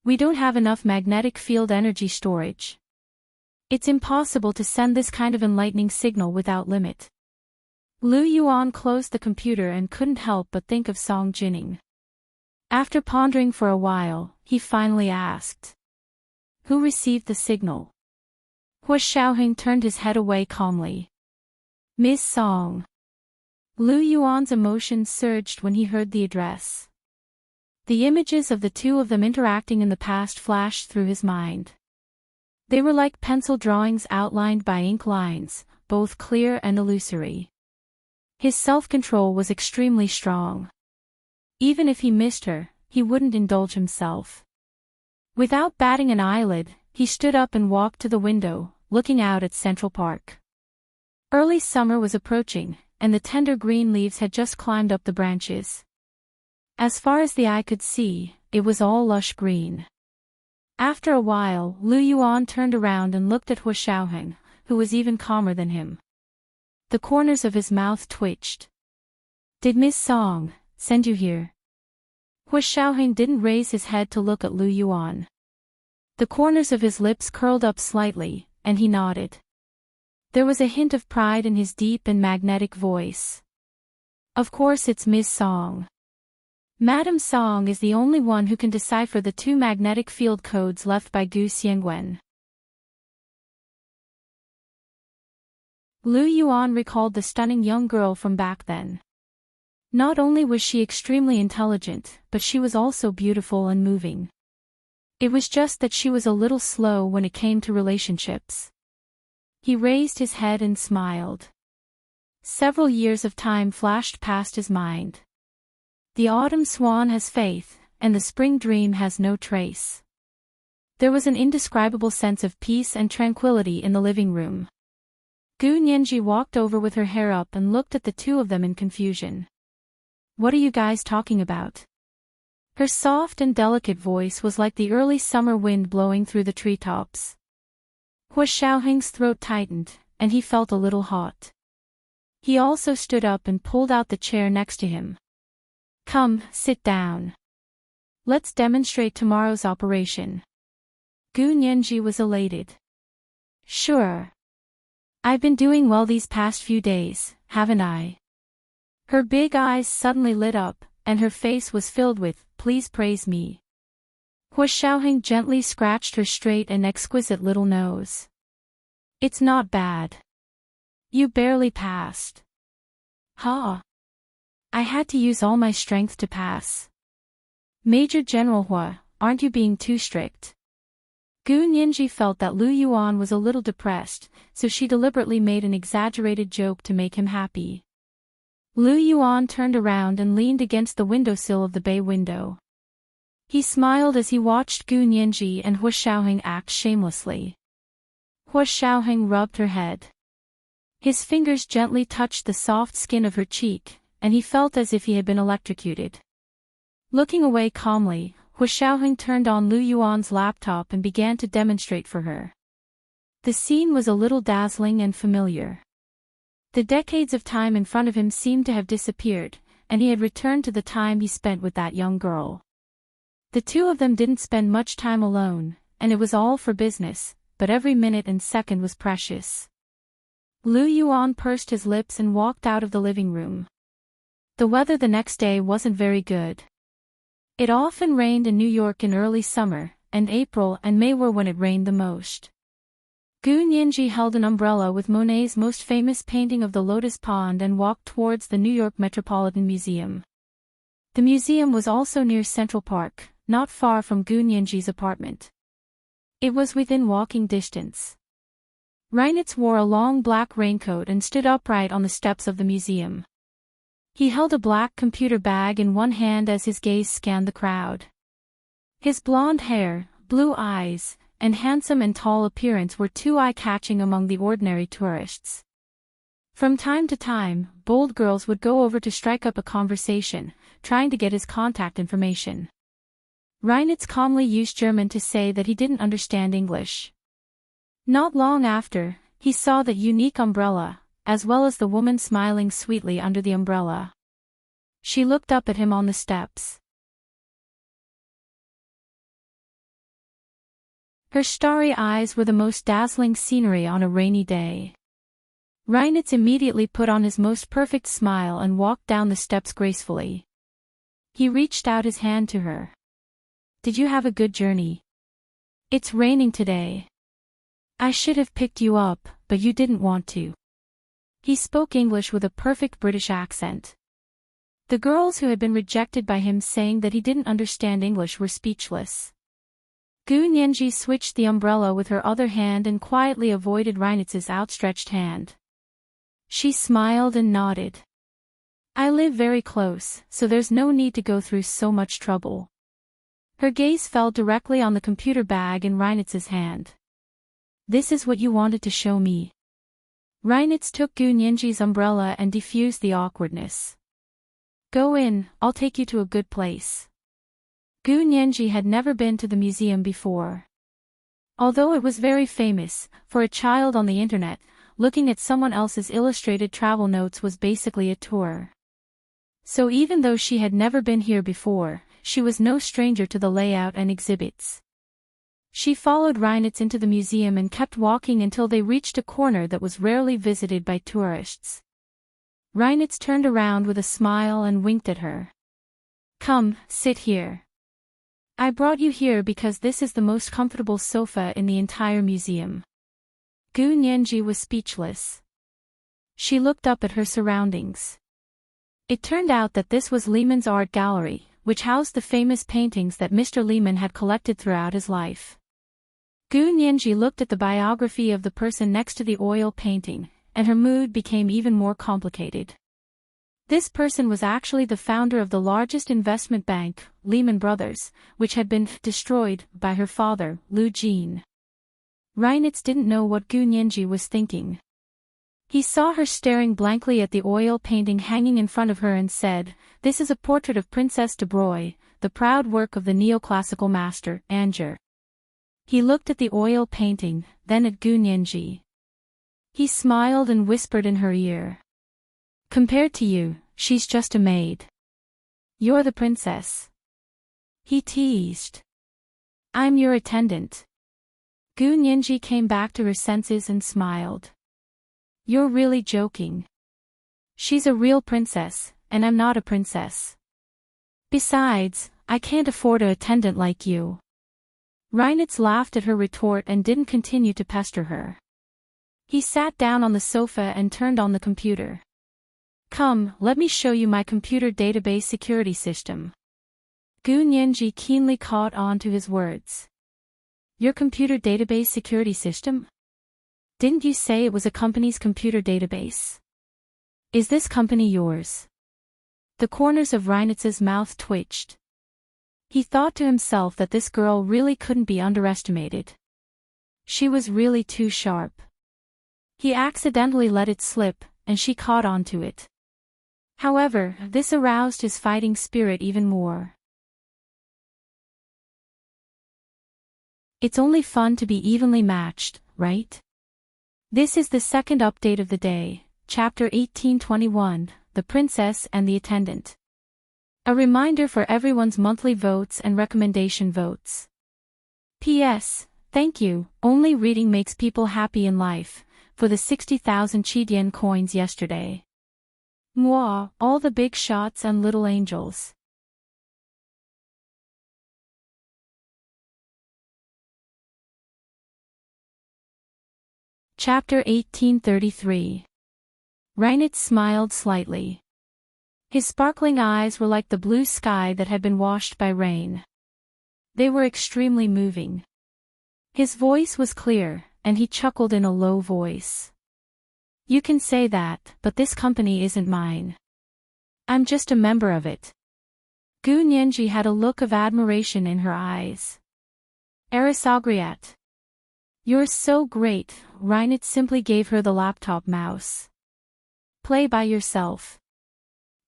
We don't have enough magnetic field energy storage. It's impossible to send this kind of enlightening signal without limit." Liu Yuan closed the computer and couldn't help but think of Song Jining. After pondering for a while, he finally asked, "Who received the signal?" Hu Xiaoheng turned his head away calmly. "Miss Song." Liu Yuan's emotions surged when he heard the address. The images of the two of them interacting in the past flashed through his mind. They were like pencil drawings outlined by ink lines, both clear and illusory. His self-control was extremely strong. Even if he missed her, he wouldn't indulge himself. Without batting an eyelid, he stood up and walked to the window, looking out at Central Park. Early summer was approaching, and the tender green leaves had just climbed up the branches. As far as the eye could see, it was all lush green. After a while, Liu Yuan turned around and looked at Hu Xiaoheng, who was even calmer than him. The corners of his mouth twitched. "Did Miss Song send you here?" Hu Xiaoheng didn't raise his head to look at Liu Yuan. The corners of his lips curled up slightly, and he nodded. There was a hint of pride in his deep and magnetic voice. "Of course it's Miss Song. Madame Song is the only one who can decipher the two magnetic field codes left by Gu Xiangwen." Liu Yuan recalled the stunning young girl from back then. Not only was she extremely intelligent, but she was also beautiful and moving. It was just that she was a little slow when it came to relationships. He raised his head and smiled. Several years of time flashed past his mind. The autumn swan has faith, and the spring dream has no trace. There was an indescribable sense of peace and tranquility in the living room. Gu Nianji walked over with her hair up and looked at the two of them in confusion. "What are you guys talking about?" Her soft and delicate voice was like the early summer wind blowing through the treetops. Hua Xiaoheng's throat tightened, and he felt a little hot. He also stood up and pulled out the chair next to him. "Come, sit down. Let's demonstrate tomorrow's operation." Gu Nianji was elated. "Sure. I've been doing well these past few days, haven't I?" Her big eyes suddenly lit up, and her face was filled with, "Please praise me." Hua Xiaoheng gently scratched her straight and exquisite little nose. "It's not bad. You barely passed." "Huh? I had to use all my strength to pass." "Major General Hua, aren't you being too strict?" Gu Nianji felt that Lu Yuan was a little depressed, so she deliberately made an exaggerated joke to make him happy. Lu Yuan turned around and leaned against the windowsill of the bay window. He smiled as he watched Gu Nianji and Hua Xiaoheng act shamelessly. Hua Xiaoheng rubbed her head. His fingers gently touched the soft skin of her cheek, and he felt as if he had been electrocuted. Looking away calmly, Hua Xiaoheng turned on Lu Yuan's laptop and began to demonstrate for her. The scene was a little dazzling and familiar. The decades of time in front of him seemed to have disappeared, and he had returned to the time he spent with that young girl. The two of them didn't spend much time alone, and it was all for business, but every minute and second was precious. Lu Yuan pursed his lips and walked out of the living room. The weather the next day wasn't very good. It often rained in New York in early summer, and April and May were when it rained the most. Gu Nianji held an umbrella with Monet's most famous painting of the Lotus Pond and walked towards the New York Metropolitan Museum. The museum was also near Central Park, not far from Gu Nianji's apartment. It was within walking distance. Reinitz wore a long black raincoat and stood upright on the steps of the museum. He held a black computer bag in one hand as his gaze scanned the crowd. His blonde hair, blue eyes, and handsome and tall appearance were too eye-catching among the ordinary tourists. From time to time, bold girls would go over to strike up a conversation, trying to get his contact information. Reinitz calmly used German to say that he didn't understand English. Not long after, he saw the unique umbrella, as well as the woman smiling sweetly under the umbrella. She looked up at him on the steps. Her starry eyes were the most dazzling scenery on a rainy day. Reinitz immediately put on his most perfect smile and walked down the steps gracefully. He reached out his hand to her. "Did you have a good journey? It's raining today. I should have picked you up, but you didn't want to." He spoke English with a perfect British accent. The girls who had been rejected by him saying that he didn't understand English were speechless. Gu Nianji switched the umbrella with her other hand and quietly avoided Reinitz's outstretched hand. She smiled and nodded. "I live very close, so there's no need to go through so much trouble." Her gaze fell directly on the computer bag in Reinitz's hand. "This is what you wanted to show me." Reinitz took Gu Nianji's umbrella and diffused the awkwardness. "Go in, I'll take you to a good place." Gu Nianji had never been to the museum before. Although it was very famous, for a child on the internet, looking at someone else's illustrated travel notes was basically a tour. So even though she had never been here before, she was no stranger to the layout and exhibits. She followed Reinitz into the museum and kept walking until they reached a corner that was rarely visited by tourists. Reinitz turned around with a smile and winked at her. "Come, sit here. I brought you here because this is the most comfortable sofa in the entire museum." Gu Nianji was speechless. She looked up at her surroundings. It turned out that this was Lehman's art gallery, which housed the famous paintings that Mr. Lehman had collected throughout his life. Gu Nianji looked at the biography of the person next to the oil painting, and her mood became even more complicated. This person was actually the founder of the largest investment bank, Lehman Brothers, which had been destroyed by her father, Lu Jin. Reinitz didn't know what Gu Nianji was thinking. He saw her staring blankly at the oil painting hanging in front of her and said, "This is a portrait of Princess de Broglie, the proud work of the neoclassical master, Anger." He looked at the oil painting, then at Gu Nianji. He smiled and whispered in her ear. "Compared to you, she's just a maid. You're the princess." He teased. "I'm your attendant." Gu Nianji came back to her senses and smiled. "You're really joking. She's a real princess, and I'm not a princess. Besides, I can't afford an attendant like you." Reinitz laughed at her retort and didn't continue to pester her. He sat down on the sofa and turned on the computer. "Come, let me show you my computer database security system." Gu Nianji keenly caught on to his words. "Your computer database security system? Didn't you say it was a company's computer database? Is this company yours?" The corners of Reinitz's mouth twitched. He thought to himself that this girl really couldn't be underestimated. She was really too sharp. He accidentally let it slip, and she caught on to it. However, this aroused his fighting spirit even more. It's only fun to be evenly matched, right? This is the second update of the day, Chapter 1821, The Princess and the Attendant. A reminder for everyone's monthly votes and recommendation votes. P.S. Thank you, only reading makes people happy in life, for the 60,000 Qidian coins yesterday. Mwah, all the big shots and little angels. Chapter 1833. Reinitz smiled slightly. His sparkling eyes were like the blue sky that had been washed by rain. They were extremely moving. His voice was clear, and he chuckled in a low voice. "You can say that, but this company isn't mine. I'm just a member of it." Gu Nianji had a look of admiration in her eyes. "Aristocrat. You're so great," Reinitz simply gave her the laptop mouse. "Play by yourself.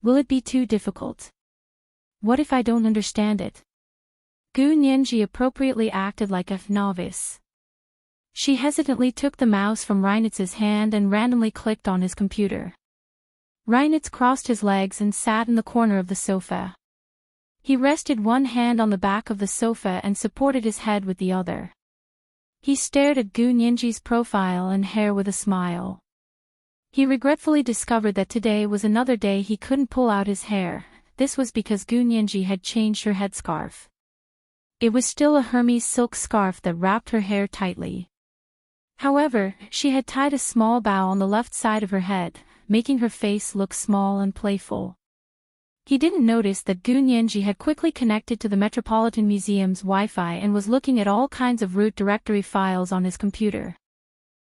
Will it be too difficult? What if I don't understand it?" Gu Nianji appropriately acted like a novice. She hesitantly took the mouse from Reinitz's hand and randomly clicked on his computer. Reinitz crossed his legs and sat in the corner of the sofa. He rested one hand on the back of the sofa and supported his head with the other. He stared at Gu Nianji's profile and hair with a smile. He regretfully discovered that today was another day he couldn't pull out his hair. This was because Gu Nianji had changed her headscarf. It was still a Hermes silk scarf that wrapped her hair tightly. However, she had tied a small bow on the left side of her head, making her face look small and playful. He didn't notice that Gu Nianji had quickly connected to the Metropolitan Museum's Wi-Fi and was looking at all kinds of root directory files on his computer.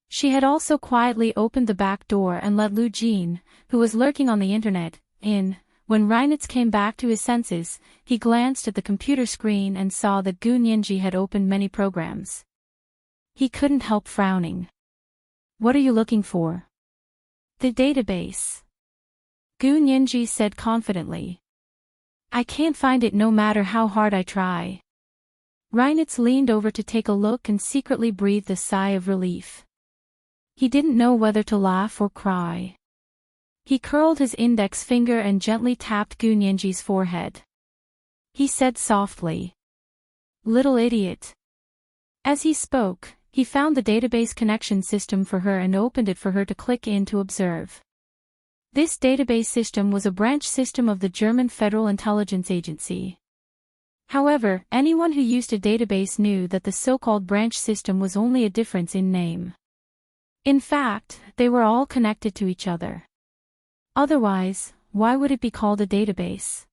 She had also quietly opened the back door and let Lu Jin, who was lurking on the internet, in. When Reinitz came back to his senses, he glanced at the computer screen and saw that Gu Nianji had opened many programs. He couldn't help frowning. "What are you looking for?" "The database," Gu Nianji said confidently. "I can't find it no matter how hard I try." Reinitz leaned over to take a look and secretly breathed a sigh of relief. He didn't know whether to laugh or cry. He curled his index finger and gently tapped Gu Nianji's forehead. He said softly, "Little idiot." As he spoke, he found the database connection system for her and opened it for her to click in to observe. This database system was a branch system of the German Federal Intelligence Agency. However, anyone who used a database knew that the so-called branch system was only a difference in name. In fact, they were all connected to each other. Otherwise, why would it be called a database?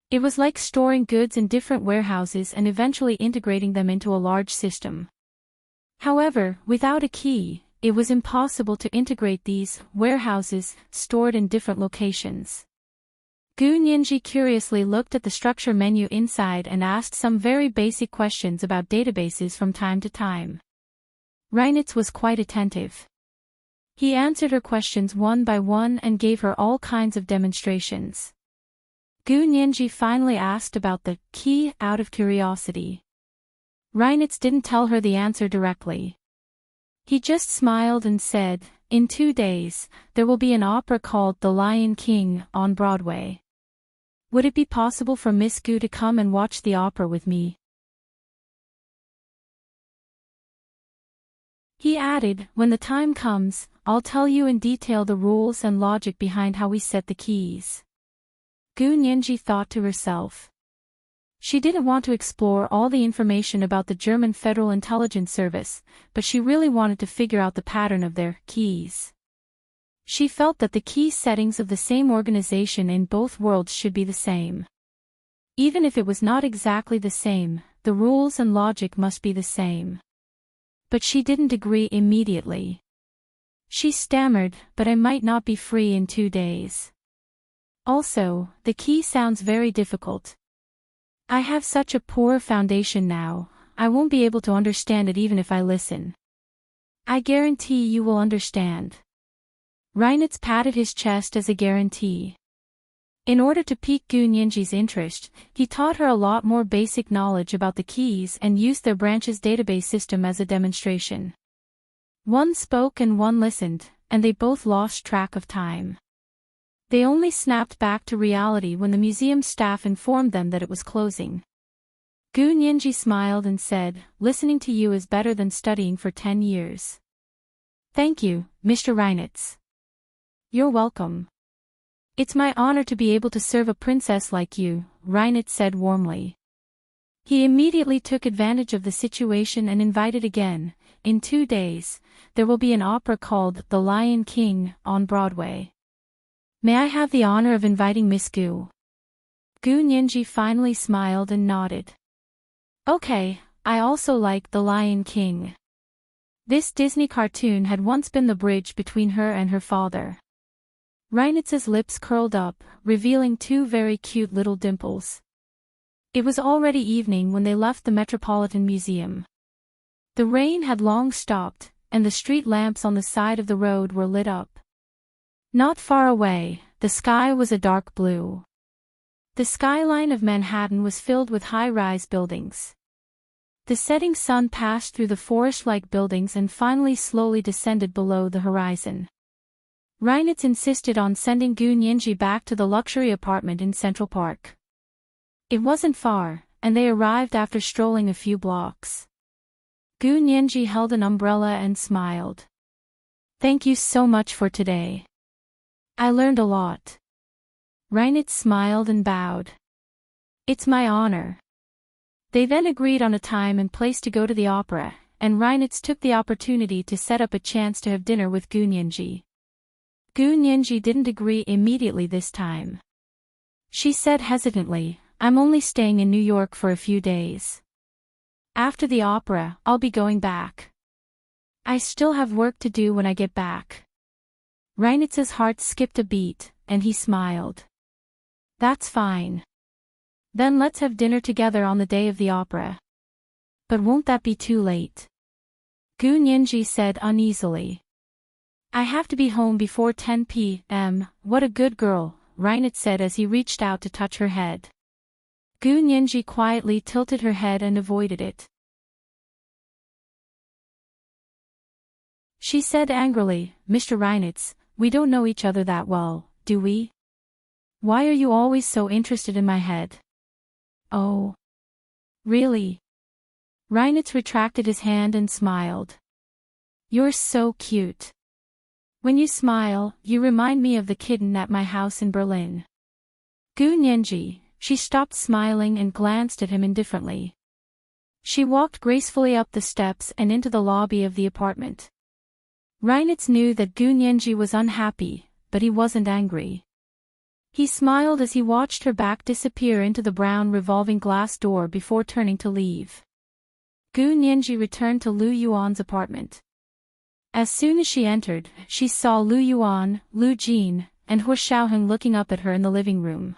It was like storing goods in different warehouses and eventually integrating them into a large system. However, without a key, it was impossible to integrate these warehouses stored in different locations. Gu Nianji curiously looked at the structure menu inside and asked some very basic questions about databases from time to time. Reinitz was quite attentive. He answered her questions one by one and gave her all kinds of demonstrations. Gu Nianji finally asked about the key out of curiosity. Reinitz didn't tell her the answer directly. He just smiled and said, "In 2 days, there will be an opera called The Lion King on Broadway. Would it be possible for Miss Gu to come and watch the opera with me?" He added, "When the time comes, I'll tell you in detail the rules and logic behind how we set the keys." Gu Nianji thought to herself. She didn't want to explore all the information about the German Federal Intelligence Service, but she really wanted to figure out the pattern of their keys. She felt that the key settings of the same organization in both worlds should be the same. Even if it was not exactly the same, the rules and logic must be the same. But she didn't agree immediately. She stammered, "But I might not be free in 2 days. Also, the key sounds very difficult. I have such a poor foundation now, I won't be able to understand it even if I listen." "I guarantee you will understand." Reinitz patted his chest as a guarantee. In order to pique Gu Nianji's interest, he taught her a lot more basic knowledge about the keys and used their branch's database system as a demonstration. One spoke and one listened, and they both lost track of time. They only snapped back to reality when the museum staff informed them that it was closing. Gu Nianji smiled and said, "Listening to you is better than studying for 10 years. Thank you, Mr. Reinitz." "You're welcome. It's my honor to be able to serve a princess like you," Reinitz said warmly. He immediately took advantage of the situation and invited again. "In 2 days, there will be an opera called The Lion King on Broadway. May I have the honor of inviting Miss Gu?" Gu Nianji finally smiled and nodded. "Okay, I also like The Lion King." This Disney cartoon had once been the bridge between her and her father. Reinitz's lips curled up, revealing 2 very cute little dimples. It was already evening when they left the Metropolitan Museum. The rain had long stopped, and the street lamps on the side of the road were lit up. Not far away, the sky was a dark blue. The skyline of Manhattan was filled with high-rise buildings. The setting sun passed through the forest-like buildings and finally slowly descended below the horizon. Reinitz insisted on sending Gu Nianji back to the luxury apartment in Central Park. It wasn't far, and they arrived after strolling a few blocks. Gu Nianji held an umbrella and smiled. "Thank you so much for today. I learned a lot." Reinitz smiled and bowed. "It's my honor." They then agreed on a time and place to go to the opera, and Reinitz took the opportunity to set up a chance to have dinner with Gu Nianji. Gu Nianji didn't agree immediately this time. She said hesitantly, "I'm only staying in New York for a few days. After the opera, I'll be going back. I still have work to do when I get back." Reinitz's heart skipped a beat, and he smiled. "That's fine. Then let's have dinner together on the day of the opera." "But won't that be too late?" Gu Nianji said uneasily. "I have to be home before 10 p.m. What a good girl," Reinitz said as he reached out to touch her head. Gu Nianji quietly tilted her head and avoided it. She said angrily, "Mr. Reinitz, we don't know each other that well, do we? Why are you always so interested in my head?" "Oh. Really?" Reinitz retracted his hand and smiled. "You're so cute. When you smile, you remind me of the kitten at my house in Berlin." Gu Nianji, she stopped smiling and glanced at him indifferently. She walked gracefully up the steps and into the lobby of the apartment. Reinitz knew that Gu Nianji was unhappy, but he wasn't angry. He smiled as he watched her back disappear into the brown revolving glass door before turning to leave. Gu Nianji returned to Lu Yuan's apartment. As soon as she entered, she saw Lu Yuan, Lu Jin, and Hu Xiaoheng looking up at her in the living room.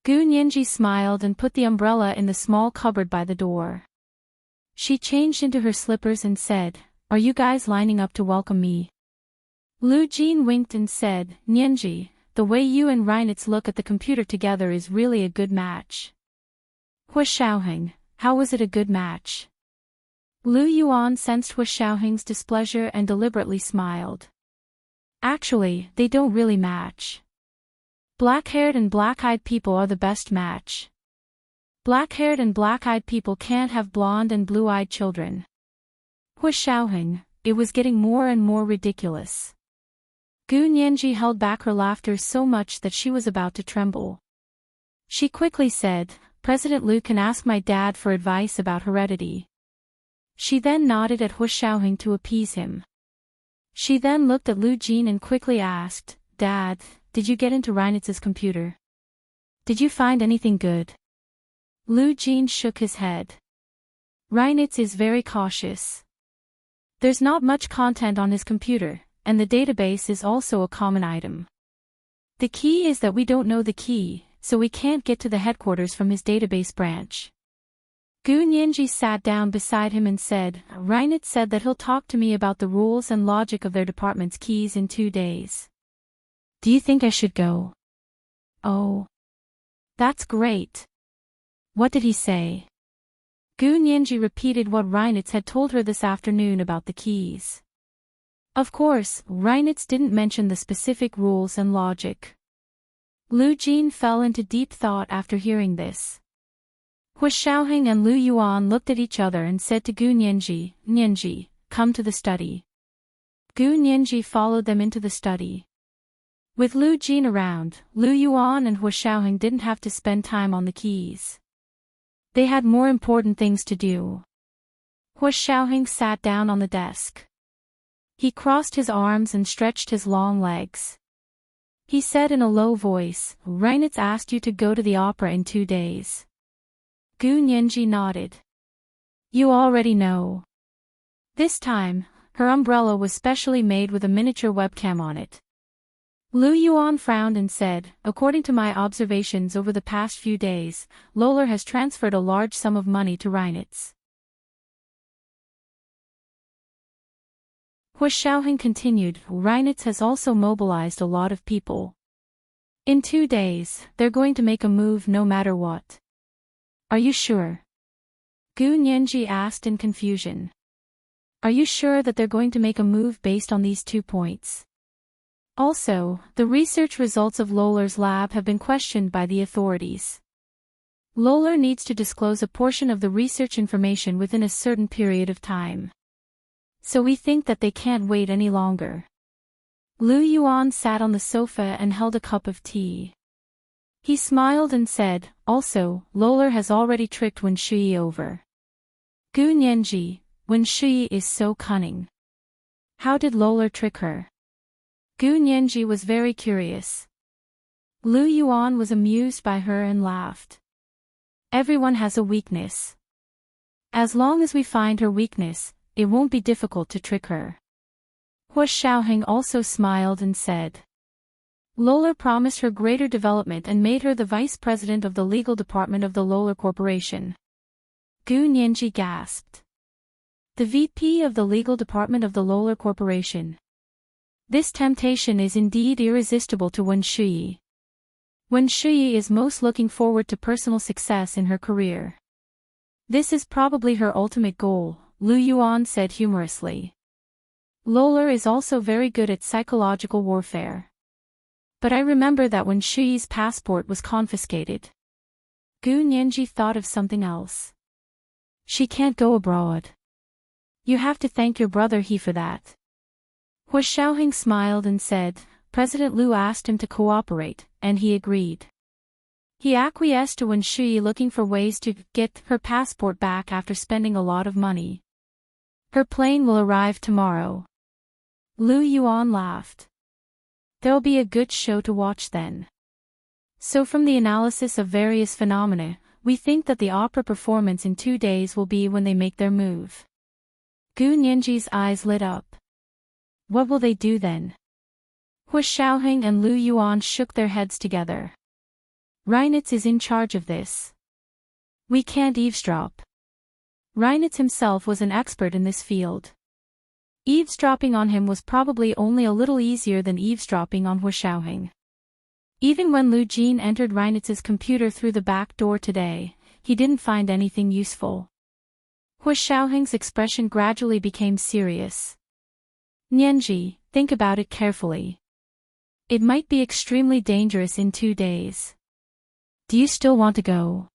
Gu Nianji smiled and put the umbrella in the small cupboard by the door. She changed into her slippers and said, "Are you guys lining up to welcome me?" Lu Jin winked and said, "Nianji, the way you and Reinitz look at the computer together is really a good match." Hu Xiaoheng, how was it a good match? Lu Yuan sensed Hu Xiaoheng's displeasure and deliberately smiled. Actually, they don't really match. Black-haired and black-eyed people are the best match. Black-haired and black-eyed people can't have blonde and blue-eyed children. Hu Xiaoheng, it was getting more and more ridiculous. Gu Nianji held back her laughter so much that she was about to tremble. She quickly said, "President Lu can ask my dad for advice about heredity." She then nodded at Hu Xiaoheng to appease him. She then looked at Lu Jin and quickly asked, "Dad, did you get into Reinitz's computer? Did you find anything good?" Lu Jin shook his head. "Reinitz is very cautious. There's not much content on his computer, and the database is also a common item. The key is that we don't know the key, so we can't get to the headquarters from his database branch." Gu Nianji sat down beside him and said, "Reinitz said that he'll talk to me about the rules and logic of their department's keys in 2 days. Do you think I should go?" "Oh. That's great. What did he say?" Gu Nianji repeated what Reinitz had told her this afternoon about the keys. Of course, Reinitz didn't mention the specific rules and logic. Lu Jin fell into deep thought after hearing this. Hu Xiaoheng and Lu Yuan looked at each other and said to Gu Nianji, "Nianji, come to the study." Gu Nianji followed them into the study. With Lu Jin around, Lu Yuan and Hu Xiaoheng didn't have to spend time on the keys. They had more important things to do. Hu Xiaoheng sat down on the desk. He crossed his arms and stretched his long legs. He said in a low voice, "Reinitz asked you to go to the opera in 2 days." Gu Nianji nodded. "You already know." This time, her umbrella was specially made with a miniature webcam on it. Lu Yuan frowned and said, "According to my observations over the past few days, LoveLore has transferred a large sum of money to Reinitz." Hu Xiaoheng continued, "Reinitz has also mobilized a lot of people. In 2 days, they're going to make a move no matter what." "Are you sure?" Gu Nianji asked in confusion. "Are you sure that they're going to make a move based on these 2 points? Also, the research results of LoveLore's lab have been questioned by the authorities. LoveLore needs to disclose a portion of the research information within a certain period of time. So we think that they can't wait any longer." Lu Yuan sat on the sofa and held a cup of tea. He smiled and said, "Also, LoveLore has already tricked Wen Shui over." Gu Nianji, Wen Shui is so cunning. How did LoveLore trick her? Gu Nianji was very curious. Lu Yuan was amused by her and laughed. "Everyone has a weakness. As long as we find her weakness, it won't be difficult to trick her." Hu Xiaoheng also smiled and said, "LoveLore promised her greater development and made her the vice president of the legal department of the LoveLore Corporation." Gu Nianji gasped. "The VP of the legal department of the LoveLore Corporation. This temptation is indeed irresistible to Wen Shui. Wen Shui is most looking forward to personal success in her career. This is probably her ultimate goal," Lu Yuan said humorously. "LoveLore is also very good at psychological warfare. But I remember that Wen Shui's passport was confiscated." Gu Nianji thought of something else. "She can't go abroad. You have to thank your brother He for that." Hu Xiaoheng smiled and said, "President Lu asked him to cooperate, and he agreed. He acquiesced to Wen Shui looking for ways to get her passport back after spending a lot of money. Her plane will arrive tomorrow." Lu Yuan laughed. "There'll be a good show to watch then." So from the analysis of various phenomena, we think that the opera performance in 2 days will be when they make their move. Gu Nianji's eyes lit up. What will they do then? Hu Xiaoheng and Lu Yuan shook their heads together. Reinitz is in charge of this. We can't eavesdrop. Reinitz himself was an expert in this field. Eavesdropping on him was probably only a little easier than eavesdropping on Hu Xiaoheng. Even when Lu Jin entered Reinitz's computer through the back door today, he didn't find anything useful. Hu Xiaoheng's expression gradually became serious. Nianji, think about it carefully. It might be extremely dangerous in 2 days. Do you still want to go?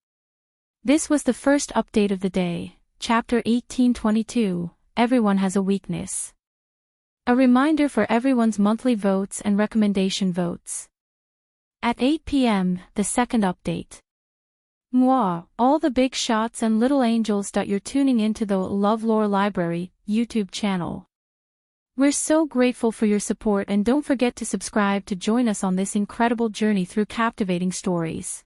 This was the first update of the day, Chapter 1822, Everyone Has a Weakness. A reminder for everyone's monthly votes and recommendation votes. At 8 p.m., the second update. Moi, all the big shots and little angels. You're tuning into the LoveLore Library YouTube channel. We're so grateful for your support, and don't forget to subscribe to join us on this incredible journey through captivating stories.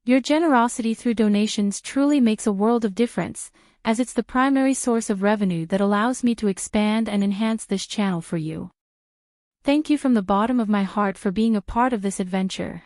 Your generosity through donations truly makes a world of difference, as it's the primary source of revenue that allows me to expand and enhance this channel for you. Thank you from the bottom of my heart for being a part of this adventure.